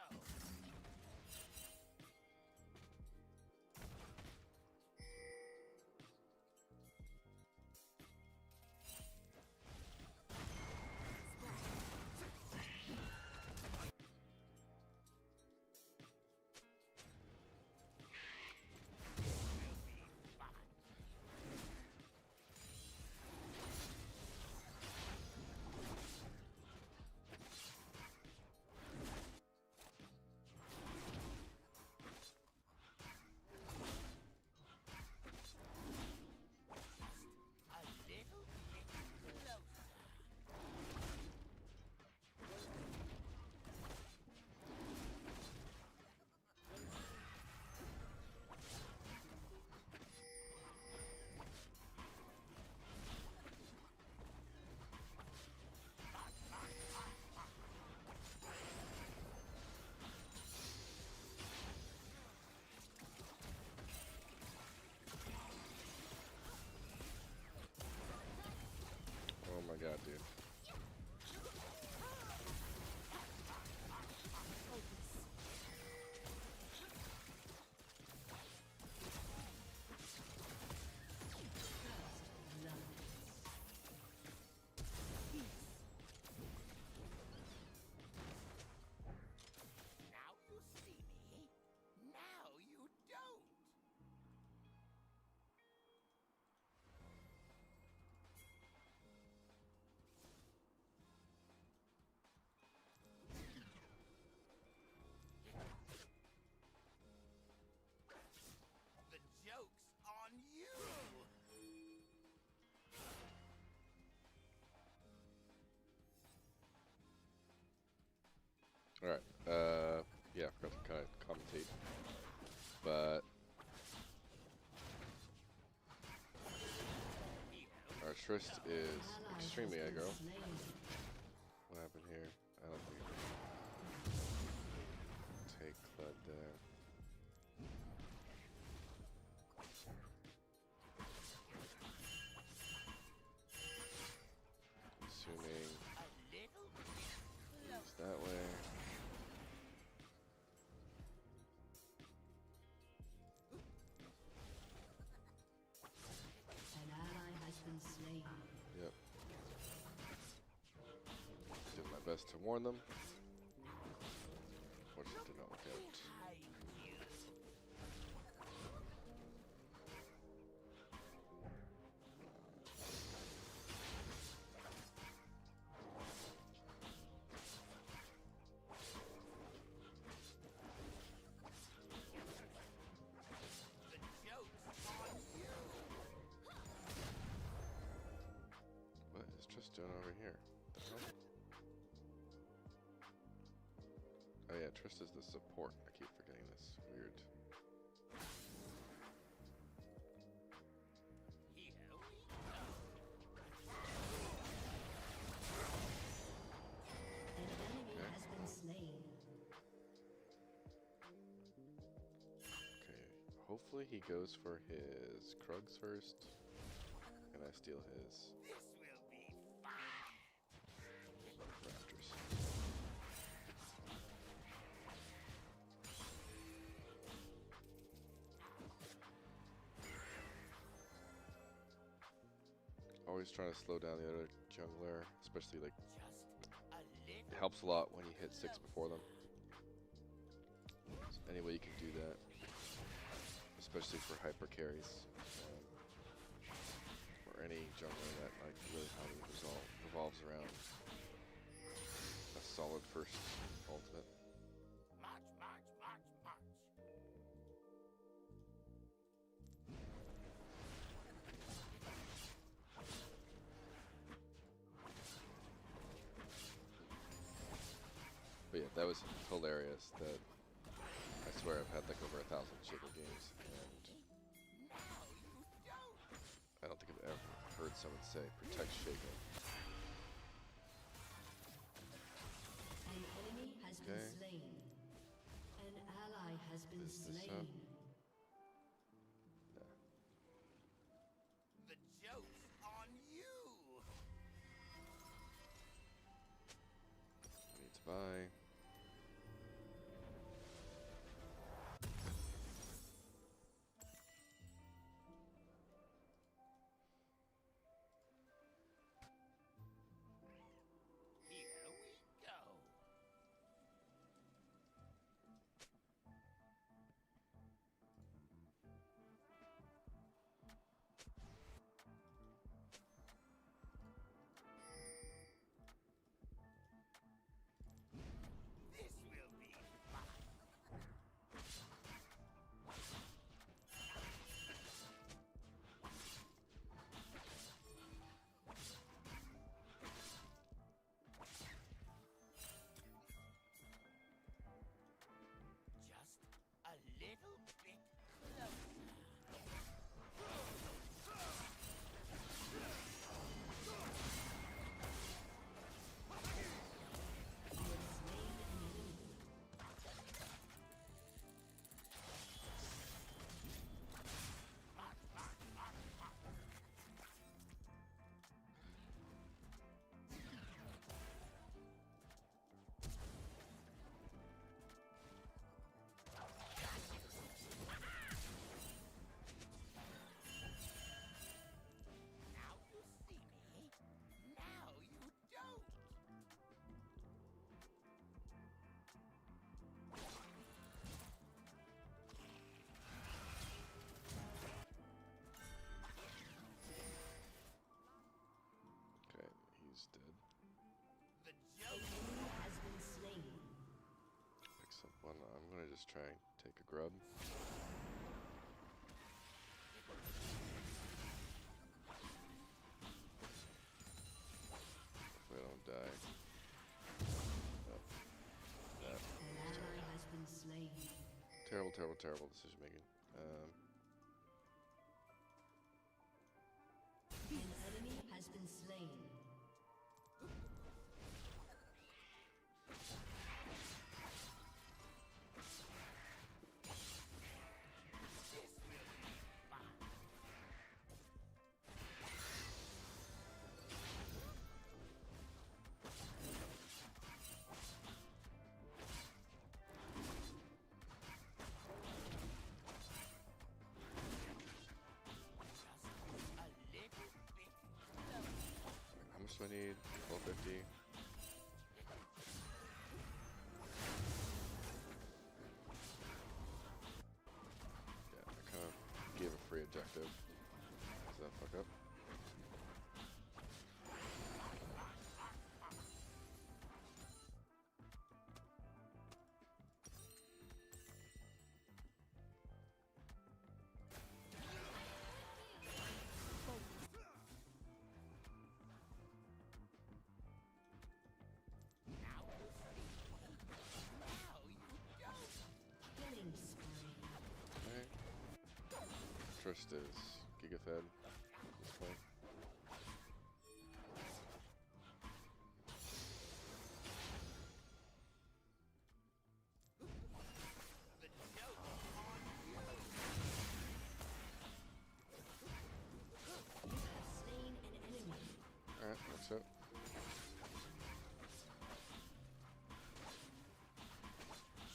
Alright, yeah, I forgot to kind of commentate. But our Trist is extremely aggro. What happened here? I don't think take Cled there. Assuming it's that way. An ally has been slain. Yep. Did my best to warn them. Fortunately, did not work out. What is Trist doing over here? What the hell? Oh yeah, Trist is the support. I keep forgetting this. Weird. An enemy has been slain. Okay, hopefully he goes for his Krugs first, and I steal his Raptors. Always trying to slow down the other jungler, especially like it helps a lot when you hit 6 before them. So any way you can do that, especially for hyper carries, or any jungler that like really highly revolves around a solid first ultimate. But yeah, that was hilarious. That I swear I've had like over 1,000 Shaco games, and I don't think I've ever heard someone say "protect Shaco." An enemy has Okay. been slain. An ally has been Is this slain. up? The joke's on you. Need to buy. Here we go. This will be fun. Just a little bit closer. Now you see me, now you don't. Okay, he's dead. The An joke enemy has been slain. Picks up one. I'm gonna just try and take a grub. Hopefully I don't die. Oh, that terrible decision making. An enemy has been slain. How much do I need? 1250. Yeah, I kind of gave a free objective. Does that fuck up? Killing spree. Alright. Trist is GigaFed at this point. You have slain an enemy. Alright, that's it.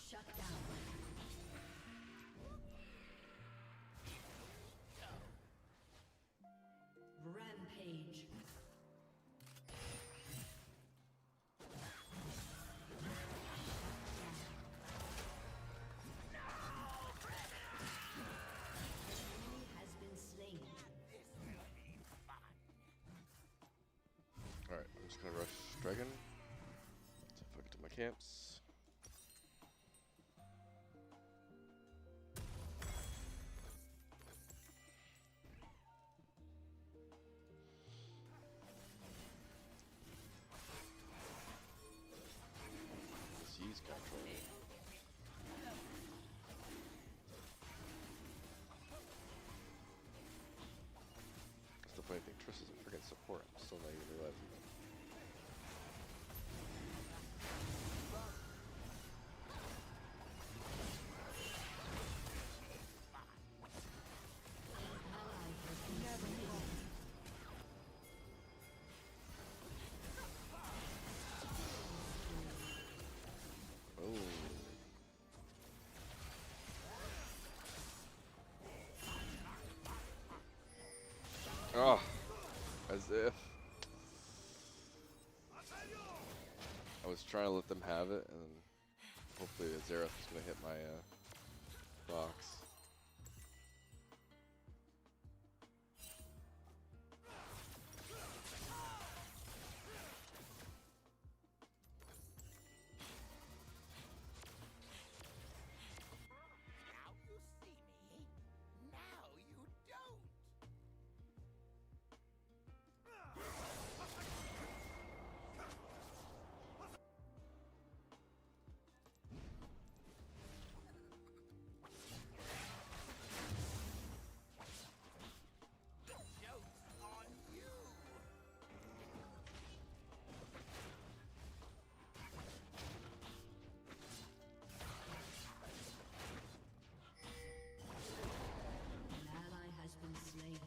Shut down. Rampage. Enemy has been slain. Alright, I'm just gonna rush Dragon. So if I get to my camps. Disease control. That's the funny thing, Triss is a freaking support. I'm still not even realizing that. Ally has been slain. Oh. Oh, as if. I was trying to let them have it, and hopefully Azerath was going to hit my box. Now you see me. Now you don't. Joke's on you. An ally has been slain.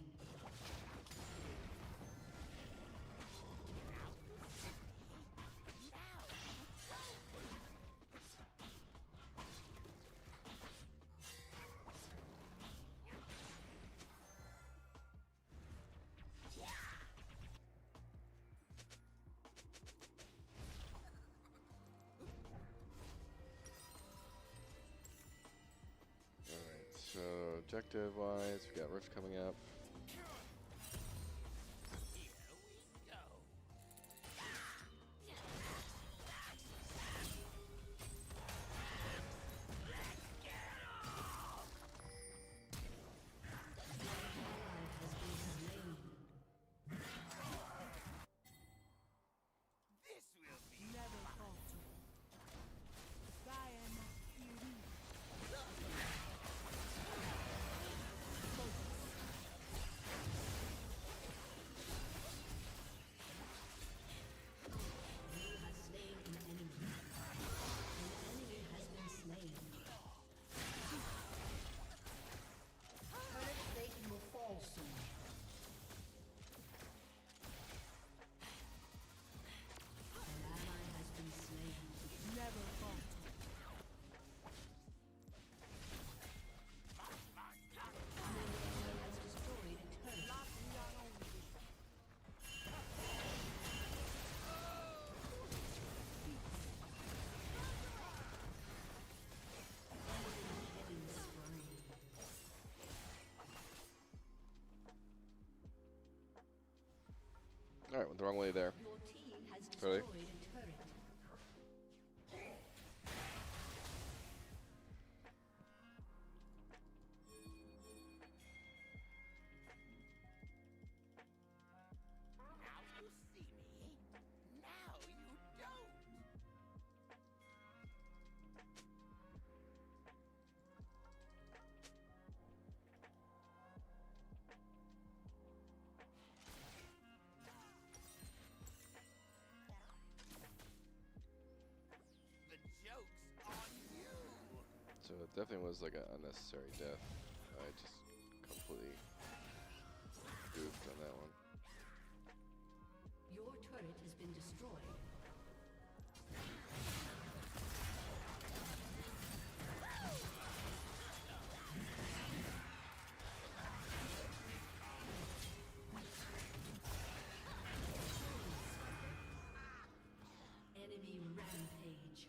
Alright, so objective wise, we got Rift coming up. Here we go. Ally has been slain. This will be Never falter. Zion, you Alright, went the wrong way there. Your team has Really? destroyed a turret. Now you see me. Now you don't. The joke's on you. So it definitely was like an unnecessary death. I just completely goofed on that one. Your turret has been destroyed. Enemy rampage.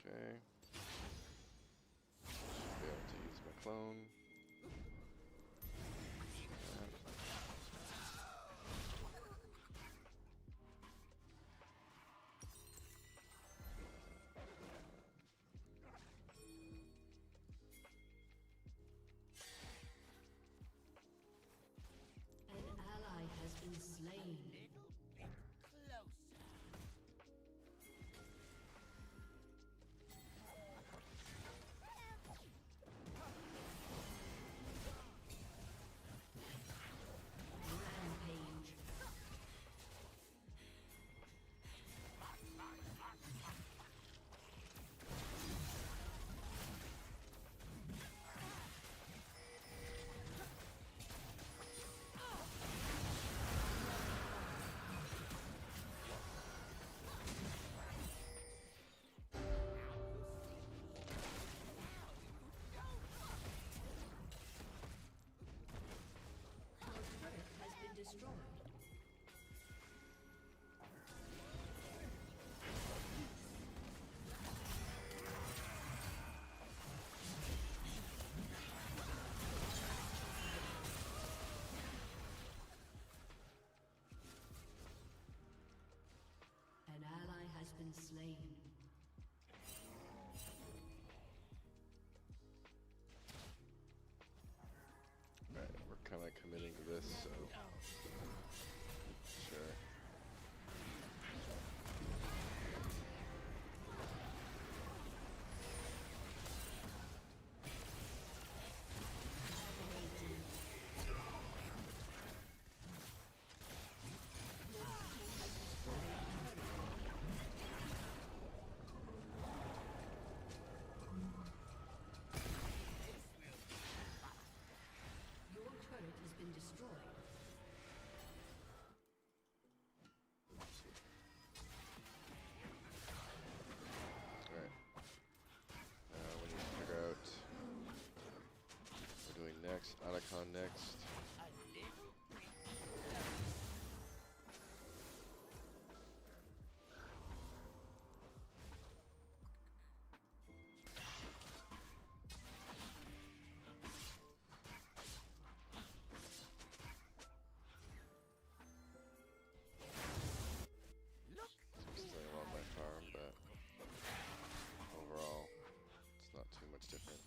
Okay. Should be able to use my clone. An ally has been slain. Little bit closer. Rampage. Your turret has been destroyed. An ally has been slain. Alright, we're kind of committing to this, so. Sure. Your turret has been destroyed. Alright. We need to figure out what we're doing next. Otacon next. A little bit. Look. Still a lot by farm, but overall, it's not too much different.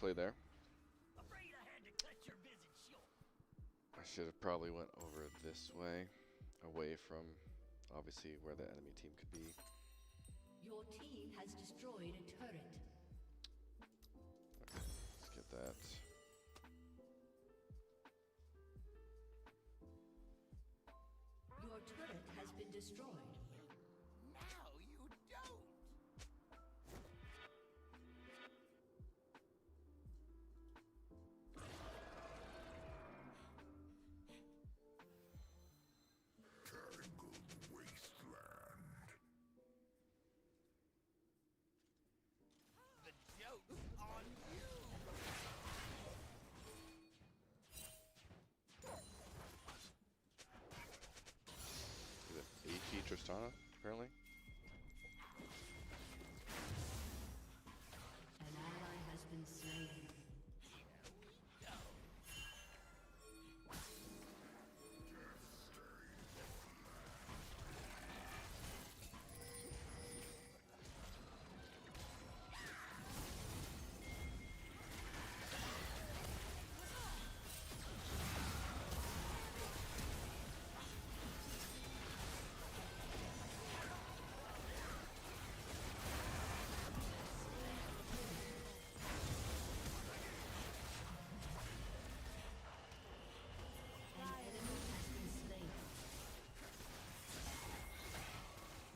play there. I should have probably went over this way, away from obviously where the enemy team could be. Your team has destroyed a turret. Okay, let's get that. Your turret has been destroyed. Now you don't. The joke's on you. Is it AP Tristana, apparently? An ally has been slain.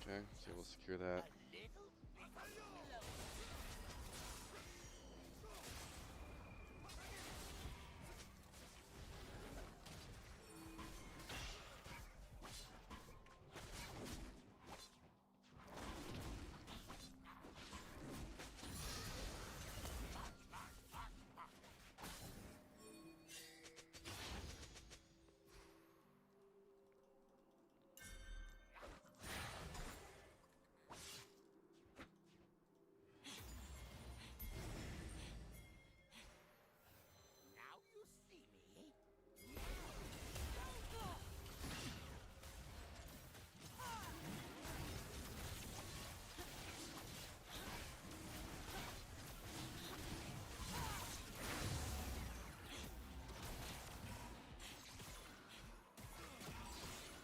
Okay, so we'll secure that. Now you see me.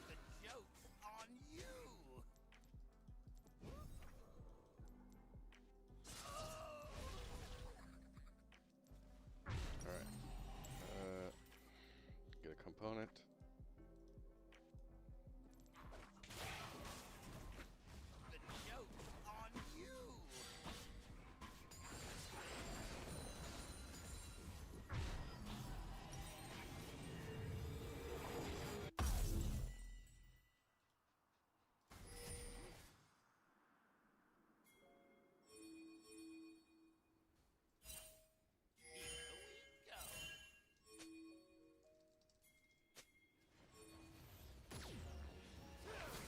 The joke's on you. Alright. Get a component. The joke's on you. Here we go.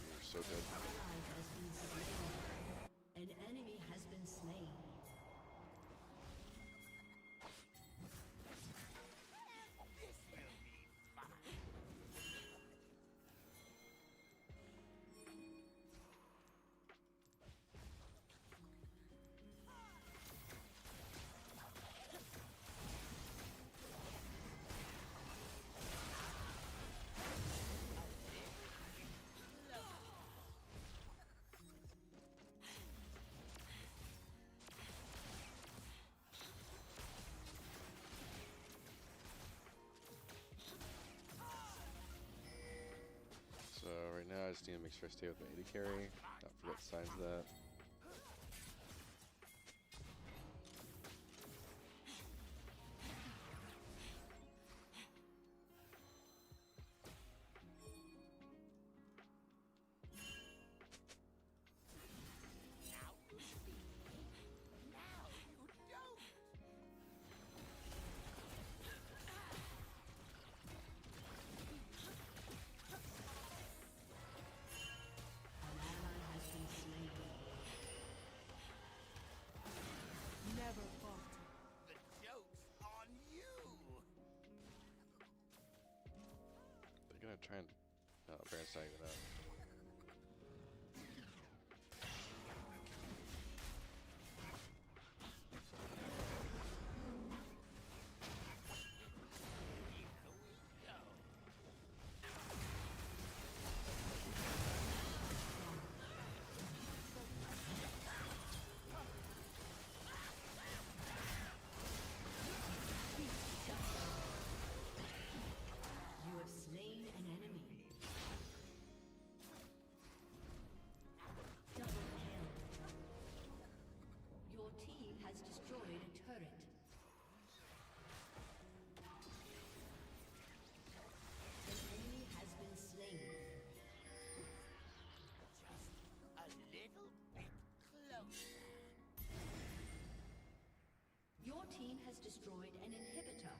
You're so good. Ally has been slain. An enemy has been slain. This will be fun. So right now I just need to make sure I stay with my AD carry, not forget signs of that. Now you see me. Now you don't. An ally has been slain. Never falter. The joke's on you. They're gonna try and... No, Baron's not even up. destroyed an inhibitor.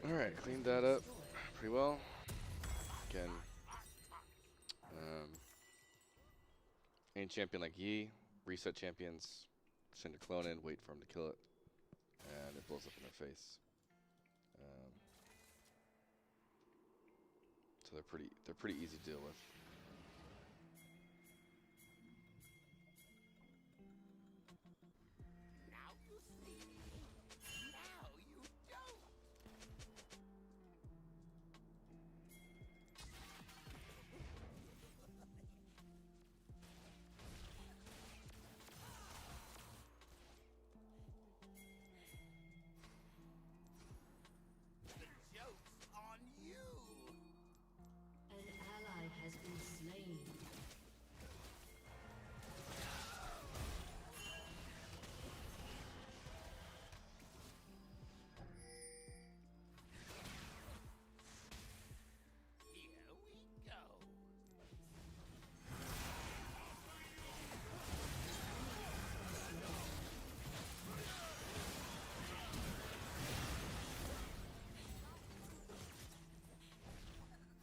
Alright, cleaned that up pretty well. Again, any champion like Yi, reset champions, send your clone in, wait for him to kill it, and it blows up in their face. So they're pretty easy to deal with. Now you see. Now you don't. The joke's on you. An ally has been slain. Here we go.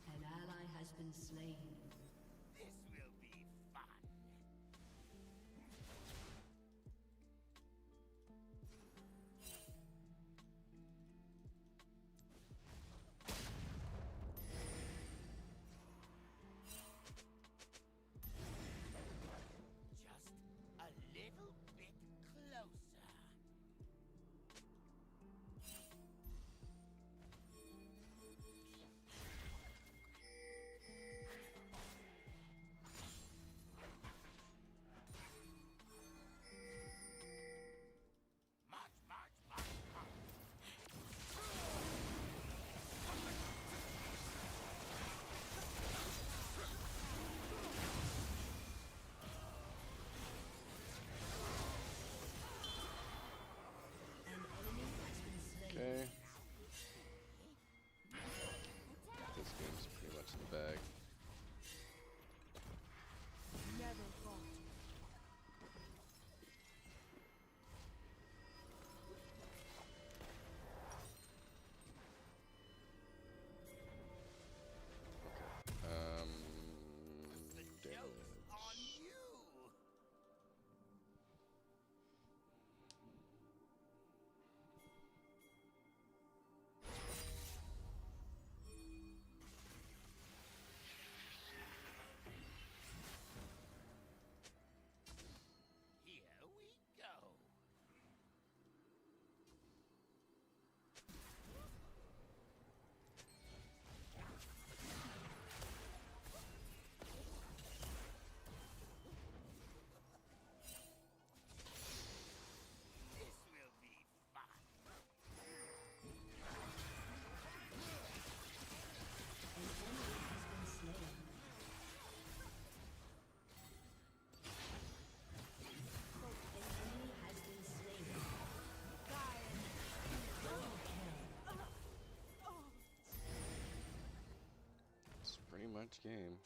An ally has been slain. This will be fun. Just a little bit closer. March, march, march, march. An enemy has been slain. Okay. This game's pretty much in the bag. Never falter. Damage. On you. Here we go. This will be fun. An enemy has been slain. An enemy has been slain. It's pretty much game.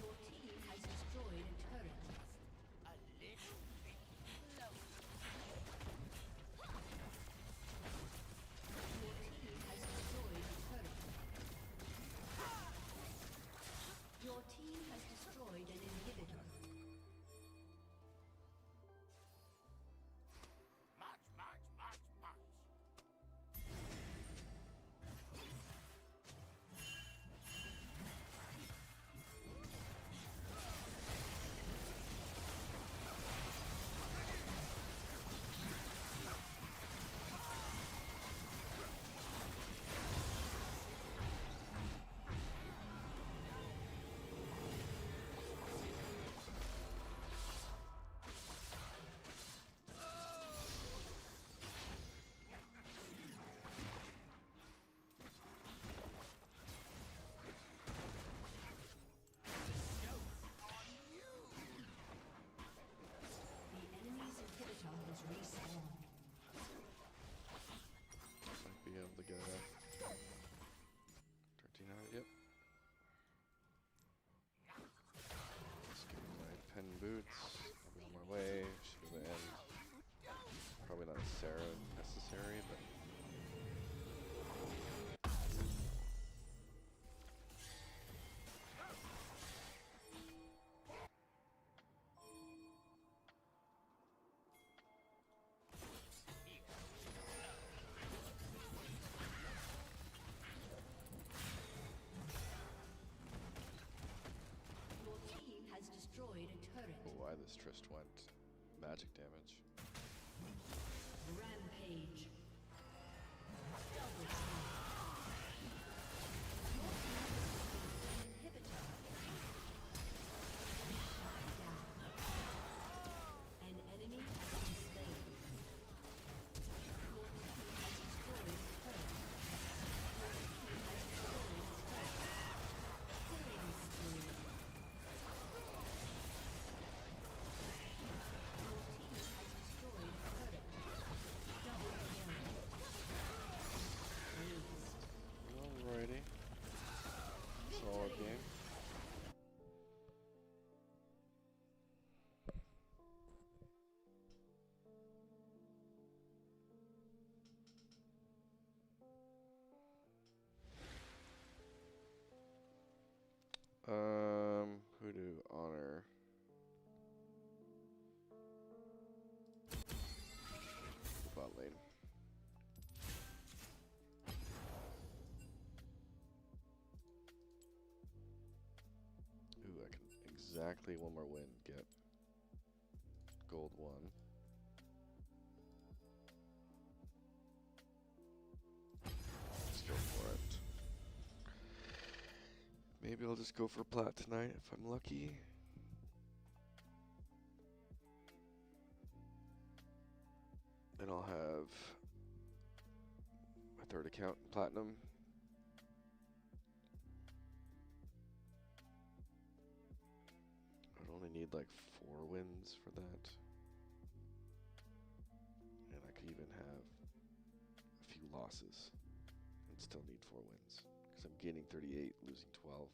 Your team has destroyed a turret. A little bit closer. Your team has destroyed a turret. Your team has destroyed an inhibitor. March, roots. I'll be on my way. Should go to end. Probably not necessary, but. Your team has destroyed a turret. Oh, why this Trist went magic damage. Rampage. Double kill. Your team has destroyed an inhibitor. Shut down. An enemy has been slain. Your team has destroyed a turret. Your team has destroyed a turret. Killing spree. Your team has destroyed a turret. Double kill. Aced. Alrighty. Solid game. Who to honor? Bot lane. Ooh, I can exactly one more win get gold 1. Let's go for it. Maybe I'll just go for plat tonight if I'm lucky. And I'll have my 3rd account in platinum. I'd only need like 4 wins for that. And I could even have a few losses and still need 4 wins. Because I'm gaining 38, losing 12.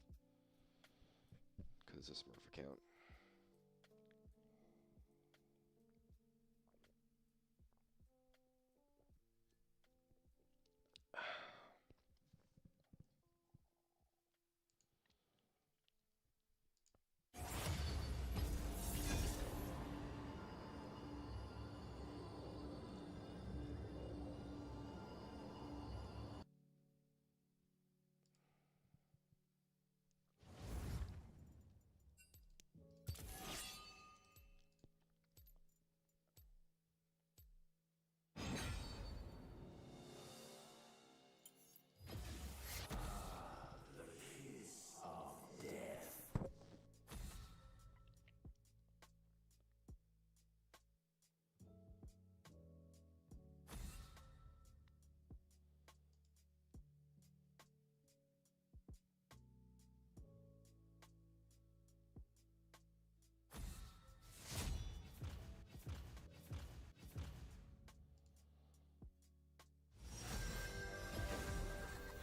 Because it's a Smurf account.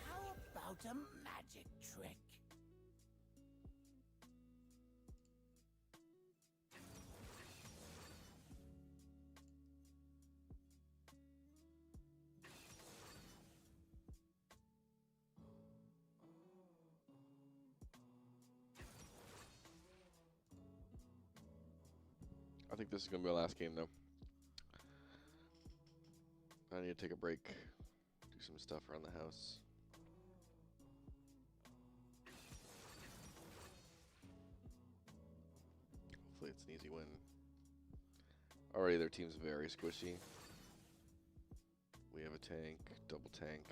How about a magic trick? I think this is going to be our last game, though. I need to take a break, do some stuff around the house. Hopefully it's an easy win. Already their team's very squishy. We have a tank, double tank.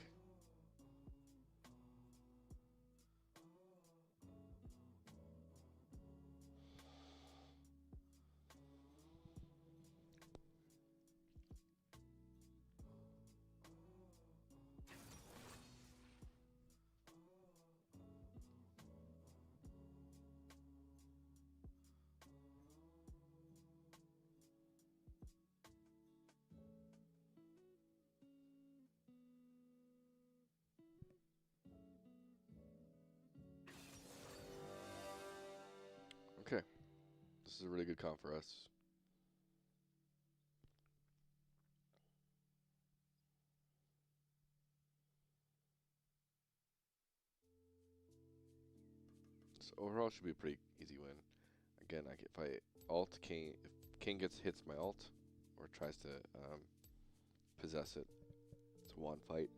This is a really good comp for us. So overall, should be a pretty easy win. Again, if I ult King, if King hits my ult or tries to possess it, it's one fight.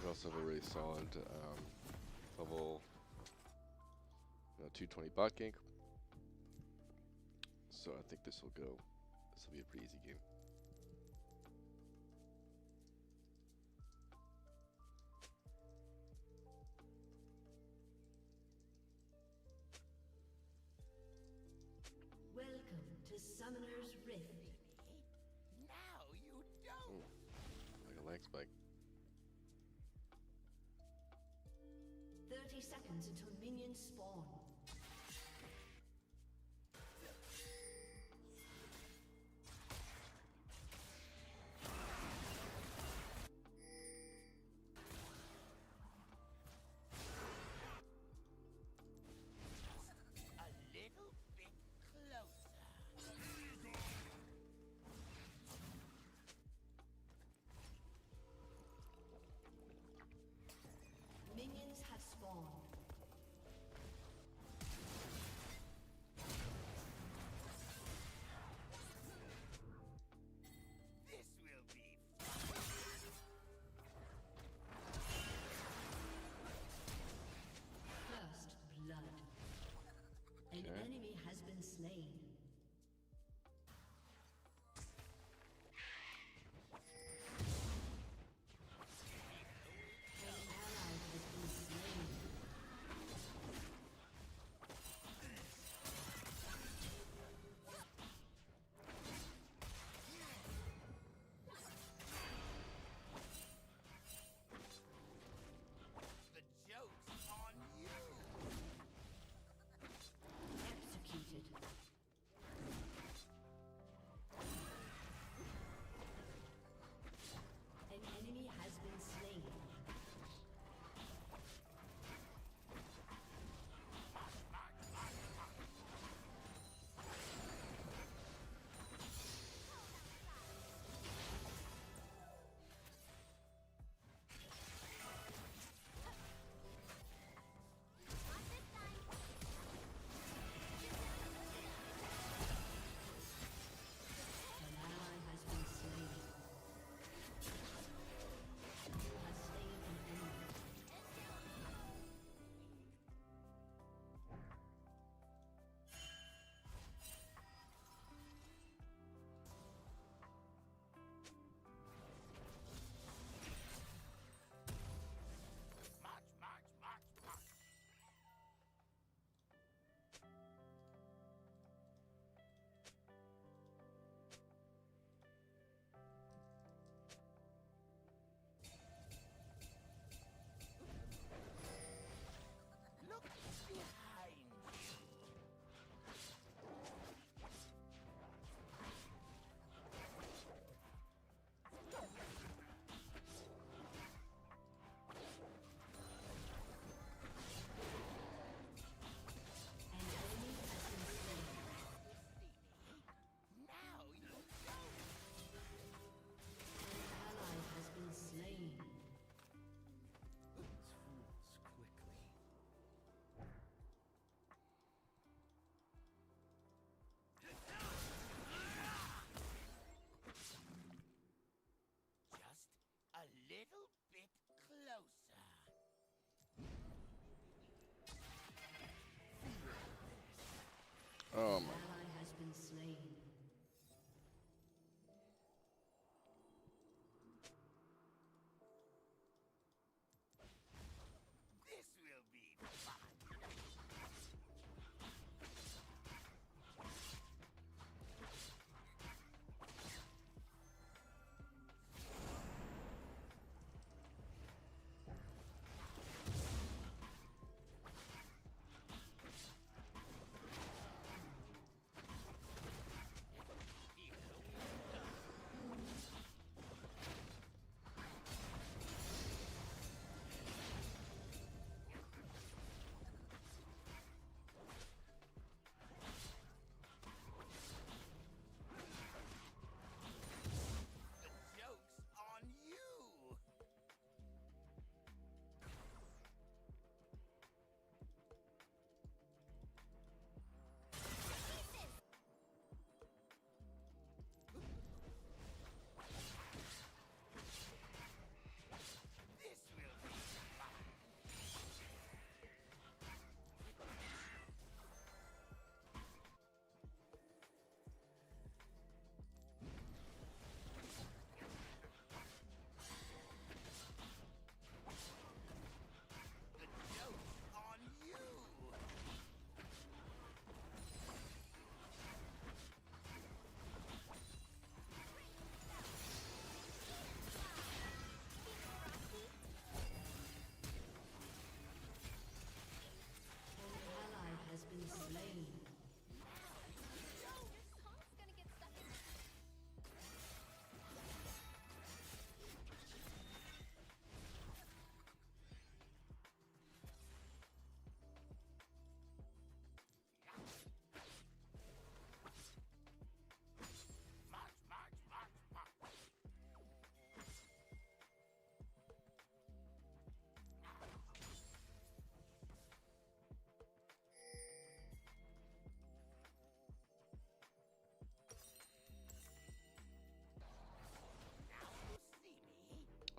We also have a really solid level 220 bot gank. So I think this will be a pretty easy game. Welcome to Summoner's Rift. Now you don't. Like a lag spike. 30 seconds until minions spawn. A little bit closer. Minions have spawned.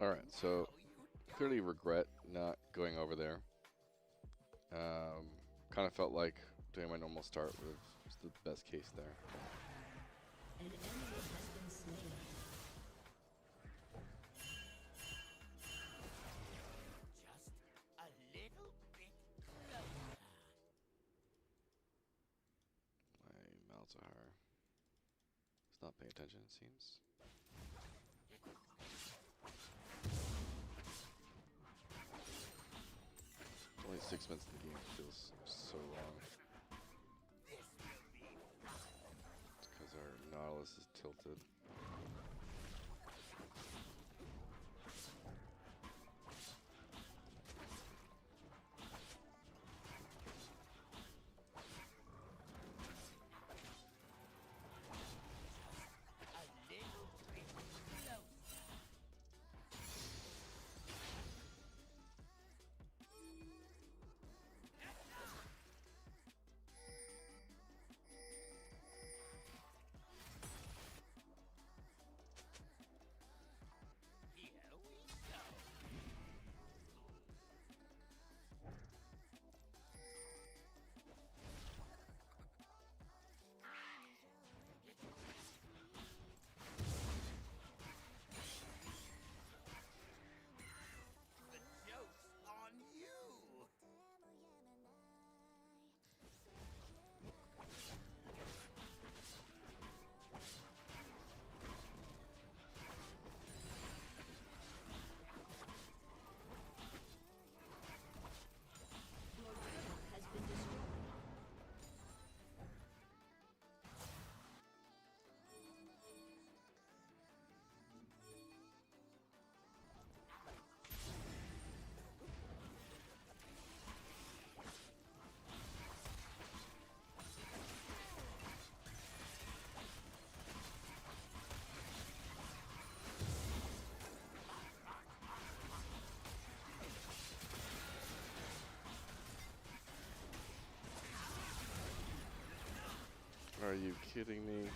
Alright, so clearly regret not going over there. Kind of felt like doing my normal start was the best case there. An enemy has been slain. Just a little bit closer. My Malzahar is not paying attention, it seems. Only 6 minutes in the game feels so long. It's because our Nautilus is tilted. Your turret has been destroyed. Are you kidding me?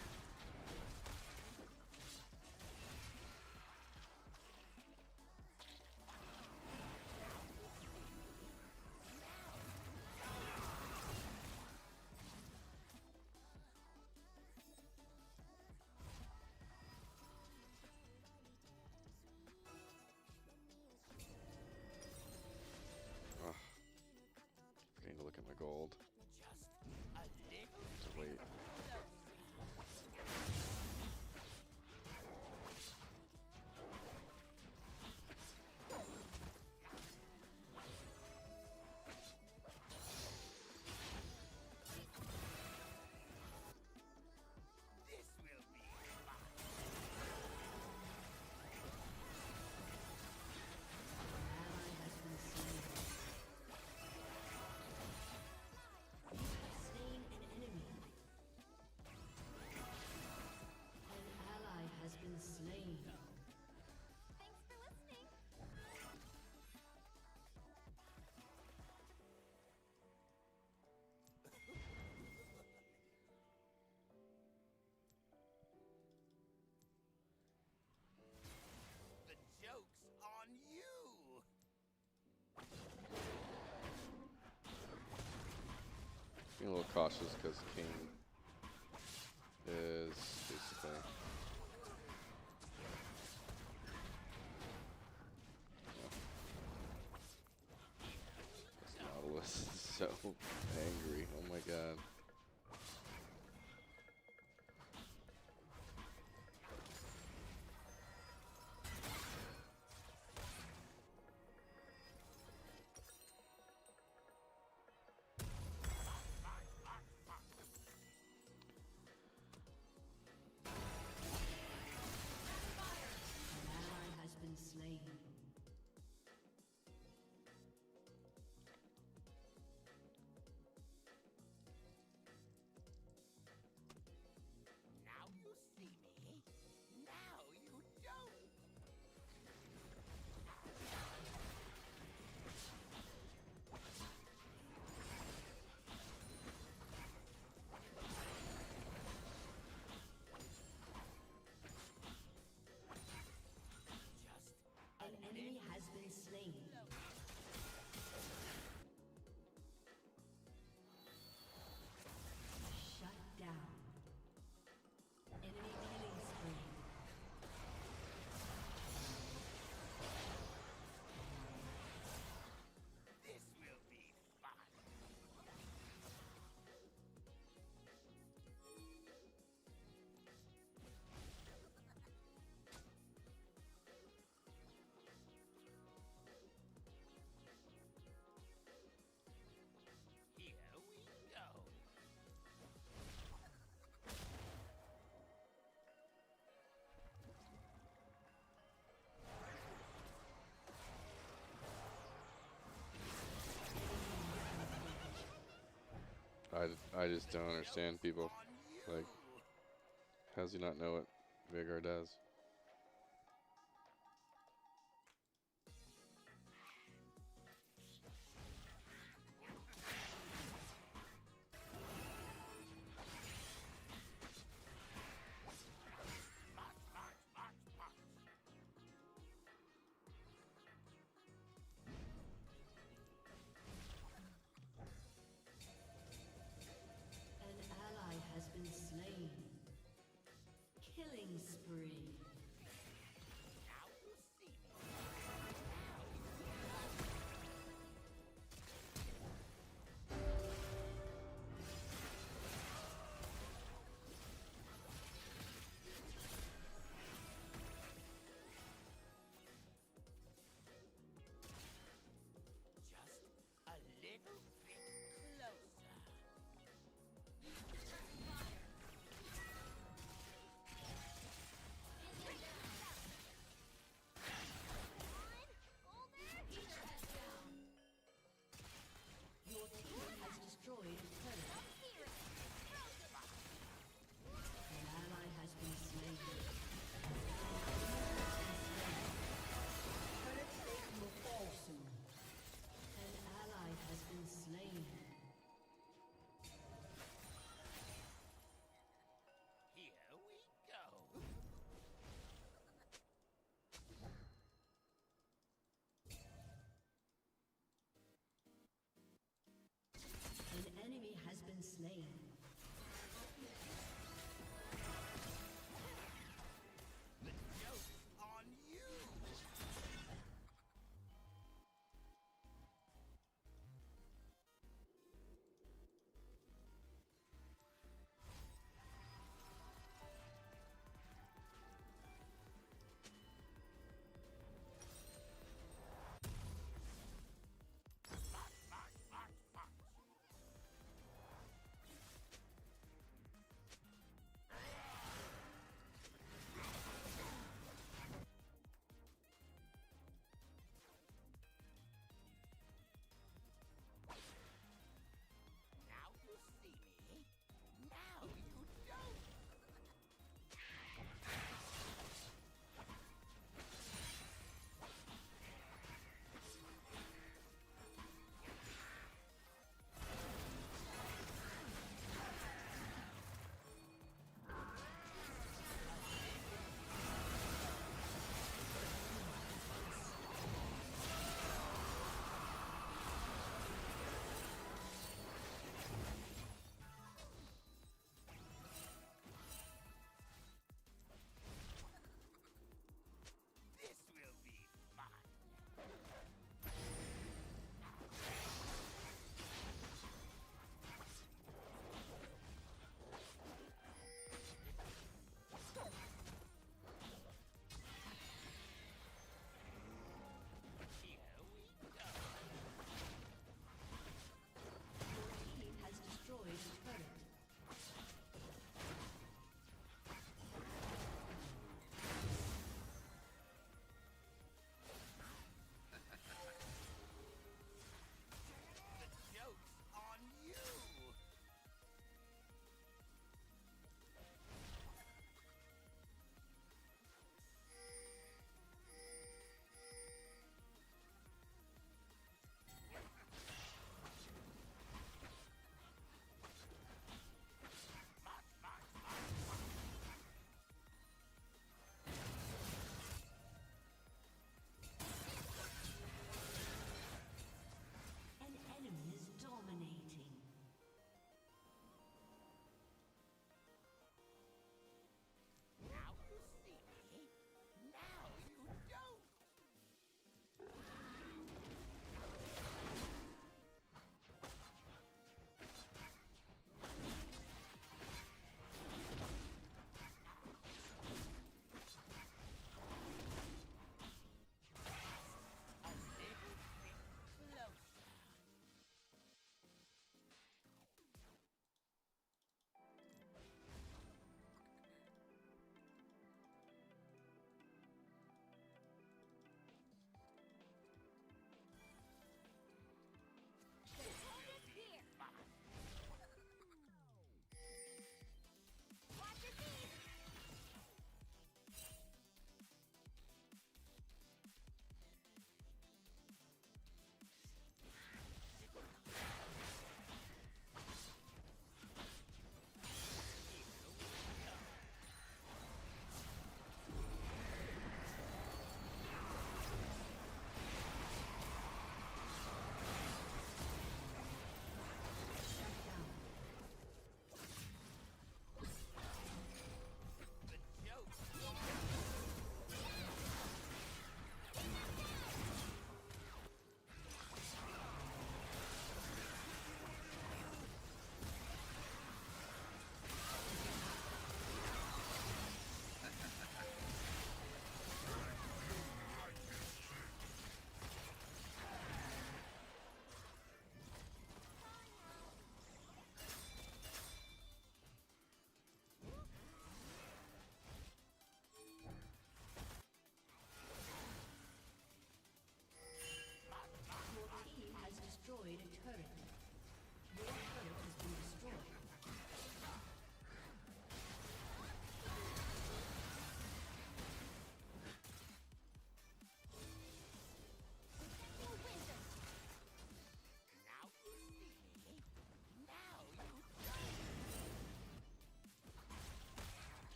Ugh. Forgetting to look at my gold. To wait. Ally has been slain. You have slain an enemy. An ally has been slain. Thanks for listening. The joke's on you! Being a little cautious because King is basically. This Nautilus is so angry. Oh my god. An ally has been slain. I just don't understand people. Like, how does he not know what Vigor does? An ally has been slain. Killing spree.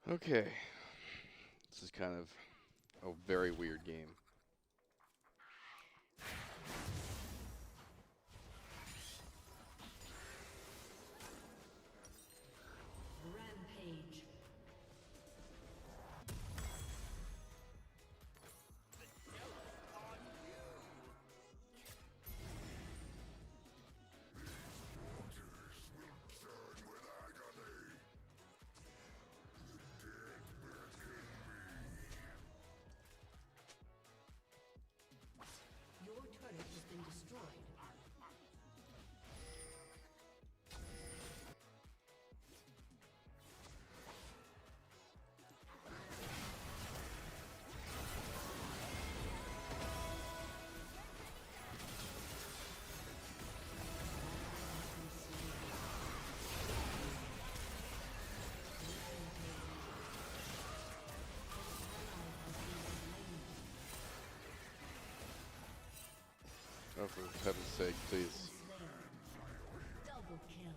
Okay. This is kind of a very weird game. Rampage. Your turret has been destroyed. Oh, for heaven's sake, please. Double kill.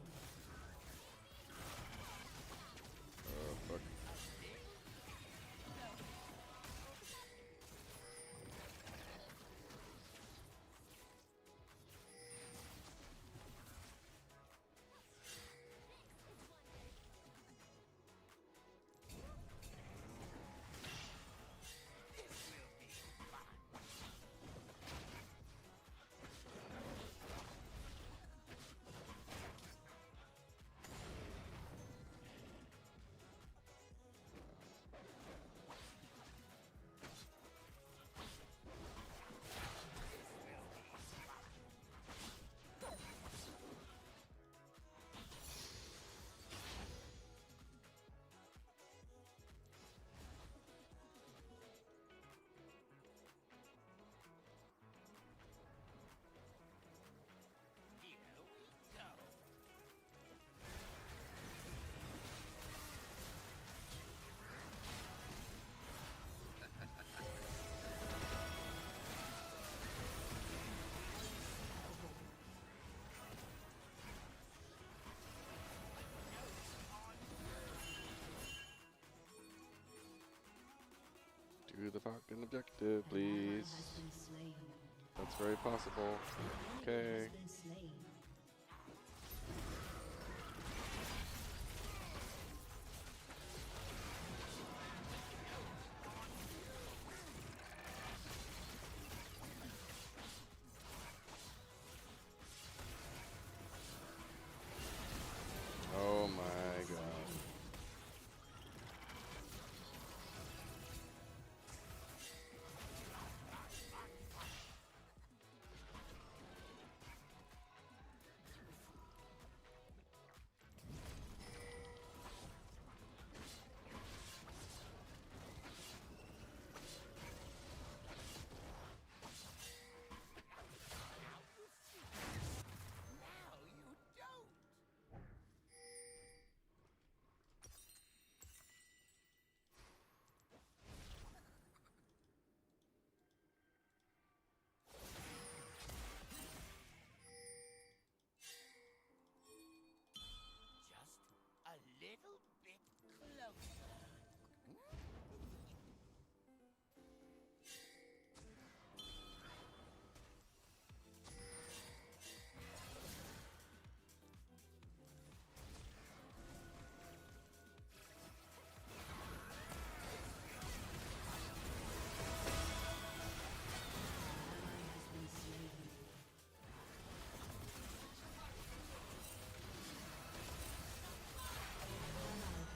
Oh, fuck. Do the fucking objective, please. Has been slain. That's very possible. Okay. Has been slain. Oh my god. A little bit closer.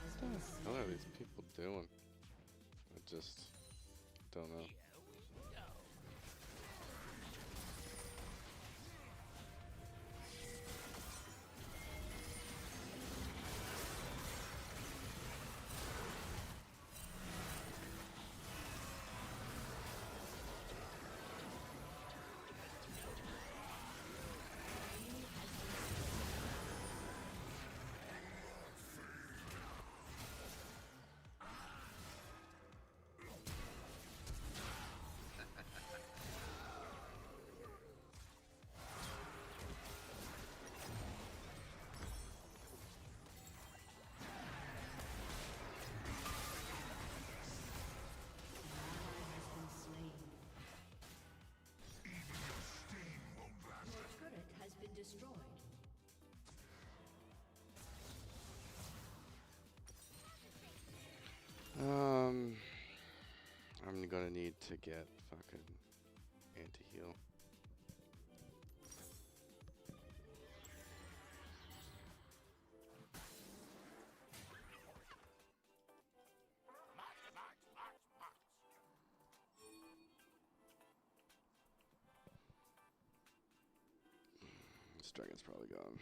Has been slain. What are these people doing? I just don't know. gonna need to get fucking anti-heal. This dragon's probably gone.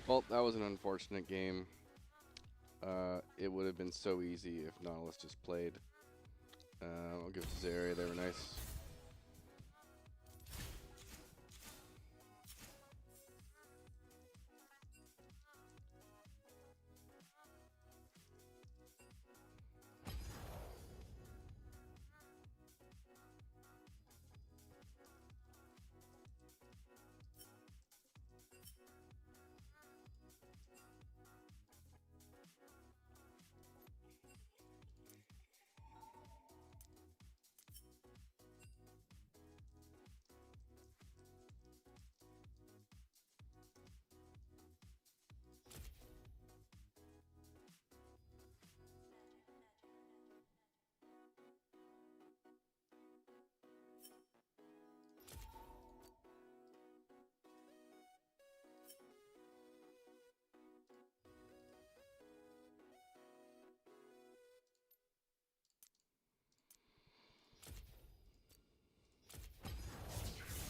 Well, that was an unfortunate game. It would have been so easy if Nautilus just played. I'll give it to Zarya. They were nice.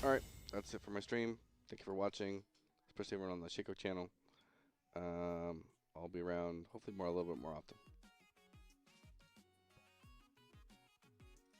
Alright, that's it for my stream. Thank you for watching, especially everyone on the Shaco channel. I'll be around, hopefully a little bit more often.